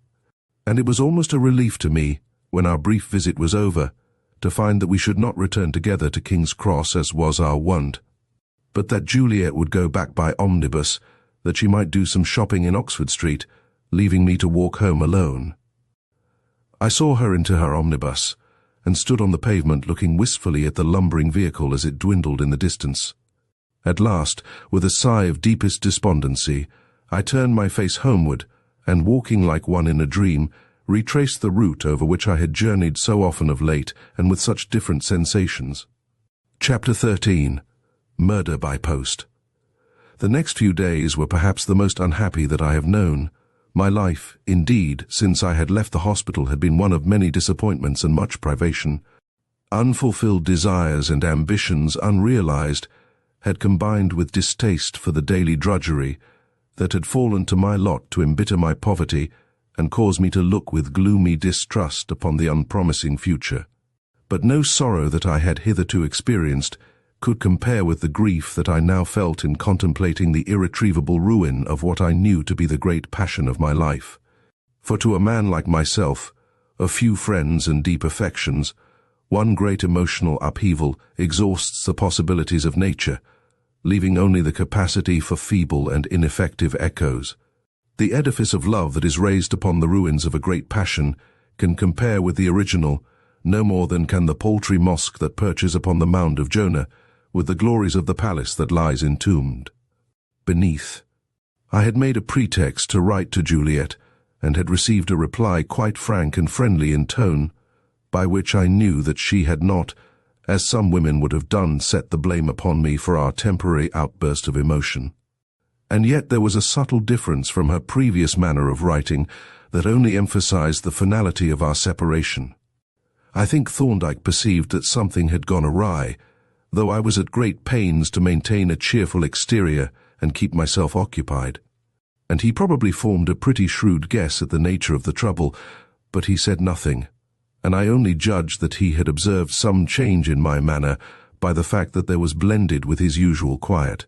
And it was almost a relief to me, when our brief visit was over, to find that we should not return together to King's Cross as was our wont, but that Juliet would go back by omnibus, that she might do some shopping in Oxford Street, leaving me to walk home alone. I saw her into her omnibus, and stood on the pavement looking wistfully at the lumbering vehicle as it dwindled in the distance. At last, with a sigh of deepest despondency, I turned my face homeward, and walking like one in a dream, retraced the route over which I had journeyed so often of late and with such different sensations. Chapter 13. Murder by Post. The next few days were perhaps the most unhappy that I have known. My life, indeed, since I had left the hospital had been one of many disappointments and much privation. Unfulfilled desires and ambitions unrealized had combined with distaste for the daily drudgery that had fallen to my lot to embitter my poverty and cause me to look with gloomy distrust upon the unpromising future. But no sorrow that I had hitherto experienced could compare with the grief that I now felt in contemplating the irretrievable ruin of what I knew to be the great passion of my life. For to a man like myself, of few friends and deep affections, one great emotional upheaval exhausts the possibilities of nature, leaving only the capacity for feeble and ineffective echoes. The edifice of love that is raised upon the ruins of a great passion can compare with the original no more than can the paltry mosque that perches upon the mound of Jonah with the glories of the palace that lies entombed beneath. I had made a pretext to write to Juliet, and had received a reply quite frank and friendly in tone, by which I knew that she had not, as some women would have done, set the blame upon me for our temporary outburst of emotion. And yet there was a subtle difference from her previous manner of writing that only emphasized the finality of our separation. I think Thorndyke perceived that something had gone awry, though I was at great pains to maintain a cheerful exterior and keep myself occupied. And he probably formed a pretty shrewd guess at the nature of the trouble, but he said nothing, and I only judged that he had observed some change in my manner by the fact that there was blended with his usual quiet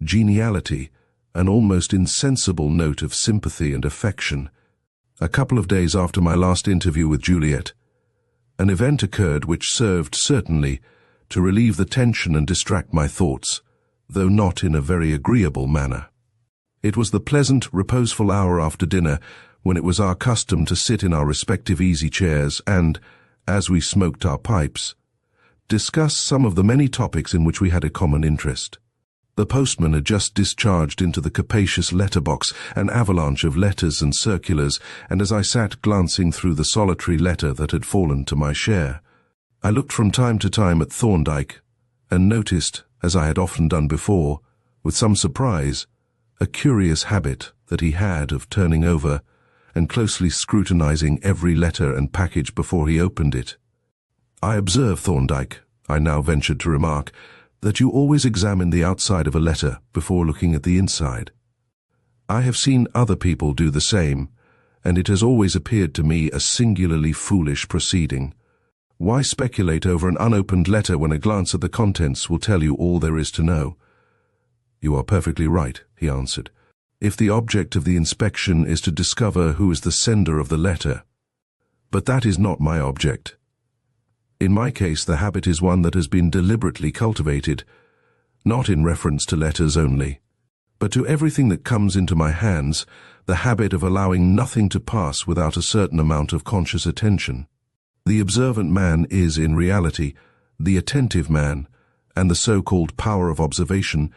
geniality, an almost insensible note of sympathy and affection. A couple of days after my last interview with Juliet, an event occurred which served, certainly, to relieve the tension and distract my thoughts, though not in a very agreeable manner. It was the pleasant, reposeful hour after dinner, when it was our custom to sit in our respective easy chairs and, as we smoked our pipes, discuss some of the many topics in which we had a common interest. The postman had just discharged into the capacious letterbox an avalanche of letters and circulars, and as I sat glancing through the solitary letter that had fallen to my share, I looked from time to time at Thorndyke, and noticed, as I had often done before, with some surprise, a curious habit that he had of turning over and closely scrutinizing every letter and package before he opened it. "I observe, Thorndyke," I now ventured to remark, "that you always examine the outside of a letter before looking at the inside. I have seen other people do the same, and it has always appeared to me a singularly foolish proceeding. Why speculate over an unopened letter when a glance at the contents will tell you all there is to know?" "You are perfectly right," he answered. if the object of the inspection is to discover who is the sender of the letter. But that is not my object. In my case, the habit is one that has been deliberately cultivated, not in reference to letters only, but to everything that comes into my hands, the habit of allowing nothing to pass without a certain amount of conscious attention. The observant man is, in reality, the attentive man, and the so-called power of observation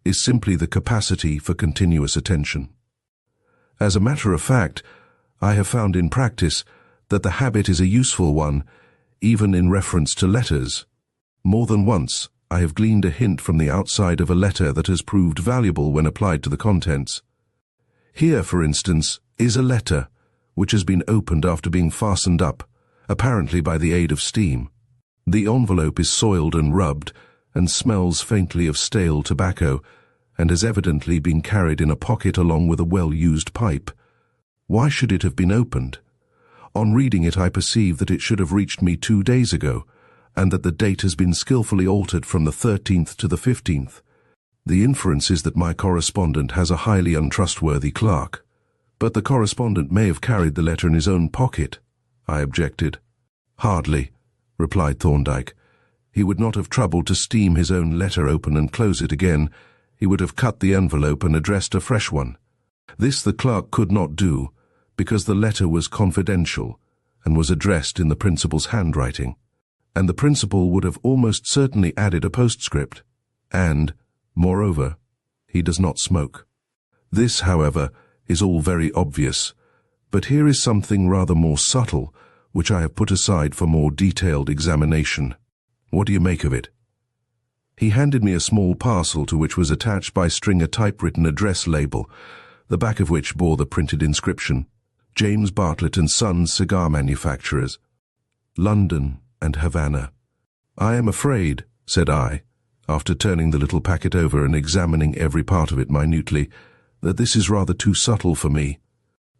is simply the capacity for continuous attention. As a matter of fact, I have found in practice that the habit is a useful one, even in reference to letters. More than once, I have gleaned a hint from the outside of a letter that has proved valuable when applied to the contents. Here, for instance, is a letter which has been opened after being fastened up, apparently by the aid of steam. The envelope is soiled and rubbed, and smells faintly of stale tobacco, and has evidently been carried in a pocket along with a well-used pipe. Why should it have been opened? On reading it, I perceive that it should have reached me 2 days ago, and that the date has been skillfully altered from the 13th to the 15th. The inference is that my correspondent has a highly untrustworthy clerk. But the correspondent may have carried the letter in his own pocket, I objected. Hardly, replied Thorndyke. He would not have troubled to steam his own letter open and close it again. He would have cut the envelope and addressed a fresh one. This the clerk could not do, because the letter was confidential and was addressed in the principal's handwriting, and the principal would have almost certainly added a postscript. And, moreover, he does not smoke. This, however, is all very obvious, but here is something rather more subtle, which I have put aside for more detailed examination. What do you make of it? He handed me a small parcel to which was attached by string a typewritten address label, the back of which bore the printed inscription, James Bartlett and Sons Cigar Manufacturers, London and Havana. I am afraid, said I, after turning the little packet over and examining every part of it minutely, that this is rather too subtle for me.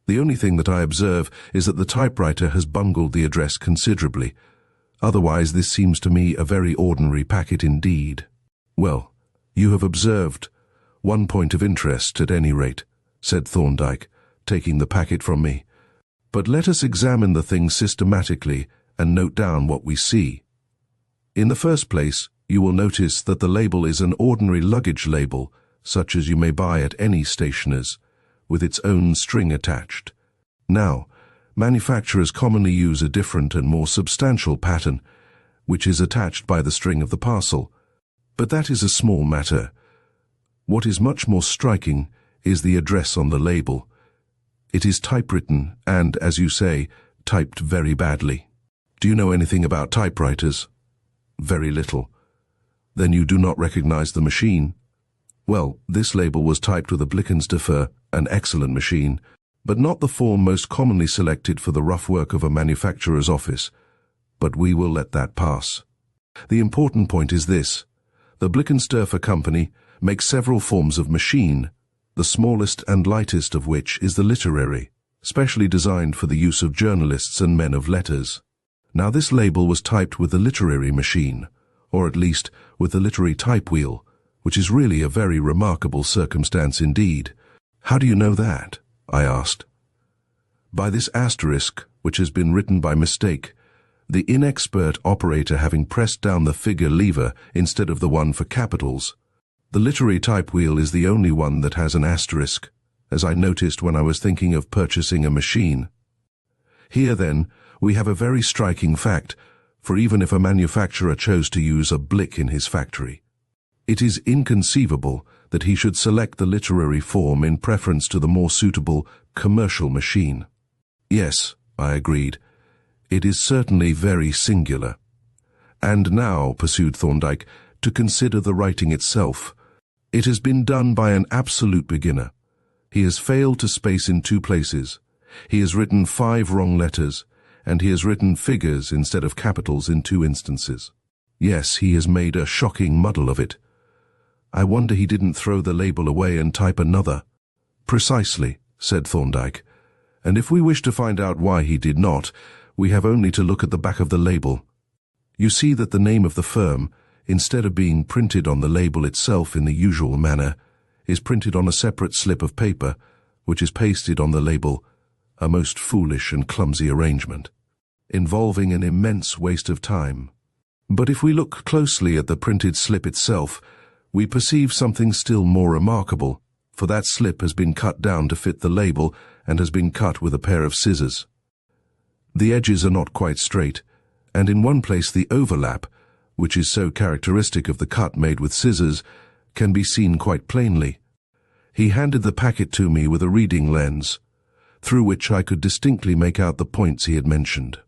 The only thing that I observe is that the typewriter has bungled the address considerably. Otherwise, this seems to me a very ordinary packet indeed. Well, you have observed one point of interest at any rate, said Thorndyke, taking the packet from me. But let us examine the thing systematically and note down what we see. In the first place, you will notice that the label is an ordinary luggage label, such as you may buy at any stationer's, with its own string attached. Now, manufacturers commonly use a different and more substantial pattern, which is attached by the string of the parcel. But that is a small matter. What is much more striking is the address on the label. It is typewritten and, as you say, typed very badly. Do you know anything about typewriters? Very little. Then you do not recognize the machine? Well, this label was typed with a Blickensderfer, an excellent machine, but not the form most commonly selected for the rough work of a manufacturer's office. But we will let that pass. The important point is this. The Blickensderfer company makes several forms of machine, the smallest and lightest of which is the literary, specially designed for the use of journalists and men of letters. Now this label was typed with the literary machine, or at least with the literary type wheel, which is really a very remarkable circumstance indeed. How do you know that? I asked. By this asterisk, which has been written by mistake, the inexpert operator having pressed down the figure lever instead of the one for capitals. The literary type wheel is the only one that has an asterisk, as I noticed when I was thinking of purchasing a machine. Here, then, we have a very striking fact, for even if a manufacturer chose to use a Blick in his factory, it is inconceivable that he should select the literary form in preference to the more suitable commercial machine. Yes, I agreed. It is certainly very singular. And now, pursued Thorndyke, to consider the writing itself. It has been done by an absolute beginner. He has failed to space in 2 places. He has written 5 wrong letters, and he has written figures instead of capitals in 2 instances. Yes, he has made a shocking muddle of it. I wonder he didn't throw the label away and type another. Precisely, said Thorndyke. And if we wish to find out why he did not, we have only to look at the back of the label. You see that the name of the firm, instead of being printed on the label itself in the usual manner, is printed on a separate slip of paper, which is pasted on the label, a most foolish and clumsy arrangement, involving an immense waste of time. But if we look closely at the printed slip itself, we perceive something still more remarkable, for that slip has been cut down to fit the label and has been cut with a pair of scissors. The edges are not quite straight, and in one place the overlap, which is so characteristic of the cut made with scissors, can be seen quite plainly. He handed the packet to me with a reading lens, through which I could distinctly make out the points he had mentioned.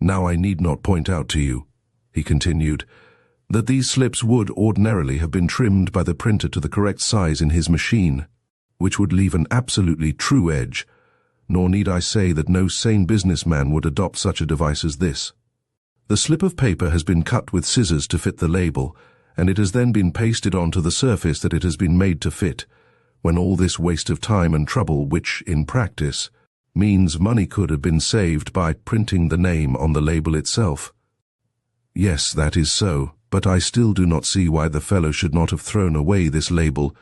Now I need not point out to you, he continued, that these slips would ordinarily have been trimmed by the printer to the correct size in his machine, which would leave an absolutely true edge, nor need I say that no sane businessman would adopt such a device as this. The slip of paper has been cut with scissors to fit the label, and it has then been pasted onto the surface that it has been made to fit, when all this waste of time and trouble, which, in practice, means money, could have been saved by printing the name on the label itself. Yes, that is so, but I still do not see why the fellow should not have thrown away this label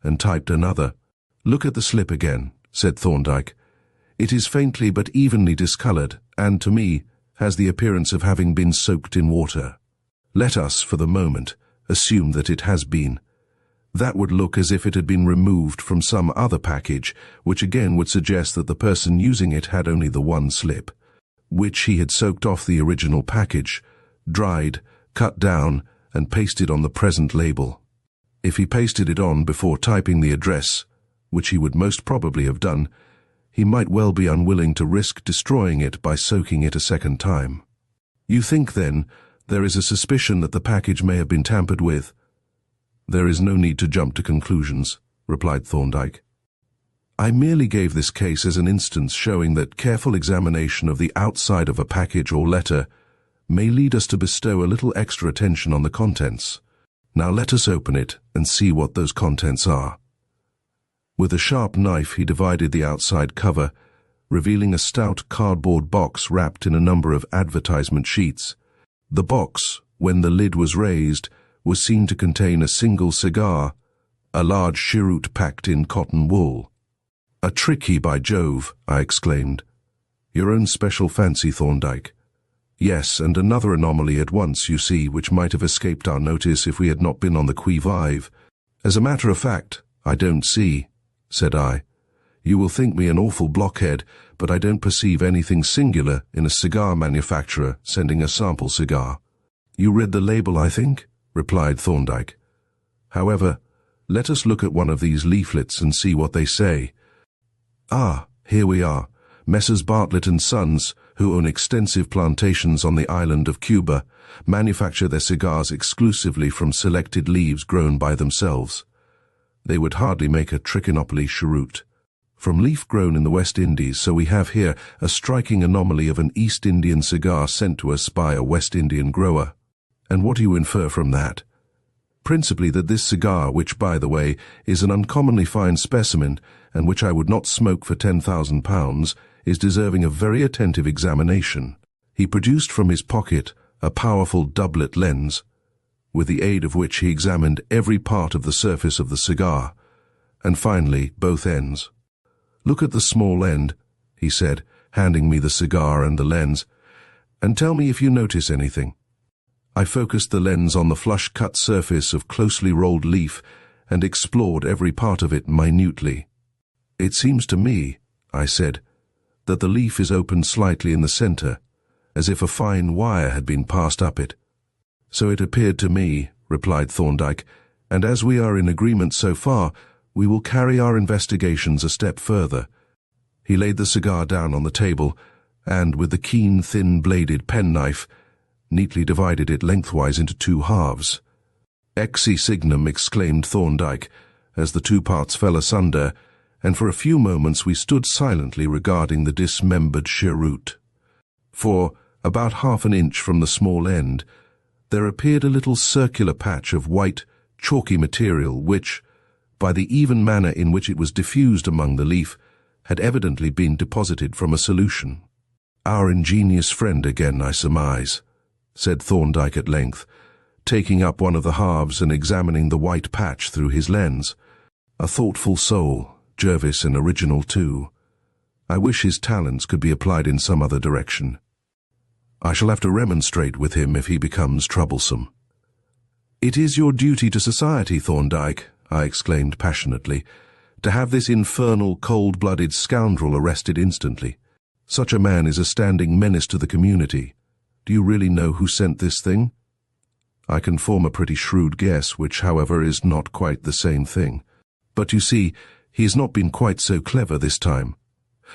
and typed another. Look at the slip again, said Thorndyke. It is faintly but evenly discoloured, and, to me, has the appearance of having been soaked in water. Let us, for the moment, assume that it has been. That would look as if it had been removed from some other package, which again would suggest that the person using it had only the one slip, which he had soaked off the original package, dried, cut down, and pasted on the present label. If he pasted it on before typing the address, which he would most probably have done, he might well be unwilling to risk destroying it by soaking it a second time. You think, then, there is a suspicion that the package may have been tampered with? There is no need to jump to conclusions, replied Thorndyke. I merely gave this case as an instance showing that careful examination of the outside of a package or letter may lead us to bestow a little extra attention on the contents. Now let us open it and see what those contents are. With a sharp knife he divided the outside cover, revealing a stout cardboard box wrapped in a number of advertisement sheets. The box, when the lid was raised, was seen to contain a single cigar, a large cheroot packed in cotton wool. "A tricky, by Jove," I exclaimed. "Your own special fancy, Thorndyke." "Yes, and another anomaly at once, you see, which might have escaped our notice if we had not been on the qui-vive." "As a matter of fact, I don't see," said I. "You will think me an awful blockhead, but I don't perceive anything singular in a cigar manufacturer sending a sample cigar." "You read the label, I think?" replied Thorndyke. "However, let us look at one of these leaflets and see what they say. Ah, here we are. Messrs. Bartlett and Sons, who own extensive plantations on the island of Cuba, manufacture their cigars exclusively from selected leaves grown by themselves. They would hardly make a Trichinopoly cheroot. From leaf grown in the West Indies, so we have here a striking anomaly of an East Indian cigar sent to us by a West Indian grower. And what do you infer from that? Principally that this cigar, which, by the way, is an uncommonly fine specimen, and which I would not smoke for £10,000, is deserving of very attentive examination." He produced from his pocket a powerful doublet lens, with the aid of which he examined every part of the surface of the cigar, and finally both ends. "Look at the small end," he said, handing me the cigar and the lens, "and tell me if you notice anything." I focused the lens on the flush-cut surface of closely rolled leaf and explored every part of it minutely. "It seems to me," I said, "that the leaf is opened slightly in the center, as if a fine wire had been passed up it." "So it appeared to me," replied Thorndyke, "and as we are in agreement so far, we will carry our investigations a step further." He laid the cigar down on the table, and, with the keen, thin-bladed penknife, neatly divided it lengthwise into two halves. "Exi signum," exclaimed Thorndyke, as the two parts fell asunder, and for a few moments we stood silently regarding the dismembered cheroot. For, about half an inch from the small end, there appeared a little circular patch of white, chalky material which, by the even manner in which it was diffused among the leaf, had evidently been deposited from a solution. "Our ingenious friend again, I surmise," said Thorndyke at length, taking up one of the halves and examining the white patch through his lens. A thoughtful soul, Jervis, and original too. I wish his talents could be applied in some other direction. I shall have to remonstrate with him if he becomes troublesome. "It is your duty to society, Thorndyke," I exclaimed passionately, "to have this infernal, cold-blooded scoundrel arrested instantly. Such a man is a standing menace to the community. Do you really know who sent this thing?" I can form a pretty shrewd guess, which, however, is not quite the same thing. But you see, he has not been quite so clever this time,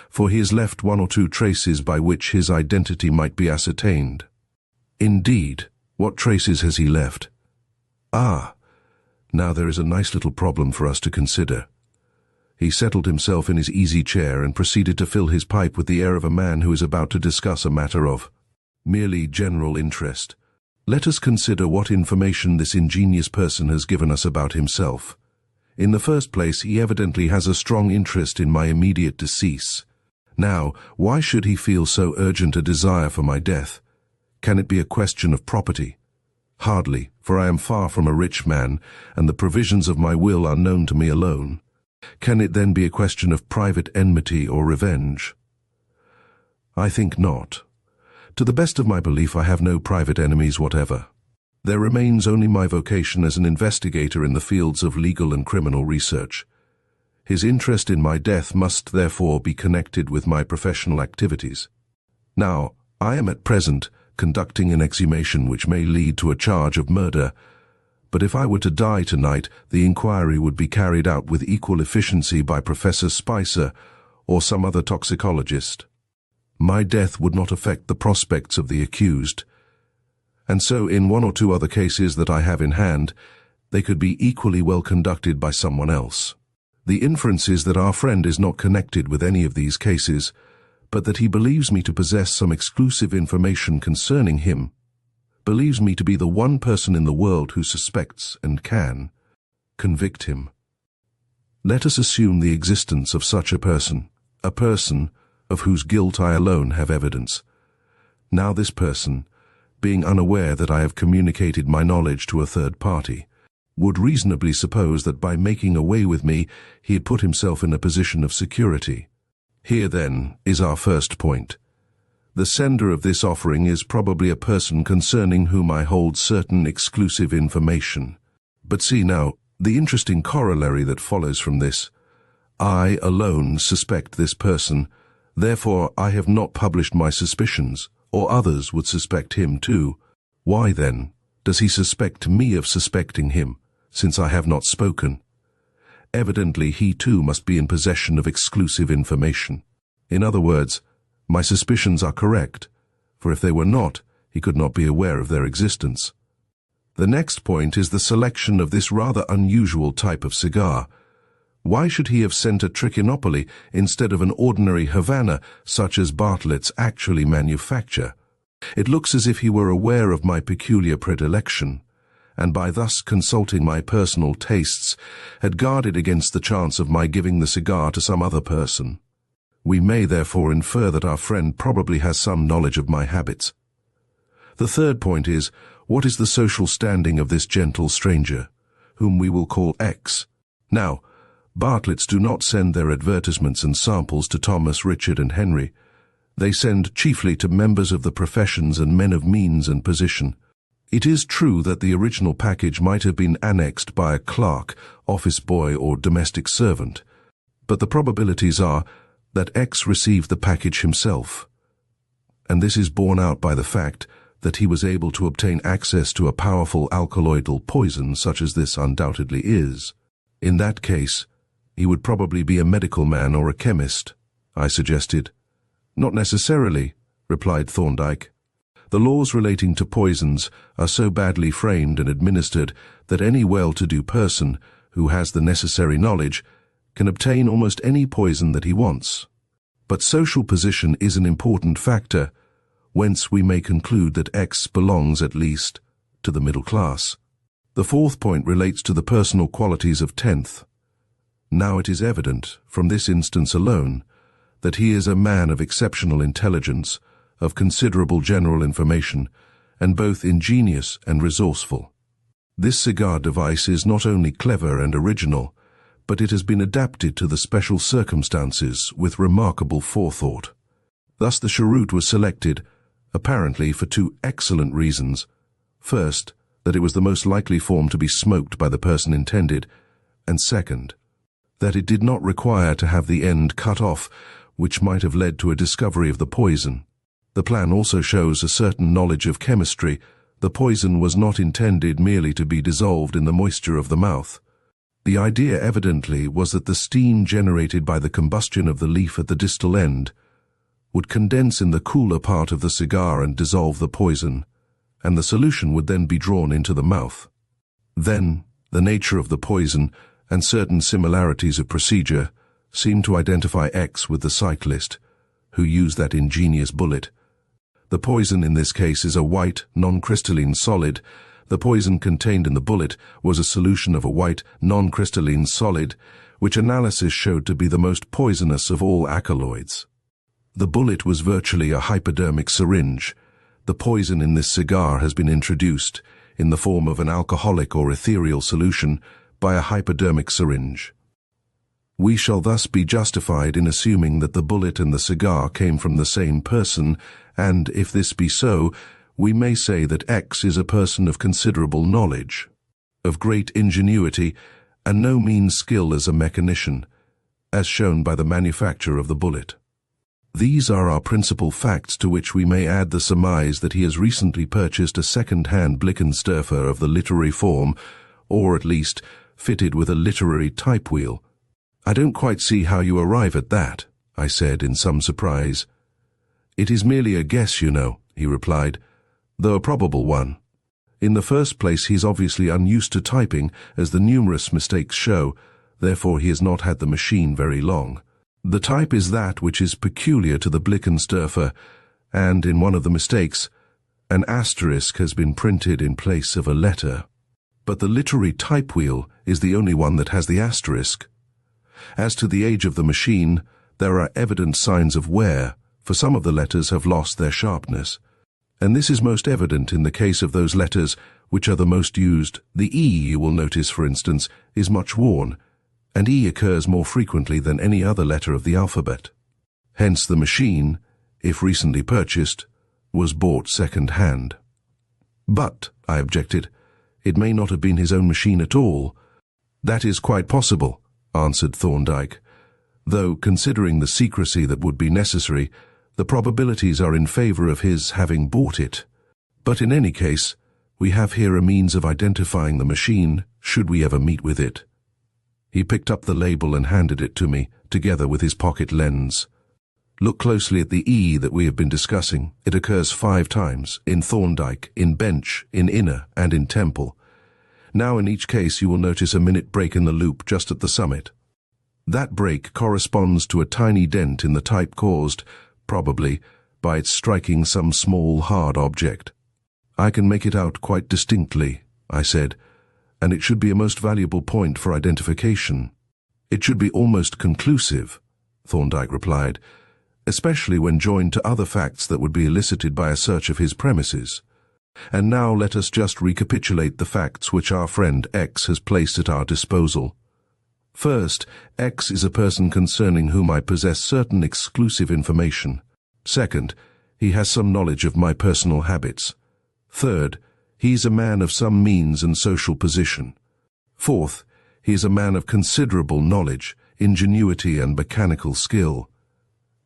for he has left one or two traces by which his identity might be ascertained. Indeed, what traces has he left? Ah, now there is a nice little problem for us to consider. He settled himself in his easy chair and proceeded to fill his pipe with the air of a man who is about to discuss a matter of merely general interest. Let us consider what information this ingenious person has given us about himself. In the first place, he evidently has a strong interest in my immediate decease. Now, why should he feel so urgent a desire for my death? Can it be a question of property? Hardly, for I am far from a rich man, and the provisions of my will are known to me alone. Can it then be a question of private enmity or revenge? I think not. To the best of my belief, I have no private enemies whatever. There remains only my vocation as an investigator in the fields of legal and criminal research. His interest in my death must therefore be connected with my professional activities. Now, I am at present conducting an exhumation which may lead to a charge of murder, but if I were to die tonight, the inquiry would be carried out with equal efficiency by Professor Spicer or some other toxicologist. My death would not affect the prospects of the accused, and so in one or two other cases that I have in hand, they could be equally well conducted by someone else. The inference is that our friend is not connected with any of these cases, but that he believes me to possess some exclusive information concerning him, believes me to be the one person in the world who suspects and can convict him. Let us assume the existence of such a person of whose guilt I alone have evidence. Now this person, being unaware that I have communicated my knowledge to a third party, would reasonably suppose that by making away with me, he had put himself in a position of security. Here, then, is our first point. The sender of this offering is probably a person concerning whom I hold certain exclusive information. But see now, the interesting corollary that follows from this. I alone suspect this person, therefore I have not published my suspicions, or others would suspect him too. Why, then, does he suspect me of suspecting him, since I have not spoken? Evidently he too must be in possession of exclusive information. In other words, my suspicions are correct, for if they were not, he could not be aware of their existence. The next point is the selection of this rather unusual type of cigar. Why should he have sent a Trichinopoly instead of an ordinary Havana such as Bartlett's actually manufacture? It looks as if he were aware of my peculiar predilection, and by thus consulting my personal tastes, had guarded against the chance of my giving the cigar to some other person. We may therefore infer that our friend probably has some knowledge of my habits. The third point is, what is the social standing of this gentle stranger, whom we will call X? Now, Bartletts do not send their advertisements and samples to Thomas, Richard, and Henry. They send chiefly to members of the professions and men of means and position. It is true that the original package might have been annexed by a clerk, office boy, or domestic servant, but the probabilities are that X received the package himself, and this is borne out by the fact that he was able to obtain access to a powerful alkaloidal poison such as this undoubtedly is. In that case, he would probably be a medical man or a chemist, I suggested. Not necessarily, replied Thorndyke. The laws relating to poisons are so badly framed and administered that any well-to-do person who has the necessary knowledge can obtain almost any poison that he wants. But social position is an important factor, whence we may conclude that X belongs, at least, to the middle class. The fourth point relates to the personal qualities of Tenth. Now it is evident, from this instance alone, that he is a man of exceptional intelligence, of considerable general information, and both ingenious and resourceful. This cigar device is not only clever and original, but it has been adapted to the special circumstances with remarkable forethought. Thus the cheroot was selected, apparently for two excellent reasons. First, that it was the most likely form to be smoked by the person intended, and second, that it did not require to have the end cut off, which might have led to a discovery of the poison. The plan also shows a certain knowledge of chemistry. The poison was not intended merely to be dissolved in the moisture of the mouth. The idea evidently was that the steam generated by the combustion of the leaf at the distal end would condense in the cooler part of the cigar and dissolve the poison, and the solution would then be drawn into the mouth. Then, the nature of the poison and certain similarities of procedure seemed to identify X with the cyclist, who used that ingenious bullet. The poison in this case is a white, non-crystalline solid. The poison contained in the bullet was a solution of a white, non-crystalline solid, which analysis showed to be the most poisonous of all alkaloids. The bullet was virtually a hypodermic syringe. The poison in this cigar has been introduced, in the form of an alcoholic or ethereal solution, by a hypodermic syringe. We shall thus be justified in assuming that the bullet and the cigar came from the same person, and, if this be so, we may say that X is a person of considerable knowledge, of great ingenuity, and no mean skill as a mechanician, as shown by the manufacture of the bullet. These are our principal facts, to which we may add the surmise that he has recently purchased a second-hand Blickenstuffer of the literary form, or at least fitted with a literary typewheel. "I don't quite see how you arrive at that," I said in some surprise. "It is merely a guess, you know," he replied, "though a probable one. In the first place, he's obviously unused to typing, as the numerous mistakes show, therefore he has not had the machine very long. The type is that which is peculiar to the Blickenstuffer, and in one of the mistakes, an asterisk has been printed in place of a letter. But the literary typewheel is the only one that has the asterisk. As to the age of the machine, there are evident signs of wear, for some of the letters have lost their sharpness. And this is most evident in the case of those letters which are the most used. The E, you will notice, for instance, is much worn, and E occurs more frequently than any other letter of the alphabet. Hence the machine, if recently purchased, was bought second-hand." "But," I objected, "it may not have been his own machine at all." "That is quite possible," answered Thorndyke, "though, considering the secrecy that would be necessary, the probabilities are in favor of his having bought it. But in any case, we have here a means of identifying the machine, should we ever meet with it." He picked up the label and handed it to me, together with his pocket lens. "Look closely at the E that we have been discussing. It occurs 5 times, in Thorndyke, in Bench, in Inner, and in Temple. Now in each case you will notice a minute break in the loop just at the summit. That break corresponds to a tiny dent in the type caused, probably, by its striking some small hard object." "I can make it out quite distinctly," I said, "and it should be a most valuable point for identification." "It should be almost conclusive," Thorndyke replied, "especially when joined to other facts that would be elicited by a search of his premises. And now let us just recapitulate the facts which our friend X has placed at our disposal. First, X is a person concerning whom I possess certain exclusive information. Second, he has some knowledge of my personal habits. Third, he is a man of some means and social position. Fourth, he is a man of considerable knowledge, ingenuity, and mechanical skill.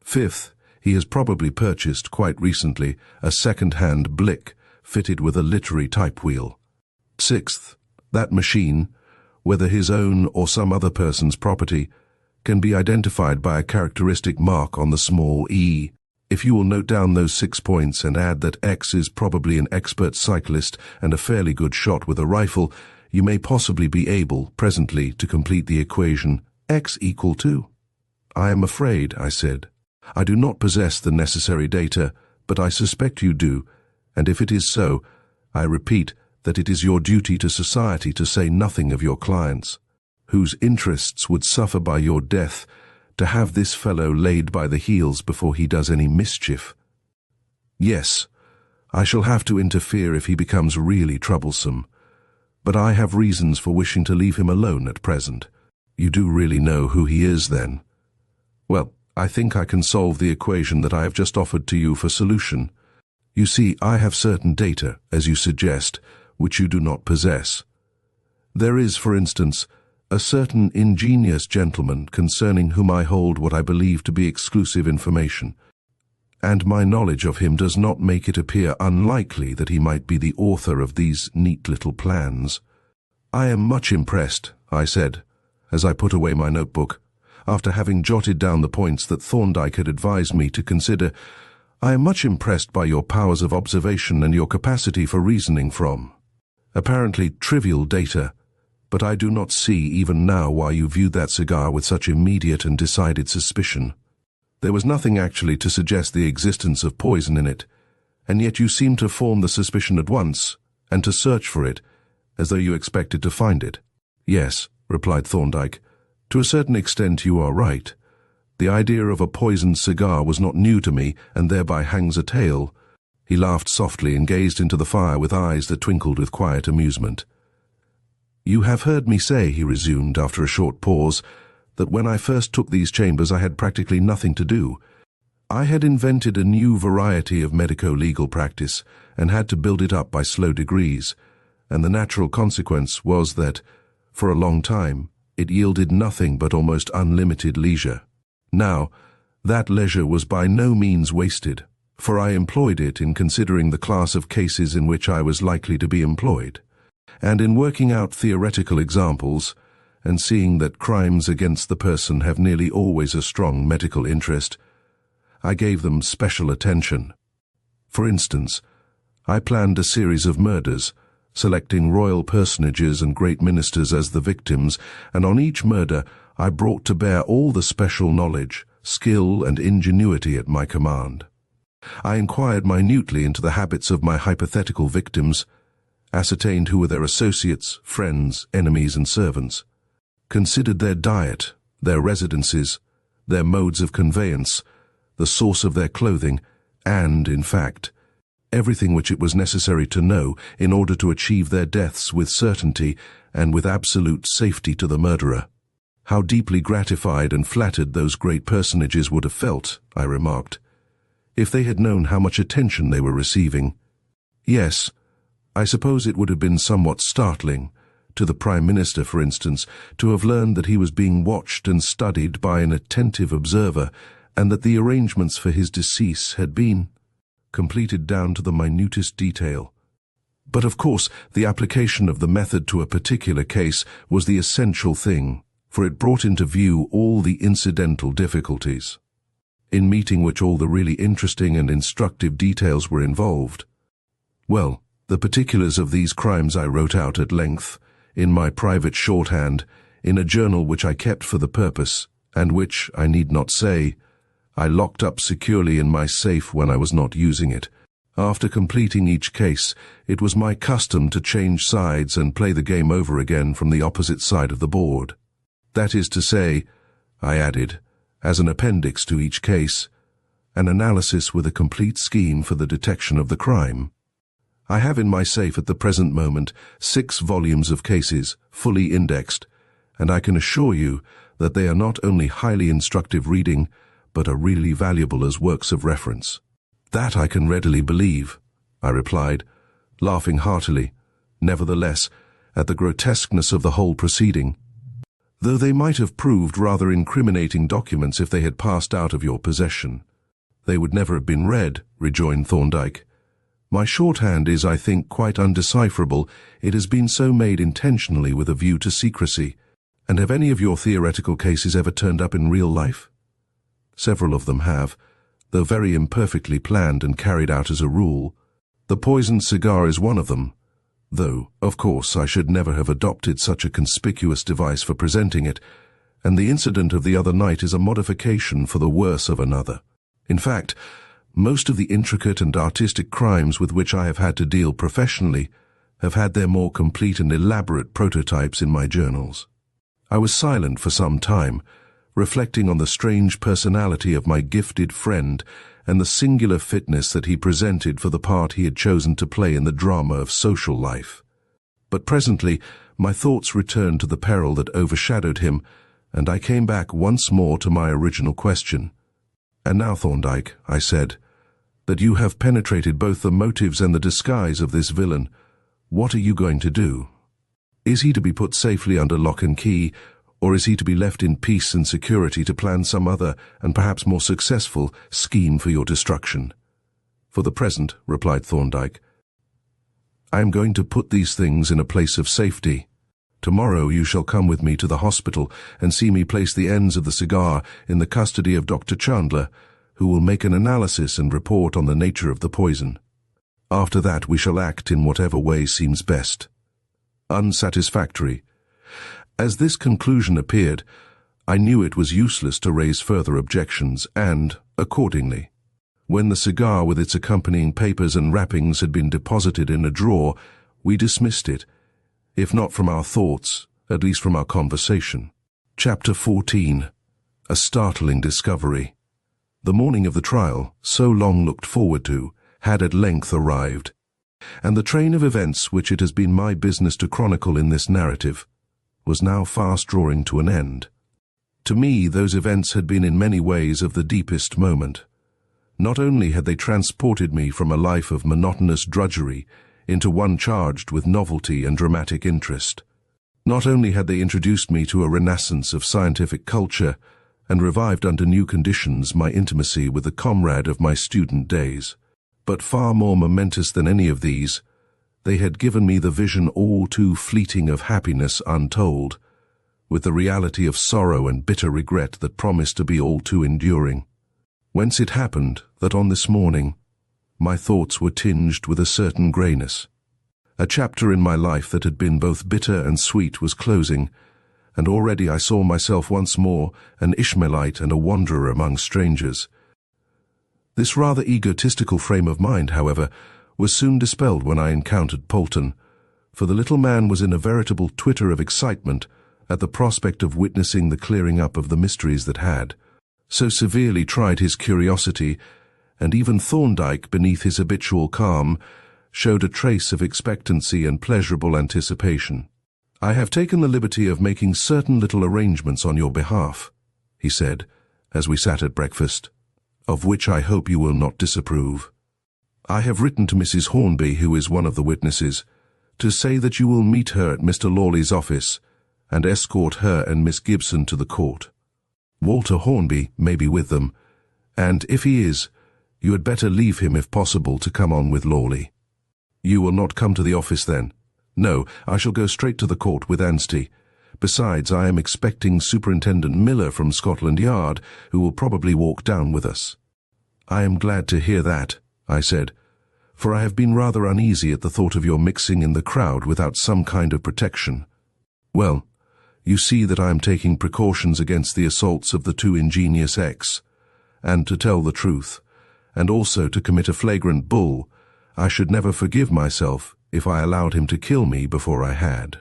Fifth, he has probably purchased, quite recently, a second-hand Blick fitted with a literary typewheel. Sixth, that machine, whether his own or some other person's property, can be identified by a characteristic mark on the small e. If you will note down those 6 points and add that X is probably an expert cyclist and a fairly good shot with a rifle, you may possibly be able, presently, to complete the equation X equal to. "I am afraid," I said, "I do not possess the necessary data, but I suspect you do, and if it is so, I repeat that it is your duty to society to say nothing of your clients, whose interests would suffer by your death, to have this fellow laid by the heels before he does any mischief. Yes, I shall have to interfere if he becomes really troublesome, but I have reasons for wishing to leave him alone at present. You do really know who he is, then? Well, I think I can solve the equation that I have just offered to you for solution. You see, I have certain data, as you suggest, which you do not possess. There is, for instance, a certain ingenious gentleman concerning whom I hold what I believe to be exclusive information, and my knowledge of him does not make it appear unlikely that he might be the author of these neat little plans. I am much impressed, I said, as I put away my notebook, after having jotted down the points that Thorndyke had advised me to consider. I am much impressed by your powers of observation and your capacity for reasoning from apparently trivial data, but I do not see even now why you viewed that cigar with such immediate and decided suspicion. There was nothing actually to suggest the existence of poison in it, and yet you seemed to form the suspicion at once, and to search for it, as though you expected to find it. Yes, replied Thorndyke. To a certain extent you are right. The idea of a poisoned cigar was not new to me, and thereby hangs a tale. He laughed softly and gazed into the fire with eyes that twinkled with quiet amusement. You have heard me say, he resumed after a short pause, that when I first took these chambers I had practically nothing to do. I had invented a new variety of medico-legal practice and had to build it up by slow degrees, and the natural consequence was that, for a long time, it yielded nothing but almost unlimited leisure. Now, that leisure was by no means wasted, for I employed it in considering the class of cases in which I was likely to be employed, and in working out theoretical examples, and seeing that crimes against the person have nearly always a strong medical interest. I gave them special attention. For instance, I planned a series of murders, selecting royal personages and great ministers as the victims, and on each murder I brought to bear all the special knowledge, skill, and ingenuity at my command. I inquired minutely into the habits of my hypothetical victims, ascertained who were their associates, friends, enemies, and servants, considered their diet, their residences, their modes of conveyance, the source of their clothing, and, in fact, everything which it was necessary to know in order to achieve their deaths with certainty and with absolute safety to the murderer. How deeply gratified and flattered those great personages would have felt, I remarked, if they had known how much attention they were receiving. Yes, I suppose it would have been somewhat startling, to the Prime Minister, for instance, to have learned that he was being watched and studied by an attentive observer, and that the arrangements for his decease had been completed down to the minutest detail. But of course, the application of the method to a particular case was the essential thing, for it brought into view all the incidental difficulties, in meeting which all the really interesting and instructive details were involved. Well, the particulars of these crimes I wrote out at length, in my private shorthand, in a journal which I kept for the purpose, and which, I need not say, I locked up securely in my safe when I was not using it. After completing each case, it was my custom to change sides and play the game over again from the opposite side of the board. That is to say, I added, as an appendix to each case, an analysis with a complete scheme for the detection of the crime. I have in my safe at the present moment 6 volumes of cases, fully indexed, and I can assure you that they are not only highly instructive reading, but are really valuable as works of reference. That I can readily believe, I replied, laughing heartily, nevertheless, at the grotesqueness of the whole proceeding. Though they might have proved rather incriminating documents if they had passed out of your possession. They would never have been read, rejoined Thorndyke. My shorthand is, I think, quite undecipherable. It has been so made intentionally with a view to secrecy. And have any of your theoretical cases ever turned up in real life? Several of them have, though very imperfectly planned and carried out as a rule. The poisoned cigar is one of them, though, of course, I should never have adopted such a conspicuous device for presenting it, and the incident of the other night is a modification for the worse of another. In fact, most of the intricate and artistic crimes with which I have had to deal professionally have had their more complete and elaborate prototypes in my journals. I was silent for some time, reflecting on the strange personality of my gifted friend and the singular fitness that he presented for the part he had chosen to play in the drama of social life. But presently my thoughts returned to the peril that overshadowed him, and I came back once more to my original question. "And now, Thorndyke," I said, "that you have penetrated both the motives and the disguise of this villain, what are you going to do? Is he to be put safely under lock and key, or is he to be left in peace and security to plan some other, and perhaps more successful, scheme for your destruction?" "For the present," replied Thorndyke, "I am going to put these things in a place of safety. Tomorrow you shall come with me to the hospital and see me place the ends of the cigar in the custody of Dr. Chandler, who will make an analysis and report on the nature of the poison. After that we shall act in whatever way seems best." Unsatisfactory. As this conclusion appeared, I knew it was useless to raise further objections, and, accordingly, when the cigar with its accompanying papers and wrappings had been deposited in a drawer, we dismissed it, if not from our thoughts, at least from our conversation. Chapter 14. A Startling Discovery. The morning of the trial, so long looked forward to, had at length arrived, and the train of events which it has been my business to chronicle in this narrative was now fast drawing to an end. To me, those events had been in many ways of the deepest moment. Not only had they transported me from a life of monotonous drudgery into one charged with novelty and dramatic interest. Not only had they introduced me to a renaissance of scientific culture and revived under new conditions my intimacy with the comrade of my student days, but far more momentous than any of these, they had given me the vision all too fleeting of happiness untold, with the reality of sorrow and bitter regret that promised to be all too enduring. Whence it happened that on this morning my thoughts were tinged with a certain greyness. A chapter in my life that had been both bitter and sweet was closing, and already I saw myself once more an Ishmaelite and a wanderer among strangers. This rather egotistical frame of mind, however, was soon dispelled when I encountered Polton, for the little man was in a veritable twitter of excitement at the prospect of witnessing the clearing up of the mysteries that had so severely tried his curiosity, and even Thorndyke, beneath his habitual calm, showed a trace of expectancy and pleasurable anticipation. "I have taken the liberty of making certain little arrangements on your behalf," he said, as we sat at breakfast, "of which I hope you will not disapprove. I have written to Mrs. Hornby, who is one of the witnesses, to say that you will meet her at Mr. Lawley's office and escort her and Miss Gibson to the court. Walter Hornby may be with them, and if he is, you had better leave him if possible to come on with Lawley." "You will not come to the office then?" "No, I shall go straight to the court with Anstey. Besides, I am expecting Superintendent Miller from Scotland Yard, who will probably walk down with us." "I am glad to hear that," I said, "for I have been rather uneasy at the thought of your mixing in the crowd without some kind of protection." "Well, you see that I am taking precautions against the assaults of the too ingenious X, and to tell the truth, and also to commit a flagrant bull, I should never forgive myself if I allowed him to kill me before I had,"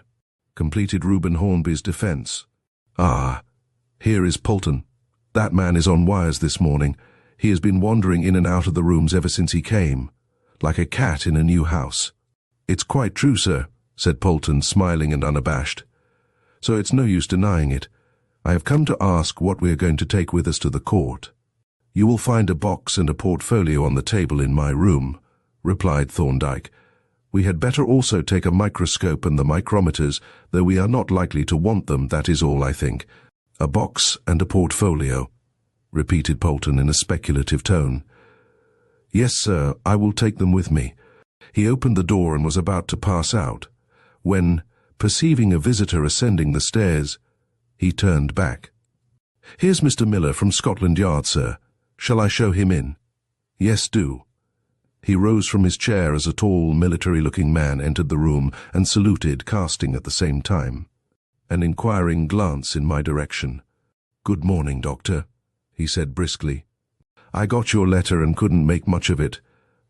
completed Reuben Hornby's defense. "Ah, here is Polton. That man is on wires this morning. He has been wandering in and out of the rooms ever since he came, like a cat in a new house." "It's quite true, sir," said Polton, smiling and unabashed. "So it's no use denying it. I have come to ask what we are going to take with us to the court." "You will find a box and a portfolio on the table in my room," replied Thorndyke. "We had better also take a microscope and the micrometers, though we are not likely to want them, that is all, I think." "A box and a portfolio," repeated Polton in a speculative tone. "Yes, sir, I will take them with me." He opened the door and was about to pass out, when, perceiving a visitor ascending the stairs, he turned back. "Here's Mr. Miller from Scotland Yard, sir. Shall I show him in?" "Yes, do." He rose from his chair as a tall, military-looking man entered the room and saluted, casting at the same time an inquiring glance in my direction. "Good morning, Doctor," he said briskly. "I got your letter and couldn't make much of it,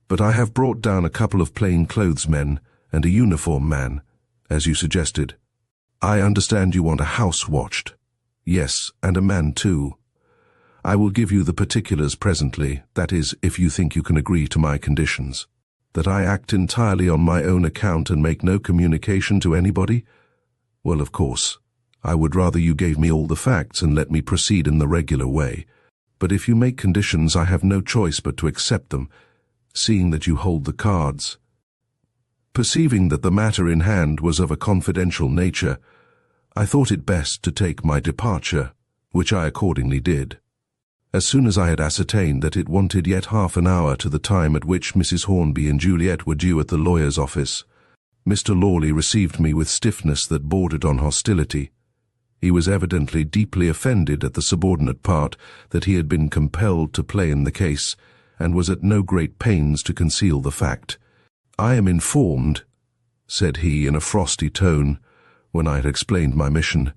but I have brought down a couple of plain-clothes men and a uniform man, as you suggested. I understand you want a house watched." "Yes, and a man too. I will give you the particulars presently, that is, if you think you can agree to my conditions." "That I act entirely on my own account and make no communication to anybody?" "Well, of course, I would rather you gave me all the facts and let me proceed in the regular way. But if you make conditions, I have no choice but to accept them, seeing that you hold the cards." Perceiving that the matter in hand was of a confidential nature, I thought it best to take my departure, which I accordingly did. As soon as I had ascertained that it wanted yet half an hour to the time at which Mrs. Hornby and Juliet were due at the lawyer's office, Mr. Lawley received me with stiffness that bordered on hostility. He was evidently deeply offended at the subordinate part that he had been compelled to play in the case, and was at no great pains to conceal the fact. "I am informed," said he in a frosty tone, when I had explained my mission,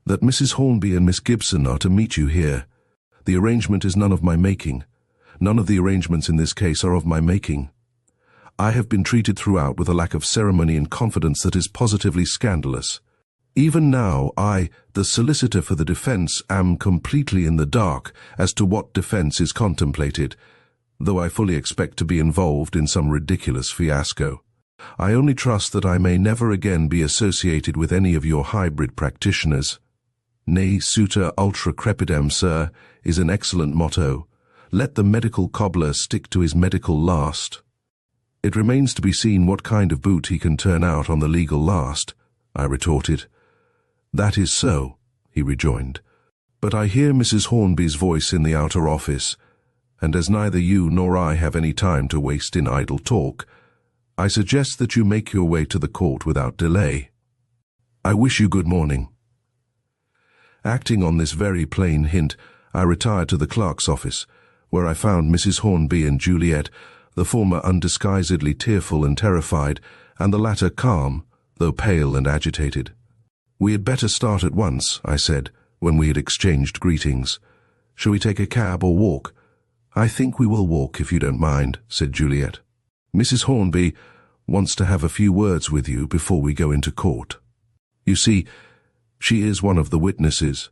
"that Mrs. Hornby and Miss Gibson are to meet you here. The arrangement is none of my making. None of the arrangements in this case are of my making. I have been treated throughout with a lack of ceremony and confidence that is positively scandalous. Even now, I, the solicitor for the defense, am completely in the dark as to what defense is contemplated, though I fully expect to be involved in some ridiculous fiasco. I only trust that I may never again be associated with any of your hybrid practitioners. Ne sutor ultra crepidem, sir, is an excellent motto. Let the medical cobbler stick to his medical last. It remains to be seen what kind of boot he can turn out on the legal last," I retorted. "That is so," he rejoined. "But I hear Mrs. Hornby's voice in the outer office, and as neither you nor I have any time to waste in idle talk, I suggest that you make your way to the court without delay. I wish you good morning." Acting on this very plain hint, I retired to the clerk's office, where I found Mrs. Hornby and Juliet, the former undisguisedly tearful and terrified, and the latter calm, though pale and agitated. "We had better start at once," I said, when we had exchanged greetings. "Shall we take a cab or walk?" "I think we will walk, if you don't mind," said Juliet. "Mrs. Hornby wants to have a few words with you before we go into court. You see, she is one of the witnesses,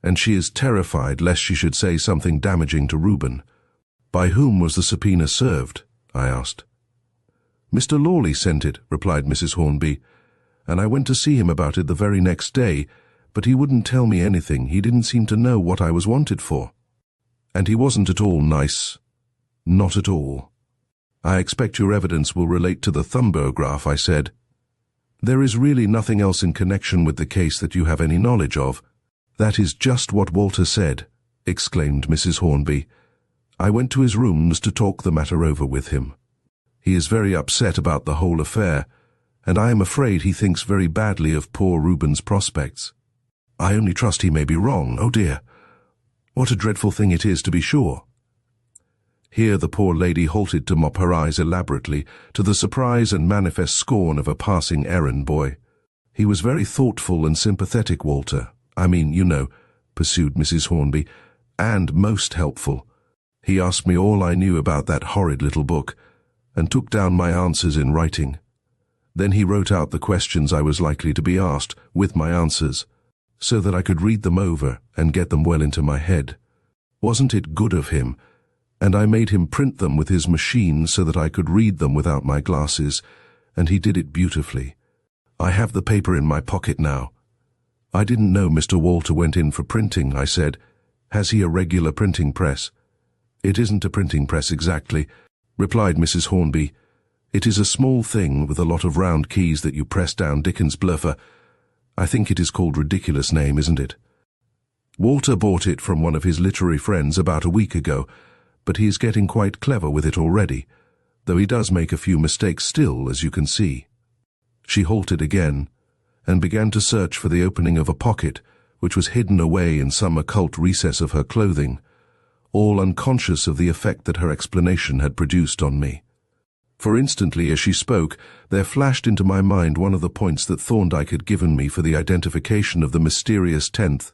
and she is terrified lest she should say something damaging to Reuben." "By whom was the subpoena served?" I asked. "Mr. Lawley sent it," replied Mrs. Hornby, "and I went to see him about it the very next day, but he wouldn't tell me anything. He didn't seem to know what I was wanted for. And he wasn't at all nice. Not at all." "I expect your evidence will relate to the Thumbograph," I said. "There is really nothing else in connection with the case that you have any knowledge of." "That is just what Walter said," exclaimed Mrs. Hornby. "I went to his rooms to talk the matter over with him. He is very upset about the whole affair, and I am afraid he thinks very badly of poor Reuben's prospects. I only trust he may be wrong. Oh dear, what a dreadful thing it is, to be sure." Here the poor lady halted to mop her eyes elaborately, to the surprise and manifest scorn of a passing errand boy. "He was very thoughtful and sympathetic, Walter. I mean, you know," pursued Mrs. Hornby, "and most helpful. He asked me all I knew about that horrid little book, and took down my answers in writing. Then he wrote out the questions I was likely to be asked, with my answers, so that I could read them over and get them well into my head. Wasn't it good of him? And I made him print them with his machine so that I could read them without my glasses, and he did it beautifully. I have the paper in my pocket now." "I didn't know Mr. Walter went in for printing," I said. "Has he a regular printing press?" "It isn't a printing press exactly," replied Mrs. Hornby. "It is a small thing with a lot of round keys that you press down Dickens' bluffer. I think it is called Ridiculous Name, isn't it? Walter bought it from one of his literary friends about a week ago, but he is getting quite clever with it already, though he does make a few mistakes still, as you can see." She halted again, and began to search for the opening of a pocket, which was hidden away in some occult recess of her clothing, all unconscious of the effect that her explanation had produced on me. For instantly, as she spoke, there flashed into my mind one of the points that Thorndyke had given me for the identification of the mysterious 10th.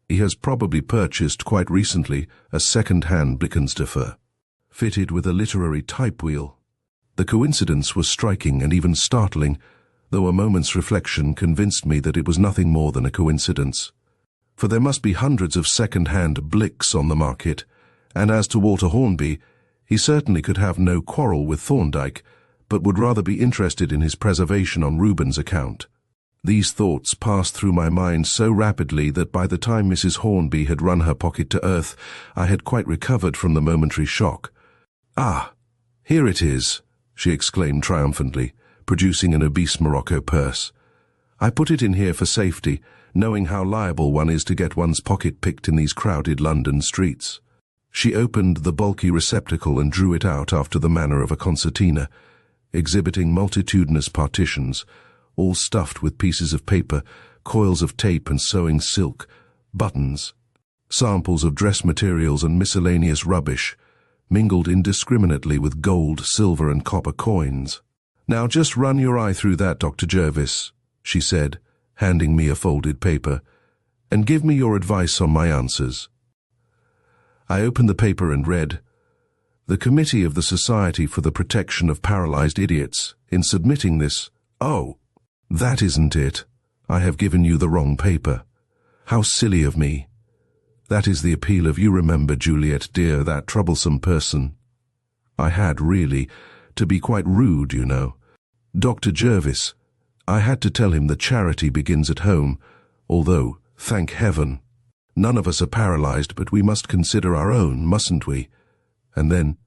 He has probably purchased quite recently a second-hand Blickensderfer, fitted with a literary typewheel. The coincidence was striking and even startling, though a moment's reflection convinced me that it was nothing more than a coincidence. For there must be hundreds of second-hand Blicks on the market, and as to Walter Hornby, he certainly could have no quarrel with Thorndyke, but would rather be interested in his preservation on Reuben's account. These thoughts passed through my mind so rapidly that by the time Mrs. Hornby had run her pocket to earth, I had quite recovered from the momentary shock. "Ah, here it is," she exclaimed triumphantly, producing an obese Morocco purse. "I put it in here for safety, knowing how liable one is to get one's pocket picked in these crowded London streets." She opened the bulky receptacle and drew it out after the manner of a concertina, exhibiting multitudinous partitions, all stuffed with pieces of paper, coils of tape and sewing silk, buttons, samples of dress materials and miscellaneous rubbish, mingled indiscriminately with gold, silver and copper coins. "Now just run your eye through that, Dr. Jervis," she said, handing me a folded paper, "and give me your advice on my answers." I opened the paper and read, "The Committee of the Society for the Protection of Paralyzed Idiots, in submitting this—" "Oh, that isn't it. I have given you the wrong paper. How silly of me. That is the appeal of, you remember, Juliet, dear, that troublesome person. I had, really, to be quite rude, you know. Dr. Jervis, I had to tell him that charity begins at home, although, thank heaven, none of us are paralyzed, but we must consider our own, mustn't we? And then,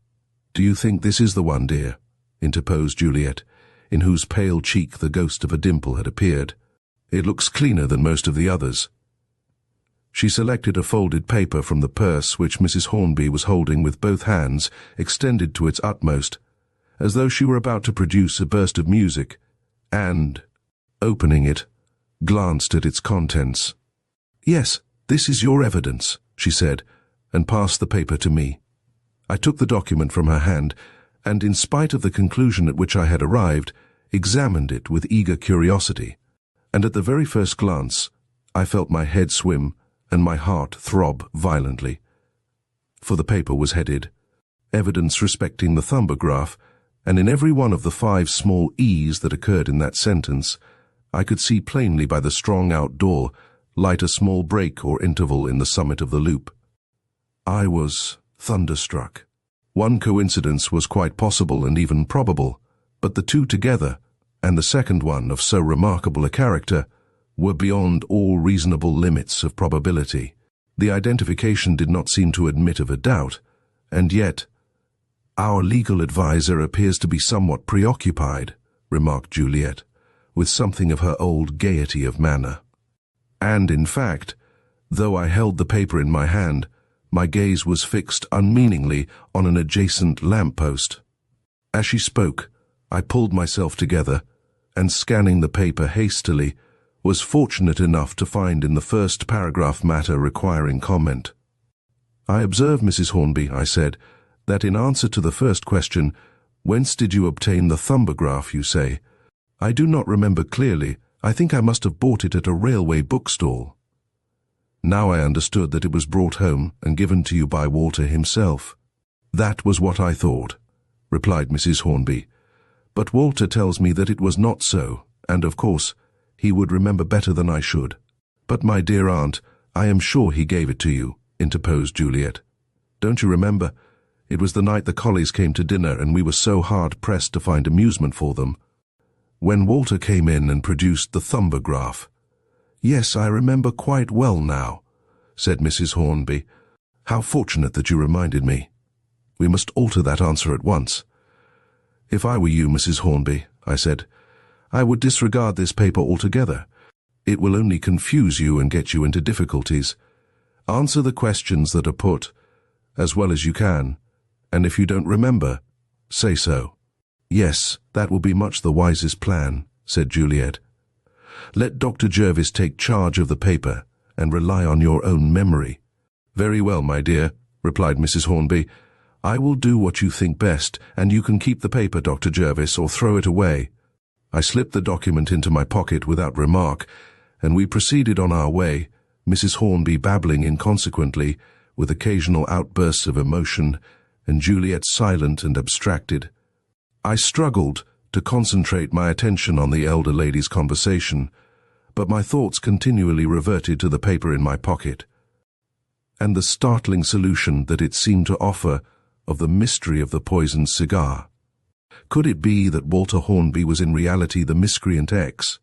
do you think this is the one, dear?" interposed Juliet, in whose pale cheek the ghost of a dimple had appeared. "It looks cleaner than most of the others." She selected a folded paper from the purse which Mrs. Hornby was holding with both hands extended to its utmost, as though she were about to produce a burst of music, and, opening it, glanced at its contents. "Yes, this is your evidence," she said, and passed the paper to me. I took the document from her hand, and in spite of the conclusion at which I had arrived, examined it with eager curiosity, and at the very first glance, I felt my head swim and my heart throb violently. For the paper was headed, "Evidence respecting the Thumbograph," and in every one of the 5 small E's that occurred in that sentence, I could see plainly by the strong outdoor light a small break or interval in the summit of the loop. I was thunderstruck. One coincidence was quite possible and even probable, but the two together, and the second one of so remarkable a character, were beyond all reasonable limits of probability. The identification did not seem to admit of a doubt, and yet, "Our legal adviser appears to be somewhat preoccupied," remarked Juliet, with something of her old gaiety of manner. And, in fact, though I held the paper in my hand, my gaze was fixed unmeaningly on an adjacent lamp-post. As she spoke, I pulled myself together, and scanning the paper hastily, was fortunate enough to find in the first paragraph matter requiring comment. "I observe, Mrs. Hornby," I said, "that in answer to the first question, 'Whence did you obtain the Thumbograph?' you say, 'I do not remember clearly. I think I must have bought it at a railway bookstall.' Now I understood that it was brought home and given to you by Walter himself." "That was what I thought," replied Mrs. Hornby. "But Walter tells me that it was not so, and, of course, he would remember better than I should." "But, my dear aunt, I am sure he gave it to you," interposed Juliet. "Don't you remember? It was the night the Collies came to dinner and we were so hard-pressed to find amusement for them. When Walter came in and produced the Thumbograph." "Yes, I remember quite well now," said Mrs. Hornby. "How fortunate that you reminded me. We must alter that answer at once." "If I were you, Mrs. Hornby," I said, "I would disregard this paper altogether. It will only confuse you and get you into difficulties. Answer the questions that are put, as well as you can, and if you don't remember, say so." "Yes, that will be much the wisest plan," said Juliet. "Let Dr. Jervis take charge of the paper, and rely on your own memory." "Very well, my dear," replied Mrs. Hornby. "I will do what you think best, and you can keep the paper, Dr. Jervis, or throw it away." I slipped the document into my pocket without remark, and we proceeded on our way, Mrs. Hornby babbling inconsequently, with occasional outbursts of emotion, and Juliet silent and abstracted. I struggled to concentrate my attention on the elder lady's conversation, but my thoughts continually reverted to the paper in my pocket, and the startling solution that it seemed to offer of the mystery of the poisoned cigar. Could it be that Walter Hornby was in reality the miscreant X,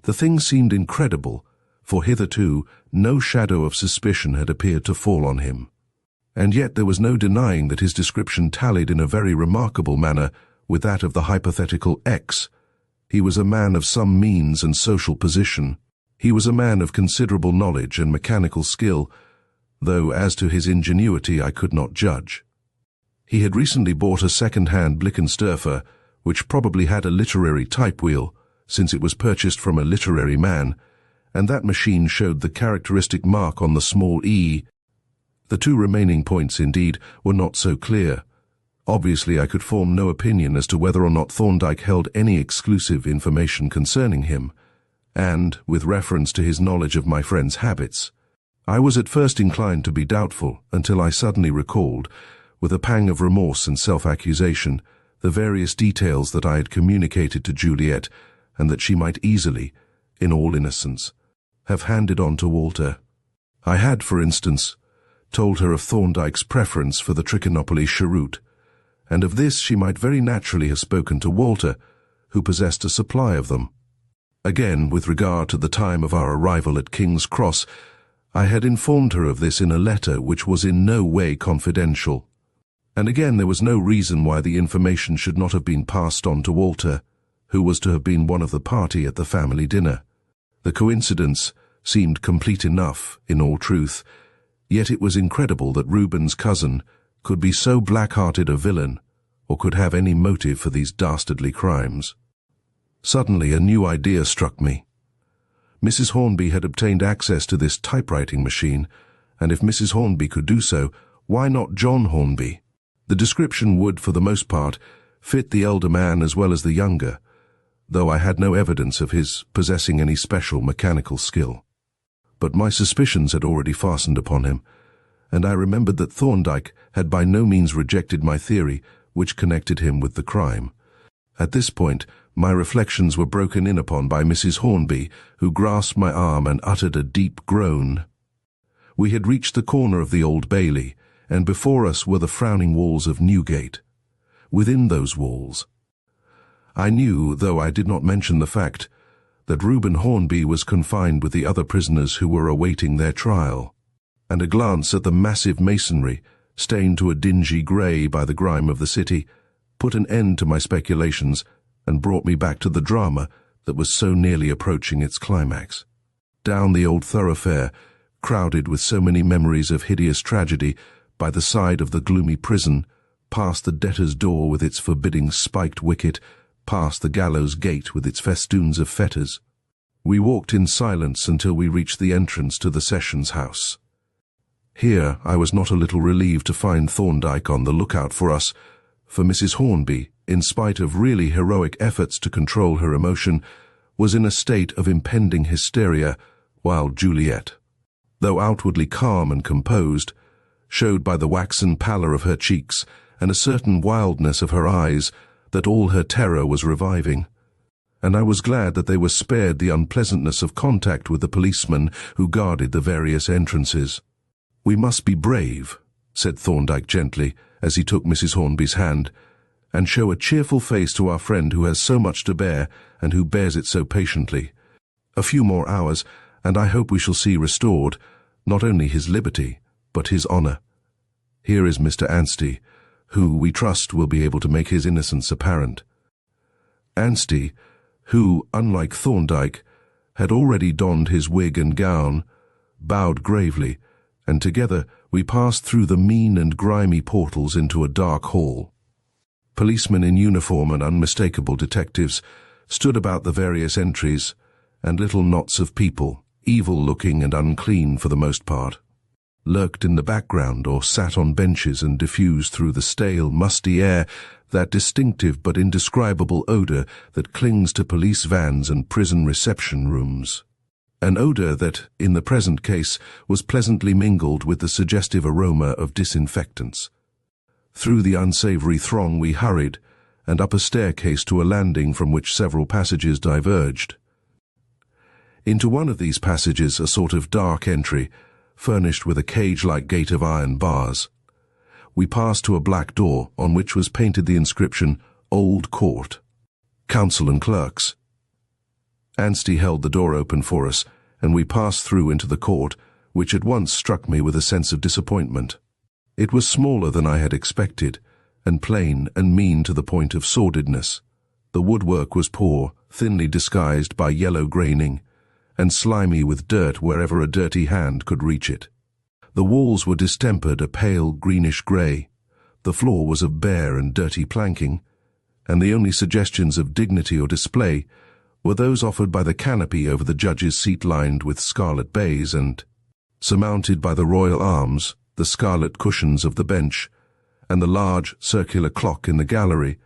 The thing seemed incredible, for hitherto no shadow of suspicion had appeared to fall on him. And yet there was no denying that his description tallied in a very remarkable manner with that of the hypothetical X. He was a man of some means and social position. He was a man of considerable knowledge and mechanical skill, though as to his ingenuity I could not judge. He had recently bought a second-hand Blickensderfer, which probably had a literary typewheel, since it was purchased from a literary man, and that machine showed the characteristic mark on the small e. The two remaining points, indeed, were not so clear. Obviously, I could form no opinion as to whether or not Thorndyke held any exclusive information concerning him, and, with reference to his knowledge of my friend's habits, I was at first inclined to be doubtful until I suddenly recalled, with a pang of remorse and self-accusation, the various details that I had communicated to Juliet, and that she might easily, in all innocence, have handed on to Walter. I had, for instance, told her of Thorndyke's preference for the Trichinopoly cheroot, and of this she might very naturally have spoken to Walter, who possessed a supply of them. Again, with regard to the time of our arrival at King's Cross, I had informed her of this in a letter which was in no way confidential. And again, there was no reason why the information should not have been passed on to Walter, who was to have been one of the party at the family dinner. The coincidence seemed complete enough, in all truth, yet it was incredible that Reuben's cousin could be so black-hearted a villain, or could have any motive for these dastardly crimes. Suddenly a new idea struck me. Mrs. Hornby had obtained access to this typewriting machine, and if Mrs. Hornby could do so, why not John Hornby? The description would, for the most part, fit the elder man as well as the younger, though I had no evidence of his possessing any special mechanical skill. But my suspicions had already fastened upon him, and I remembered that Thorndyke had by no means rejected my theory which connected him with the crime. At this point, my reflections were broken in upon by Mrs. Hornby, who grasped my arm and uttered a deep groan. We had reached the corner of the Old Bailey, and before us were the frowning walls of Newgate. Within those walls, I knew, though I did not mention the fact, that Reuben Hornby was confined with the other prisoners who were awaiting their trial, and a glance at the massive masonry, stained to a dingy grey by the grime of the city, put an end to my speculations and brought me back to the drama that was so nearly approaching its climax. Down the old thoroughfare, crowded with so many memories of hideous tragedy, by the side of the gloomy prison, past the debtor's door with its forbidding spiked wicket, past the gallows gate with its festoons of fetters. We walked in silence until we reached the entrance to the Sessions House. Here I was not a little relieved to find Thorndyke on the lookout for us, for Mrs. Hornby, in spite of really heroic efforts to control her emotion, was in a state of impending hysteria, while Juliet, though outwardly calm and composed, showed by the waxen pallor of her cheeks and a certain wildness of her eyes that all her terror was reviving, and I was glad that they were spared the unpleasantness of contact with the policemen who guarded the various entrances. "We must be brave," said Thorndyke gently, as he took Mrs. Hornby's hand, "and show a cheerful face to our friend who has so much to bear and who bears it so patiently. A few more hours, and I hope we shall see restored, not only his liberty, but his honour. Here is Mr. Anstey, who, we trust, will be able to make his innocence apparent." Anstey, who, unlike Thorndyke, had already donned his wig and gown, bowed gravely, and together we passed through the mean and grimy portals into a dark hall. Policemen in uniform and unmistakable detectives stood about the various entries, and little knots of people, evil-looking and unclean for the most part, lurked in the background or sat on benches and diffused through the stale, musty air that distinctive but indescribable odour that clings to police vans and prison reception rooms. An odour that, in the present case, was pleasantly mingled with the suggestive aroma of disinfectants. Through the unsavoury throng we hurried, and up a staircase to a landing from which several passages diverged. Into one of these passages, a sort of dark entry, furnished with a cage-like gate of iron bars, we passed to a black door on which was painted the inscription, "Old Court, Counsel and Clerks." Anstey held the door open for us, and we passed through into the court, which at once struck me with a sense of disappointment. It was smaller than I had expected, and plain and mean to the point of sordidness. The woodwork was poor, thinly disguised by yellow graining, and slimy with dirt wherever a dirty hand could reach it. The walls were distempered a pale greenish grey. The floor was of bare and dirty planking, and the only suggestions of dignity or display were those offered by the canopy over the judge's seat lined with scarlet baize and, surmounted by the royal arms, the scarlet cushions of the bench, and the large circular clock in the gallery,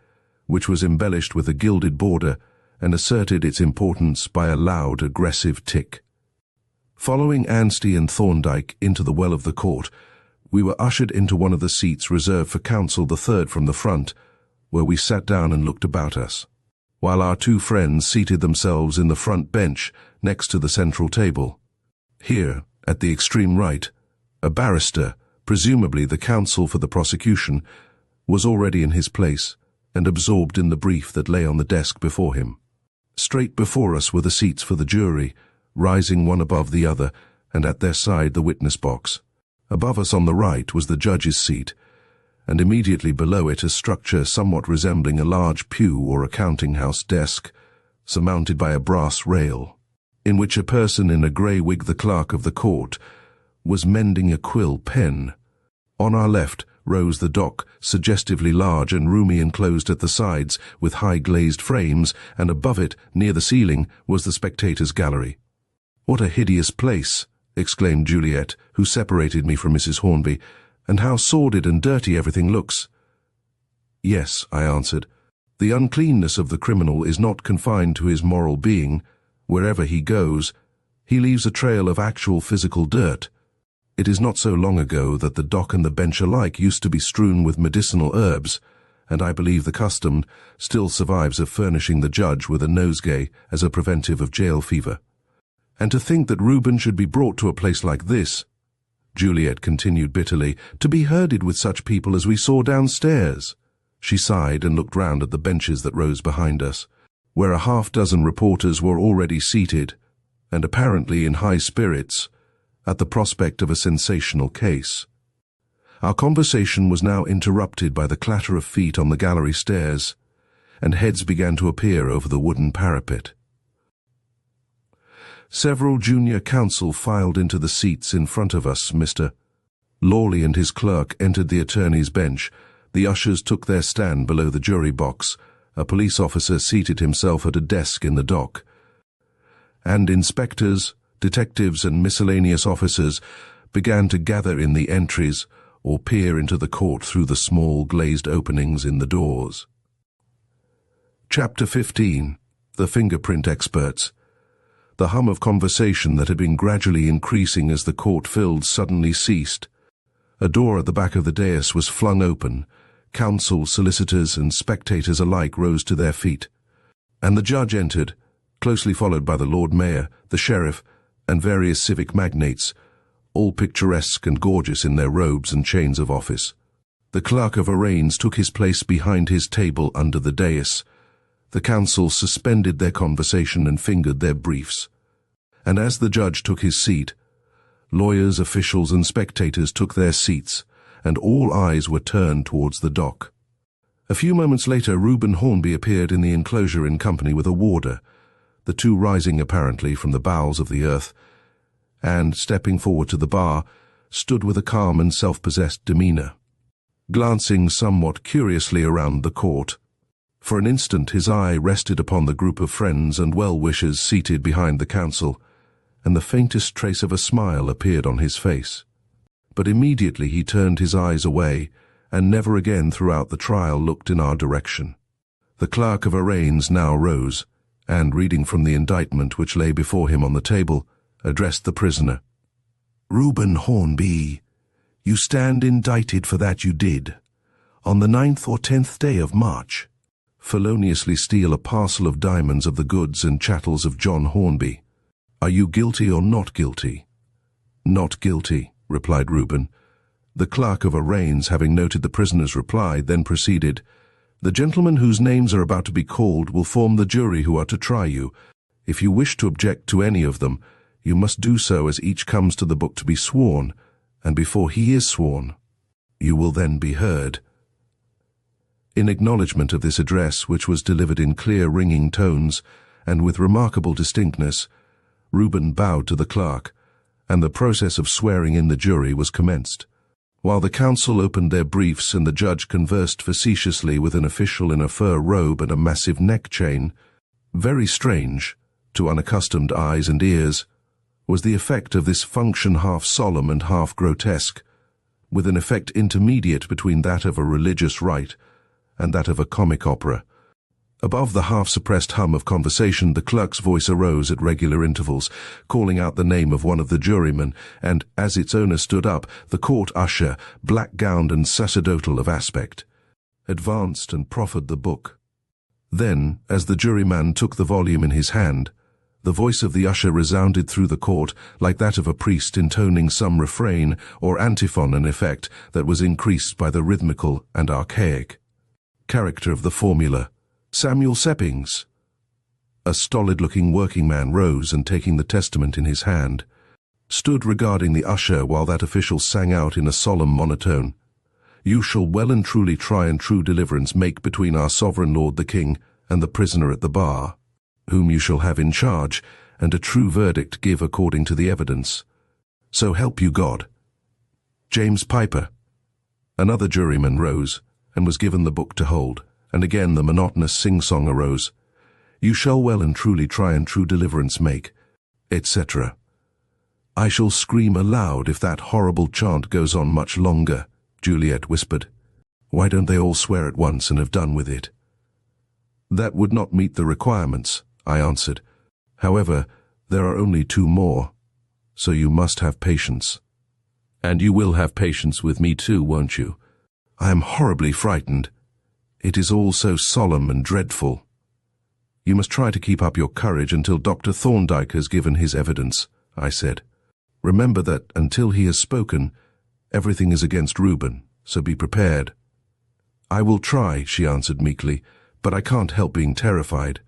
which was embellished with a gilded border and asserted its importance by a loud, aggressive tick. Following Anstey and Thorndyke into the well of the court, we were ushered into one of the seats reserved for counsel, the third from the front, where we sat down and looked about us, while our two friends seated themselves in the front bench next to the central table. Here, at the extreme right, a barrister, presumably the counsel for the prosecution, was already in his place and absorbed in the brief that lay on the desk before him. Straight before us were the seats for the jury, rising one above the other, and at their side the witness box. Above us on the right was the judge's seat, and immediately below it a structure somewhat resembling a large pew or a counting-house desk, surmounted by a brass rail, in which a person in a grey wig, the clerk of the court, was mending a quill pen. On our left rose the dock, suggestively large and roomy, enclosed at the sides with high glazed frames, and above it, near the ceiling, was the spectators' gallery. "What a hideous place!" exclaimed Juliet, who separated me from Mrs. Hornby, "and how sordid and dirty everything looks." "Yes," I answered. "The uncleanness of the criminal is not confined to his moral being. Wherever he goes, he leaves a trail of actual physical dirt. It is not so long ago that the dock and the bench alike used to be strewn with medicinal herbs, and I believe the custom still survives of furnishing the judge with a nosegay as a preventive of jail fever. And to think that Reuben should be brought to a place like this," Juliet continued bitterly, "to be herded with such people as we saw downstairs." She sighed and looked round at the benches that rose behind us, where a half-dozen reporters were already seated, and apparently in high spirits, at the prospect of a sensational case. Our conversation was now interrupted by the clatter of feet on the gallery stairs, and heads began to appear over the wooden parapet. Several junior counsel filed into the seats in front of us. Mr. Lawley and his clerk entered the attorney's bench. The ushers took their stand below the jury box. A police officer seated himself at a desk in the dock, and inspectors, detectives and miscellaneous officers began to gather in the entries or peer into the court through the small glazed openings in the doors. Chapter 15. The Fingerprint Experts. The hum of conversation that had been gradually increasing as the court filled suddenly ceased. A door at the back of the dais was flung open. Counsel, solicitors, and spectators alike rose to their feet, and the judge entered, closely followed by the Lord Mayor, the Sheriff, and various civic magnates, all picturesque and gorgeous in their robes and chains of office. The clerk of arraigns took his place behind his table under the dais. The counsel suspended their conversation and fingered their briefs. And as the judge took his seat, lawyers, officials, and spectators took their seats, and all eyes were turned towards the dock. A few moments later, Reuben Hornby appeared in the enclosure in company with a warder, the two rising apparently from the bowels of the earth, and, stepping forward to the bar, stood with a calm and self-possessed demeanour, glancing somewhat curiously around the court. For an instant his eye rested upon the group of friends and well-wishers seated behind the counsel, and the faintest trace of a smile appeared on his face. But immediately he turned his eyes away, and never again throughout the trial looked in our direction. The clerk of arraigns now rose, and, reading from the indictment which lay before him on the table, addressed the prisoner. "Reuben Hornby, you stand indicted for that you did, on the 9th or 10th day of March, feloniously steal a parcel of diamonds of the goods and chattels of John Hornby. Are you guilty or not guilty?" "Not guilty," replied Reuben. The clerk of arraigns, having noted the prisoner's reply, then proceeded, "The gentlemen whose names are about to be called will form the jury who are to try you. If you wish to object to any of them, you must do so as each comes to the book to be sworn, and before he is sworn, you will then be heard." In acknowledgment of this address, which was delivered in clear, ringing tones, and with remarkable distinctness, Reuben bowed to the clerk, and the process of swearing in the jury was commenced. While the counsel opened their briefs and the judge conversed facetiously with an official in a fur robe and a massive neck chain, very strange, to unaccustomed eyes and ears, was the effect of this function half solemn and half grotesque, with an effect intermediate between that of a religious rite and that of a comic opera. Above the half-suppressed hum of conversation, the clerk's voice arose at regular intervals, calling out the name of one of the jurymen, and, as its owner stood up, the court usher, black-gowned and sacerdotal of aspect, advanced and proffered the book. Then, as the juryman took the volume in his hand, the voice of the usher resounded through the court like that of a priest intoning some refrain or antiphon, an effect that was increased by the rhythmical and archaic character of the formula, "Samuel Seppings." A stolid-looking working man rose and, taking the testament in his hand, stood regarding the usher while that official sang out in a solemn monotone, "You shall well and truly try and true deliverance make between our sovereign lord the king and the prisoner at the bar, whom you shall have in charge, and a true verdict give according to the evidence. So help you God. James Piper." Another juryman rose and was given the book to hold, and again the monotonous sing-song arose, "You shall well and truly try and true deliverance make," etc. "I shall scream aloud if that horrible chant goes on much longer," Juliet whispered. "Why don't they all swear at once and have done with it?" "That would not meet the requirements," I answered. "However, there are only 2 more, so you must have patience." "And you will have patience with me too, won't you?" "I am horribly frightened. It is all so solemn and dreadful." "You must try to keep up your courage until Dr. Thorndyke has given his evidence," I said. "Remember that until he has spoken, everything is against Reuben, so be prepared." "I will try," she answered meekly, "but I can't help being terrified."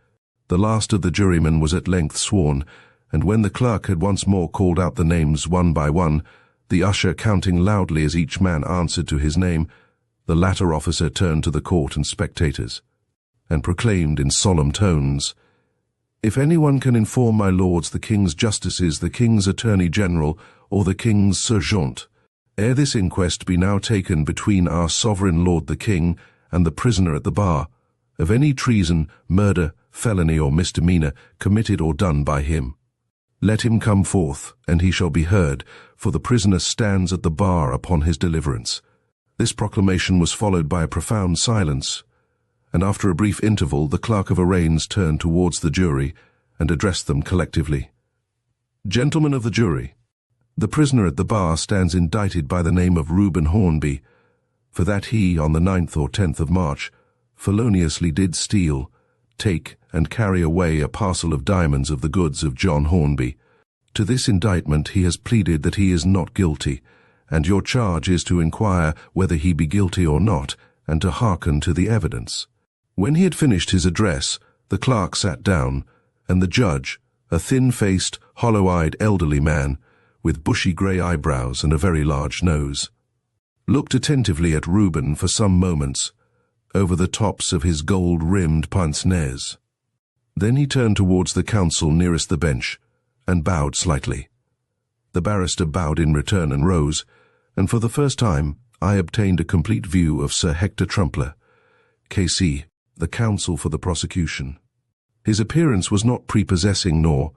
The last of the jurymen was at length sworn, and when the clerk had once more called out the names one by one, the usher counting loudly as each man answered to his name, the latter officer turned to the court and spectators, and proclaimed in solemn tones, "If anyone can inform my lords the king's justices, the king's attorney general, or the king's sergeant, ere this inquest be now taken between our sovereign lord the king and the prisoner at the bar, of any treason, murder, felony, or misdemeanor committed or done by him, let him come forth, and he shall be heard, for the prisoner stands at the bar upon his deliverance." This proclamation was followed by a profound silence, and after a brief interval the clerk of arraigns turned towards the jury and addressed them collectively. "Gentlemen of the jury, the prisoner at the bar stands indicted by the name of Reuben Hornby, for that he, on the 9th or 10th of March, feloniously did steal, take, and carry away a parcel of diamonds of the goods of John Hornby. To this indictment he has pleaded that he is not guilty, and your charge is to inquire whether he be guilty or not, and to hearken to the evidence." When he had finished his address, the clerk sat down, and the judge, a thin-faced, hollow-eyed elderly man, with bushy grey eyebrows and a very large nose, looked attentively at Reuben for some moments, over the tops of his gold-rimmed pince-nez. Then he turned towards the counsel nearest the bench, and bowed slightly. The barrister bowed in return and rose, and for the first time I obtained a complete view of Sir Hector Trumpler, K.C., the counsel for the prosecution. His appearance was not prepossessing nor,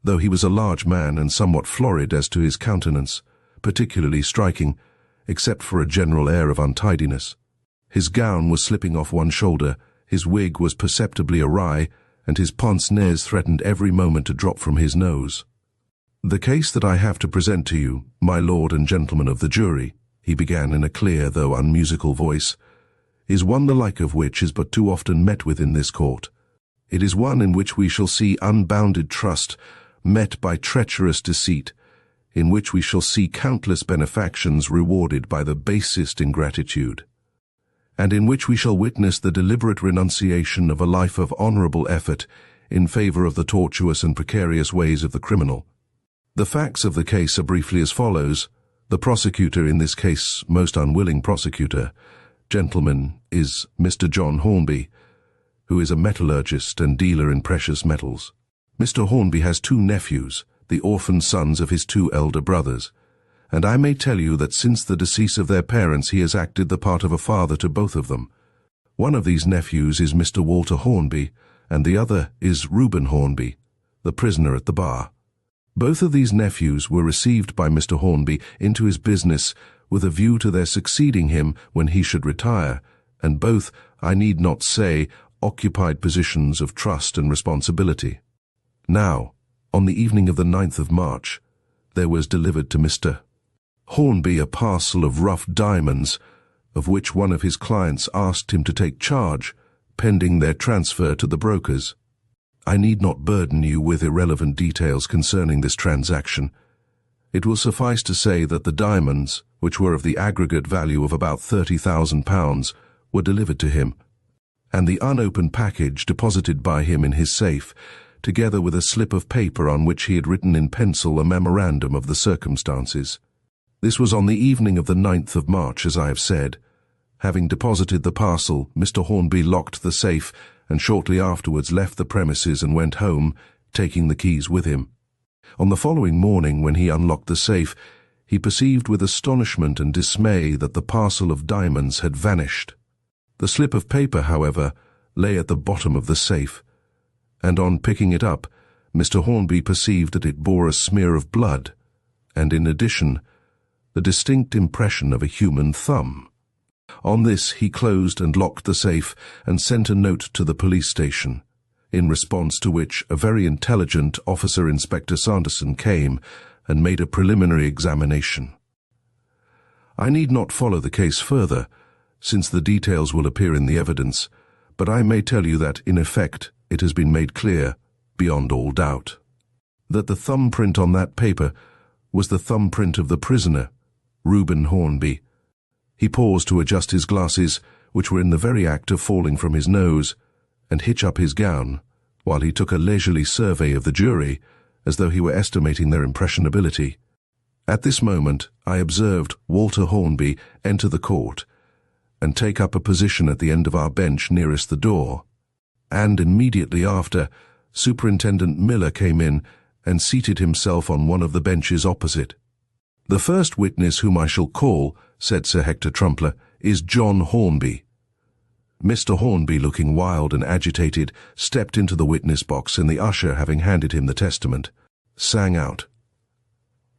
though he was a large man and somewhat florid as to his countenance, particularly striking, except for a general air of untidiness. His gown was slipping off one shoulder, his wig was perceptibly awry, and his pince-nez threatened every moment to drop from his nose. "The case that I have to present to you, my lord and gentlemen of the jury," he began in a clear though unmusical voice, "is one the like of which is but too often met with in this court. It is one in which we shall see unbounded trust met by treacherous deceit, in which we shall see countless benefactions rewarded by the basest ingratitude, and in which we shall witness the deliberate renunciation of a life of honourable effort in favor of the tortuous and precarious ways of the criminal. The facts of the case are briefly as follows. The prosecutor, in this case most unwilling prosecutor, gentleman, is Mr. John Hornby, who is a metallurgist and dealer in precious metals. Mr. Hornby has two nephews, the orphan sons of his two elder brothers, and I may tell you that since the decease of their parents he has acted the part of a father to both of them. One of these nephews is Mr. Walter Hornby, and the other is Reuben Hornby, the prisoner at the bar. Both of these nephews were received by Mr. Hornby into his business with a view to their succeeding him when he should retire, and both, I need not say, occupied positions of trust and responsibility. Now, on the evening of the 9th of March, there was delivered to Mr. Hornby a parcel of rough diamonds, of which one of his clients asked him to take charge, pending their transfer to the brokers. I need not burden you with irrelevant details concerning this transaction. It will suffice to say that the diamonds, which were of the aggregate value of about £30,000, were delivered to him, and the unopened package deposited by him in his safe, together with a slip of paper on which he had written in pencil a memorandum of the circumstances. This was on the evening of the 9th of March, as I have said. Having deposited the parcel, Mr. Hornby locked the safe and shortly afterwards left the premises and went home, taking the keys with him. On the following morning, when he unlocked the safe, he perceived with astonishment and dismay that the parcel of diamonds had vanished. The slip of paper, however, lay at the bottom of the safe, and on picking it up, Mr. Hornby perceived that it bore a smear of blood, and in addition, the distinct impression of a human thumb. On this he closed and locked the safe and sent a note to the police station, in response to which a very intelligent Officer Inspector Sanderson came and made a preliminary examination. I need not follow the case further, since the details will appear in the evidence, but I may tell you that, in effect, it has been made clear, beyond all doubt, that the thumbprint on that paper was the thumbprint of the prisoner, Reuben Hornby. He paused to adjust his glasses, which were in the very act of falling from his nose, and hitch up his gown, while he took a leisurely survey of the jury, as though he were estimating their impressionability. At this moment I observed Walter Hornby enter the court, and take up a position at the end of our bench nearest the door, and immediately after, Superintendent Miller came in and seated himself on one of the benches opposite. "The first witness whom I shall call," said Sir Hector Trumpler, "is John Hornby." Mr. Hornby, looking wild and agitated, stepped into the witness box, and the usher, having handed him the testament, sang out,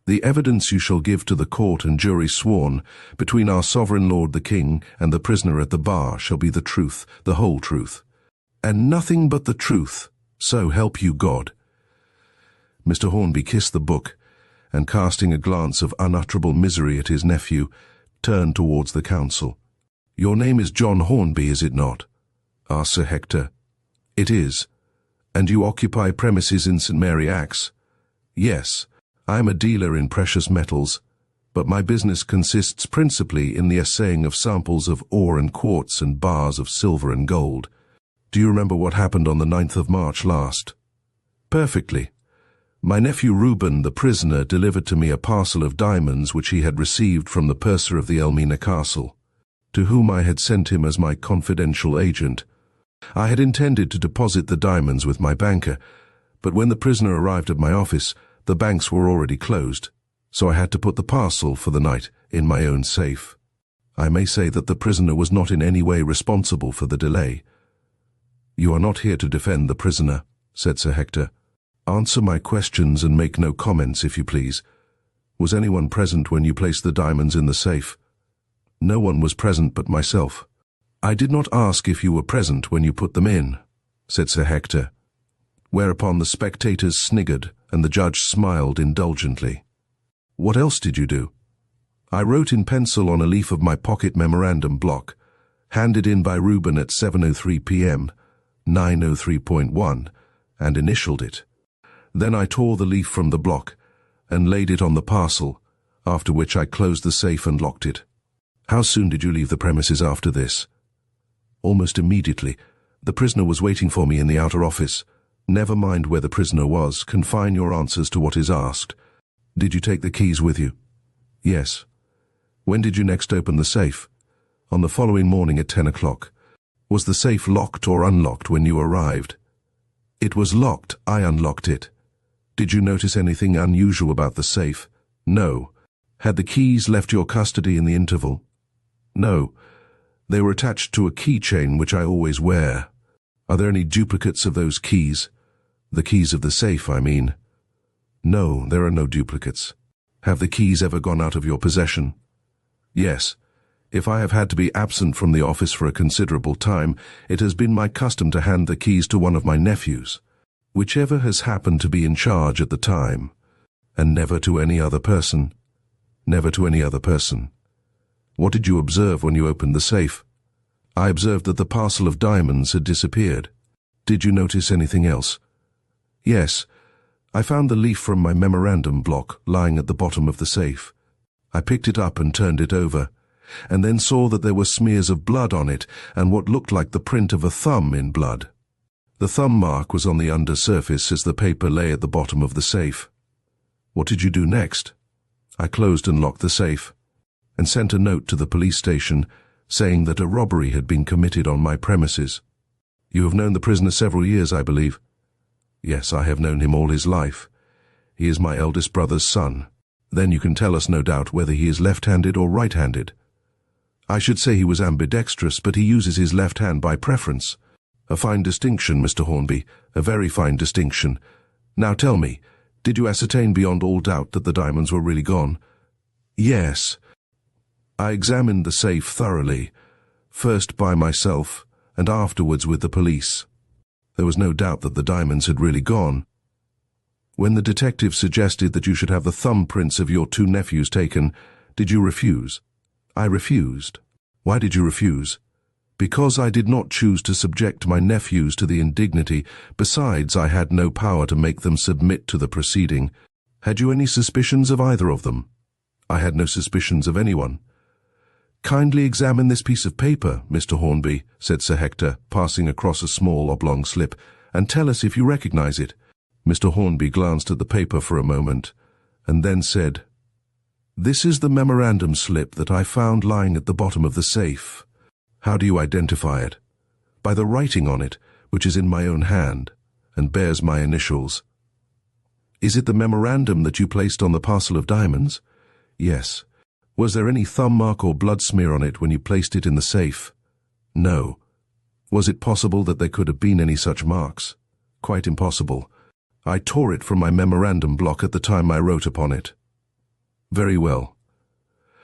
"The evidence you shall give to the court and jury sworn, between our sovereign lord the king and the prisoner at the bar, shall be the truth, the whole truth, and nothing but the truth, so help you God." Mr. Hornby kissed the book, and casting a glance of unutterable misery at his nephew, turned towards the counsel. "Your name is John Hornby, is it not?" asked Sir Hector. "It is. And you occupy premises in St. Mary Axe?" "Yes. I am a dealer in precious metals, but my business consists principally in the assaying of samples of ore and quartz and bars of silver and gold. Do you remember what happened on the 9th of March last?" "Perfectly. My nephew Reuben, the prisoner, delivered to me a parcel of diamonds which he had received from the purser of the Elmina Castle, to whom I had sent him as my confidential agent. I had intended to deposit the diamonds with my banker, but when the prisoner arrived at my office, the banks were already closed, so I had to put the parcel for the night in my own safe. I may say that the prisoner was not in any way responsible for the delay." "You are not here to defend the prisoner," said Sir Hector. "Answer my questions and make no comments, if you please. Was anyone present when you placed the diamonds in the safe?" "No one was present but myself." "I did not ask if you were present when you put them in," said Sir Hector, whereupon the spectators sniggered and the judge smiled indulgently. "What else did you do?" "I wrote in pencil on a leaf of my pocket memorandum block, handed in by Reuben at 7:03 p.m., 903.1, and initialed it. Then I tore the leaf from the block and laid it on the parcel, after which I closed the safe and locked it." "How soon did you leave the premises after this?" "Almost immediately. The prisoner was waiting for me in the outer office. Never mind where the prisoner was. Confine your answers to what is asked. Did you take the keys with you? Yes. When did you next open the safe? On the following morning at 10 o'clock. Was the safe locked or unlocked when you arrived? It was locked. I unlocked it. Did you notice anything unusual about the safe? No. Had the keys left your custody in the interval? No. They were attached to a keychain which I always wear. Are there any duplicates of those keys? The keys of the safe, I mean. No, there are no duplicates. Have the keys ever gone out of your possession? Yes. If I have had to be absent from the office for a considerable time, it has been my custom to hand the keys to one of my nephews, whichever has happened to be in charge at the time, and never to any other person. Never to any other person. What did you observe when you opened the safe? I observed that the parcel of diamonds had disappeared. Did you notice anything else? Yes. I found the leaf from my memorandum block lying at the bottom of the safe. I picked it up and turned it over, and then saw that there were smears of blood on it and what looked like the print of a thumb in blood. The thumb mark was on the under surface as the paper lay at the bottom of the safe. What did you do next? I closed and locked the safe, and sent a note to the police station saying that a robbery had been committed on my premises. You have known the prisoner several years, I believe. Yes, I have known him all his life. He is my eldest brother's son. Then you can tell us, no doubt, whether he is left-handed or right-handed. I should say he was ambidextrous, but he uses his left hand by preference. A fine distinction, Mr. Hornby, a very fine distinction. Now tell me, did you ascertain beyond all doubt that the diamonds were really gone? Yes. I examined the safe thoroughly, first by myself and afterwards with the police. There was no doubt that the diamonds had really gone. When the detective suggested that you should have the thumbprints of your two nephews taken, did you refuse? I refused. Why did you refuse? Because I did not choose to subject my nephews to the indignity. Besides, I had no power to make them submit to the proceeding. Had you any suspicions of either of them? I had no suspicions of anyone. Kindly examine this piece of paper, Mr. Hornby, said Sir Hector, passing across a small oblong slip, and tell us if you recognize it. Mr. Hornby glanced at the paper for a moment, and then said, This is the memorandum slip that I found lying at the bottom of the safe. How do you identify it? By the writing on it, which is in my own hand, and bears my initials. Is it the memorandum that you placed on the parcel of diamonds? Yes. Was there any thumb mark or blood smear on it when you placed it in the safe? No. Was it possible that there could have been any such marks? Quite impossible. I tore it from my memorandum block at the time I wrote upon it. Very well.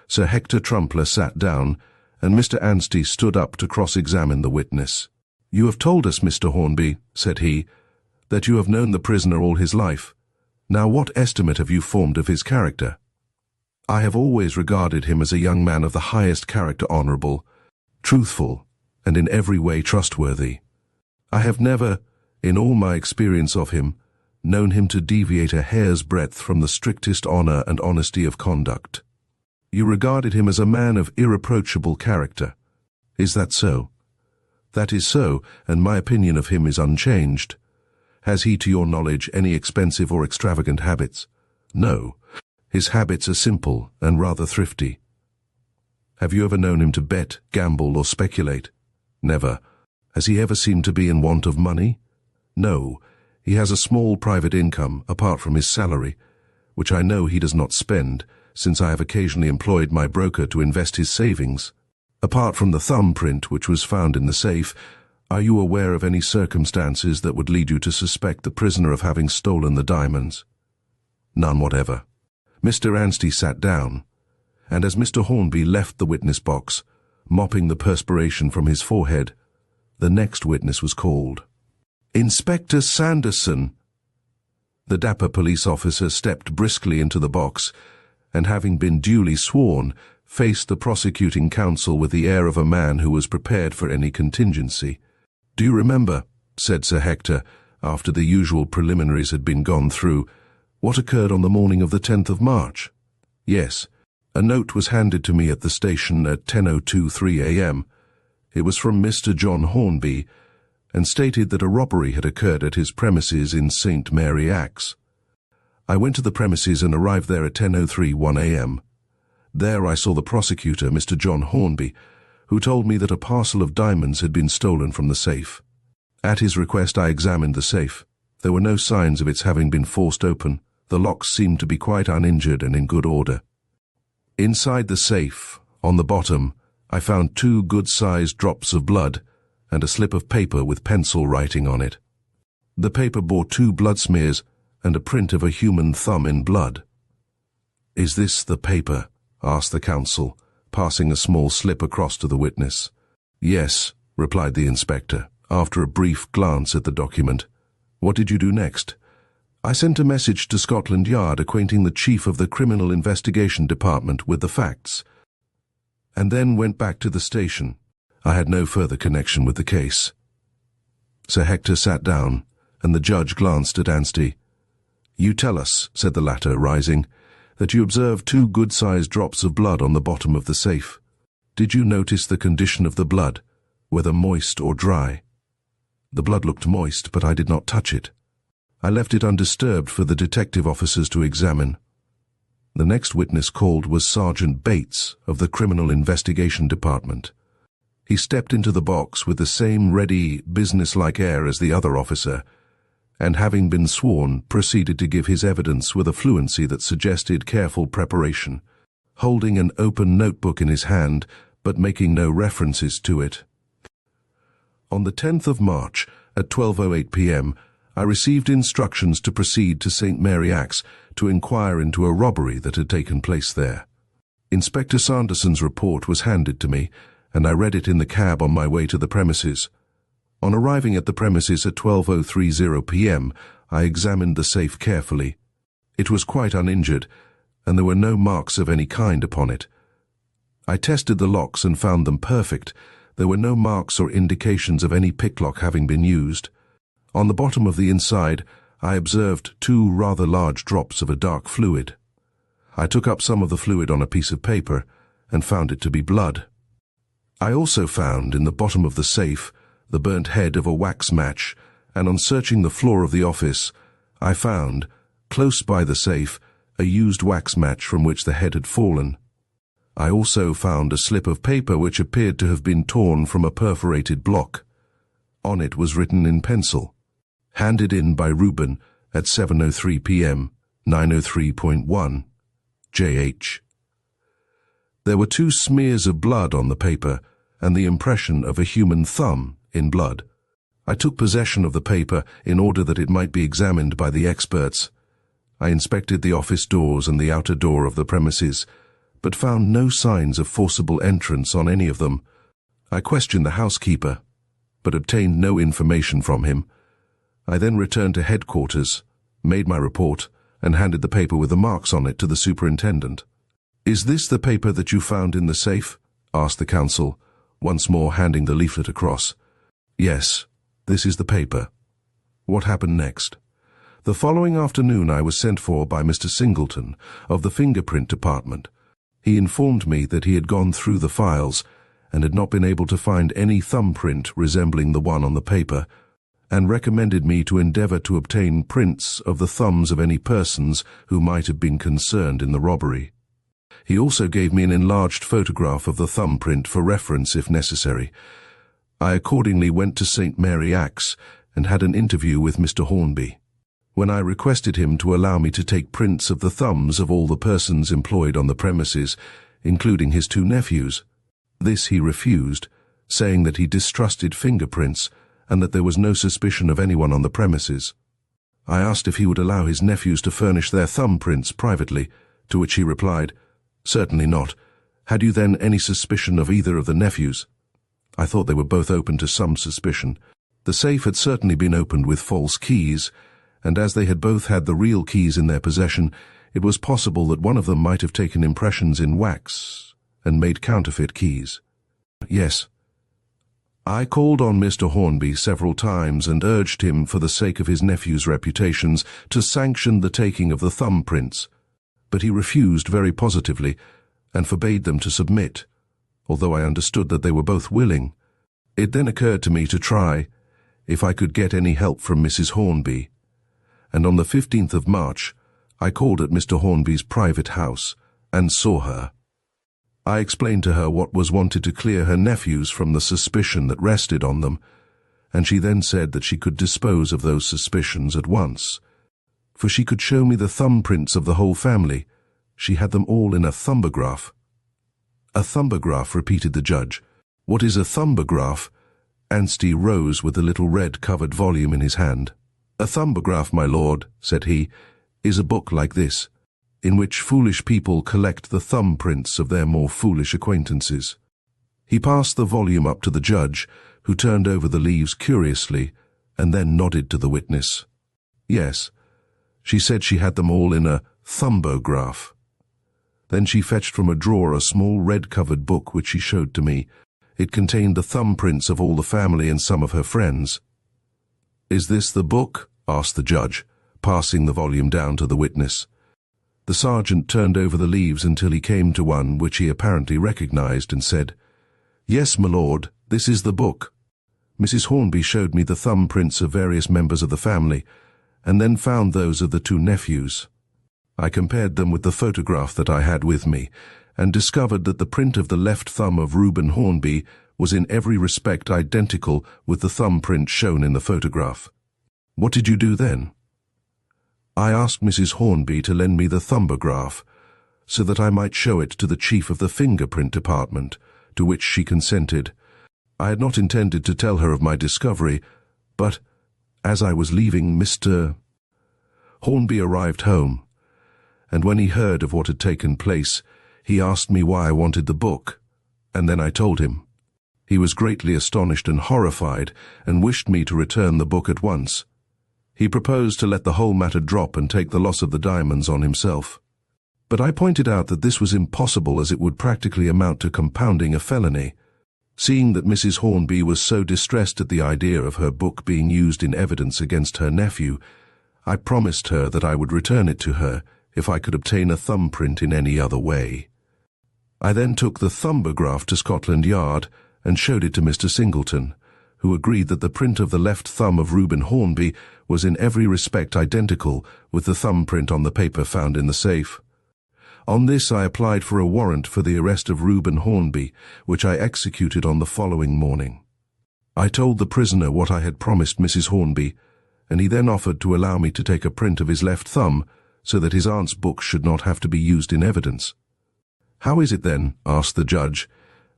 Sir Hector Trumpler sat down, and Mr. Anstey stood up to cross-examine the witness. You have told us, Mr. Hornby, said he, that you have known the prisoner all his life. Now what estimate have you formed of his character? I have always regarded him as a young man of the highest character, honourable, truthful, and in every way trustworthy. I have never, in all my experience of him, known him to deviate a hair's breadth from the strictest honour and honesty of conduct. You regarded him as a man of irreproachable character. Is that so? That is so, and my opinion of him is unchanged. Has he, to your knowledge, any expensive or extravagant habits? No. His habits are simple and rather thrifty. Have you ever known him to bet, gamble, or speculate? Never. Has he ever seemed to be in want of money? No. He has a small private income, apart from his salary, which I know he does not spend, since I have occasionally employed my broker to invest his savings. Apart from the thumbprint which was found in the safe, are you aware of any circumstances that would lead you to suspect the prisoner of having stolen the diamonds? None whatever. Mr. Anstey sat down, and as Mr. Hornby left the witness box, mopping the perspiration from his forehead, the next witness was called. Inspector Sanderson. The dapper police officer stepped briskly into the box, and having been duly sworn, faced the prosecuting counsel with the air of a man who was prepared for any contingency. Do you remember, said Sir Hector, after the usual preliminaries had been gone through, what occurred on the morning of the 10th of March? Yes. A note was handed to me at the station at 10:03 a.m. It was from Mr. John Hornby, and stated that a robbery had occurred at his premises in St. Mary Axe. I went to the premises and arrived there at 10:03 a.m. There I saw the prosecutor, Mr. John Hornby, who told me that a parcel of diamonds had been stolen from the safe. At his request I examined the safe. There were no signs of its having been forced open. The locks seemed to be quite uninjured and in good order. Inside the safe, on the bottom, I found 2 good-sized drops of blood and a slip of paper with pencil writing on it. The paper bore 2 blood smears and a print of a human thumb in blood. "Is this the paper?" asked the counsel, passing a small slip across to the witness. "Yes," replied the inspector, after a brief glance at the document. "What did you do next?" "I sent a message to Scotland Yard acquainting the chief of the Criminal Investigation Department with the facts, and then went back to the station. I had no further connection with the case." Sir Hector sat down, and the judge glanced at Anstey. "You tell us," said the latter, rising, "that you observed 2 good-sized drops of blood on the bottom of the safe. Did you notice the condition of the blood, whether moist or dry?" "The blood looked moist, but I did not touch it. I left it undisturbed for the detective officers to examine." The next witness called was Sergeant Bates of the Criminal Investigation Department. He stepped into the box with the same ready, businesslike air as the other officer, and having been sworn, proceeded to give his evidence with a fluency that suggested careful preparation, holding an open notebook in his hand, but making no references to it. On the 10th of March, at 12:08 p.m., I received instructions to proceed to St. Mary Axe to inquire into a robbery that had taken place there. Inspector Sanderson's report was handed to me, and I read it in the cab on my way to the premises. On arriving at the premises at 12:30 p.m., I examined the safe carefully. It was quite uninjured, and there were no marks of any kind upon it. I tested the locks and found them perfect. There were no marks or indications of any picklock having been used. On the bottom of the inside, I observed 2 rather large drops of a dark fluid. I took up some of the fluid on a piece of paper and found it to be blood. I also found in the bottom of the safe the burnt head of a wax match, and on searching the floor of the office, I found, close by the safe, a used wax match from which the head had fallen. I also found a slip of paper which appeared to have been torn from a perforated block. On it was written in pencil, "Handed in by Reuben at 7:03 p.m., 903.1, J.H." There were 2 smears of blood on the paper and the impression of a human thumb in blood. I took possession of the paper in order that it might be examined by the experts. I inspected the office doors and the outer door of the premises, but found no signs of forcible entrance on any of them. I questioned the housekeeper, but obtained no information from him. I then returned to headquarters, made my report, and handed the paper with the marks on it to the superintendent. "Is this the paper that you found in the safe?" asked the counsel, once more handing the leaflet across. "Yes, this is the paper." "What happened next?" "The following afternoon I was sent for by Mr. Singleton of the fingerprint department. He informed me that he had gone through the files and had not been able to find any thumbprint resembling the one on the paper, and recommended me to endeavor to obtain prints of the thumbs of any persons who might have been concerned in the robbery. He also gave me an enlarged photograph of the thumbprint for reference if necessary. I accordingly went to St. Mary Axe and had an interview with Mr. Hornby, when I requested him to allow me to take prints of the thumbs of all the persons employed on the premises, including his 2 nephews. This he refused, saying that he distrusted fingerprints and that there was no suspicion of anyone on the premises. I asked if he would allow his nephews to furnish their thumbprints privately, to which he replied, "Certainly not. Had you then any suspicion of either of the nephews?" I thought they were both open to some suspicion. The safe had certainly been opened with false keys, and as they had both had the real keys in their possession, it was possible that one of them might have taken impressions in wax and made counterfeit keys. "Yes." I called on Mr. Hornby several times and urged him, for the sake of his nephew's reputations, to sanction the taking of the thumbprints, but he refused very positively and forbade them to submit, although I understood that they were both willing. It then occurred to me to try, if I could get any help from Mrs. Hornby, and on the 15th of March, I called at Mr. Hornby's private house and saw her. I explained to her what was wanted to clear her nephews from the suspicion that rested on them, and she then said that she could dispose of those suspicions at once, for she could show me the thumbprints of the whole family. She had them all in a thumbograph. A thumbograph, repeated the judge. What is a thumbograph? Anstey rose with the little red-covered volume in his hand. A thumbograph, my lord, said he, is a book like this, in which foolish people collect the thumbprints of their more foolish acquaintances. He passed the volume up to the judge, who turned over the leaves curiously, and then nodded to the witness. Yes, she said she had them all in a thumbograph. Then she fetched from a drawer a small red-covered book which she showed to me. It contained the thumbprints of all the family and some of her friends. Is this the book? Asked the judge, passing the volume down to the witness. The sergeant turned over the leaves until he came to one which he apparently recognized and said, Yes, my lord, this is the book. Mrs. Hornby showed me the thumbprints of various members of the family, and then found those of the two nephews. I compared them with the photograph that I had with me, and discovered that the print of the left thumb of Reuben Hornby was in every respect identical with the thumbprint shown in the photograph. What did you do then? I asked Mrs. Hornby to lend me the thumbograph, so that I might show it to the chief of the fingerprint department, to which she consented. I had not intended to tell her of my discovery, but, as I was leaving, Mr. Hornby arrived home, and when he heard of what had taken place, he asked me why I wanted the book, and then I told him. He was greatly astonished and horrified, and wished me to return the book at once. He proposed to let the whole matter drop and take the loss of the diamonds on himself. But I pointed out that this was impossible, as it would practically amount to compounding a felony. Seeing that Mrs. Hornby was so distressed at the idea of her book being used in evidence against her nephew, I promised her that I would return it to her if I could obtain a thumbprint in any other way. I then took the thumbograph to Scotland Yard and showed it to Mr. Singleton, who agreed that the print of the left thumb of Reuben Hornby was in every respect identical with the thumbprint on the paper found in the safe. On this I applied for a warrant for the arrest of Reuben Hornby, which I executed on the following morning. I told the prisoner what I had promised Mrs. Hornby, and he then offered to allow me to take a print of his left thumb, so that his aunt's book should not have to be used in evidence. How is it then, asked the judge,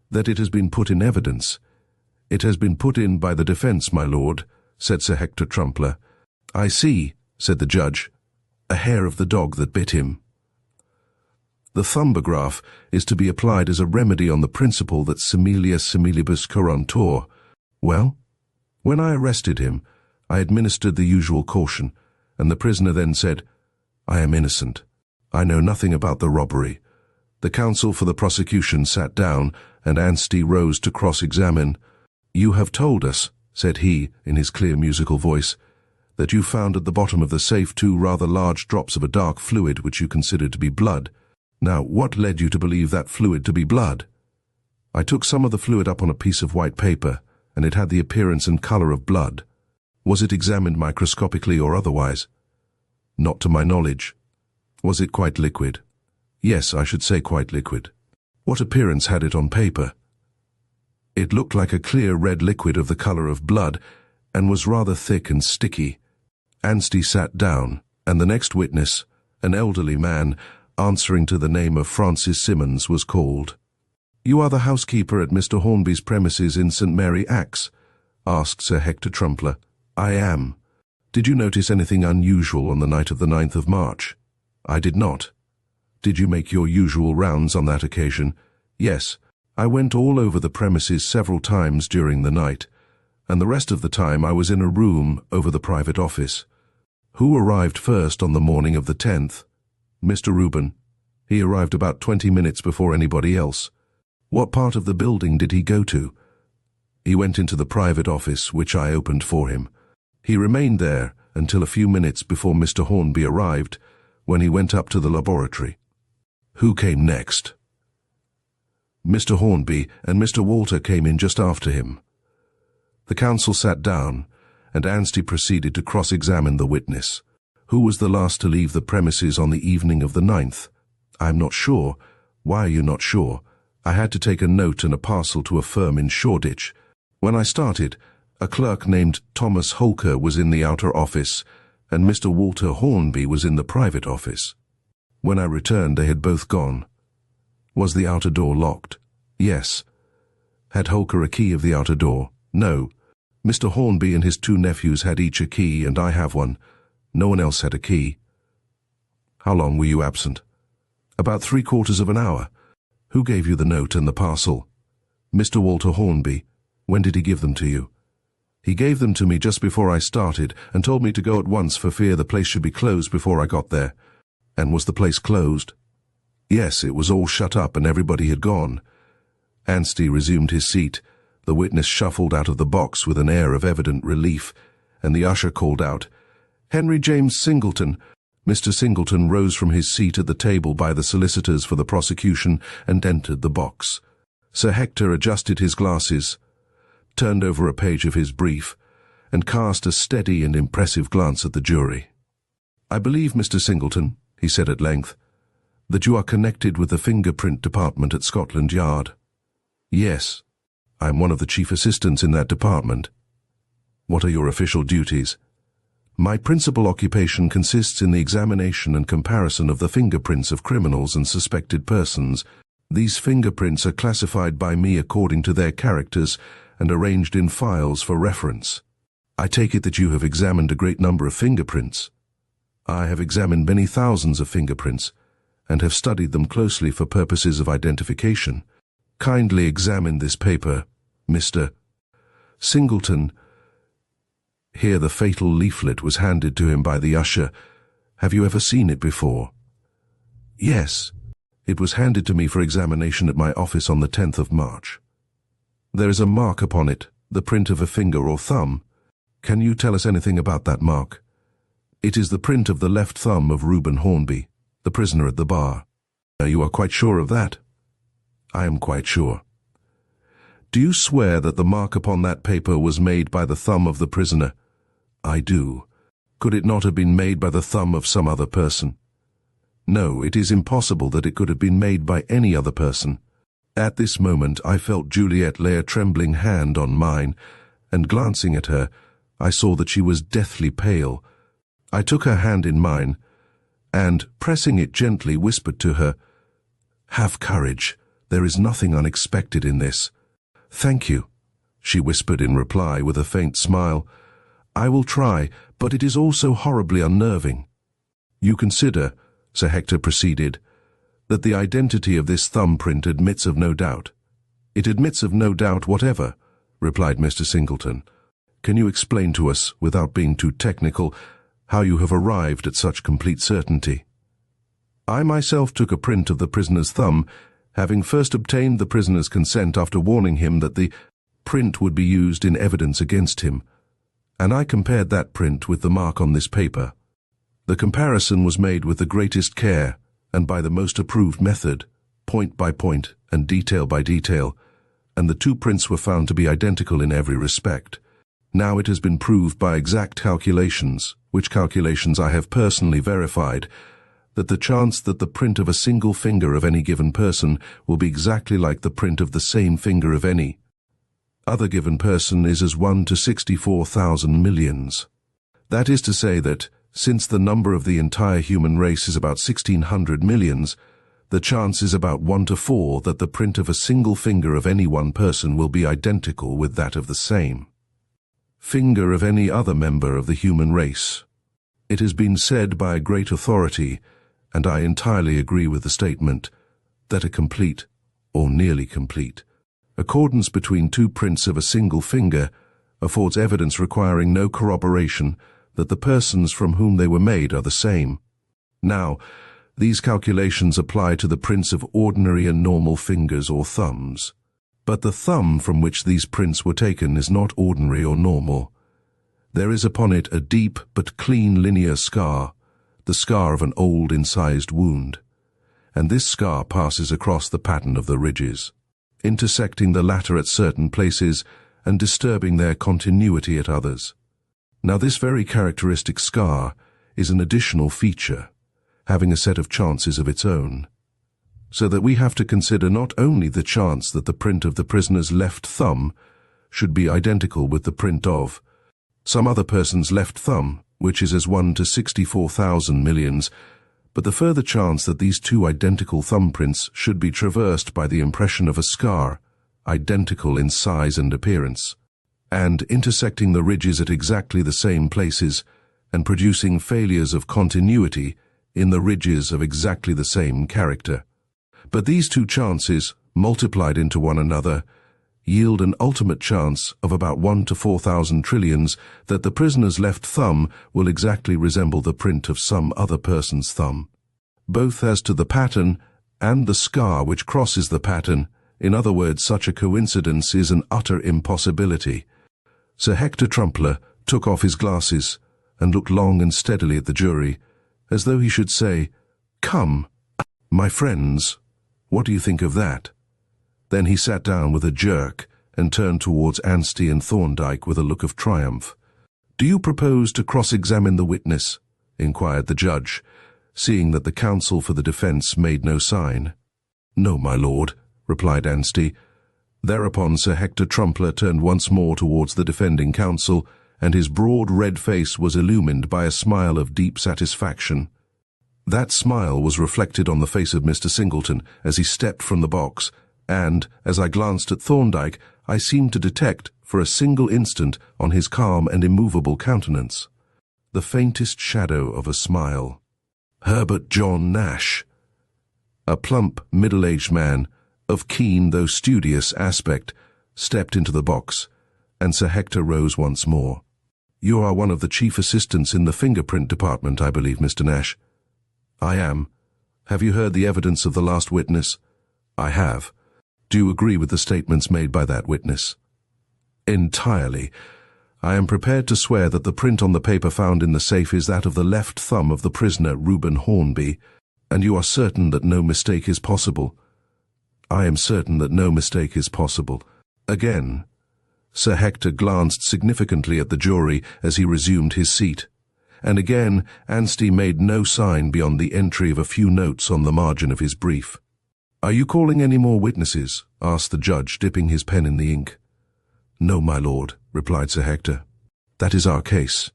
that it has been put in evidence? It has been put in by the defence, my lord, said Sir Hector Trumpler. I see, said the judge, a hair of the dog that bit him. The thumbograph is to be applied as a remedy on the principle that similia similibus curantur. Well, when I arrested him, I administered the usual caution, and the prisoner then said, I am innocent. I know nothing about the robbery. The counsel for the prosecution sat down, and Anstey rose to cross-examine. You have told us, said he, in his clear musical voice, that you found at the bottom of the safe 2 rather large drops of a dark fluid which you considered to be blood. Now, what led you to believe that fluid to be blood? I took some of the fluid up on a piece of white paper, and it had the appearance and colour of blood. Was it examined microscopically or otherwise? Not to my knowledge. Was it quite liquid? Yes, I should say quite liquid. What appearance had it on paper? It looked like a clear red liquid of the colour of blood, and was rather thick and sticky. Anstey sat down, and the next witness, an elderly man, answering to the name of Francis Simmons, was called. You are the housekeeper at Mr. Hornby's premises in St. Mary Axe? Asked Sir Hector Trumpler. I am. Did you notice anything unusual on the night of the 9th of March? I did not. Did you make your usual rounds on that occasion? Yes. I went all over the premises several times during the night, and the rest of the time I was in a room over the private office. Who arrived first on the morning of the 10th? Mr. Reuben. He arrived about 20 minutes before anybody else. What part of the building did he go to? He went into the private office, which I opened for him. He remained there until a few minutes before Mr. Hornby arrived, when he went up to the laboratory. Who came next? Mr. Hornby and Mr. Walter came in just after him. The counsel sat down, and Anstey proceeded to cross-examine the witness. Who was the last to leave the premises on the evening of the 9th? I'm not sure. Why are you not sure? I had to take a note and a parcel to a firm in Shoreditch. When I started, a clerk named Thomas Holker was in the outer office, and Mr. Walter Hornby was in the private office. When I returned, they had both gone. Was the outer door locked? Yes. Had Holker a key of the outer door? No. Mr. Hornby and his 2 nephews had each a key, and I have one. No one else had a key. How long were you absent? About 3/4 of an hour. Who gave you the note and the parcel? Mr. Walter Hornby. When did he give them to you? He gave them to me just before I started and told me to go at once for fear the place should be closed before I got there. And was the place closed? Yes, it was all shut up and everybody had gone. Anstey resumed his seat. The witness shuffled out of the box with an air of evident relief, and the usher called out, "Henry James Singleton." Mr. Singleton rose from his seat at the table by the solicitors for the prosecution and entered the box. Sir Hector adjusted his glasses, turned over a page of his brief, and cast a steady and impressive glance at the jury. "I believe, Mr. Singleton," he said at length, "that you are connected with the fingerprint department at Scotland Yard." "Yes. I am one of the chief assistants in that department." "What are your official duties?" "My principal occupation consists in the examination and comparison of the fingerprints of criminals and suspected persons. These fingerprints are classified by me according to their characters and arranged in files for reference." "I take it that you have examined a great number of fingerprints." "I have examined many thousands of fingerprints and have studied them closely for purposes of identification." "Kindly examine this paper, Mr. Singleton." Here the fatal leaflet was handed to him by the usher. "Have you ever seen it before?" "Yes. It was handed to me for examination at my office on the 10th of March. There is a mark upon it, the print of a finger or thumb. Can you tell us anything about that mark?" "It is the print of the left thumb of Reuben Hornby, the prisoner at the bar." "You are quite sure of that?" "I am quite sure." "Do you swear that the mark upon that paper was made by the thumb of the prisoner?" "I do." "Could it not have been made by the thumb of some other person?" "No, it is impossible that it could have been made by any other person." At this moment I felt Juliet lay a trembling hand on mine, and glancing at her, I saw that she was deathly pale. I took her hand in mine, and, pressing it gently, whispered to her, "Have courage. There is nothing unexpected in this." "Thank you," she whispered in reply with a faint smile. "I will try, but it is also horribly unnerving." "You consider," Sir Hector proceeded, "that the identity of this thumbprint admits of no doubt." "It admits of no doubt whatever," replied Mr. Singleton. "Can you explain to us, without being too technical, how you have arrived at such complete certainty?" "I myself took a print of the prisoner's thumb, having first obtained the prisoner's consent after warning him that the print would be used in evidence against him, and I compared that print with the mark on this paper. The comparison was made with the greatest care and by the most approved method, point by point and detail by detail, and the 2 prints were found to be identical in every respect. Now it has been proved by exact calculations, which calculations I have personally verified, that the chance that the print of a single finger of any given person will be exactly like the print of the same finger of any other given person is as 1 to 64,000 millions. That is to say that, since the number of the entire human race is about 1,600 millions, the chance is about 1 to 4 that the print of a single finger of any one person will be identical with that of the same finger of any other member of the human race. It has been said by a great authority, and I entirely agree with the statement, that a complete, or nearly complete, accordance between 2 prints of a single finger affords evidence requiring no corroboration that the persons from whom they were made are the same. Now, these calculations apply to the prints of ordinary and normal fingers or thumbs. But the thumb from which these prints were taken is not ordinary or normal. There is upon it a deep but clean linear scar, the scar of an old incised wound, and this scar passes across the pattern of the ridges, intersecting the latter at certain places and disturbing their continuity at others. Now this very characteristic scar is an additional feature, having a set of chances of its own, so that we have to consider not only the chance that the print of the prisoner's left thumb should be identical with the print of some other person's left thumb, which is as 1 to 64,000 millions, but the further chance that these two identical thumbprints should be traversed by the impression of a scar, identical in size and appearance, and intersecting the ridges at exactly the same places, and producing failures of continuity in the ridges of exactly the same character. But these two chances, multiplied into one another, yield an ultimate chance of about 1 to 4,000 trillions that the prisoner's left thumb will exactly resemble the print of some other person's thumb, both as to the pattern and the scar which crosses the pattern. In other words, such a coincidence is an utter impossibility. Sir Hector Trumpler took off his glasses and looked long and steadily at the jury, as though he should say, "Come, my friends, what do you think of that?" Then he sat down with a jerk and turned towards Anstey and Thorndyke with a look of triumph. "Do you propose to cross-examine the witness?" inquired the judge, seeing that the counsel for the defence made no sign. "No, my lord," replied Anstey. Thereupon Sir Hector Trumpler turned once more towards the defending counsel, and his broad red face was illumined by a smile of deep satisfaction. That smile was reflected on the face of Mr. Singleton as he stepped from the box, and, as I glanced at Thorndyke, I seemed to detect, for a single instant, on his calm and immovable countenance, the faintest shadow of a smile. Herbert John Nash, a plump, middle-aged man, of keen though studious aspect, stepped into the box, and Sir Hector rose once more. "You are one of the chief assistants in the fingerprint department, I believe, Mr. Nash?" "I am. Have you heard the evidence of the last witness?" "I have. Do you agree with the statements made by that witness?" "Entirely. I am prepared to swear that the print on the paper found in the safe is that of the left thumb of the prisoner, Reuben Hornby, and you are certain that no mistake is possible?" "I am certain that no mistake is possible." Again, Sir Hector glanced significantly at the jury as he resumed his seat, and again Anstey made no sign beyond the entry of a few notes on the margin of his brief. "Are you calling any more witnesses?" asked the judge, dipping his pen in the ink. "No, my lord," replied Sir Hector. "That is our case."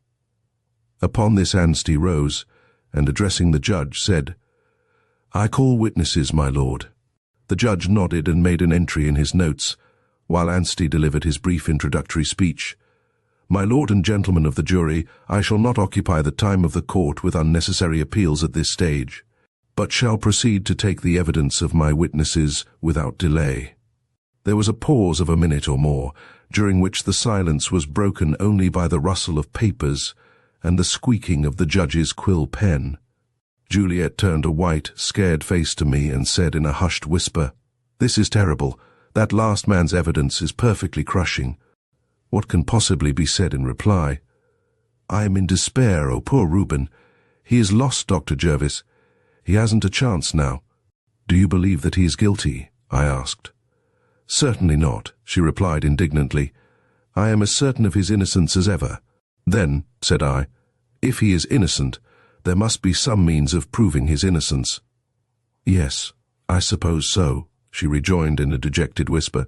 Upon this Anstey rose, and addressing the judge, said, "I call witnesses, my lord." The judge nodded and made an entry in his notes, while Anstey delivered his brief introductory speech. "My lord and gentlemen of the jury, I shall not occupy the time of the court with unnecessary appeals at this stage, but shall proceed to take the evidence of my witnesses without delay." There was a pause of a minute or more, during which the silence was broken only by the rustle of papers and the squeaking of the judge's quill pen. Juliet turned a white, scared face to me and said in a hushed whisper, "This is terrible. That last man's evidence is perfectly crushing. What can possibly be said in reply? I am in despair, oh poor Reuben. He is lost, Dr. Jervis. He hasn't a chance now." "Do you believe that he is guilty?" I asked. "Certainly not," she replied indignantly. "I am as certain of his innocence as ever." "Then," said I, "if he is innocent, there must be some means of proving his innocence." "Yes, I suppose so," she rejoined in a dejected whisper.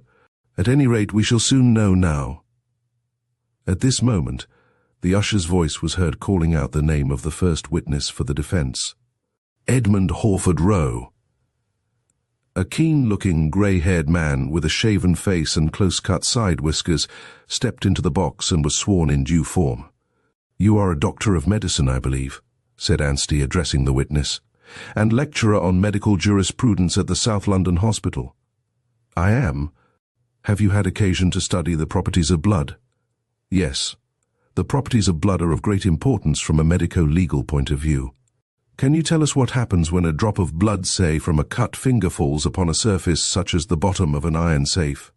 "At any rate, we shall soon know now." At this moment, the usher's voice was heard calling out the name of the first witness for the defence. "Edmund Hawford Rowe." A keen-looking, grey-haired man with a shaven face and close-cut side whiskers stepped into the box and was sworn in due form. "You are a doctor of medicine, I believe," said Anstey, addressing the witness, "and lecturer on medical jurisprudence at the South London Hospital." "I am. Have you had occasion to study the properties of blood?" "Yes. The properties of blood are of great importance from a medico-legal point of view." "Can you tell us what happens when a drop of blood, say, from a cut finger falls upon a surface such as the bottom of an iron safe?"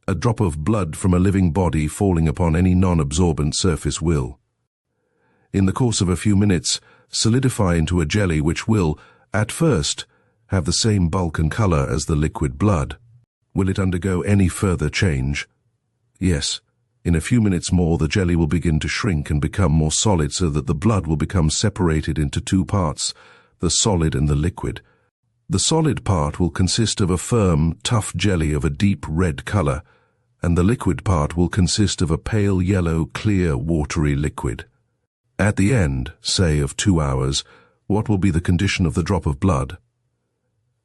"A drop of blood from a living body falling upon any non-absorbent surface will, in the course of a few minutes, solidify into a jelly which will, at first, have the same bulk and color as the liquid blood." "Will it undergo any further change?" "Yes. In a few minutes more, the jelly will begin to shrink and become more solid so that the blood will become separated into two parts, the solid and the liquid. The solid part will consist of a firm, tough jelly of a deep red color, and the liquid part will consist of a pale yellow, clear, watery liquid. At the end, say, of 2 hours, what will be the condition of the drop of blood?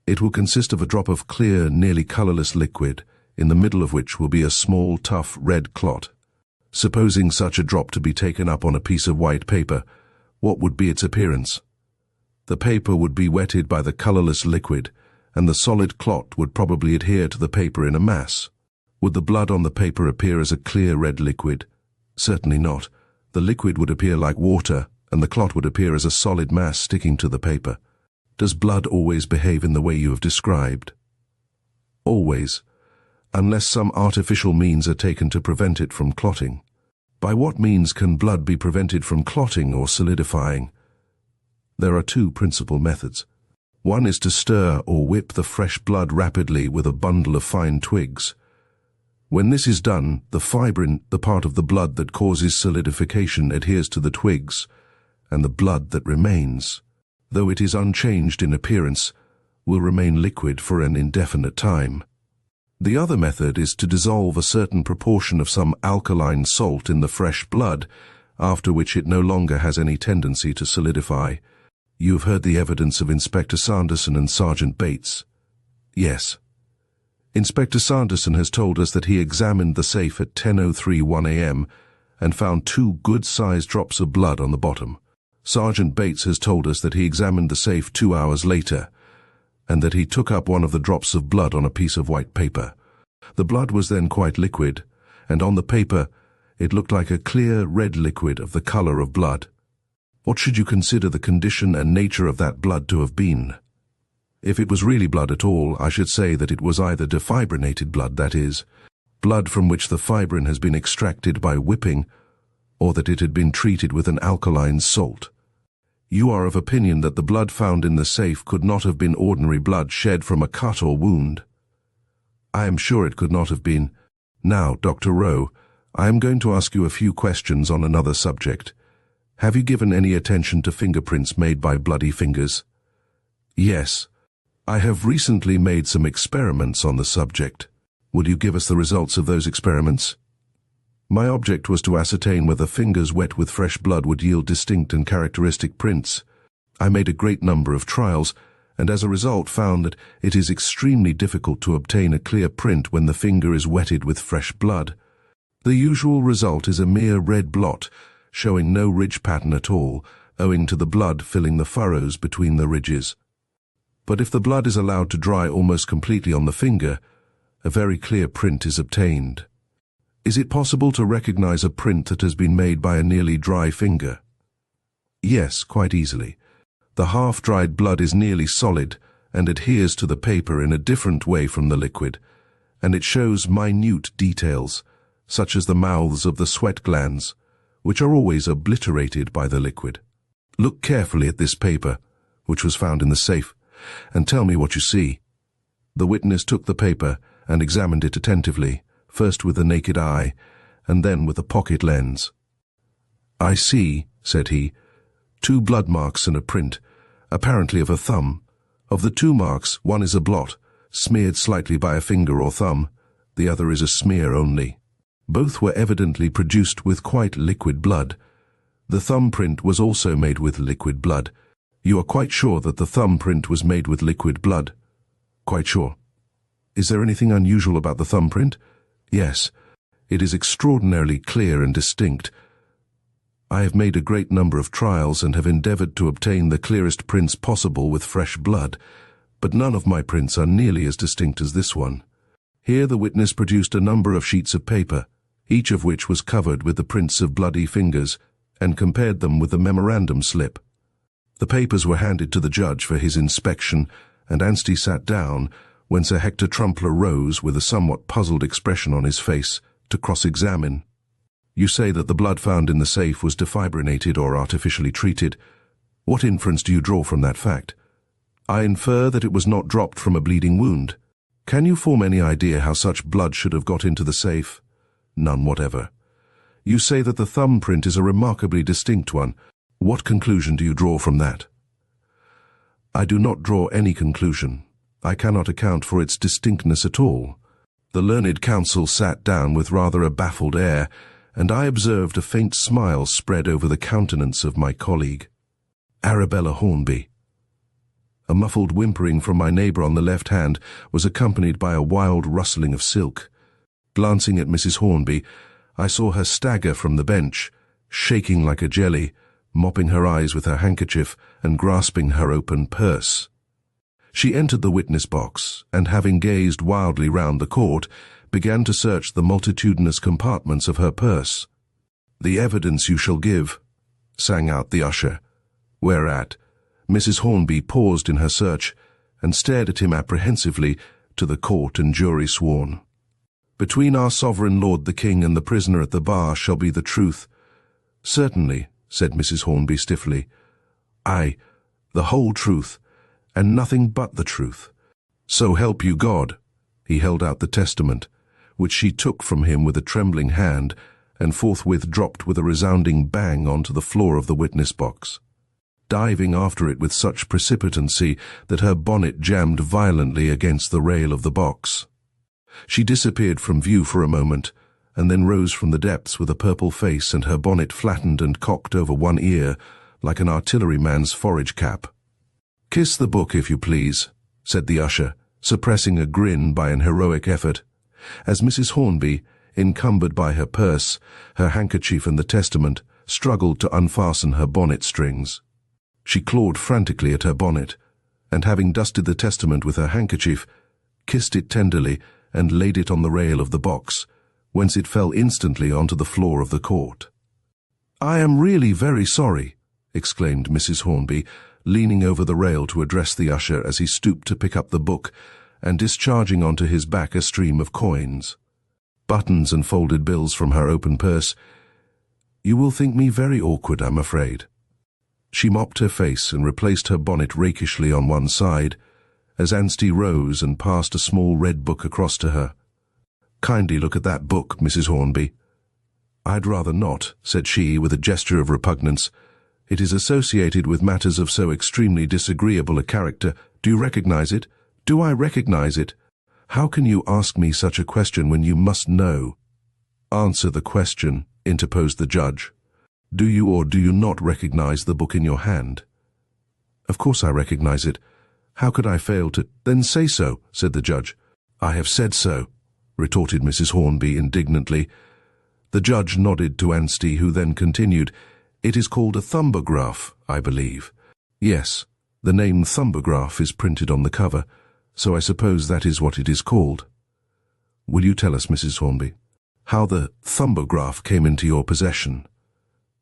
It will consist of a drop of clear, nearly colorless liquid, in the middle of which will be a small, tough, red clot. Supposing such a drop to be taken up on a piece of white paper, what would be its appearance? The paper would be wetted by the colorless liquid, and the solid clot would probably adhere to the paper in a mass. Would the blood on the paper appear as a clear red liquid? Certainly not. The liquid would appear like water, and the clot would appear as a solid mass sticking to the paper. Does blood always behave in the way you have described? Always, unless some artificial means are taken to prevent it from clotting. By what means can blood be prevented from clotting or solidifying? There are two principal methods. One is to stir or whip the fresh blood rapidly with a bundle of fine twigs. When this is done, the fibrin, the part of the blood that causes solidification, adheres to the twigs, and the blood that remains, though it is unchanged in appearance, will remain liquid for an indefinite time. The other method is to dissolve a certain proportion of some alkaline salt in the fresh blood, after which it no longer has any tendency to solidify. You have heard the evidence of Inspector Sanderson and Sergeant Bates. Yes. Inspector Sanderson has told us that he examined the safe at 10:03 a.m. and found 2 good-sized drops of blood on the bottom. Sergeant Bates has told us that he examined the safe 2 hours later, and that he took up one of the drops of blood on a piece of white paper. The blood was then quite liquid, and on the paper it looked like a clear red liquid of the color of blood. What should you consider the condition and nature of that blood to have been? If it was really blood at all, I should say that it was either defibrinated blood, that is, blood from which the fibrin has been extracted by whipping, or that it had been treated with an alkaline salt. You are of opinion that the blood found in the safe could not have been ordinary blood shed from a cut or wound. I am sure it could not have been. Now, Dr. Rowe, I am going to ask you a few questions on another subject. Have you given any attention to fingerprints made by bloody fingers? Yes. I have recently made some experiments on the subject. Would you give us the results of those experiments? My object was to ascertain whether fingers wet with fresh blood would yield distinct and characteristic prints. I made a great number of trials, and as a result found that it is extremely difficult to obtain a clear print when the finger is wetted with fresh blood. The usual result is a mere red blot, showing no ridge pattern at all, owing to the blood filling the furrows between the ridges. But if the blood is allowed to dry almost completely on the finger, a very clear print is obtained. Is it possible to recognize a print that has been made by a nearly dry finger? Yes, quite easily. The half-dried blood is nearly solid and adheres to the paper in a different way from the liquid, and it shows minute details, such as the mouths of the sweat glands, which are always obliterated by the liquid. Look carefully at this paper, which was found in the safe, and tell me what you see. The witness took the paper and examined it attentively, first with the naked eye, and then with a pocket lens. I see, said he, 2 blood marks and a print, apparently of a thumb. Of the 2 marks, one is a blot, smeared slightly by a finger or thumb. The other is a smear only. Both were evidently produced with quite liquid blood. The thumbprint was also made with liquid blood. You are quite sure that the thumbprint was made with liquid blood? Quite sure. Is there anything unusual about the thumbprint? Yes. It is extraordinarily clear and distinct. I have made a great number of trials and have endeavored to obtain the clearest prints possible with fresh blood, but none of my prints are nearly as distinct as this one. Here the witness produced a number of sheets of paper, each of which was covered with the prints of bloody fingers, and compared them with the memorandum slip. The papers were handed to the judge for his inspection, and Anstey sat down, when Sir Hector Trumpler rose with a somewhat puzzled expression on his face to cross-examine. You say that the blood found in the safe was defibrinated or artificially treated. What inference do you draw from that fact? I infer that it was not dropped from a bleeding wound. Can you form any idea how such blood should have got into the safe? None whatever. You say that the thumbprint is a remarkably distinct one. What conclusion do you draw from that? I do not draw any conclusion. I cannot account for its distinctness at all. The learned counsel sat down with rather a baffled air, and I observed a faint smile spread over the countenance of my colleague. Arabella Hornby. A muffled whimpering from my neighbour on the left hand was accompanied by a wild rustling of silk. Glancing at Mrs. Hornby, I saw her stagger from the bench, shaking like a jelly, mopping her eyes with her handkerchief and grasping her open purse. She entered the witness box, and having gazed wildly round the court, began to search the multitudinous compartments of her purse. "The evidence you shall give," sang out the usher, whereat Mrs. Hornby paused in her search and stared at him apprehensively to the court and jury sworn. "Between our sovereign lord the king and the prisoner at the bar shall be the truth." "Certainly," said Mrs. Hornby stiffly. "Aye, the whole truth, and nothing but the truth. So help you God." He held out the testament, which she took from him with a trembling hand and forthwith dropped with a resounding bang onto the floor of the witness box, diving after it with such precipitancy that her bonnet jammed violently against the rail of the box. She disappeared from view for a moment, and then rose from the depths with a purple face and her bonnet flattened and cocked over one ear like an artilleryman's forage cap. "Kiss the book, if you please," said the usher, suppressing a grin by an heroic effort, as Mrs. Hornby, encumbered by her purse, her handkerchief and the testament, struggled to unfasten her bonnet strings. She clawed frantically at her bonnet, and having dusted the testament with her handkerchief, kissed it tenderly and laid it on the rail of the box, whence it fell instantly onto the floor of the court. "I am really very sorry," exclaimed Mrs. Hornby, leaning over the rail to address the usher as he stooped to pick up the book and discharging onto his back a stream of coins, buttons and folded bills from her open purse. "You will think me very awkward, I'm afraid." She mopped her face and replaced her bonnet rakishly on one side, as Anstey rose and passed a small red book across to her. "Kindly look at that book, Mrs. Hornby." "I'd rather not," said she with a gesture of repugnance. "It is associated with matters of so extremely disagreeable a character. Do you recognize it? Do I recognize it? How can you ask me such a question when you must know?" "Answer the question," interposed the judge. "Do you or do you not recognize the book in your hand?" "Of course I recognize it. How could I fail to—" "Then say so," said the judge. "I have said so," retorted Mrs. Hornby indignantly. The judge nodded to Anstey, who then continued, "It is called a thumbograph, I believe." "Yes, the name Thumbograph is printed on the cover, so I suppose that is what it is called." "Will you tell us, Mrs. Hornby, how the Thumbograph came into your possession?"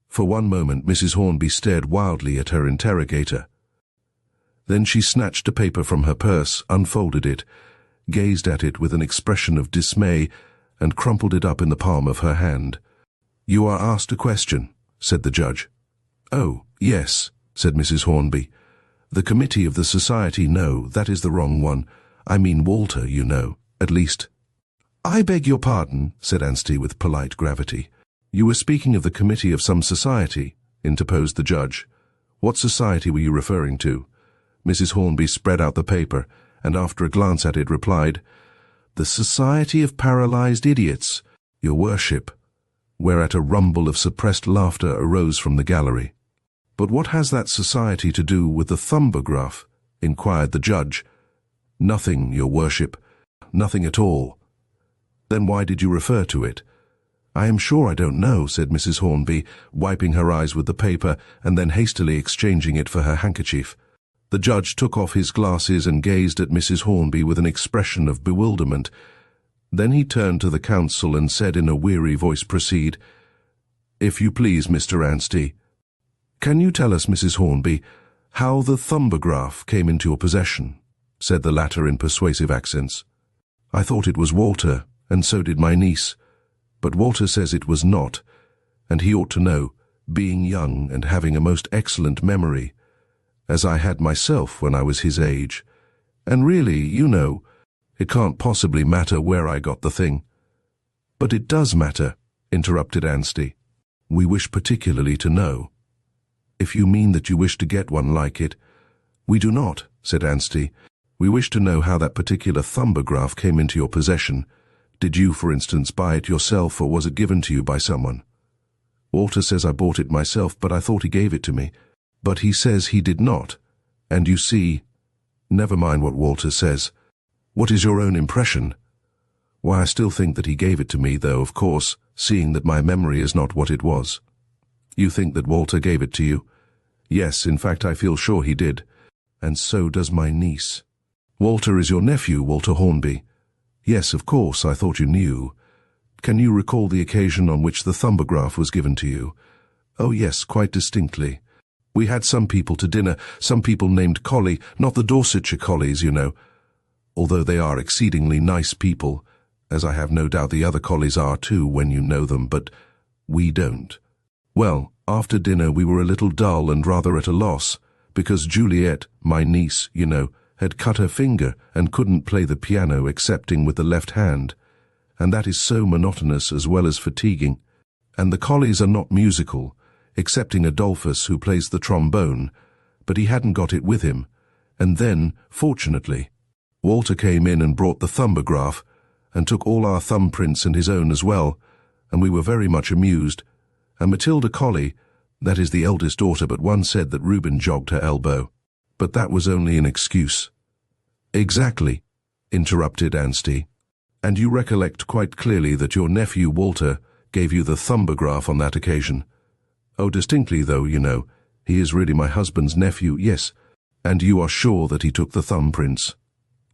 For one moment Mrs. Hornby stared wildly at her interrogator. Then she snatched a paper from her purse, unfolded it, gazed at it with an expression of dismay, and crumpled it up in the palm of her hand. "You are asked a question," said the judge. "Oh, yes," said Mrs. Hornby. "The committee of the society, no, that is the wrong one. I mean Walter, you know, at least." "I beg your pardon," said Anstey with polite gravity. "You were speaking of the committee of some society," interposed the judge. "What society were you referring to?" Mrs. Hornby spread out the paper, and after a glance at it replied, "The Society of Paralyzed Idiots, your worship," whereat a rumble of suppressed laughter arose from the gallery. "But what has that society to do with the Thumbograph?" inquired the judge. "Nothing, your worship, nothing at all." "Then why did you refer to it?" "I am sure I don't know," said Mrs. Hornby, wiping her eyes with the paper and then hastily exchanging it for her handkerchief. The judge took off his glasses and gazed at Mrs. Hornby with an expression of bewilderment. Then he turned to the counsel and said in a weary voice, "Proceed." "If you please, Mr. Anstey." "Can you tell us, Mrs. Hornby, how the Thumbograph came into your possession?" said the latter in persuasive accents. "I thought it was Walter, and so did my niece. But Walter says it was not, and he ought to know, being young and having a most excellent memory, as I had myself when I was his age. And really, you know, it can't possibly matter where I got the thing." "But it does matter," interrupted Anstey. "We wish particularly to know." "If you mean that you wish to get one like it—" "We do not," said Anstey. "We wish to know how that particular thumbograph came into your possession. Did you, for instance, buy it yourself, or was it given to you by someone?" "Walter says I bought it myself, but I thought he gave it to me." "But he says he did not. And you see—" "Never mind what Walter says. What is your own impression?" "Why, I still think that he gave it to me, though, of course, seeing that my memory is not what it was." "You think that Walter gave it to you?" "Yes, in fact, I feel sure he did. And so does my niece." "Walter is your nephew, Walter Hornby?" "Yes, of course, I thought you knew. Can you recall the occasion on which the thumbograph was given to you?" "Oh, yes, quite distinctly. We had some people to dinner, some people named Colley, not the Dorsetshire Colleys, you know, although they are exceedingly nice people, as I have no doubt the other Colleys are too when you know them, but we don't. Well, after dinner we were a little dull and rather at a loss, because Juliet, my niece, you know, had cut her finger and couldn't play the piano excepting with the left hand, and that is so monotonous as well as fatiguing, and the Colleys are not musical, excepting Adolphus, who plays the trombone, but he hadn't got it with him, and then, fortunately, Walter came in and brought the thumbograph, and took all our thumbprints and his own as well, and we were very much amused, and Matilda Colley, that is the eldest daughter, but one said that Reuben jogged her elbow. But that was only an excuse." "Exactly," interrupted Anstey. "And you recollect quite clearly that your nephew Walter gave you the thumbograph on that occasion?" "Oh, distinctly, though, you know. He is really my husband's nephew, yes." "And you are sure that he took the thumbprints?"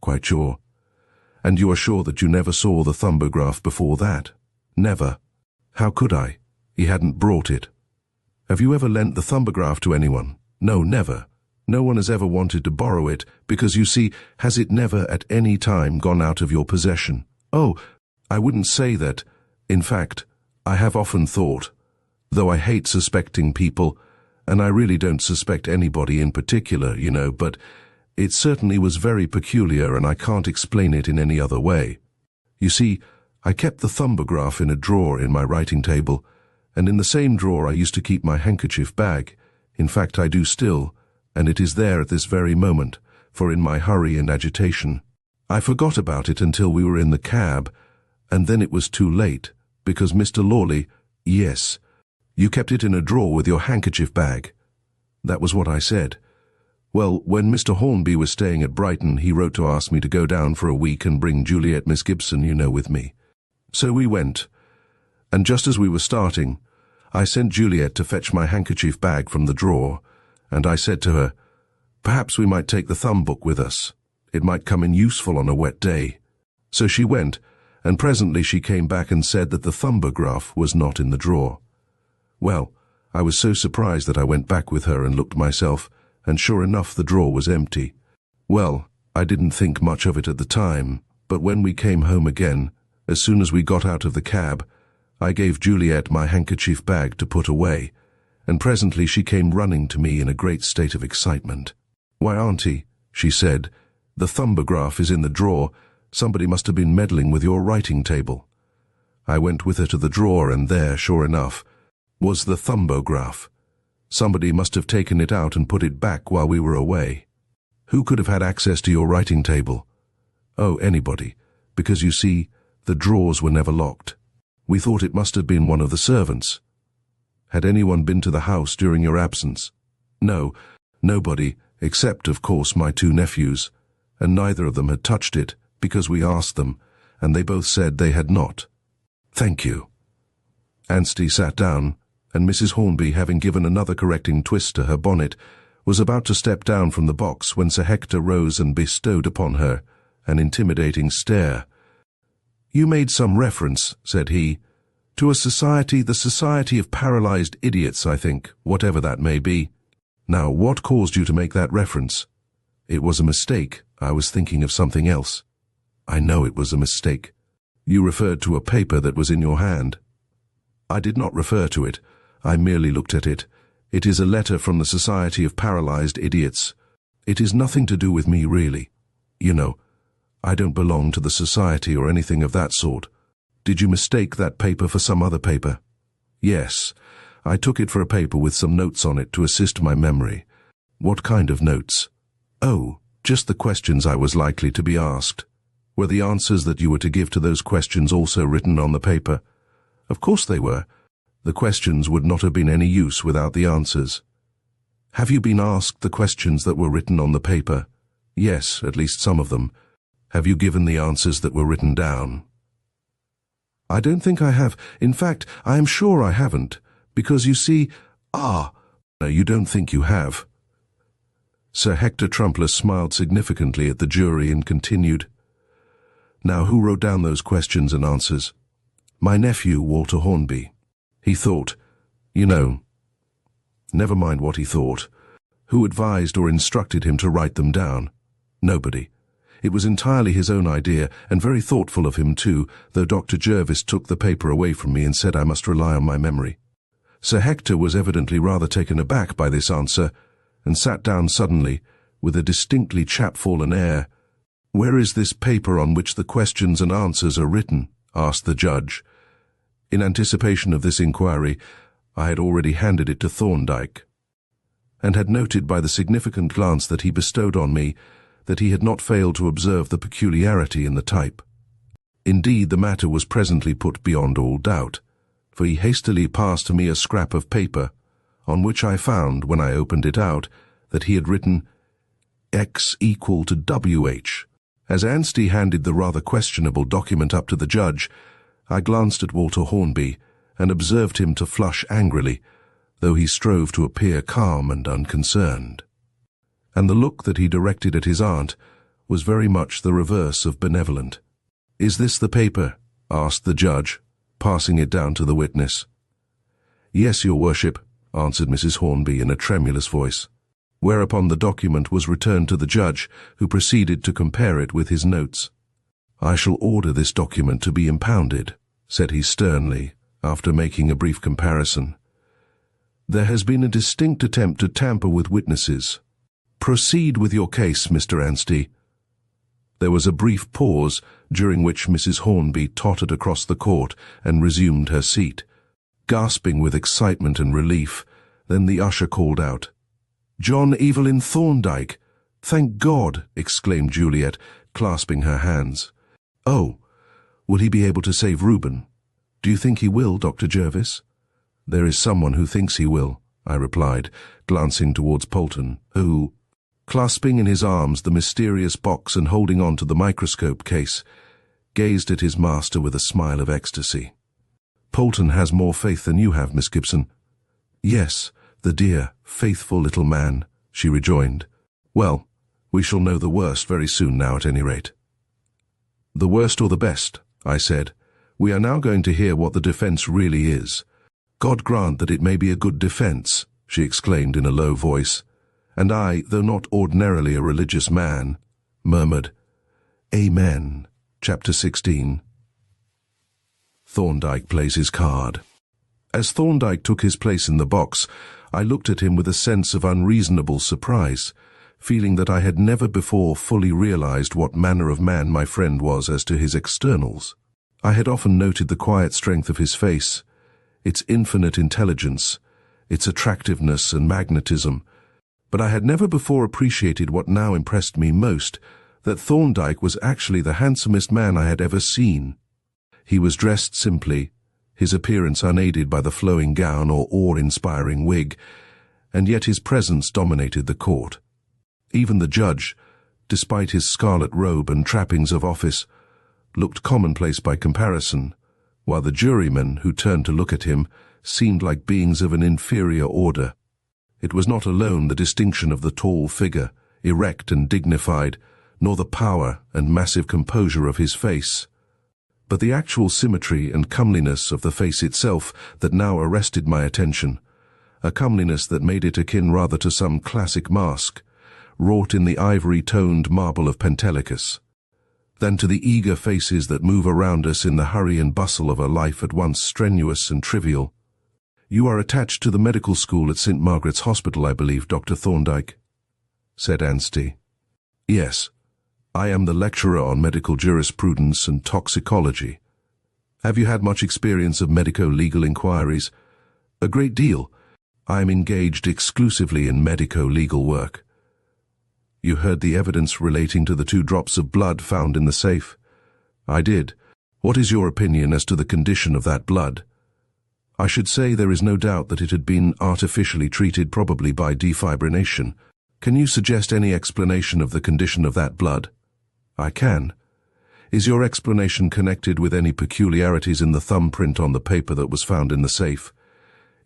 "Quite sure." "And you are sure that you never saw the thumbograph before that?" "Never." "How could I? He hadn't brought it." "Have you ever lent the thumbograph to anyone?" "No, never. No one has ever wanted to borrow it, because, you see, has it never at any time gone out of your possession?" "Oh, I wouldn't say that. In fact, I have often thought, though I hate suspecting people, and I really don't suspect anybody in particular, you know, but it certainly was very peculiar, and I can't explain it in any other way. You see, I kept the thumbograph in a drawer in my writing table, and in the same drawer I used to keep my handkerchief bag. In fact, I do still, and it is there at this very moment, for in my hurry and agitation, I forgot about it until we were in the cab, and then it was too late, because Mr. Lawley—" "Yes, you kept it in a drawer with your handkerchief bag." "That was what I said. Well, when Mr. Hornby was staying at Brighton, he wrote to ask me to go down for a week and bring Juliet Miss Gibson, you know, with me. So we went, and just as we were starting, I sent Juliet to fetch my handkerchief bag from the drawer, and I said to her, 'Perhaps we might take the thumb book with us. It might come in useful on a wet day.' So she went, and presently she came back and said that the thumbograph was not in the drawer. Well, I was so surprised that I went back with her and looked myself, and sure enough the drawer was empty. Well, I didn't think much of it at the time, but when we came home again, as soon as we got out of the cab, I gave Juliet my handkerchief bag to put away, and presently she came running to me in a great state of excitement. 'Why, Auntie,' she said, 'the thumbograph is in the drawer. Somebody must have been meddling with your writing table.' I went with her to the drawer, and there, sure enough, was the thumbograph. Somebody must have taken it out and put it back while we were away." "Who could have had access to your writing table?" "Oh, anybody, because you see, the drawers were never locked. We thought it must have been one of the servants." "Had anyone been to the house during your absence?" "No, nobody, except, of course, my two nephews, and neither of them had touched it, because we asked them, and they both said they had not." "Thank you." Anstey sat down, and Mrs. Hornby, having given another correcting twist to her bonnet, was about to step down from the box when Sir Hector rose and bestowed upon her an intimidating stare. "You made some reference," said he, "to a society, the Society of Paralyzed Idiots, I think, whatever that may be. Now, what caused you to make that reference?" "It was a mistake. I was thinking of something else." "I know it was a mistake. You referred to a paper that was in your hand." "I did not refer to it. I merely looked at it. It is a letter from the Society of Paralyzed Idiots. It is nothing to do with me, really. You know, I don't belong to the society or anything of that sort." Did you mistake that paper for some other paper? Yes, I took it for a paper with some notes on it to assist my memory. What kind of notes? Oh, just the questions I was likely to be asked. Were the answers that you were to give to those questions also written on the paper? Of course they were. The questions would not have been any use without the answers. Have you been asked the questions that were written on the paper? Yes, at least some of them. Have you given the answers that were written down? I don't think I have. In fact, I am sure I haven't, because you see... No, you don't think you have. Sir Hector Trumpler smiled significantly at the jury and continued, Now, who wrote down those questions and answers? My nephew, Walter Hornby. He thought, Never mind what he thought. Who advised or instructed him to write them down? Nobody. It was entirely his own idea, and very thoughtful of him too, though Dr. Jervis took the paper away from me and said I must rely on my memory. Sir Hector was evidently rather taken aback by this answer, and sat down suddenly, with a distinctly chapfallen air. Where is this paper on which the questions and answers are written? Asked the judge. In anticipation of this inquiry, I had already handed it to Thorndyke, and had noted by the significant glance that he bestowed on me that he had not failed to observe the peculiarity in the type. Indeed, the matter was presently put beyond all doubt, for he hastily passed to me a scrap of paper, on which I found, when I opened it out, that he had written X equal to WH. As Anstey handed the rather questionable document up to the judge, I glanced at Walter Hornby and observed him to flush angrily, though he strove to appear calm and unconcerned. And the look that he directed at his aunt was very much the reverse of benevolent. Is this the paper? Asked the judge, passing it down to the witness. Yes, your worship, answered Mrs. Hornby in a tremulous voice, whereupon the document was returned to the judge, who proceeded to compare it with his notes. I shall order this document to be impounded, said he sternly, after making a brief comparison. There has been a distinct attempt to tamper with witnesses. Proceed with your case, Mr. Anstey. There was a brief pause, during which Mrs. Hornby tottered across the court and resumed her seat, gasping with excitement and relief. Then the usher called out, John Evelyn Thorndyke. Thank God, exclaimed Juliet, clasping her hands. Oh, will he be able to save Reuben? Do you think he will, Dr. Jervis? There is someone who thinks he will, I replied, glancing towards Polton, who, clasping in his arms the mysterious box and holding on to the microscope case, gazed at his master with a smile of ecstasy. Polton has more faith than you have, Miss Gibson. Yes, the dear, faithful little man, she rejoined. Well, we shall know the worst very soon now, at any rate. The worst or the best, I said. We are now going to hear what the defence really is. God grant that it may be a good defence, she exclaimed in a low voice, and I, though not ordinarily a religious man, murmured, Amen. Chapter 16. Thorndyke plays his card. As Thorndyke took his place in the box, I looked at him with a sense of unreasonable surprise, feeling that I had never before fully realized what manner of man my friend was as to his externals. I had often noted the quiet strength of his face, its infinite intelligence, its attractiveness and magnetism, but I had never before appreciated what now impressed me most, that Thorndyke was actually the handsomest man I had ever seen. He was dressed simply, his appearance unaided by the flowing gown or awe-inspiring wig, and yet his presence dominated the court. Even the judge, despite his scarlet robe and trappings of office, looked commonplace by comparison, while the jurymen who turned to look at him seemed like beings of an inferior order. It was not alone the distinction of the tall figure, erect and dignified, nor the power and massive composure of his face, but the actual symmetry and comeliness of the face itself that now arrested my attention, a comeliness that made it akin rather to some classic mask, wrought in the ivory-toned marble of Pentelicus, than to the eager faces that move around us in the hurry and bustle of a life at once strenuous and trivial. You are attached to the medical school at St. Margaret's Hospital, I believe, Dr. Thorndyke, said Anstey. Yes, I am the lecturer on medical jurisprudence and toxicology. Have you had much experience of medico-legal inquiries? A great deal. I am engaged exclusively in medico-legal work. You heard the evidence relating to the 2 drops of blood found in the safe? I did. What is your opinion as to the condition of that blood? I should say there is no doubt that it had been artificially treated, probably by defibrillation. Can you suggest any explanation of the condition of that blood? I can. Is your explanation connected with any peculiarities in the thumbprint on the paper that was found in the safe?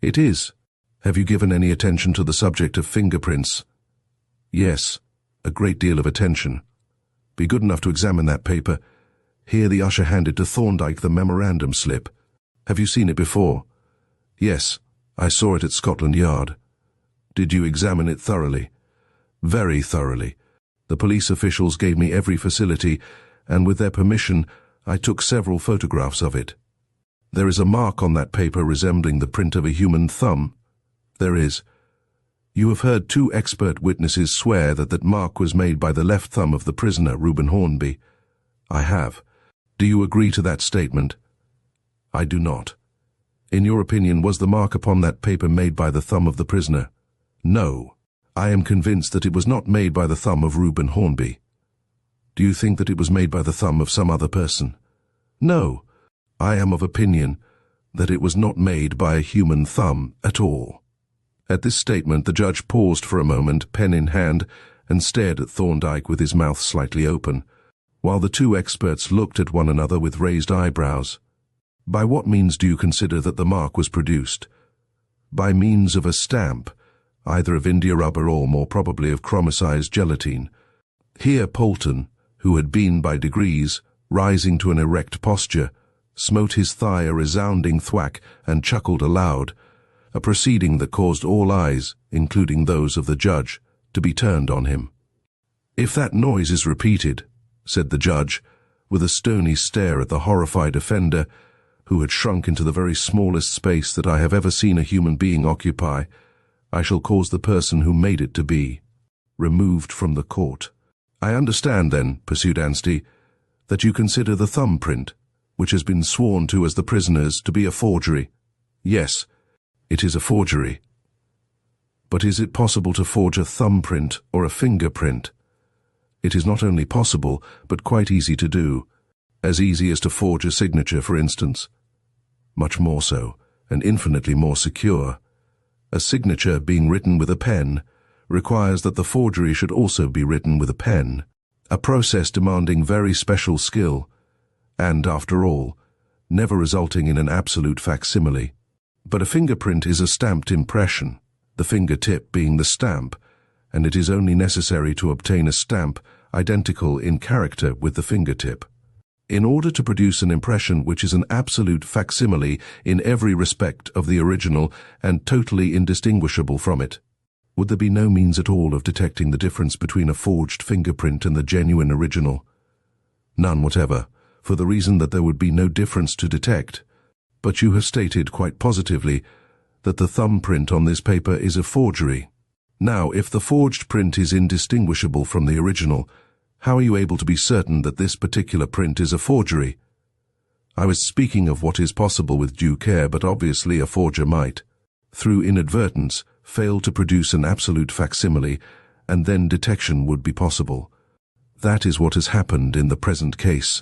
It is. Have you given any attention to the subject of fingerprints? Yes, a great deal of attention. Be good enough to examine that paper. Here the usher handed to Thorndyke the memorandum slip. Have you seen it before? Yes, I saw it at Scotland Yard. Did you examine it thoroughly? Very thoroughly. The police officials gave me every facility, and with their permission, I took several photographs of it. There is a mark on that paper resembling the print of a human thumb. There is. You have heard 2 expert witnesses swear that that mark was made by the left thumb of the prisoner, Reuben Hornby. I have. Do you agree to that statement? I do not. In your opinion, was the mark upon that paper made by the thumb of the prisoner? No. I am convinced that it was not made by the thumb of Reuben Hornby. Do you think that it was made by the thumb of some other person? No. I am of opinion that it was not made by a human thumb at all. At this statement, the judge paused for a moment, pen in hand, and stared at Thorndyke with his mouth slightly open, while the 2 experts looked at one another with raised eyebrows. By what means do you consider that the mark was produced? By means of a stamp, either of india rubber or more probably of chromicized gelatine. Here Polton, who had been by degrees rising to an erect posture, smote his thigh a resounding thwack and chuckled aloud, a proceeding that caused all eyes, including those of the judge, to be turned on him. If that noise is repeated, said the judge, with a stony stare at the horrified offender, who had shrunk into the very smallest space that I have ever seen a human being occupy, I shall cause the person who made it to be removed from the court. I understand, then, pursued Anstey, that you consider the thumbprint, which has been sworn to as the prisoner's, to be a forgery. Yes, it is a forgery. But is it possible to forge a thumbprint or a fingerprint? It is not only possible, but quite easy to do. As easy as to forge a signature, for instance. Much more so, and infinitely more secure. A signature being written with a pen requires that the forgery should also be written with a pen, a process demanding very special skill, and, after all, never resulting in an absolute facsimile. But a fingerprint is a stamped impression, the fingertip being the stamp, and it is only necessary to obtain a stamp identical in character with the fingertip. In order to produce an impression which is an absolute facsimile in every respect of the original and totally indistinguishable from it, would there be no means at all of detecting the difference between a forged fingerprint and the genuine original? None whatever, for the reason that there would be no difference to detect. But you have stated quite positively that the thumbprint on this paper is a forgery. Now, if the forged print is indistinguishable from the original, how are you able to be certain that this particular print is a forgery? I was speaking of what is possible with due care, but obviously a forger might, through inadvertence, fail to produce an absolute facsimile, and then detection would be possible. That is what has happened in the present case.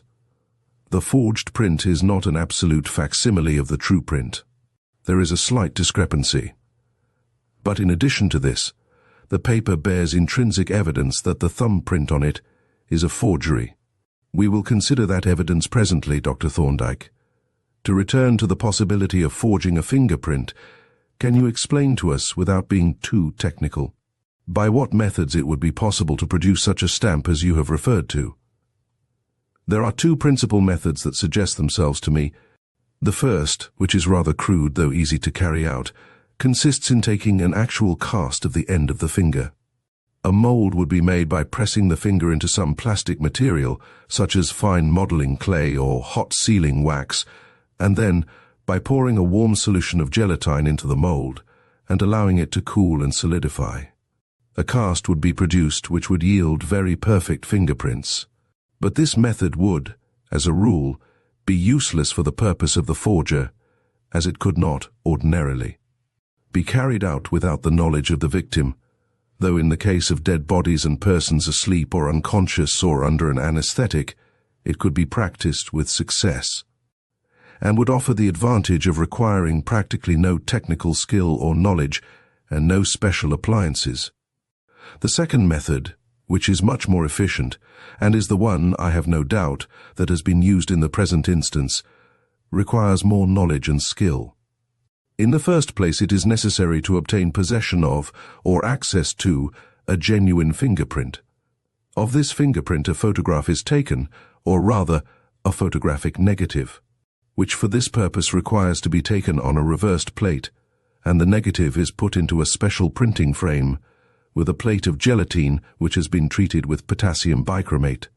The forged print is not an absolute facsimile of the true print. There is a slight discrepancy. But in addition to this, the paper bears intrinsic evidence that the thumbprint on it is a forgery. We will consider that evidence presently, Dr. Thorndyke. To return to the possibility of forging a fingerprint, can you explain to us, without being too technical, by what methods it would be possible to produce such a stamp as you have referred to? There are 2 principal methods that suggest themselves to me. The first, which is rather crude though easy to carry out, consists in taking an actual cast of the end of the finger. A mold would be made by pressing the finger into some plastic material, such as fine modeling clay or hot sealing wax, and then, by pouring a warm solution of gelatine into the mold and allowing it to cool and solidify. A cast would be produced which would yield very perfect fingerprints. But this method would, as a rule, be useless for the purpose of the forger, as it could not, ordinarily, be carried out without the knowledge of the victim, though in the case of dead bodies and persons asleep or unconscious or under an anesthetic, it could be practiced with success, and would offer the advantage of requiring practically no technical skill or knowledge and no special appliances. The second method, which is much more efficient, and is the one, I have no doubt, that has been used in the present instance, requires more knowledge and skill. In the first place, it is necessary to obtain possession of, or access to, a genuine fingerprint. Of this fingerprint a photograph is taken, or rather, a photographic negative, which for this purpose requires to be taken on a reversed plate, and the negative is put into a special printing frame, with a plate of gelatine which has been treated with potassium bichromate,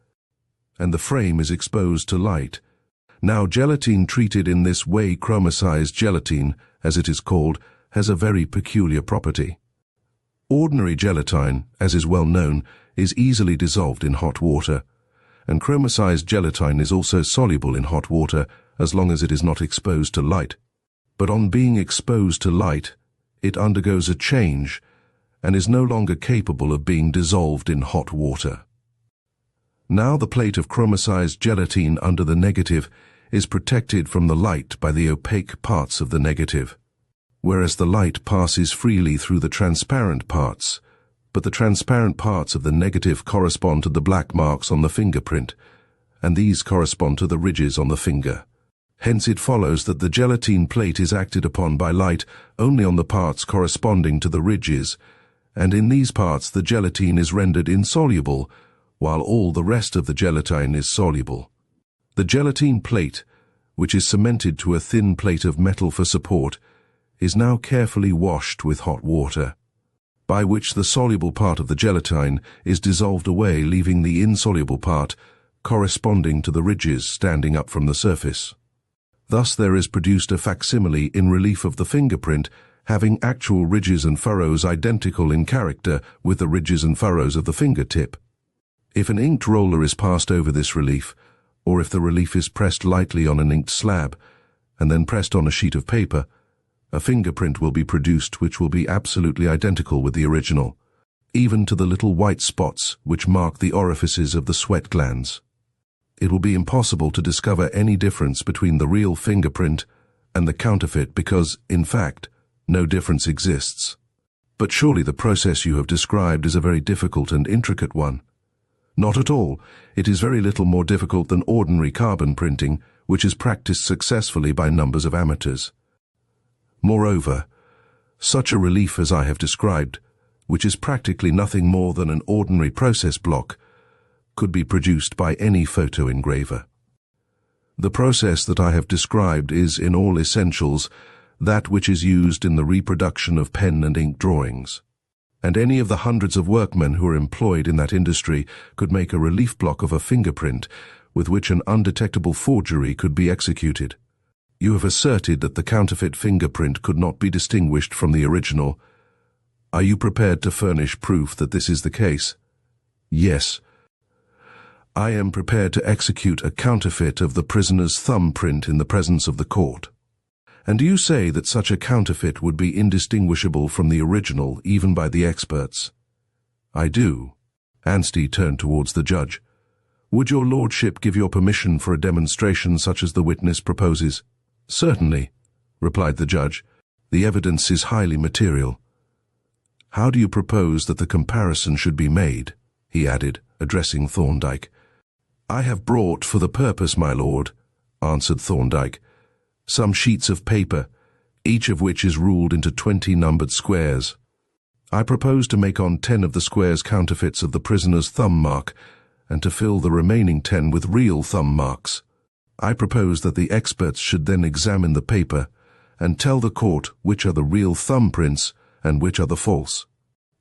and the frame is exposed to light. Now, gelatine treated in this way, chromicized gelatine, as it is called, has a very peculiar property. Ordinary gelatine, as is well known, is easily dissolved in hot water, and chromicized gelatine is also soluble in hot water as long as it is not exposed to light. But on being exposed to light, it undergoes a change and is no longer capable of being dissolved in hot water. Now the plate of chromicized gelatine under the negative is protected from the light by the opaque parts of the negative, whereas the light passes freely through the transparent parts, but the transparent parts of the negative correspond to the black marks on the fingerprint, and these correspond to the ridges on the finger. Hence it follows that the gelatine plate is acted upon by light only on the parts corresponding to the ridges, and in these parts the gelatine is rendered insoluble, while all the rest of the gelatine is soluble. The gelatine plate, which is cemented to a thin plate of metal for support, is now carefully washed with hot water, by which the soluble part of the gelatine is dissolved away, leaving the insoluble part corresponding to the ridges standing up from the surface. Thus there is produced a facsimile in relief of the fingerprint, having actual ridges and furrows identical in character with the ridges and furrows of the fingertip. If an inked roller is passed over this relief, or if the relief is pressed lightly on an inked slab, and then pressed on a sheet of paper, a fingerprint will be produced which will be absolutely identical with the original, even to the little white spots which mark the orifices of the sweat glands. It will be impossible to discover any difference between the real fingerprint and the counterfeit because, in fact, no difference exists. But surely the process you have described is a very difficult and intricate one. Not at all. It is very little more difficult than ordinary carbon printing, which is practiced successfully by numbers of amateurs. Moreover, such a relief as I have described, which is practically nothing more than an ordinary process block, could be produced by any photo engraver. The process that I have described is, in all essentials, that which is used in the reproduction of pen and ink drawings, and any of the hundreds of workmen who are employed in that industry could make a relief block of a fingerprint with which an undetectable forgery could be executed. You have asserted that the counterfeit fingerprint could not be distinguished from the original. Are you prepared to furnish proof that this is the case? Yes. I am prepared to execute a counterfeit of the prisoner's thumbprint in the presence of the court. And do you say that such a counterfeit would be indistinguishable from the original even by the experts? I do. Anstey turned towards the judge. Would your lordship give your permission for a demonstration such as the witness proposes? Certainly, replied the judge. The evidence is highly material. How do you propose that the comparison should be made? He added, addressing Thorndyke. I have brought for the purpose, my lord, answered Thorndyke, some sheets of paper, each of which is ruled into 20 numbered squares. I propose to make on 10 of the squares counterfeits of the prisoner's thumb mark, and to fill the remaining 10 with real thumb marks. I propose that the experts should then examine the paper and tell the court which are the real thumbprints and which are the false.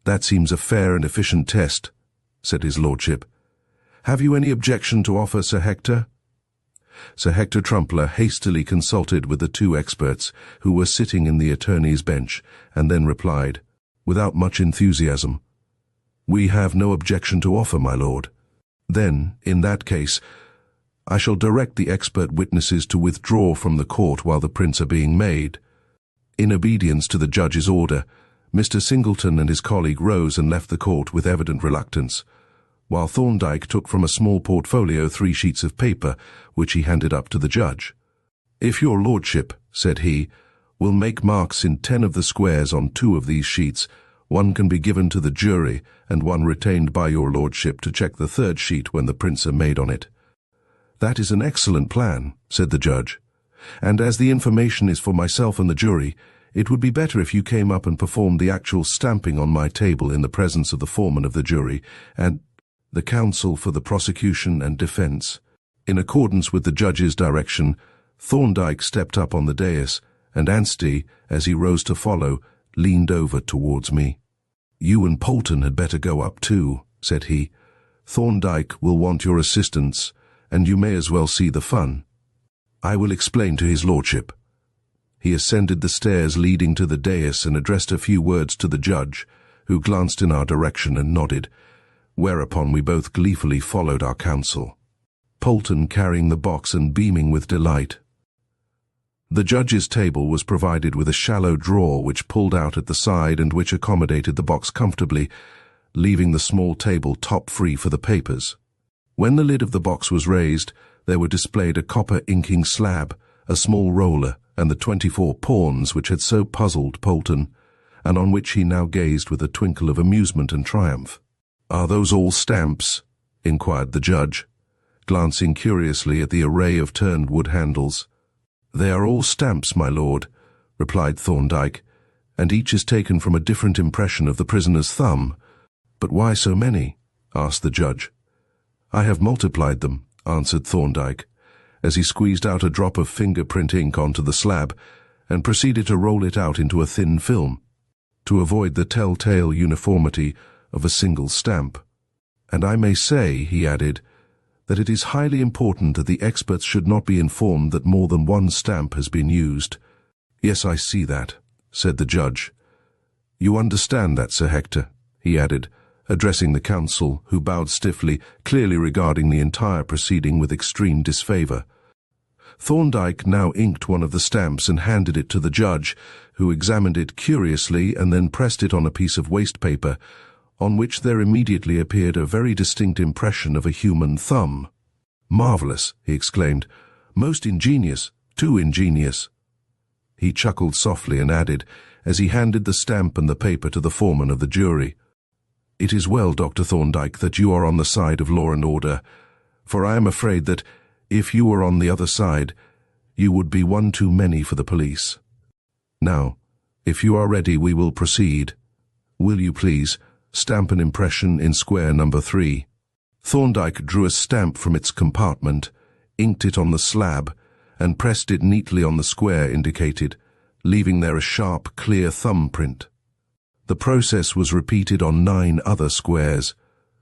That seems a fair and efficient test, said his lordship. Have you any objection to offer, Sir Hector? Sir Hector Trumpler hastily consulted with the two experts who were sitting in the attorney's bench, and then replied, without much enthusiasm, We have no objection to offer, my lord. Then, in that case, I shall direct the expert witnesses to withdraw from the court while the prints are being made." In obedience to the judge's order, Mr. Singleton and his colleague rose and left the court with evident reluctance, while Thorndyke took from a small portfolio 3 sheets of paper, which he handed up to the judge. "If your lordship," said he, "will make marks in 10 of the squares on 2 of these sheets, one can be given to the jury and one retained by your lordship to check the 3rd sheet when the prints are made on it." "That is an excellent plan," said the judge, "and as the information is for myself and the jury, it would be better if you came up and performed the actual stamping on my table in the presence of the foreman of the jury and the counsel for the prosecution and defense." In accordance with the judge's direction, Thorndyke stepped up on the dais, and Anstey, as he rose to follow, leaned over towards me. "You and Polton had better go up too," said he. "Thorndyke will want your assistance, and you may as well see the fun. I will explain to his lordship." He ascended the stairs leading to the dais and addressed a few words to the judge, who glanced in our direction and nodded, whereupon we both gleefully followed our counsel, Polton carrying the box and beaming with delight. The judge's table was provided with a shallow drawer which pulled out at the side and which accommodated the box comfortably, leaving the small table top-free for the papers. When the lid of the box was raised, there were displayed a copper inking slab, a small roller, and the 24 pawns which had so puzzled Polton, and on which he now gazed with a twinkle of amusement and triumph. "Are those all stamps?" inquired the judge, glancing curiously at the array of turned wood handles. "They are all stamps, my lord," replied Thorndyke, "and each is taken from a different impression of the prisoner's thumb." "But why so many?" asked the judge. "I have multiplied them," answered Thorndyke, as he squeezed out a drop of fingerprint ink onto the slab and proceeded to roll it out into a thin film, to avoid the telltale uniformity of a single stamp. "And I may say," he added, "that it is highly important that the experts should not be informed that more than one stamp has been used." "Yes, I see that," said the judge. "You understand that, Sir Hector," he added, addressing the counsel, who bowed stiffly, clearly regarding the entire proceeding with extreme disfavour. Thorndyke now inked one of the stamps and handed it to the judge, who examined it curiously and then pressed it on a piece of waste paper, on which there immediately appeared a very distinct impression of a human thumb. "Marvellous," he exclaimed. "Most ingenious, too ingenious." He chuckled softly and added, as he handed the stamp and the paper to the foreman of the jury, "It is well, Dr. Thorndyke, that you are on the side of law and order, for I am afraid that, if you were on the other side, you would be one too many for the police. Now, if you are ready, we will proceed. Will you please stamp an impression in square number 3. Thorndyke drew a stamp from its compartment, inked it on the slab, and pressed it neatly on the square indicated, leaving there a sharp, clear thumbprint. The process was repeated on 9 other squares,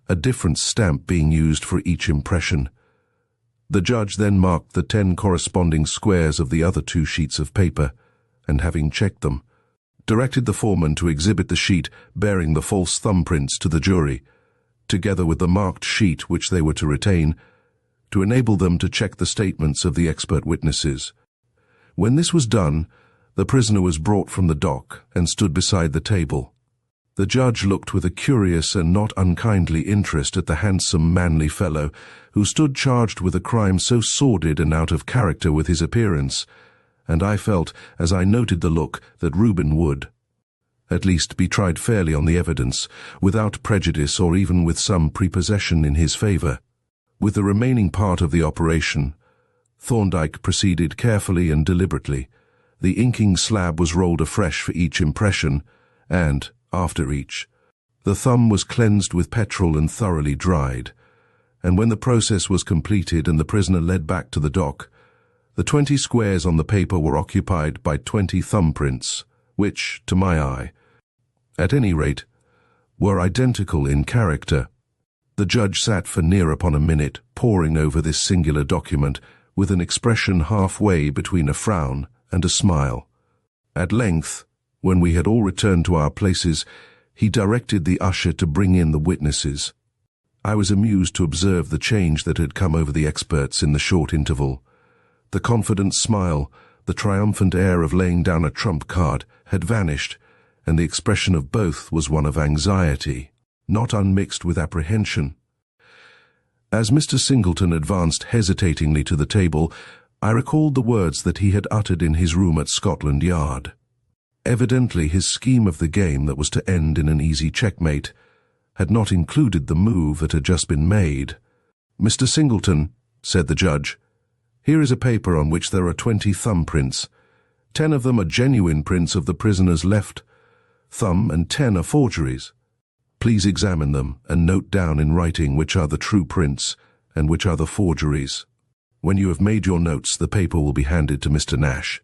a different stamp being used for each impression. The judge then marked the 10 corresponding squares of the other 2 sheets of paper, and having checked them, directed the foreman to exhibit the sheet bearing the false thumbprints to the jury, together with the marked sheet which they were to retain, to enable them to check the statements of the expert witnesses. When this was done, the prisoner was brought from the dock and stood beside the table. The judge looked with a curious and not unkindly interest at the handsome, manly fellow who stood charged with a crime so sordid and out of character with his appearance, and I felt, as I noted the look, that Reuben would, at least, be tried fairly on the evidence, without prejudice or even with some prepossession in his favour. With the remaining part of the operation, Thorndyke proceeded carefully and deliberately. The inking slab was rolled afresh for each impression, and, after each, the thumb was cleansed with petrol and thoroughly dried, and when the process was completed and the prisoner led back to the dock, the 20 squares on the paper were occupied by 20 thumbprints, which, to my eye, at any rate, were identical in character. The judge sat for near upon a minute, poring over this singular document, with an expression halfway between a frown and a smile. At length, when we had all returned to our places, he directed the usher to bring in the witnesses. I was amused to observe the change that had come over the experts in the short interval. The confident smile, the triumphant air of laying down a trump card, had vanished, and the expression of both was one of anxiety, not unmixed with apprehension. As Mr. Singleton advanced hesitatingly to the table, I recalled the words that he had uttered in his room at Scotland Yard. Evidently his scheme of the game that was to end in an easy checkmate had not included the move that had just been made. "Mr. Singleton," said the judge, "here is a paper on which there are 20 thumbprints. 10 of them are genuine prints of the prisoner's left thumb and 10 are forgeries. Please examine them and note down in writing which are the true prints and which are the forgeries. When you have made your notes, the paper will be handed to Mr. Nash."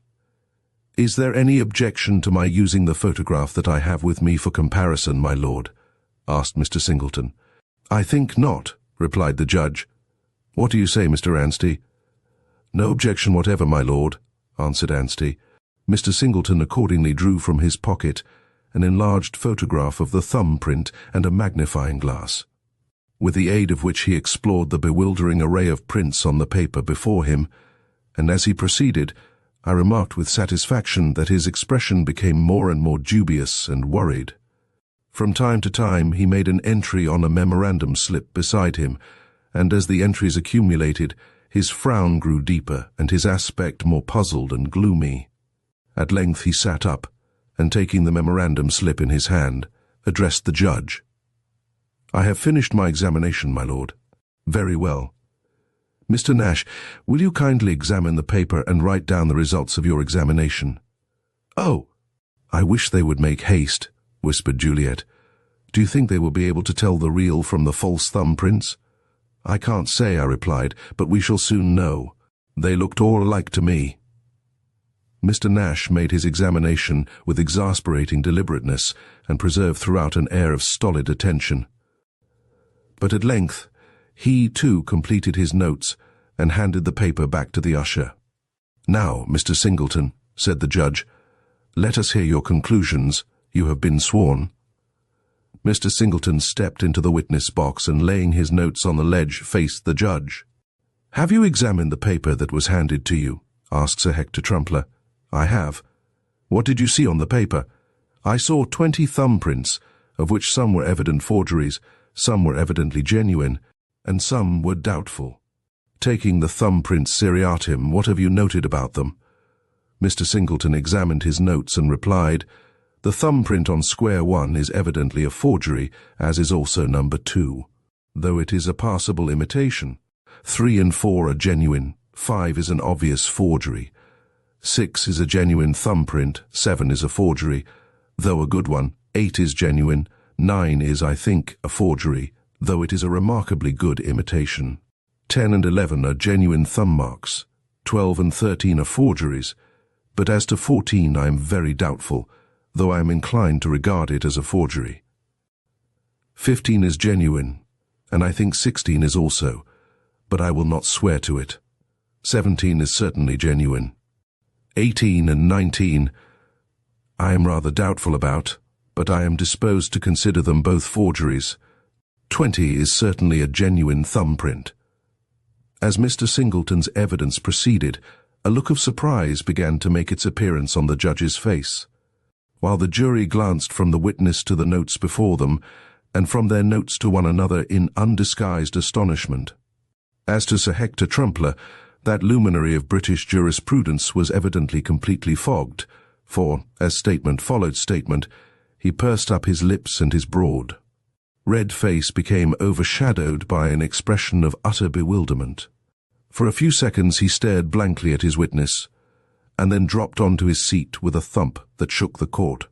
"Is there any objection to my using the photograph that I have with me for comparison, my lord?" asked Mr. Singleton. "I think not," replied the judge. "What do you say, Mr. Anstey?" "No objection whatever, my lord," answered Anstey. Mr. Singleton accordingly drew from his pocket an enlarged photograph of the thumbprint and a magnifying glass, with the aid of which he explored the bewildering array of prints on the paper before him, and as he proceeded, I remarked with satisfaction that his expression became more and more dubious and worried. From time to time he made an entry on a memorandum slip beside him, and as the entries accumulated, his frown grew deeper and his aspect more puzzled and gloomy. At length he sat up, and taking the memorandum slip in his hand, addressed the judge. "I have finished my examination, my lord." "Very well. Mr. Nash, will you kindly examine the paper and write down the results of your examination?" "Oh, I wish they would make haste," whispered Juliet. "Do you think they will be able to tell the real from the false thumbprints?" "I can't say," I replied, "but we shall soon know. They looked all alike to me." Mr. Nash made his examination with exasperating deliberateness and preserved throughout an air of stolid attention. But at length he, too, completed his notes and handed the paper back to the usher. "Now, Mr. Singleton," said the judge, "let us hear your conclusions. You have been sworn." Mr. Singleton stepped into the witness box and, laying his notes on the ledge, faced the judge. "Have you examined the paper that was handed to you?" asked Sir Hector Trumpler. "I have." "What did you see on the paper?" "I saw 20 thumbprints, of which some were evident forgeries, some were evidently genuine, and some were doubtful." "Taking the thumbprints seriatim, what have you noted about them?" Mr. Singleton examined his notes and replied, "The thumbprint on square 1 is evidently a forgery, as is also number 2, though it is a passable imitation. 3 and 4 are genuine, 5 is an obvious forgery. 6 is a genuine thumbprint, 7 is a forgery, though a good one, 8 is genuine, 9 is, I think, a forgery, though it is a remarkably good imitation. 10 and 11 are genuine thumb marks, 12 and 13 are forgeries, but as to 14 I am very doubtful, though I am inclined to regard it as a forgery. 15 is genuine, and I think 16 is also, but I will not swear to it. 17 is certainly genuine. 18 and 19 I am rather doubtful about, but I am disposed to consider them both forgeries. 20 is certainly a genuine thumbprint." As Mr. Singleton's evidence proceeded, a look of surprise began to make its appearance on the judge's face, while the jury glanced from the witness to the notes before them, and from their notes to one another in undisguised astonishment. As to Sir Hector Trumpler, that luminary of British jurisprudence was evidently completely fogged, for, as statement followed statement, he pursed up his lips and his broad, red face became overshadowed by an expression of utter bewilderment. For a few seconds he stared blankly at his witness, and then dropped onto his seat with a thump that shook the court.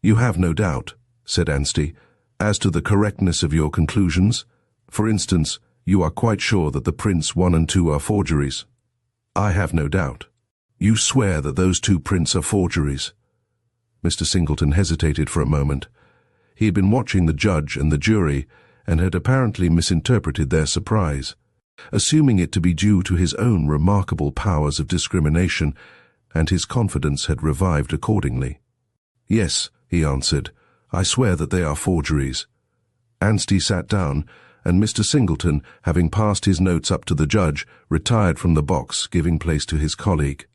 "You have no doubt," said Anstey, "as to the correctness of your conclusions? For instance, you are quite sure that the prints 1 and 2 are forgeries?" "I have no doubt." "You swear that those 2 prints are forgeries?" Mr. Singleton hesitated for a moment. He had been watching the judge and the jury, and had apparently misinterpreted their surprise, assuming it to be due to his own remarkable powers of discrimination, and his confidence had revived accordingly. "Yes," he answered, "I swear that they are forgeries." Anstey sat down, and Mr. Singleton, having passed his notes up to the judge, retired from the box, giving place to his colleague.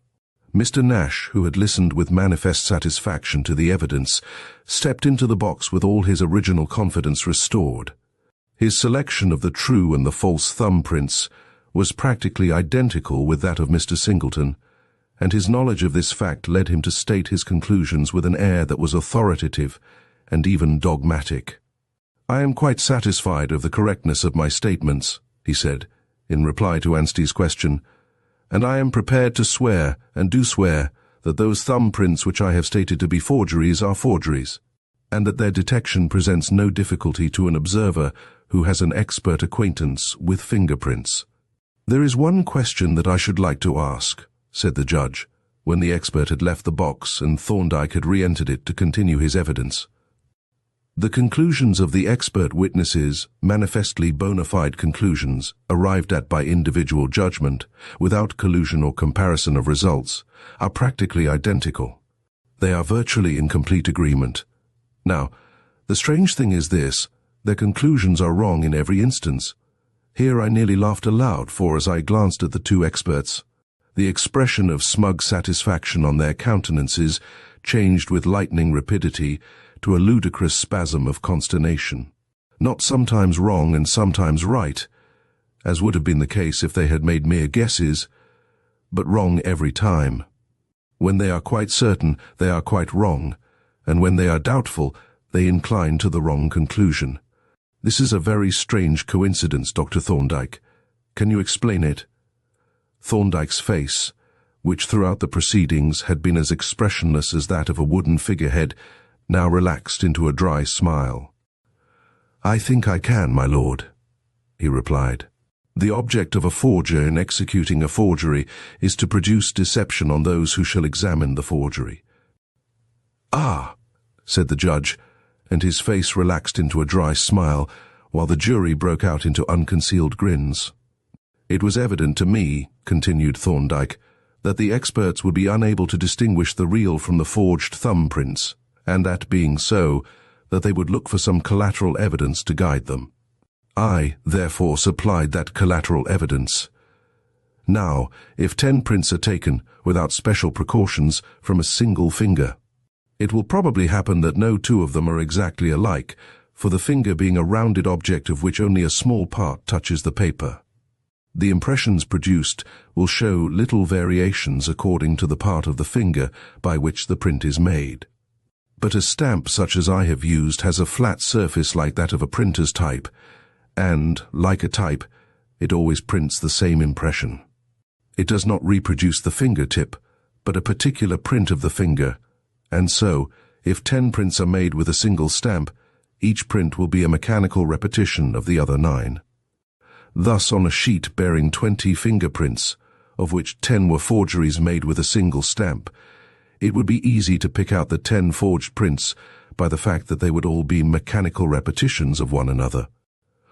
Mr. Nash, who had listened with manifest satisfaction to the evidence, stepped into the box with all his original confidence restored. His selection of the true and the false thumbprints was practically identical with that of Mr. Singleton, and his knowledge of this fact led him to state his conclusions with an air that was authoritative and even dogmatic. "I am quite satisfied of the correctness of my statements," he said, in reply to Anstey's question, "and I am prepared to swear, and do swear, that those thumbprints which I have stated to be forgeries are forgeries, and that their detection presents no difficulty to an observer who has an expert acquaintance with fingerprints." "There is one question that I should like to ask," said the judge, when the expert had left the box and Thorndyke had re-entered it to continue his evidence. "The conclusions of the expert witnesses, manifestly bona fide conclusions, arrived at by individual judgment, without collusion or comparison of results, are practically identical. They are virtually in complete agreement. Now, the strange thing is this: their conclusions are wrong in every instance." Here I nearly laughed aloud, for as I glanced at the two experts, the expression of smug satisfaction on their countenances changed with lightning rapidity to a ludicrous spasm of consternation. Not sometimes wrong and sometimes right, as would have been the case if they had made mere guesses, but wrong every time. When they are quite certain, they are quite wrong, and when they are doubtful, they incline to the wrong conclusion. This is a very strange coincidence, Dr. Thorndyke. Can you explain it?" Thorndyke's face, which throughout the proceedings had been as expressionless as that of a wooden figurehead, now relaxed into a dry smile. "I think I can, my lord," he replied. "The object of a forger in executing a forgery is to produce deception on those who shall examine the forgery." "Ah," said the judge, and his face relaxed into a dry smile, while the jury broke out into unconcealed grins. "It was evident to me," continued Thorndyke, "that the experts would be unable to distinguish the real from the forged thumbprints, and that being so, that they would look for some collateral evidence to guide them. I, therefore, supplied that collateral evidence. Now, if 10 prints are taken, without special precautions, from a single finger, it will probably happen that no two of them are exactly alike, for the finger being a rounded object of which only a small part touches the paper. The impressions produced will show little variations according to the part of the finger by which the print is made. But a stamp such as I have used has a flat surface like that of a printer's type, and, like a type, it always prints the same impression. It does not reproduce the fingertip, but a particular print of the finger, and so, if 10 prints are made with a single stamp, each print will be a mechanical repetition of the other 9. Thus, on a sheet bearing 20 fingerprints, of which 10 were forgeries made with a single stamp, it would be easy to pick out the 10 forged prints by the fact that they would all be mechanical repetitions of one another,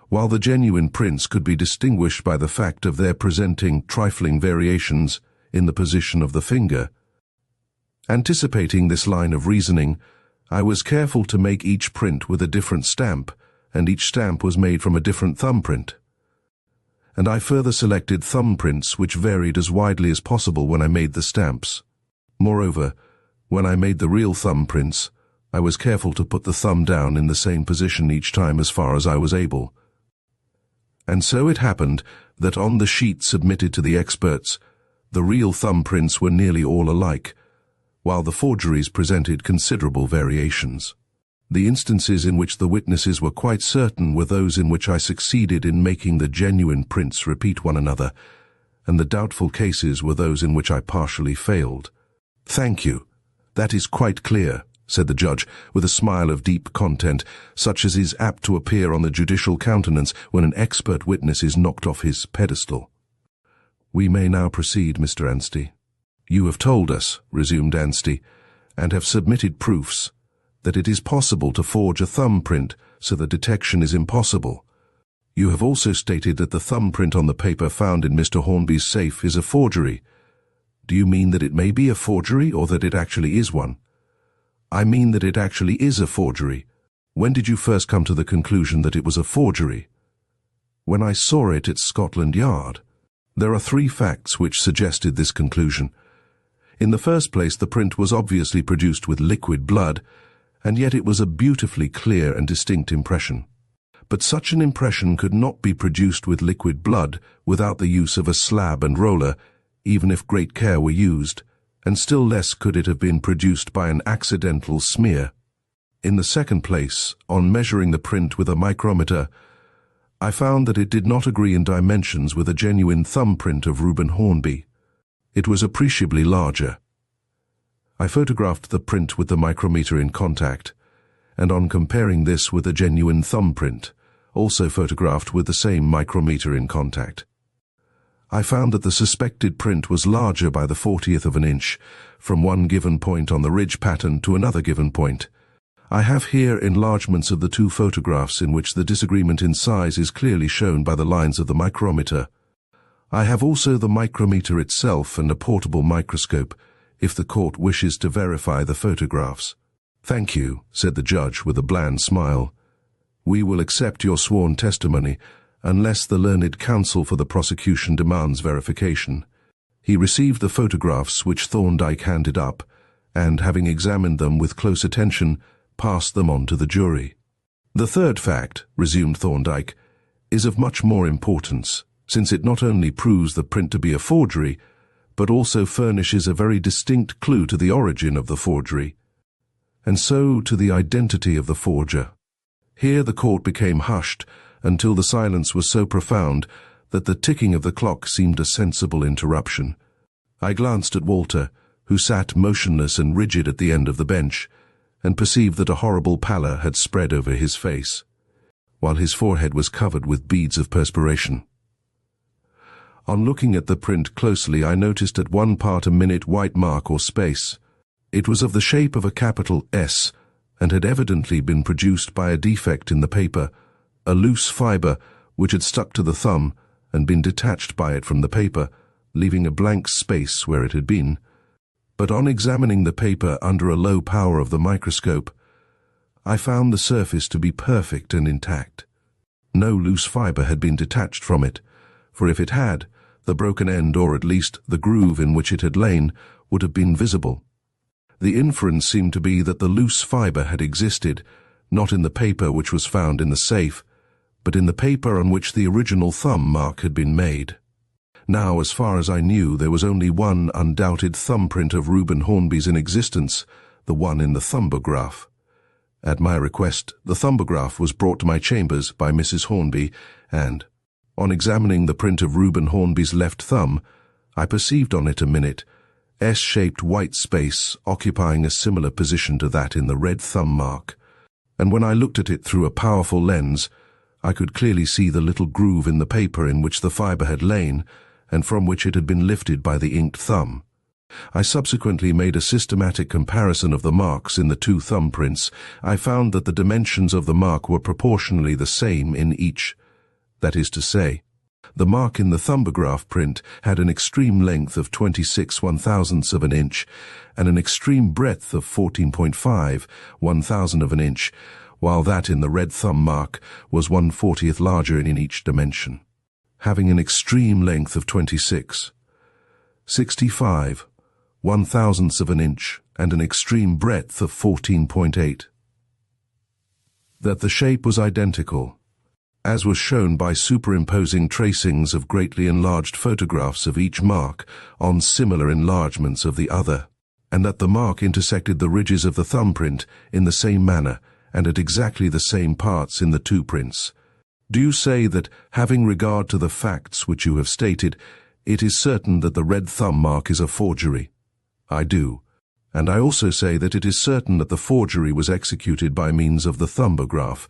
while the genuine prints could be distinguished by the fact of their presenting trifling variations in the position of the finger. Anticipating this line of reasoning, I was careful to make each print with a different stamp, and each stamp was made from a different thumbprint. And I further selected thumbprints which varied as widely as possible when I made the stamps. Moreover, when I made the real thumbprints, I was careful to put the thumb down in the same position each time as far as I was able. And so it happened that on the sheet submitted to the experts, the real thumbprints were nearly all alike, while the forgeries presented considerable variations. The instances in which the witnesses were quite certain were those in which I succeeded in making the genuine prints repeat one another, and the doubtful cases were those in which I partially failed. "Thank you. That is quite clear," said the judge, with a smile of deep content, such as is apt to appear on the judicial countenance when an expert witness is knocked off his pedestal. "We may now proceed, Mr. Anstey." "You have told us," resumed Anstey, "and have submitted proofs, that it is possible to forge a thumbprint so that detection is impossible. You have also stated that the thumbprint on the paper found in Mr. Hornby's safe is a forgery. Do you mean that it may be a forgery, or that it actually is one?" "I mean that it actually is a forgery. When did you first come to the conclusion that it was a forgery?" when I saw it at Scotland Yard. There are 3 facts which suggested this conclusion. In the first place, the print was obviously produced with liquid blood, and yet it was a beautifully clear and distinct impression. But such an impression could not be produced with liquid blood without the use of a slab and roller, even if great care were used, and still less could it have been produced by an accidental smear. In the second place, on measuring the print with a micrometer, I found that it did not agree in dimensions with a genuine thumbprint of Reuben Hornby. It was appreciably larger. I photographed the print with the micrometer in contact, and on comparing this with a genuine thumbprint, also photographed with the same micrometer in contact, I found that the suspected print was larger by the 40th of an inch, from one given point on the ridge pattern to another given point. I have here enlargements of the 2 photographs in which the disagreement in size is clearly shown by the lines of the micrometer. I have also the micrometer itself and a portable microscope, if the court wishes to verify the photographs. "Thank you," said the judge with a bland smile. "We will accept your sworn testimony, unless the learned counsel for the prosecution demands verification." He received the photographs which Thorndyke handed up, and, having examined them with close attention, passed them on to the jury. "The third fact," resumed Thorndyke, "is of much more importance, since it not only proves the print to be a forgery, but also furnishes a very distinct clue to the origin of the forgery, and so to the identity of the forger." Here the court became hushed, until the silence was so profound that the ticking of the clock seemed a sensible interruption. I glanced at Walter, who sat motionless and rigid at the end of the bench, and perceived that a horrible pallor had spread over his face, while his forehead was covered with beads of perspiration. On looking at the print closely, I noticed at one part a minute white mark or space. It was of the shape of a capital S, and had evidently been produced by a defect in the paper, a loose fibre which had stuck to the thumb and been detached by it from the paper, leaving a blank space where it had been. But on examining the paper under a low power of the microscope, I found the surface to be perfect and intact. No loose fibre had been detached from it, for if it had, the broken end, or at least the groove in which it had lain, would have been visible. The inference seemed to be that the loose fibre had existed, not in the paper which was found in the safe, but in the paper on which the original thumb mark had been made. Now, as far as I knew, there was only one undoubted thumbprint of Reuben Hornby's in existence, the one in the Thumbograph. At my request, the Thumbograph was brought to my chambers by Mrs. Hornby, and, on examining the print of Reuben Hornby's left thumb, I perceived on it a minute S-shaped white space occupying a similar position to that in the red thumb mark, and when I looked at it through a powerful lens, I could clearly see the little groove in the paper in which the fibre had lain, and from which it had been lifted by the inked thumb. I subsequently made a systematic comparison of the marks in the 2 thumbprints. I found that the dimensions of the mark were proportionally the same in each. That is to say, the mark in the Thumbograph print had an extreme length of 26/1000ths of an inch and an extreme breadth of 14.5 1/1000 of an inch, while that in the red thumb mark was 1/40th larger in each dimension, having an extreme length of 26, 65 1/1000ths of an inch and an extreme breadth of 14.8. That the shape was identical, as was shown by superimposing tracings of greatly enlarged photographs of each mark on similar enlargements of the other, and that the mark intersected the ridges of the thumbprint in the same manner and at exactly the same parts in the 2 prints. Do you say that, having regard to the facts which you have stated, it is certain that the red thumb mark is a forgery? I do. And I also say that it is certain that the forgery was executed by means of the Thumbograph.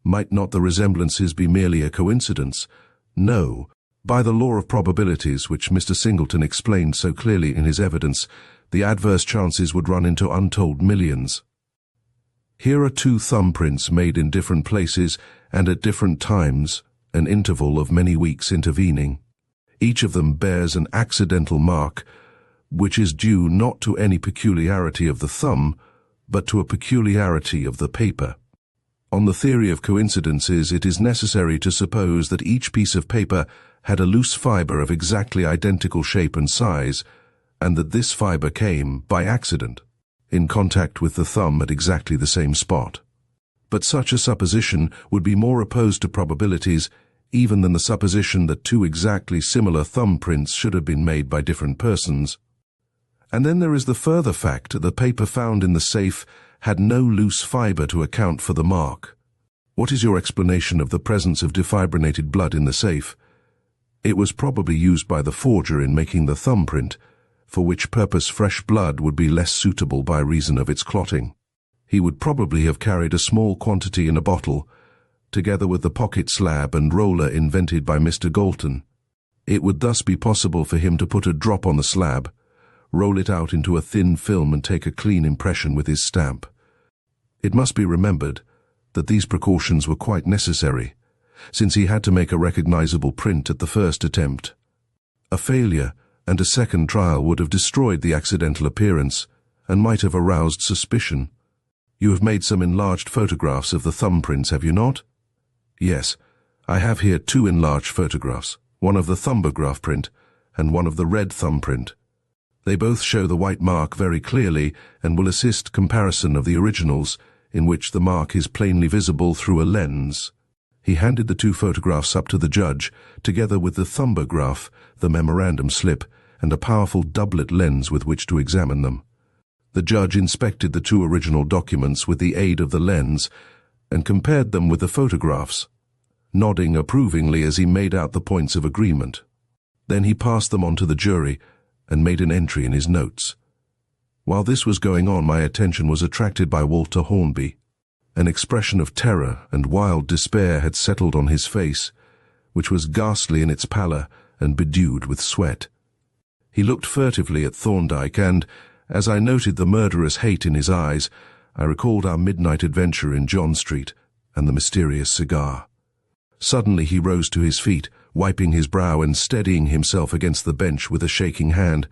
Might not the resemblances be merely a coincidence? No. By the law of probabilities, which Mr. Singleton explained so clearly in his evidence, the adverse chances would run into untold millions. Here are 2 thumbprints made in different places and at different times, an interval of many weeks intervening. Each of them bears an accidental mark, which is due not to any peculiarity of the thumb, but to a peculiarity of the paper. On the theory of coincidences, it is necessary to suppose that each piece of paper had a loose fiber of exactly identical shape and size, and that this fiber came, by accident, in contact with the thumb at exactly the same spot. But such a supposition would be more opposed to probabilities even than the supposition that two exactly similar thumbprints should have been made by different persons. And then there is the further fact that the paper found in the safe had no loose fiber to account for the mark. What is your explanation of the presence of defibrinated blood in the safe? It was probably used by the forger in making the thumbprint, for which purpose fresh blood would be less suitable by reason of its clotting. He would probably have carried a small quantity in a bottle, together with the pocket slab and roller invented by Mr. Galton. It would thus be possible for him to put a drop on the slab, roll it out into a thin film and take a clean impression with his stamp. It must be remembered that these precautions were quite necessary, since he had to make a recognizable print at the first attempt. A failure and a second trial would have destroyed the accidental appearance and might have aroused suspicion. You have made some enlarged photographs of the thumbprints, have you not? Yes, I have here two enlarged photographs, one of the Thumbograph print and one of the red thumbprint. They both show the white mark very clearly and will assist comparison of the originals, in which the mark is plainly visible through a lens. He handed the two photographs up to the judge, together with the Thumbograph, the memorandum slip, and a powerful doublet lens with which to examine them. The judge inspected the two original documents with the aid of the lens and compared them with the photographs, nodding approvingly as he made out the points of agreement. Then he passed them on to the jury and made an entry in his notes. While this was going on, my attention was attracted by Walter Hornby. An expression of terror and wild despair had settled on his face, which was ghastly in its pallor and bedewed with sweat. He looked furtively at Thorndyke, and, as I noted the murderous hate in his eyes, I recalled our midnight adventure in John Street and the mysterious cigar. Suddenly he rose to his feet, wiping his brow and steadying himself against the bench with a shaking hand.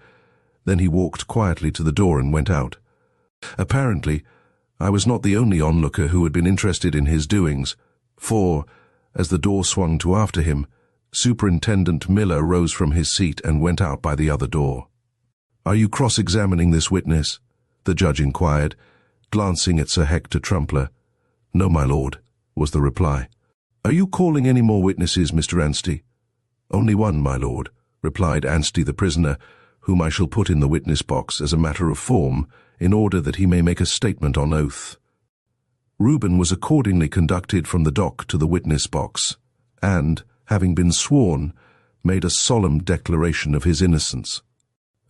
Then he walked quietly to the door and went out. Apparently, I was not the only onlooker who had been interested in his doings, for, as the door swung to after him, Superintendent Miller rose from his seat and went out by the other door. "Are you cross-examining this witness?" the judge inquired, glancing at Sir Hector Trumpler. "No, my lord," was the reply. "Are you calling any more witnesses, Mr. Anstey?" "Only one, my lord," replied Anstey the prisoner, whom I shall put in the witness box as a matter of form, in order that he may make a statement on oath. Reuben was accordingly conducted from the dock to the witness box, and, having been sworn, made a solemn declaration of his innocence.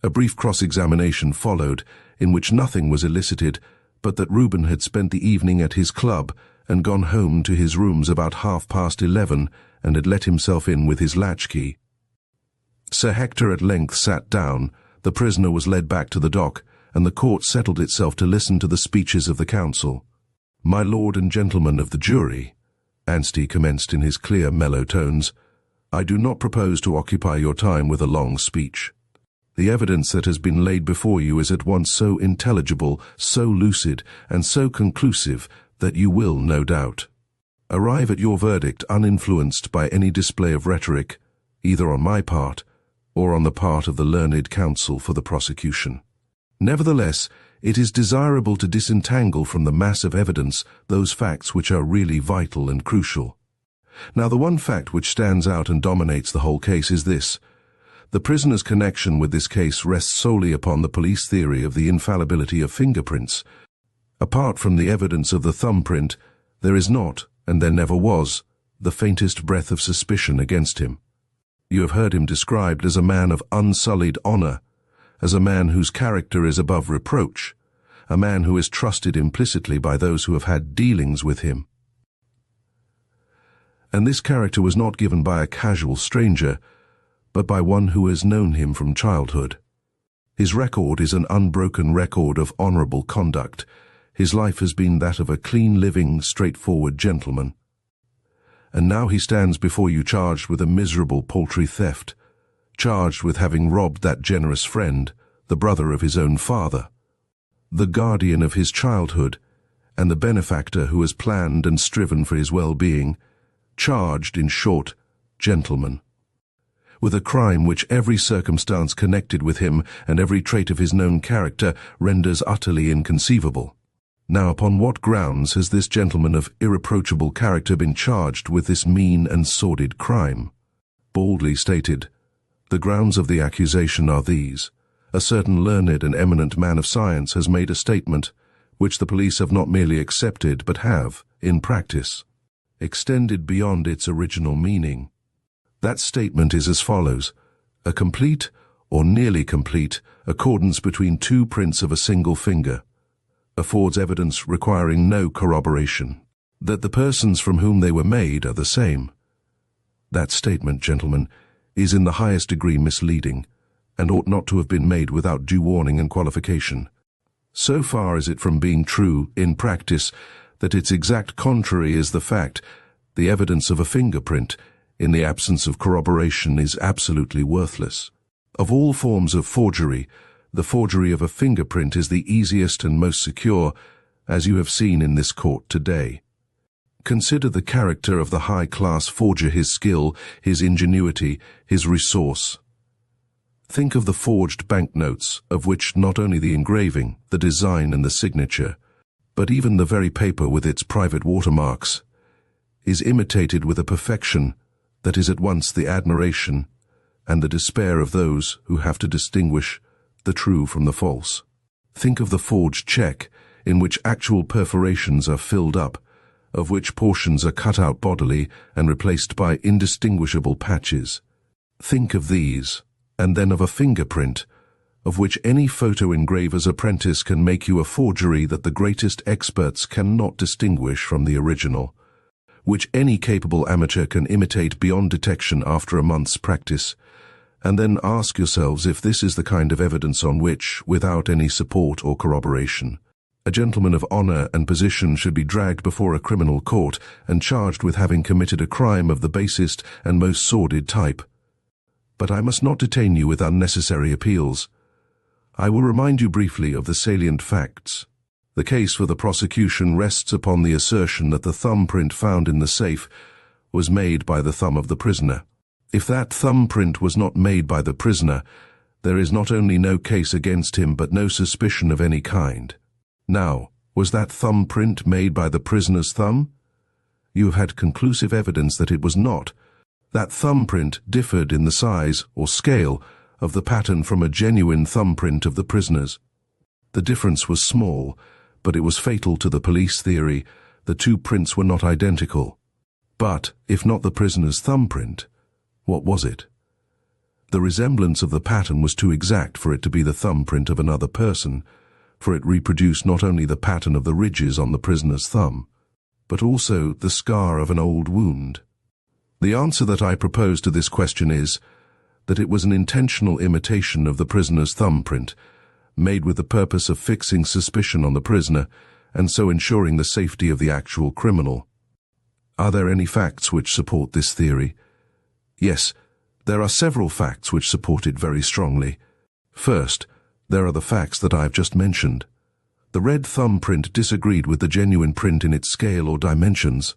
A brief cross-examination followed, in which nothing was elicited but that Reuben had spent the evening at his club and gone home to his rooms about 11:30 and had let himself in with his latchkey. Sir Hector at length sat down, the prisoner was led back to the dock, and the court settled itself to listen to the speeches of the counsel. "My lord and gentlemen of the jury," Anstey commenced in his clear, mellow tones, "I do not propose to occupy your time with a long speech. The evidence that has been laid before you is at once so intelligible, so lucid, and so conclusive that you will, no doubt, arrive at your verdict uninfluenced by any display of rhetoric, either on my part or on the part of the learned counsel for the prosecution. Nevertheless, it is desirable to disentangle from the mass of evidence those facts which are really vital and crucial. Now, the one fact which stands out and dominates the whole case is this. The prisoner's connection with this case rests solely upon the police theory of the infallibility of fingerprints. Apart from the evidence of the thumbprint, there is not, and there never was, the faintest breath of suspicion against him. You have heard him described as a man of unsullied honor, as a man whose character is above reproach, a man who is trusted implicitly by those who have had dealings with him. And this character was not given by a casual stranger, but by one who has known him from childhood. His record is an unbroken record of honorable conduct. His life has been that of a clean-living, straightforward gentleman. And now he stands before you charged with a miserable paltry theft, charged with having robbed that generous friend, the brother of his own father, the guardian of his childhood, and the benefactor who has planned and striven for his well-being, charged, in short, gentleman, with a crime which every circumstance connected with him and every trait of his known character renders utterly inconceivable. Now, upon what grounds has this gentleman of irreproachable character been charged with this mean and sordid crime? Baldly stated, the grounds of the accusation are these. A certain learned and eminent man of science has made a statement which the police have not merely accepted but have, in practice, extended beyond its original meaning. That statement is as follows: a complete, or nearly complete, accordance between two prints of a single finger affords evidence requiring no corroboration. That the persons from whom they were made are the same. That statement, gentlemen, is in the highest degree misleading, and ought not to have been made without due warning and qualification. So far is it from being true, in practice, that its exact contrary is the fact. The evidence of a fingerprint, in the absence of corroboration, is absolutely worthless. Of all forms of forgery, the forgery of a fingerprint is the easiest and most secure, as you have seen in this court today. Consider the character of the high-class forger, his skill, his ingenuity, his resource. Think of the forged banknotes, of which not only the engraving, the design and the signature, but even the very paper with its private watermarks, is imitated with a perfection that is at once the admiration and the despair of those who have to distinguish the true from the false. Think of the forged check, in which actual perforations are filled up, of which portions are cut out bodily and replaced by indistinguishable patches. Think of these, and then of a fingerprint, of which any photo engraver's apprentice can make you a forgery that the greatest experts cannot distinguish from the original, which any capable amateur can imitate beyond detection after a month's practice. And then ask yourselves if this is the kind of evidence on which, without any support or corroboration, a gentleman of honor and position should be dragged before a criminal court and charged with having committed a crime of the basest and most sordid type. But I must not detain you with unnecessary appeals. I will remind you briefly of the salient facts. The case for the prosecution rests upon the assertion that the thumbprint found in the safe was made by the thumb of the prisoner. If that thumbprint was not made by the prisoner, there is not only no case against him but no suspicion of any kind. Now, was that thumbprint made by the prisoner's thumb? You have had conclusive evidence that it was not. That thumbprint differed in the size or scale of the pattern from a genuine thumbprint of the prisoner's. The difference was small, but it was fatal to the police theory. The two prints were not identical. But, if not the prisoner's thumbprint, what was it? The resemblance of the pattern was too exact for it to be the thumbprint of another person, for it reproduced not only the pattern of the ridges on the prisoner's thumb, but also the scar of an old wound. The answer that I propose to this question is that it was an intentional imitation of the prisoner's thumbprint, made with the purpose of fixing suspicion on the prisoner, and so ensuring the safety of the actual criminal. Are there any facts which support this theory? Yes, there are several facts which support it very strongly. First, there are the facts that I have just mentioned. The red thumbprint disagreed with the genuine print in its scale or dimensions.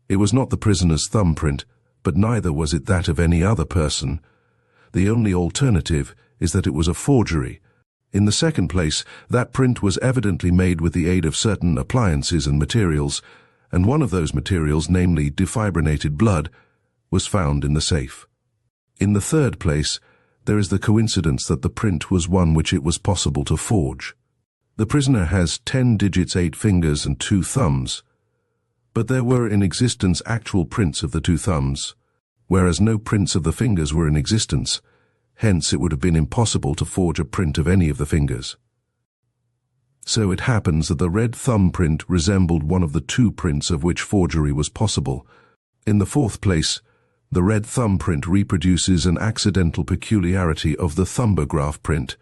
It was not the prisoner's thumbprint, but neither was it that of any other person. The only alternative is that it was a forgery. In the second place, that print was evidently made with the aid of certain appliances and materials, and one of those materials, namely defibrinated blood, was found in the safe. In the third place, there is the coincidence that the print was one which it was possible to forge. The prisoner has 10 digits, 8 fingers and 2 thumbs, but there were in existence actual prints of the 2 thumbs, whereas no prints of the fingers were in existence. Hence it would have been impossible to forge a print of any of the fingers. So it happens that the red thumbprint resembled one of the 2 prints of which forgery was possible. In the fourth place, the red thumbprint reproduces an accidental peculiarity of the Thumbograph print.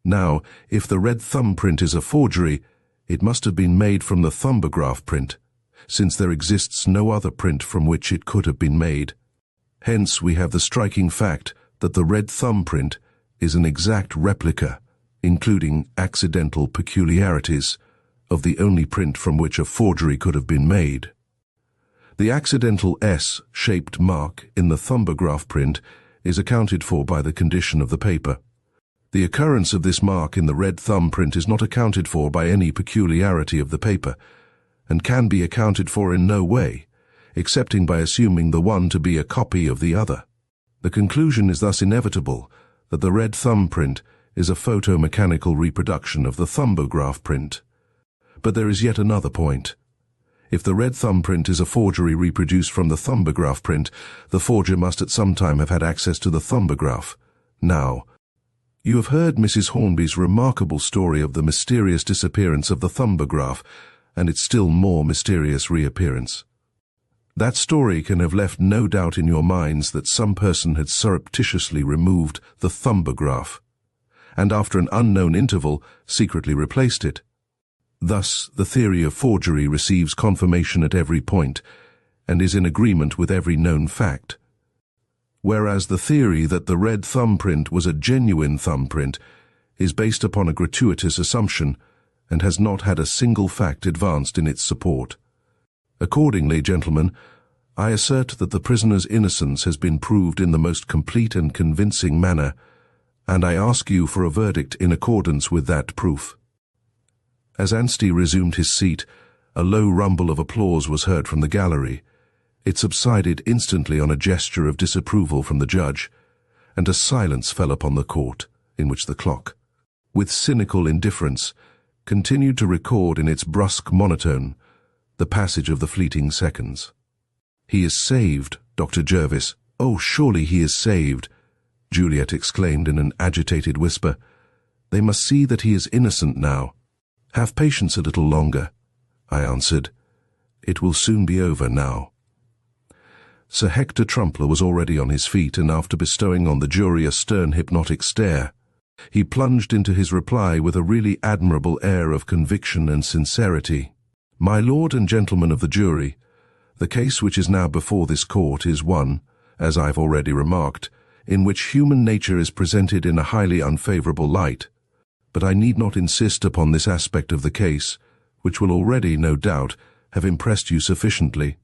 Now, if the red thumbprint is a forgery, it must have been made from the Thumbograph print, since there exists no other print from which it could have been made. Hence we have the striking fact that the red thumbprint is an exact replica, including accidental peculiarities, of the only print from which a forgery could have been made. The accidental S-shaped mark in the Thumbograph print is accounted for by the condition of the paper. The occurrence of this mark in the red thumb print is not accounted for by any peculiarity of the paper, and can be accounted for in no way, excepting by assuming the one to be a copy of the other. The conclusion is thus inevitable that the red thumb print is a photomechanical reproduction of the Thumbograph print. But there is yet another point. If the red thumb print is a forgery reproduced from the Thumbograph print, the forger must at some time have had access to the Thumbograph. Now, you have heard Mrs. Hornby's remarkable story of the mysterious disappearance of the Thumbograph and its still more mysterious reappearance. That story can have left no doubt in your minds that some person had surreptitiously removed the Thumbograph, and after an unknown interval secretly replaced it. Thus, the theory of forgery receives confirmation at every point, and is in agreement with every known fact. Whereas the theory that the red thumbprint was a genuine thumbprint is based upon a gratuitous assumption, and has not had a single fact advanced in its support. Accordingly, gentlemen, I assert that the prisoner's innocence has been proved in the most complete and convincing manner, and I ask you for a verdict in accordance with that proof. As Anstey resumed his seat, a low rumble of applause was heard from the gallery. It subsided instantly on a gesture of disapproval from the judge, and a silence fell upon the court, in which the clock, with cynical indifference, continued to record in its brusque monotone the passage of the fleeting seconds. "He is saved, Dr. Jervis. Oh, surely he is saved," Juliet exclaimed in an agitated whisper. "They must see that he is innocent now." "Have patience a little longer," I answered. "It will soon be over now." Sir Hector Trumpler was already on his feet, and after bestowing on the jury a stern hypnotic stare, he plunged into his reply with a really admirable air of conviction and sincerity. "My lord and gentlemen of the jury, the case which is now before this court is one, as I've already remarked, in which human nature is presented in a highly unfavorable light. But I need not insist upon this aspect of the case, which will already, no doubt, have impressed you sufficiently.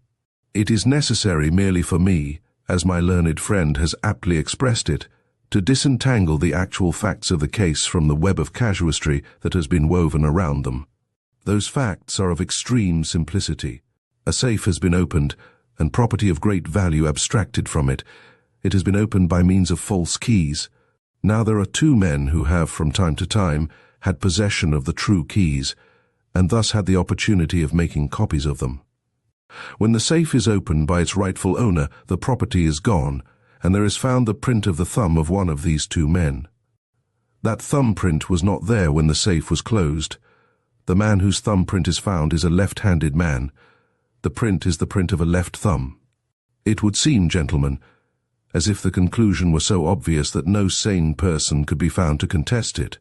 It is necessary merely for me, as my learned friend has aptly expressed it, to disentangle the actual facts of the case from the web of casuistry that has been woven around them. Those facts are of extreme simplicity. A safe has been opened, and property of great value abstracted from it. It has been opened by means of false keys. Now there are two men who have, from time to time, had possession of the true keys, and thus had the opportunity of making copies of them. When the safe is opened by its rightful owner, the property is gone, and there is found the print of the thumb of one of these two men. That thumbprint was not there when the safe was closed. The man whose thumbprint is found is a left-handed man. The print is the print of a left thumb. It would seem, gentlemen, as if the conclusion were so obvious that no sane person could be found to contest it.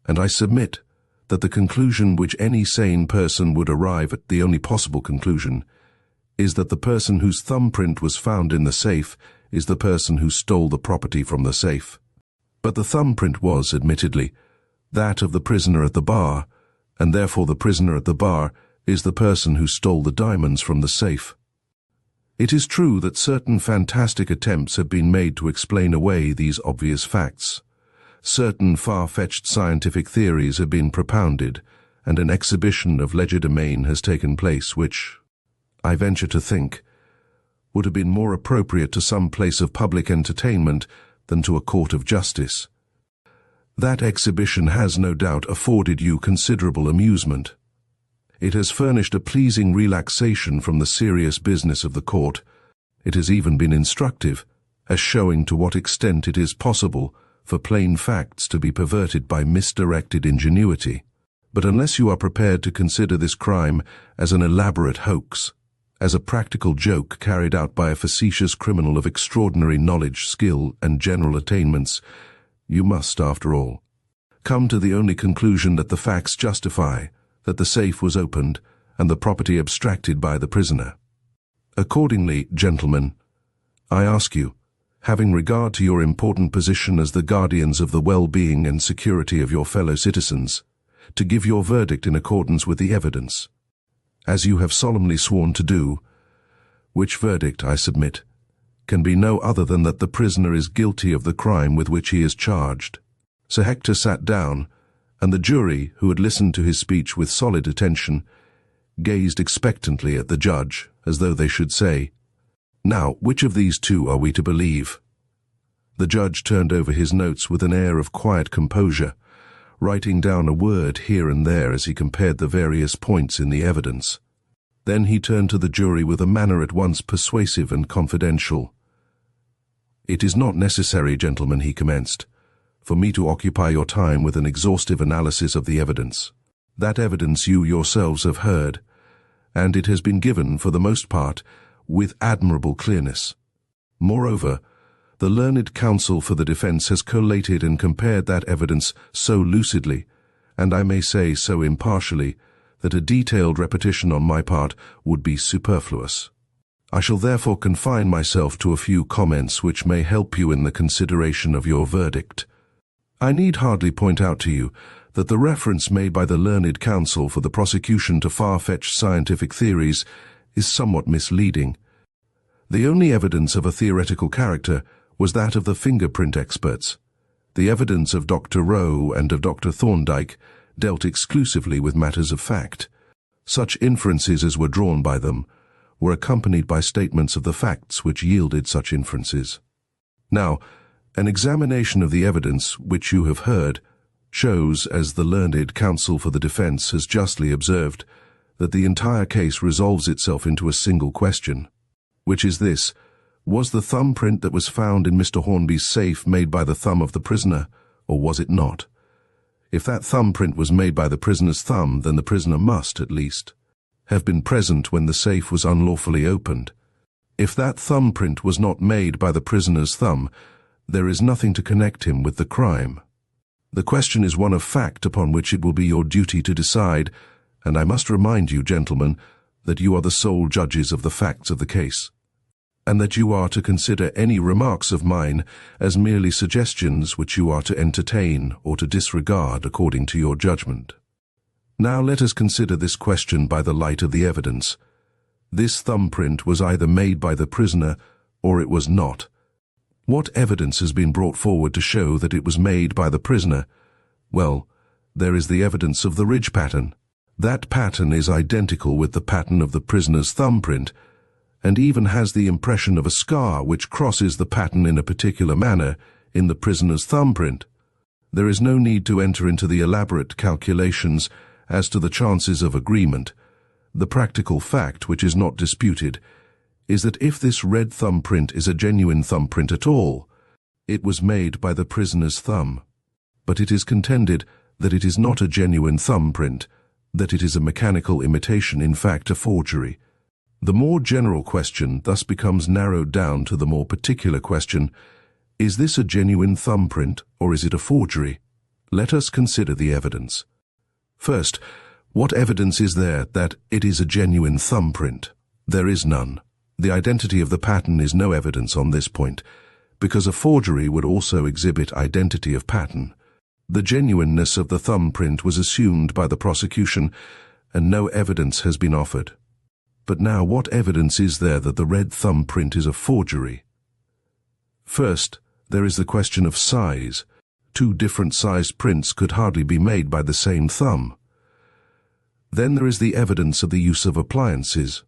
And I submit that the conclusion which any sane person would arrive at, the only possible conclusion, is that the person whose thumbprint was found in the safe is the person who stole the property from the safe. But the thumbprint was, admittedly, that of the prisoner at the bar, and therefore the prisoner at the bar is the person who stole the diamonds from the safe. It is true that certain fantastic attempts have been made to explain away these obvious facts. Certain far-fetched scientific theories have been propounded, and an exhibition of legerdemain has taken place which, I venture to think, would have been more appropriate to some place of public entertainment than to a court of justice. That exhibition has no doubt afforded you considerable amusement. It has furnished a pleasing relaxation from the serious business of the court. It has even been instructive, as showing to what extent it is possible for plain facts to be perverted by misdirected ingenuity. But unless you are prepared to consider this crime as an elaborate hoax, as a practical joke carried out by a facetious criminal of extraordinary knowledge, skill, and general attainments, you must, after all, come to the only conclusion that the facts justify that the safe was opened and the property abstracted by the prisoner. Accordingly, gentlemen, I ask you, having regard to your important position as the guardians of the well-being and security of your fellow citizens, to give your verdict in accordance with the evidence, as you have solemnly sworn to do, which verdict, I submit, can be no other than that the prisoner is guilty of the crime with which he is charged." Sir Hector sat down, and the jury, who had listened to his speech with solid attention, gazed expectantly at the judge, as though they should say, "Now, which of these two are we to believe?" The judge turned over his notes with an air of quiet composure, writing down a word here and there as he compared the various points in the evidence. Then he turned to the jury with a manner at once persuasive and confidential. "It is not necessary, gentlemen," he commenced, "for me to occupy your time with an exhaustive analysis of the evidence. That evidence you yourselves have heard, and it has been given, for the most part, with admirable clearness. Moreover, the learned counsel for the defense has collated and compared that evidence so lucidly, and I may say so impartially, that a detailed repetition on my part would be superfluous. I shall therefore confine myself to a few comments which may help you in the consideration of your verdict. I need hardly point out to you that the reference made by the learned counsel for the prosecution to far-fetched scientific theories is somewhat misleading. The only evidence of a theoretical character was that of the fingerprint experts. The evidence of Dr. Rowe and of Dr. Thorndyke dealt exclusively with matters of fact. Such inferences as were drawn by them were accompanied by statements of the facts which yielded such inferences. Now, an examination of the evidence which you have heard shows, as the learned counsel for the defense has justly observed, that the entire case resolves itself into a single question, which is this: was the thumbprint that was found in Mr. Hornby's safe made by the thumb of the prisoner, or was it not? If that thumbprint was made by the prisoner's thumb, then the prisoner must, at least, have been present when the safe was unlawfully opened. If that thumbprint was not made by the prisoner's thumb, there is nothing to connect him with the crime. The question is one of fact upon which it will be your duty to decide, and I must remind you, gentlemen, that you are the sole judges of the facts of the case, and that you are to consider any remarks of mine as merely suggestions which you are to entertain or to disregard according to your judgment. Now let us consider this question by the light of the evidence. This thumbprint was either made by the prisoner or it was not. What evidence has been brought forward to show that it was made by the prisoner? Well, there is the evidence of the ridge pattern. That pattern is identical with the pattern of the prisoner's thumbprint, and even has the impression of a scar which crosses the pattern in a particular manner in the prisoner's thumbprint. There is no need to enter into the elaborate calculations as to the chances of agreement. The practical fact, which is not disputed, is that if this red thumbprint is a genuine thumbprint at all, it was made by the prisoner's thumb. But it is contended that it is not a genuine thumbprint, that it is a mechanical imitation, in fact a forgery. The more general question thus becomes narrowed down to the more particular question: is this a genuine thumbprint or is it a forgery? Let us consider the evidence. First, what evidence is there that it is a genuine thumbprint? There is none. The identity of the pattern is no evidence on this point, because a forgery would also exhibit identity of pattern. The genuineness of the thumbprint was assumed by the prosecution, and no evidence has been offered. But now, what evidence is there that the red thumbprint is a forgery? First, there is the question of size. Two different sized prints could hardly be made by the same thumb. Then there is the evidence of the use of appliances.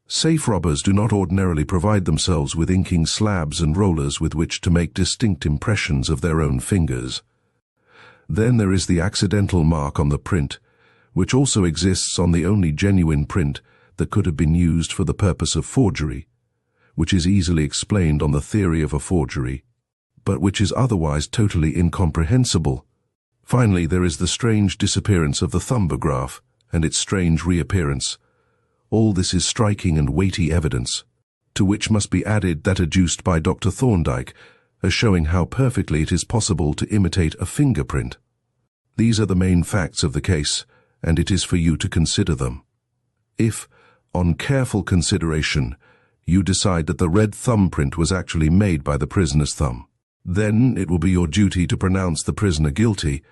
Safe robbers do not ordinarily provide themselves with inking slabs and rollers with which to make distinct impressions of their own fingers. Then there is the accidental mark on the print, which also exists on the only genuine print that could have been used for the purpose of forgery, which is easily explained on the theory of a forgery, but which is otherwise totally incomprehensible. Finally, there is the strange disappearance of the Thumbograph and its strange reappearance. All this is striking and weighty evidence, to which must be added that adduced by Dr. Thorndyke as showing how perfectly it is possible to imitate a fingerprint. These are the main facts of the case, and it is for you to consider them. If, on careful consideration, you decide that the red thumbprint was actually made by the prisoner's thumb, then it will be your duty to pronounce the prisoner guilty,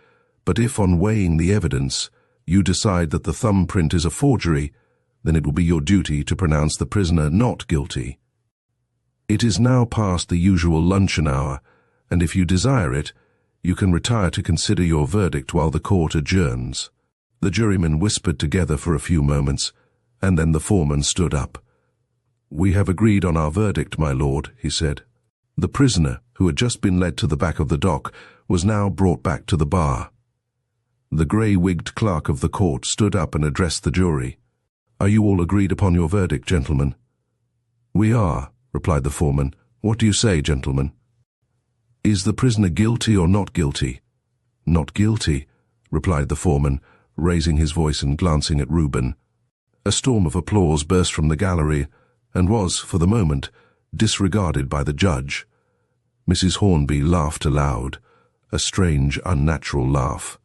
But if on weighing the evidence, you decide that the thumbprint is a forgery, then it will be your duty to pronounce the prisoner not guilty. It is now past the usual luncheon hour, and if you desire it, you can retire to consider your verdict while the court adjourns." The jurymen whispered together for a few moments, and then the foreman stood up. "We have agreed on our verdict, my lord," he said. The prisoner, who had just been led to the back of the dock, was now brought back to the bar. The grey-wigged clerk of the court stood up and addressed the jury. "Are you all agreed upon your verdict, gentlemen?" "We are," replied the foreman. "What do you say, gentlemen?" "Is the prisoner guilty or not guilty?" "Not guilty," replied the foreman, raising his voice and glancing at Reuben. A storm of applause burst from the gallery, and was, for the moment, disregarded by the judge. Mrs. Hornby laughed aloud, a strange, unnatural laugh,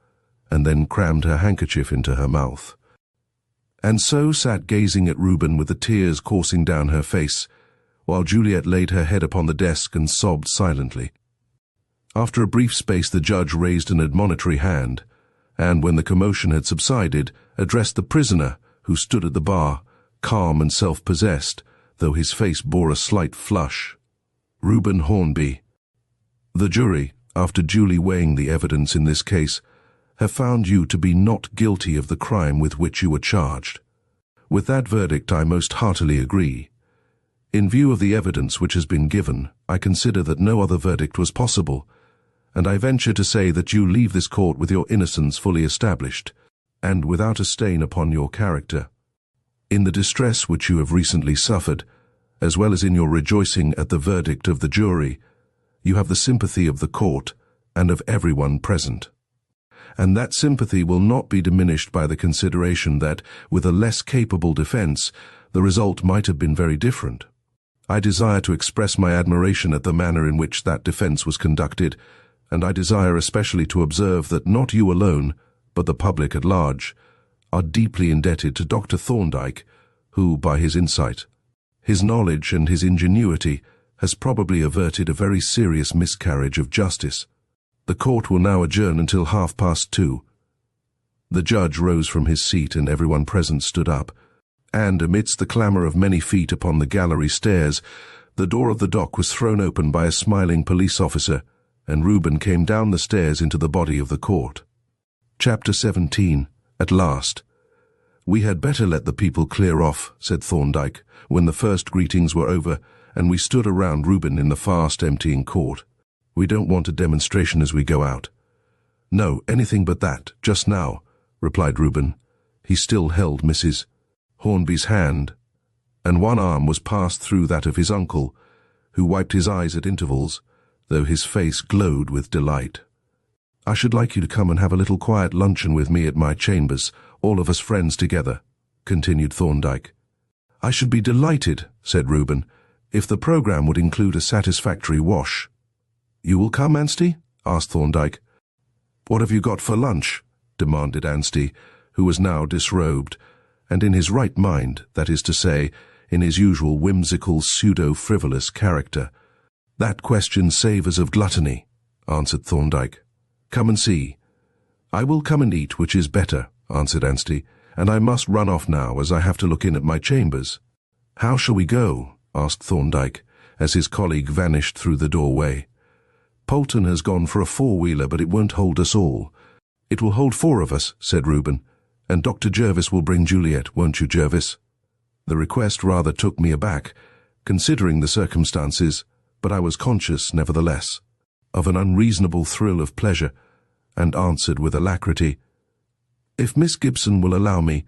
and then crammed her handkerchief into her mouth. And so sat gazing at Reuben with the tears coursing down her face, while Juliet laid her head upon the desk and sobbed silently. After a brief space the judge raised an admonitory hand, and when the commotion had subsided, addressed the prisoner, who stood at the bar, calm and self-possessed, though his face bore a slight flush. "Reuben Hornby, the jury, after duly weighing the evidence in this case, have found you to be not guilty of the crime with which you were charged. With that verdict I most heartily agree. In view of the evidence which has been given, I consider that no other verdict was possible, and I venture to say that you leave this court with your innocence fully established, and without a stain upon your character. In the distress which you have recently suffered, as well as in your rejoicing at the verdict of the jury, you have the sympathy of the court and of everyone present. And that sympathy will not be diminished by the consideration that, with a less capable defense, the result might have been very different. I desire to express my admiration at the manner in which that defense was conducted, and I desire especially to observe that not you alone, but the public at large, are deeply indebted to Dr. Thorndyke, who, by his insight, his knowledge and his ingenuity, has probably averted a very serious miscarriage of justice. The court will now adjourn until 2:30. The judge rose from his seat and everyone present stood up, and amidst the clamour of many feet upon the gallery stairs, the door of the dock was thrown open by a smiling police officer, and Reuben came down the stairs into the body of the court. Chapter 17. At last. "We had better let the people clear off," said Thorndyke, when the first greetings were over, and we stood around Reuben in the fast emptying court. "We don't want a demonstration as we go out." "No, anything but that, just now," replied Reuben. He still held Mrs. Hornby's hand, and one arm was passed through that of his uncle, who wiped his eyes at intervals, though his face glowed with delight. "I should like you to come and have a little quiet luncheon with me at my chambers, all of us friends together," continued Thorndyke. "I should be delighted," said Reuben, "if the programme would include a satisfactory wash." "You will come, Anstey?" asked Thorndyke. "What have you got for lunch?" demanded Anstey, who was now disrobed, and in his right mind, that is to say, in his usual whimsical, pseudo-frivolous character. "That question savours of gluttony," answered Thorndyke. "Come and see." "I will come and eat, which is better," answered Anstey, "and I must run off now, as I have to look in at my chambers." "How shall we go?" asked Thorndyke, as his colleague vanished through the doorway. "Polton has gone for a four-wheeler, but it won't hold us all." "It will hold 4 of us," said Reuben, "and Dr. Jervis will bring Juliet, won't you, Jervis?" The request rather took me aback, considering the circumstances, but I was conscious, nevertheless, of an unreasonable thrill of pleasure, and answered with alacrity, "If Miss Gibson will allow me,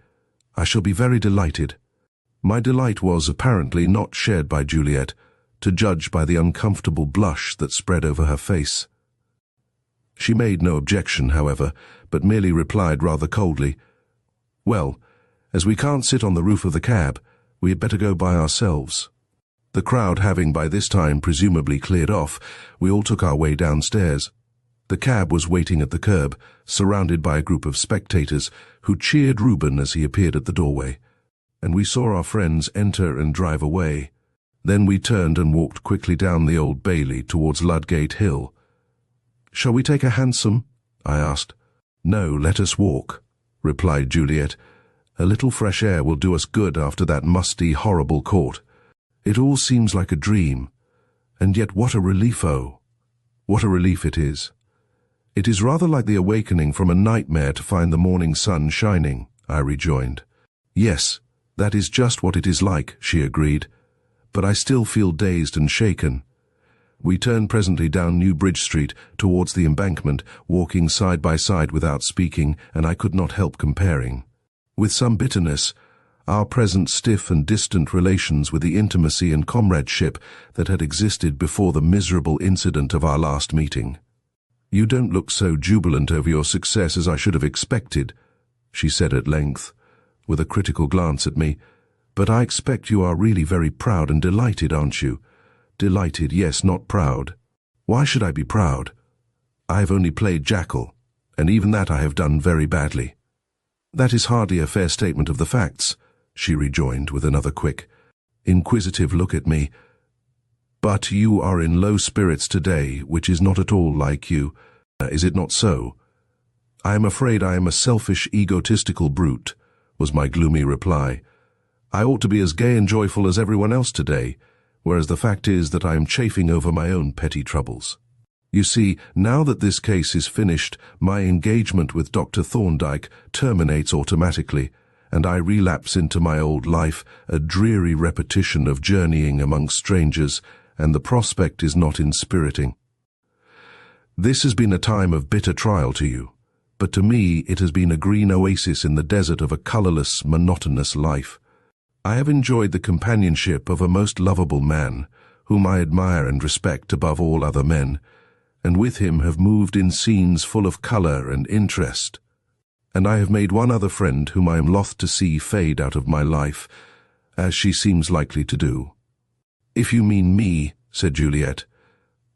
I shall be very delighted." My delight was apparently not shared by Juliet, to judge by the uncomfortable blush that spread over her face. She made no objection, however, but merely replied rather coldly, "Well, as we can't sit on the roof of the cab, we had better go by ourselves." The crowd having by this time presumably cleared off, we all took our way downstairs. The cab was waiting at the curb, surrounded by a group of spectators, who cheered Reuben as he appeared at the doorway, and we saw our friends enter and drive away. Then we turned and walked quickly down the Old Bailey towards Ludgate Hill. "Shall we take a hansom?" I asked. "No, let us walk," replied Juliet. "A little fresh air will do us good after that musty, horrible court. It all seems like a dream, and yet what a relief, oh! What a relief it is. It is rather like the awakening from a nightmare to find the morning sun shining," I rejoined. "Yes, that is just what it is like," she agreed, "but I still feel dazed and shaken." We turned presently down New Bridge Street towards the Embankment, walking side by side without speaking, and I could not help comparing, with some bitterness, our present stiff and distant relations with the intimacy and comradeship that had existed before the miserable incident of our last meeting. "You don't look so jubilant over your success as I should have expected," she said at length, with a critical glance at me, "but I expect you are really very proud and delighted, aren't you?" "Delighted, yes, not proud." "Why should I be proud? I have only played jackal, and even that I have done very badly." "That is hardly a fair statement of the facts," she rejoined with another quick, inquisitive look at me. "But you are in low spirits today, which is not at all like you. Is it not so?" "I am afraid I am a selfish, egotistical brute," was my gloomy reply. "I ought to be as gay and joyful as everyone else today, whereas the fact is that I am chafing over my own petty troubles. You see, now that this case is finished, my engagement with Dr. Thorndyke terminates automatically, and I relapse into my old life, a dreary repetition of journeying among strangers, and the prospect is not inspiriting. This has been a time of bitter trial to you, but to me it has been a green oasis in the desert of a colourless, monotonous life. I have enjoyed the companionship of a most lovable man, whom I admire and respect above all other men, and with him have moved in scenes full of colour and interest. And I have made one other friend whom I am loth to see fade out of my life, as she seems likely to do." "If you mean me," said Juliet,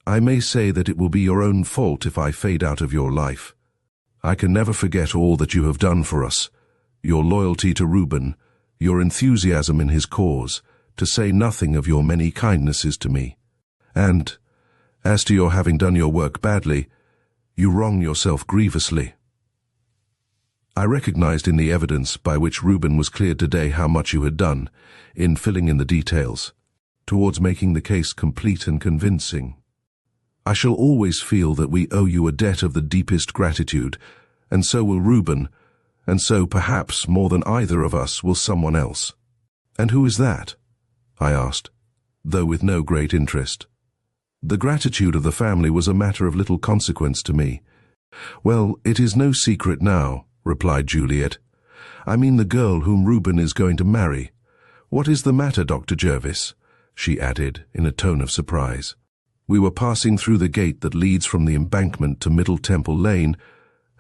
"I may say that it will be your own fault if I fade out of your life. I can never forget all that you have done for us, your loyalty to Reuben, your enthusiasm in his cause, to say nothing of your many kindnesses to me. And, as to your having done your work badly, you wrong yourself grievously." I recognized in the evidence by which Reuben was cleared today how much you had done, in filling in the details, towards making the case complete and convincing. I shall always feel that we owe you a debt of the deepest gratitude, and so will Reuben, and so, perhaps, more than either of us, will someone else. "And who is that?" I asked, though with no great interest. The gratitude of the family was a matter of little consequence to me. "Well, it is no secret now," replied Juliet. "I mean the girl whom Reuben is going to marry. What is the matter, Dr. Jervis?" she added, in a tone of surprise. We were passing through the gate that leads from the Embankment to Middle Temple Lane,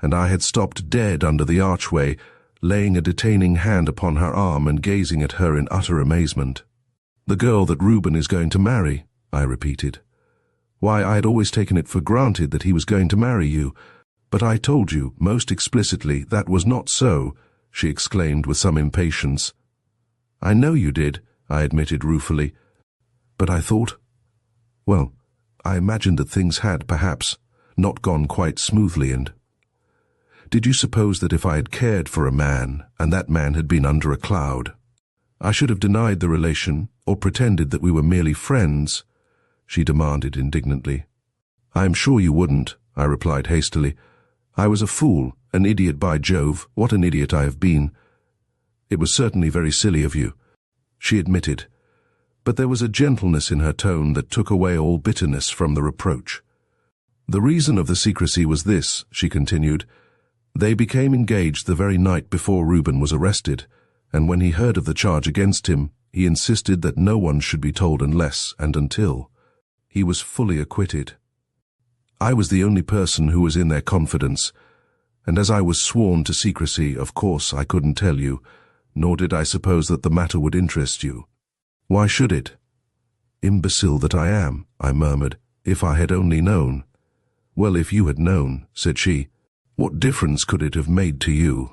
and I had stopped dead under the archway, laying a detaining hand upon her arm and gazing at her in utter amazement. "The girl that Reuben is going to marry," I repeated. "Why, I had always taken it for granted that he was going to marry you, but I told you, most explicitly, that was not so," she exclaimed with some impatience. "I know you did," I admitted ruefully, "but I thought, well, I imagined that things had, perhaps, not gone quite smoothly, and did you suppose that if I had cared for a man, and that man had been under a cloud, I should have denied the relation, or pretended that we were merely friends?" she demanded indignantly. "I am sure you wouldn't," I replied hastily. "I was a fool, an idiot, by Jove, what an idiot I have been. It was certainly very silly of you," she admitted, but there was a gentleness in her tone that took away all bitterness from the reproach. "The reason of the secrecy was this," she continued. "They became engaged the very night before Reuben was arrested, and when he heard of the charge against him, he insisted that no one should be told unless and until he was fully acquitted. I was the only person who was in their confidence, and as I was sworn to secrecy, of course I couldn't tell you, nor did I suppose that the matter would interest you. Why should it?" "Imbecile that I am," I murmured, "if I had only known." "Well, if you had known," said she, "what difference could it have made to you?"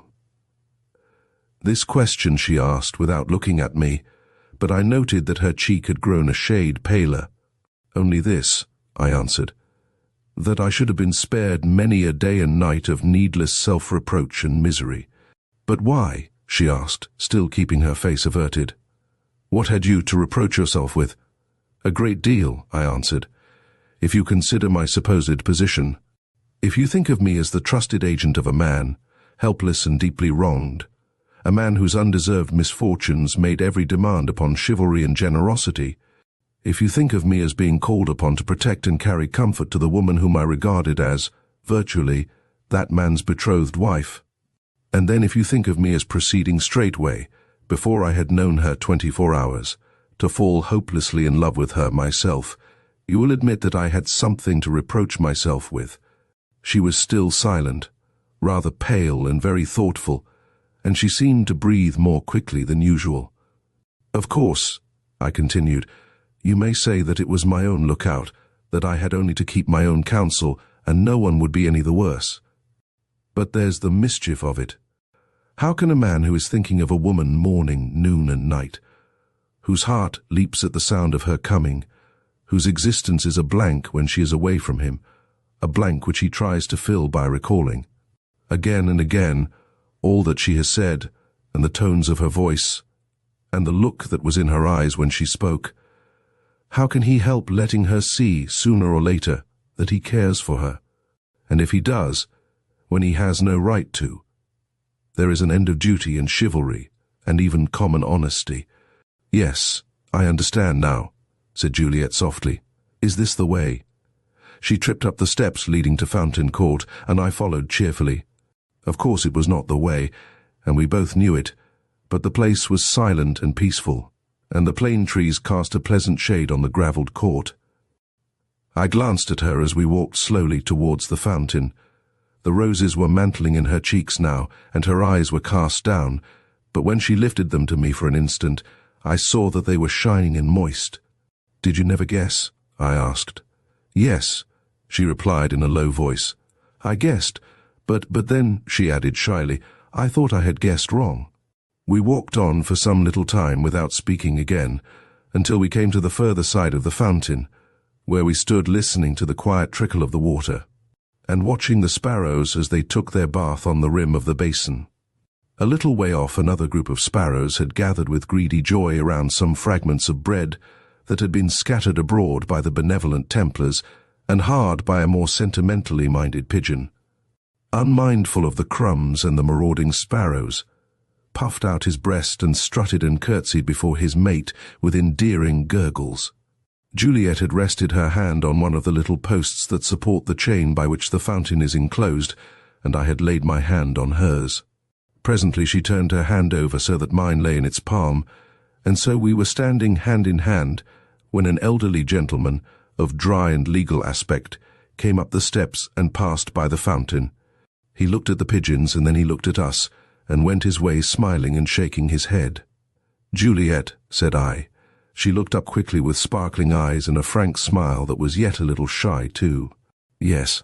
This question she asked without looking at me, but I noted that her cheek had grown a shade paler. "Only this," I answered, that I should have been spared many a day and night of needless self-reproach and misery. "But why?" she asked, still keeping her face averted. "What had you to reproach yourself with?" "A great deal," I answered, "if you consider my supposed position. If you think of me as the trusted agent of a man, helpless and deeply wronged, a man whose undeserved misfortunes made every demand upon chivalry and generosity, if you think of me as being called upon to protect and carry comfort to the woman whom I regarded as, virtually, that man's betrothed wife, and then if you think of me as proceeding straightway, before I had known her 24 hours, to fall hopelessly in love with her myself, you will admit that I had something to reproach myself with." She was still silent, rather pale and very thoughtful, and she seemed to breathe more quickly than usual. "Of course," I continued, "you may say that it was my own lookout, that I had only to keep my own counsel, and no one would be any the worse. But there's the mischief of it. How can a man who is thinking of a woman morning, noon and night, whose heart leaps at the sound of her coming, whose existence is a blank when she is away from him, a blank which he tries to fill by recalling, again and again, all that she has said, and the tones of her voice, and the look that was in her eyes when she spoke, how can he help letting her see, sooner or later, that he cares for her? And if he does, when he has no right to, there is an end of duty and chivalry, and even common honesty." "Yes, I understand now," said Juliet softly. "Is this the way?" She tripped up the steps leading to Fountain Court, and I followed cheerfully. Of course it was not the way, and we both knew it, but the place was silent and peaceful, and the plane trees cast a pleasant shade on the gravelled court. I glanced at her as we walked slowly towards the fountain. The roses were mantling in her cheeks now, and her eyes were cast down, but when she lifted them to me for an instant, I saw that they were shining and moist. "Did you never guess?" I asked. "Yes," she replied in a low voice. "I guessed, but then," she added shyly, "I thought I had guessed wrong." We walked on for some little time without speaking again, until we came to the further side of the fountain, where we stood listening to the quiet trickle of the water, and watching the sparrows as they took their bath on the rim of the basin. A little way off, another group of sparrows had gathered with greedy joy around some fragments of bread that had been scattered abroad by the benevolent Templars and hard by a more sentimentally minded pigeon. Unmindful of the crumbs and the marauding sparrows, puffed out his breast and strutted and curtsied before his mate with endearing gurgles. Juliet had rested her hand on one of the little posts that support the chain by which the fountain is enclosed, and I had laid my hand on hers. Presently she turned her hand over so that mine lay in its palm, and so we were standing hand in hand when an elderly gentleman, of dry and legal aspect, came up the steps and passed by the fountain. He looked at the pigeons, and then he looked at us, and went his way smiling and shaking his head. "Juliet," said I. She looked up quickly with sparkling eyes and a frank smile that was yet a little shy too. "Yes."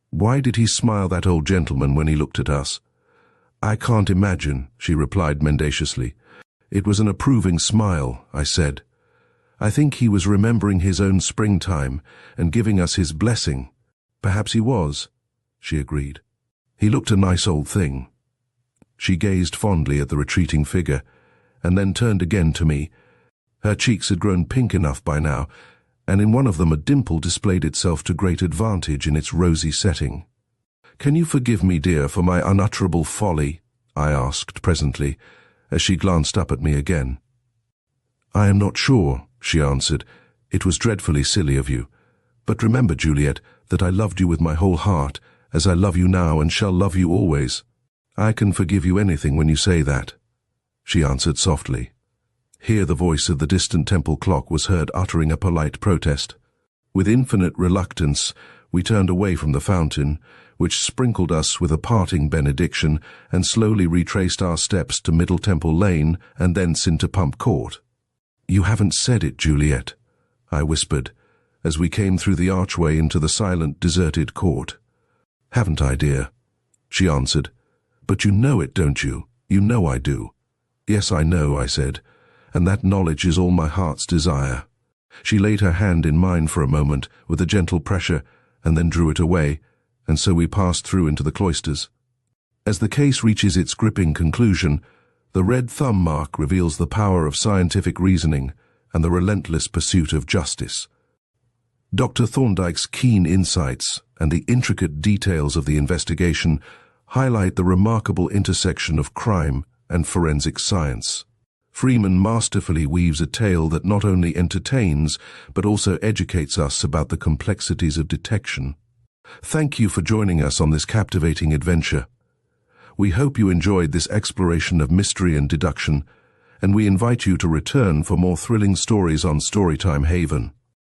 "Why did he smile, that old gentleman, when he looked at us?" "I can't imagine," she replied mendaciously. "It was an approving smile," I said. "I think he was remembering his own springtime and giving us his blessing." "Perhaps he was," she agreed. "He looked a nice old thing." She gazed fondly at the retreating figure, and then turned again to me. Her cheeks had grown pink enough by now, and in one of them a dimple displayed itself to great advantage in its rosy setting. "Can you forgive me, dear, for my unutterable folly?" I asked presently, as she glanced up at me again. "I am not sure," she answered. "It was dreadfully silly of you. But remember, Juliet, that I loved you with my whole heart, as I love you now and shall love you always. I can forgive you anything when you say that," she answered softly. Here the voice of the distant temple clock was heard uttering a polite protest. With infinite reluctance, we turned away from the fountain, which sprinkled us with a parting benediction, and slowly retraced our steps to Middle Temple Lane and thence into Pump Court. "You haven't said it, Juliet," I whispered, as we came through the archway into the silent, deserted court. "Haven't I, dear?" she answered. "But you know it, don't you? You know I do." "Yes, I know," I said, "and that knowledge is all my heart's desire." She laid her hand in mine for a moment with a gentle pressure, and then drew it away, and so we passed through into the cloisters. As the case reaches its gripping conclusion, the red thumb mark reveals the power of scientific reasoning and the relentless pursuit of justice. Dr. Thorndyke's keen insights and the intricate details of the investigation highlight the remarkable intersection of crime and forensic science. Freeman masterfully weaves a tale that not only entertains but also educates us about the complexities of detection. Thank you for joining us on this captivating adventure. We hope you enjoyed this exploration of mystery and deduction, and we invite you to return for more thrilling stories on Storytime Haven.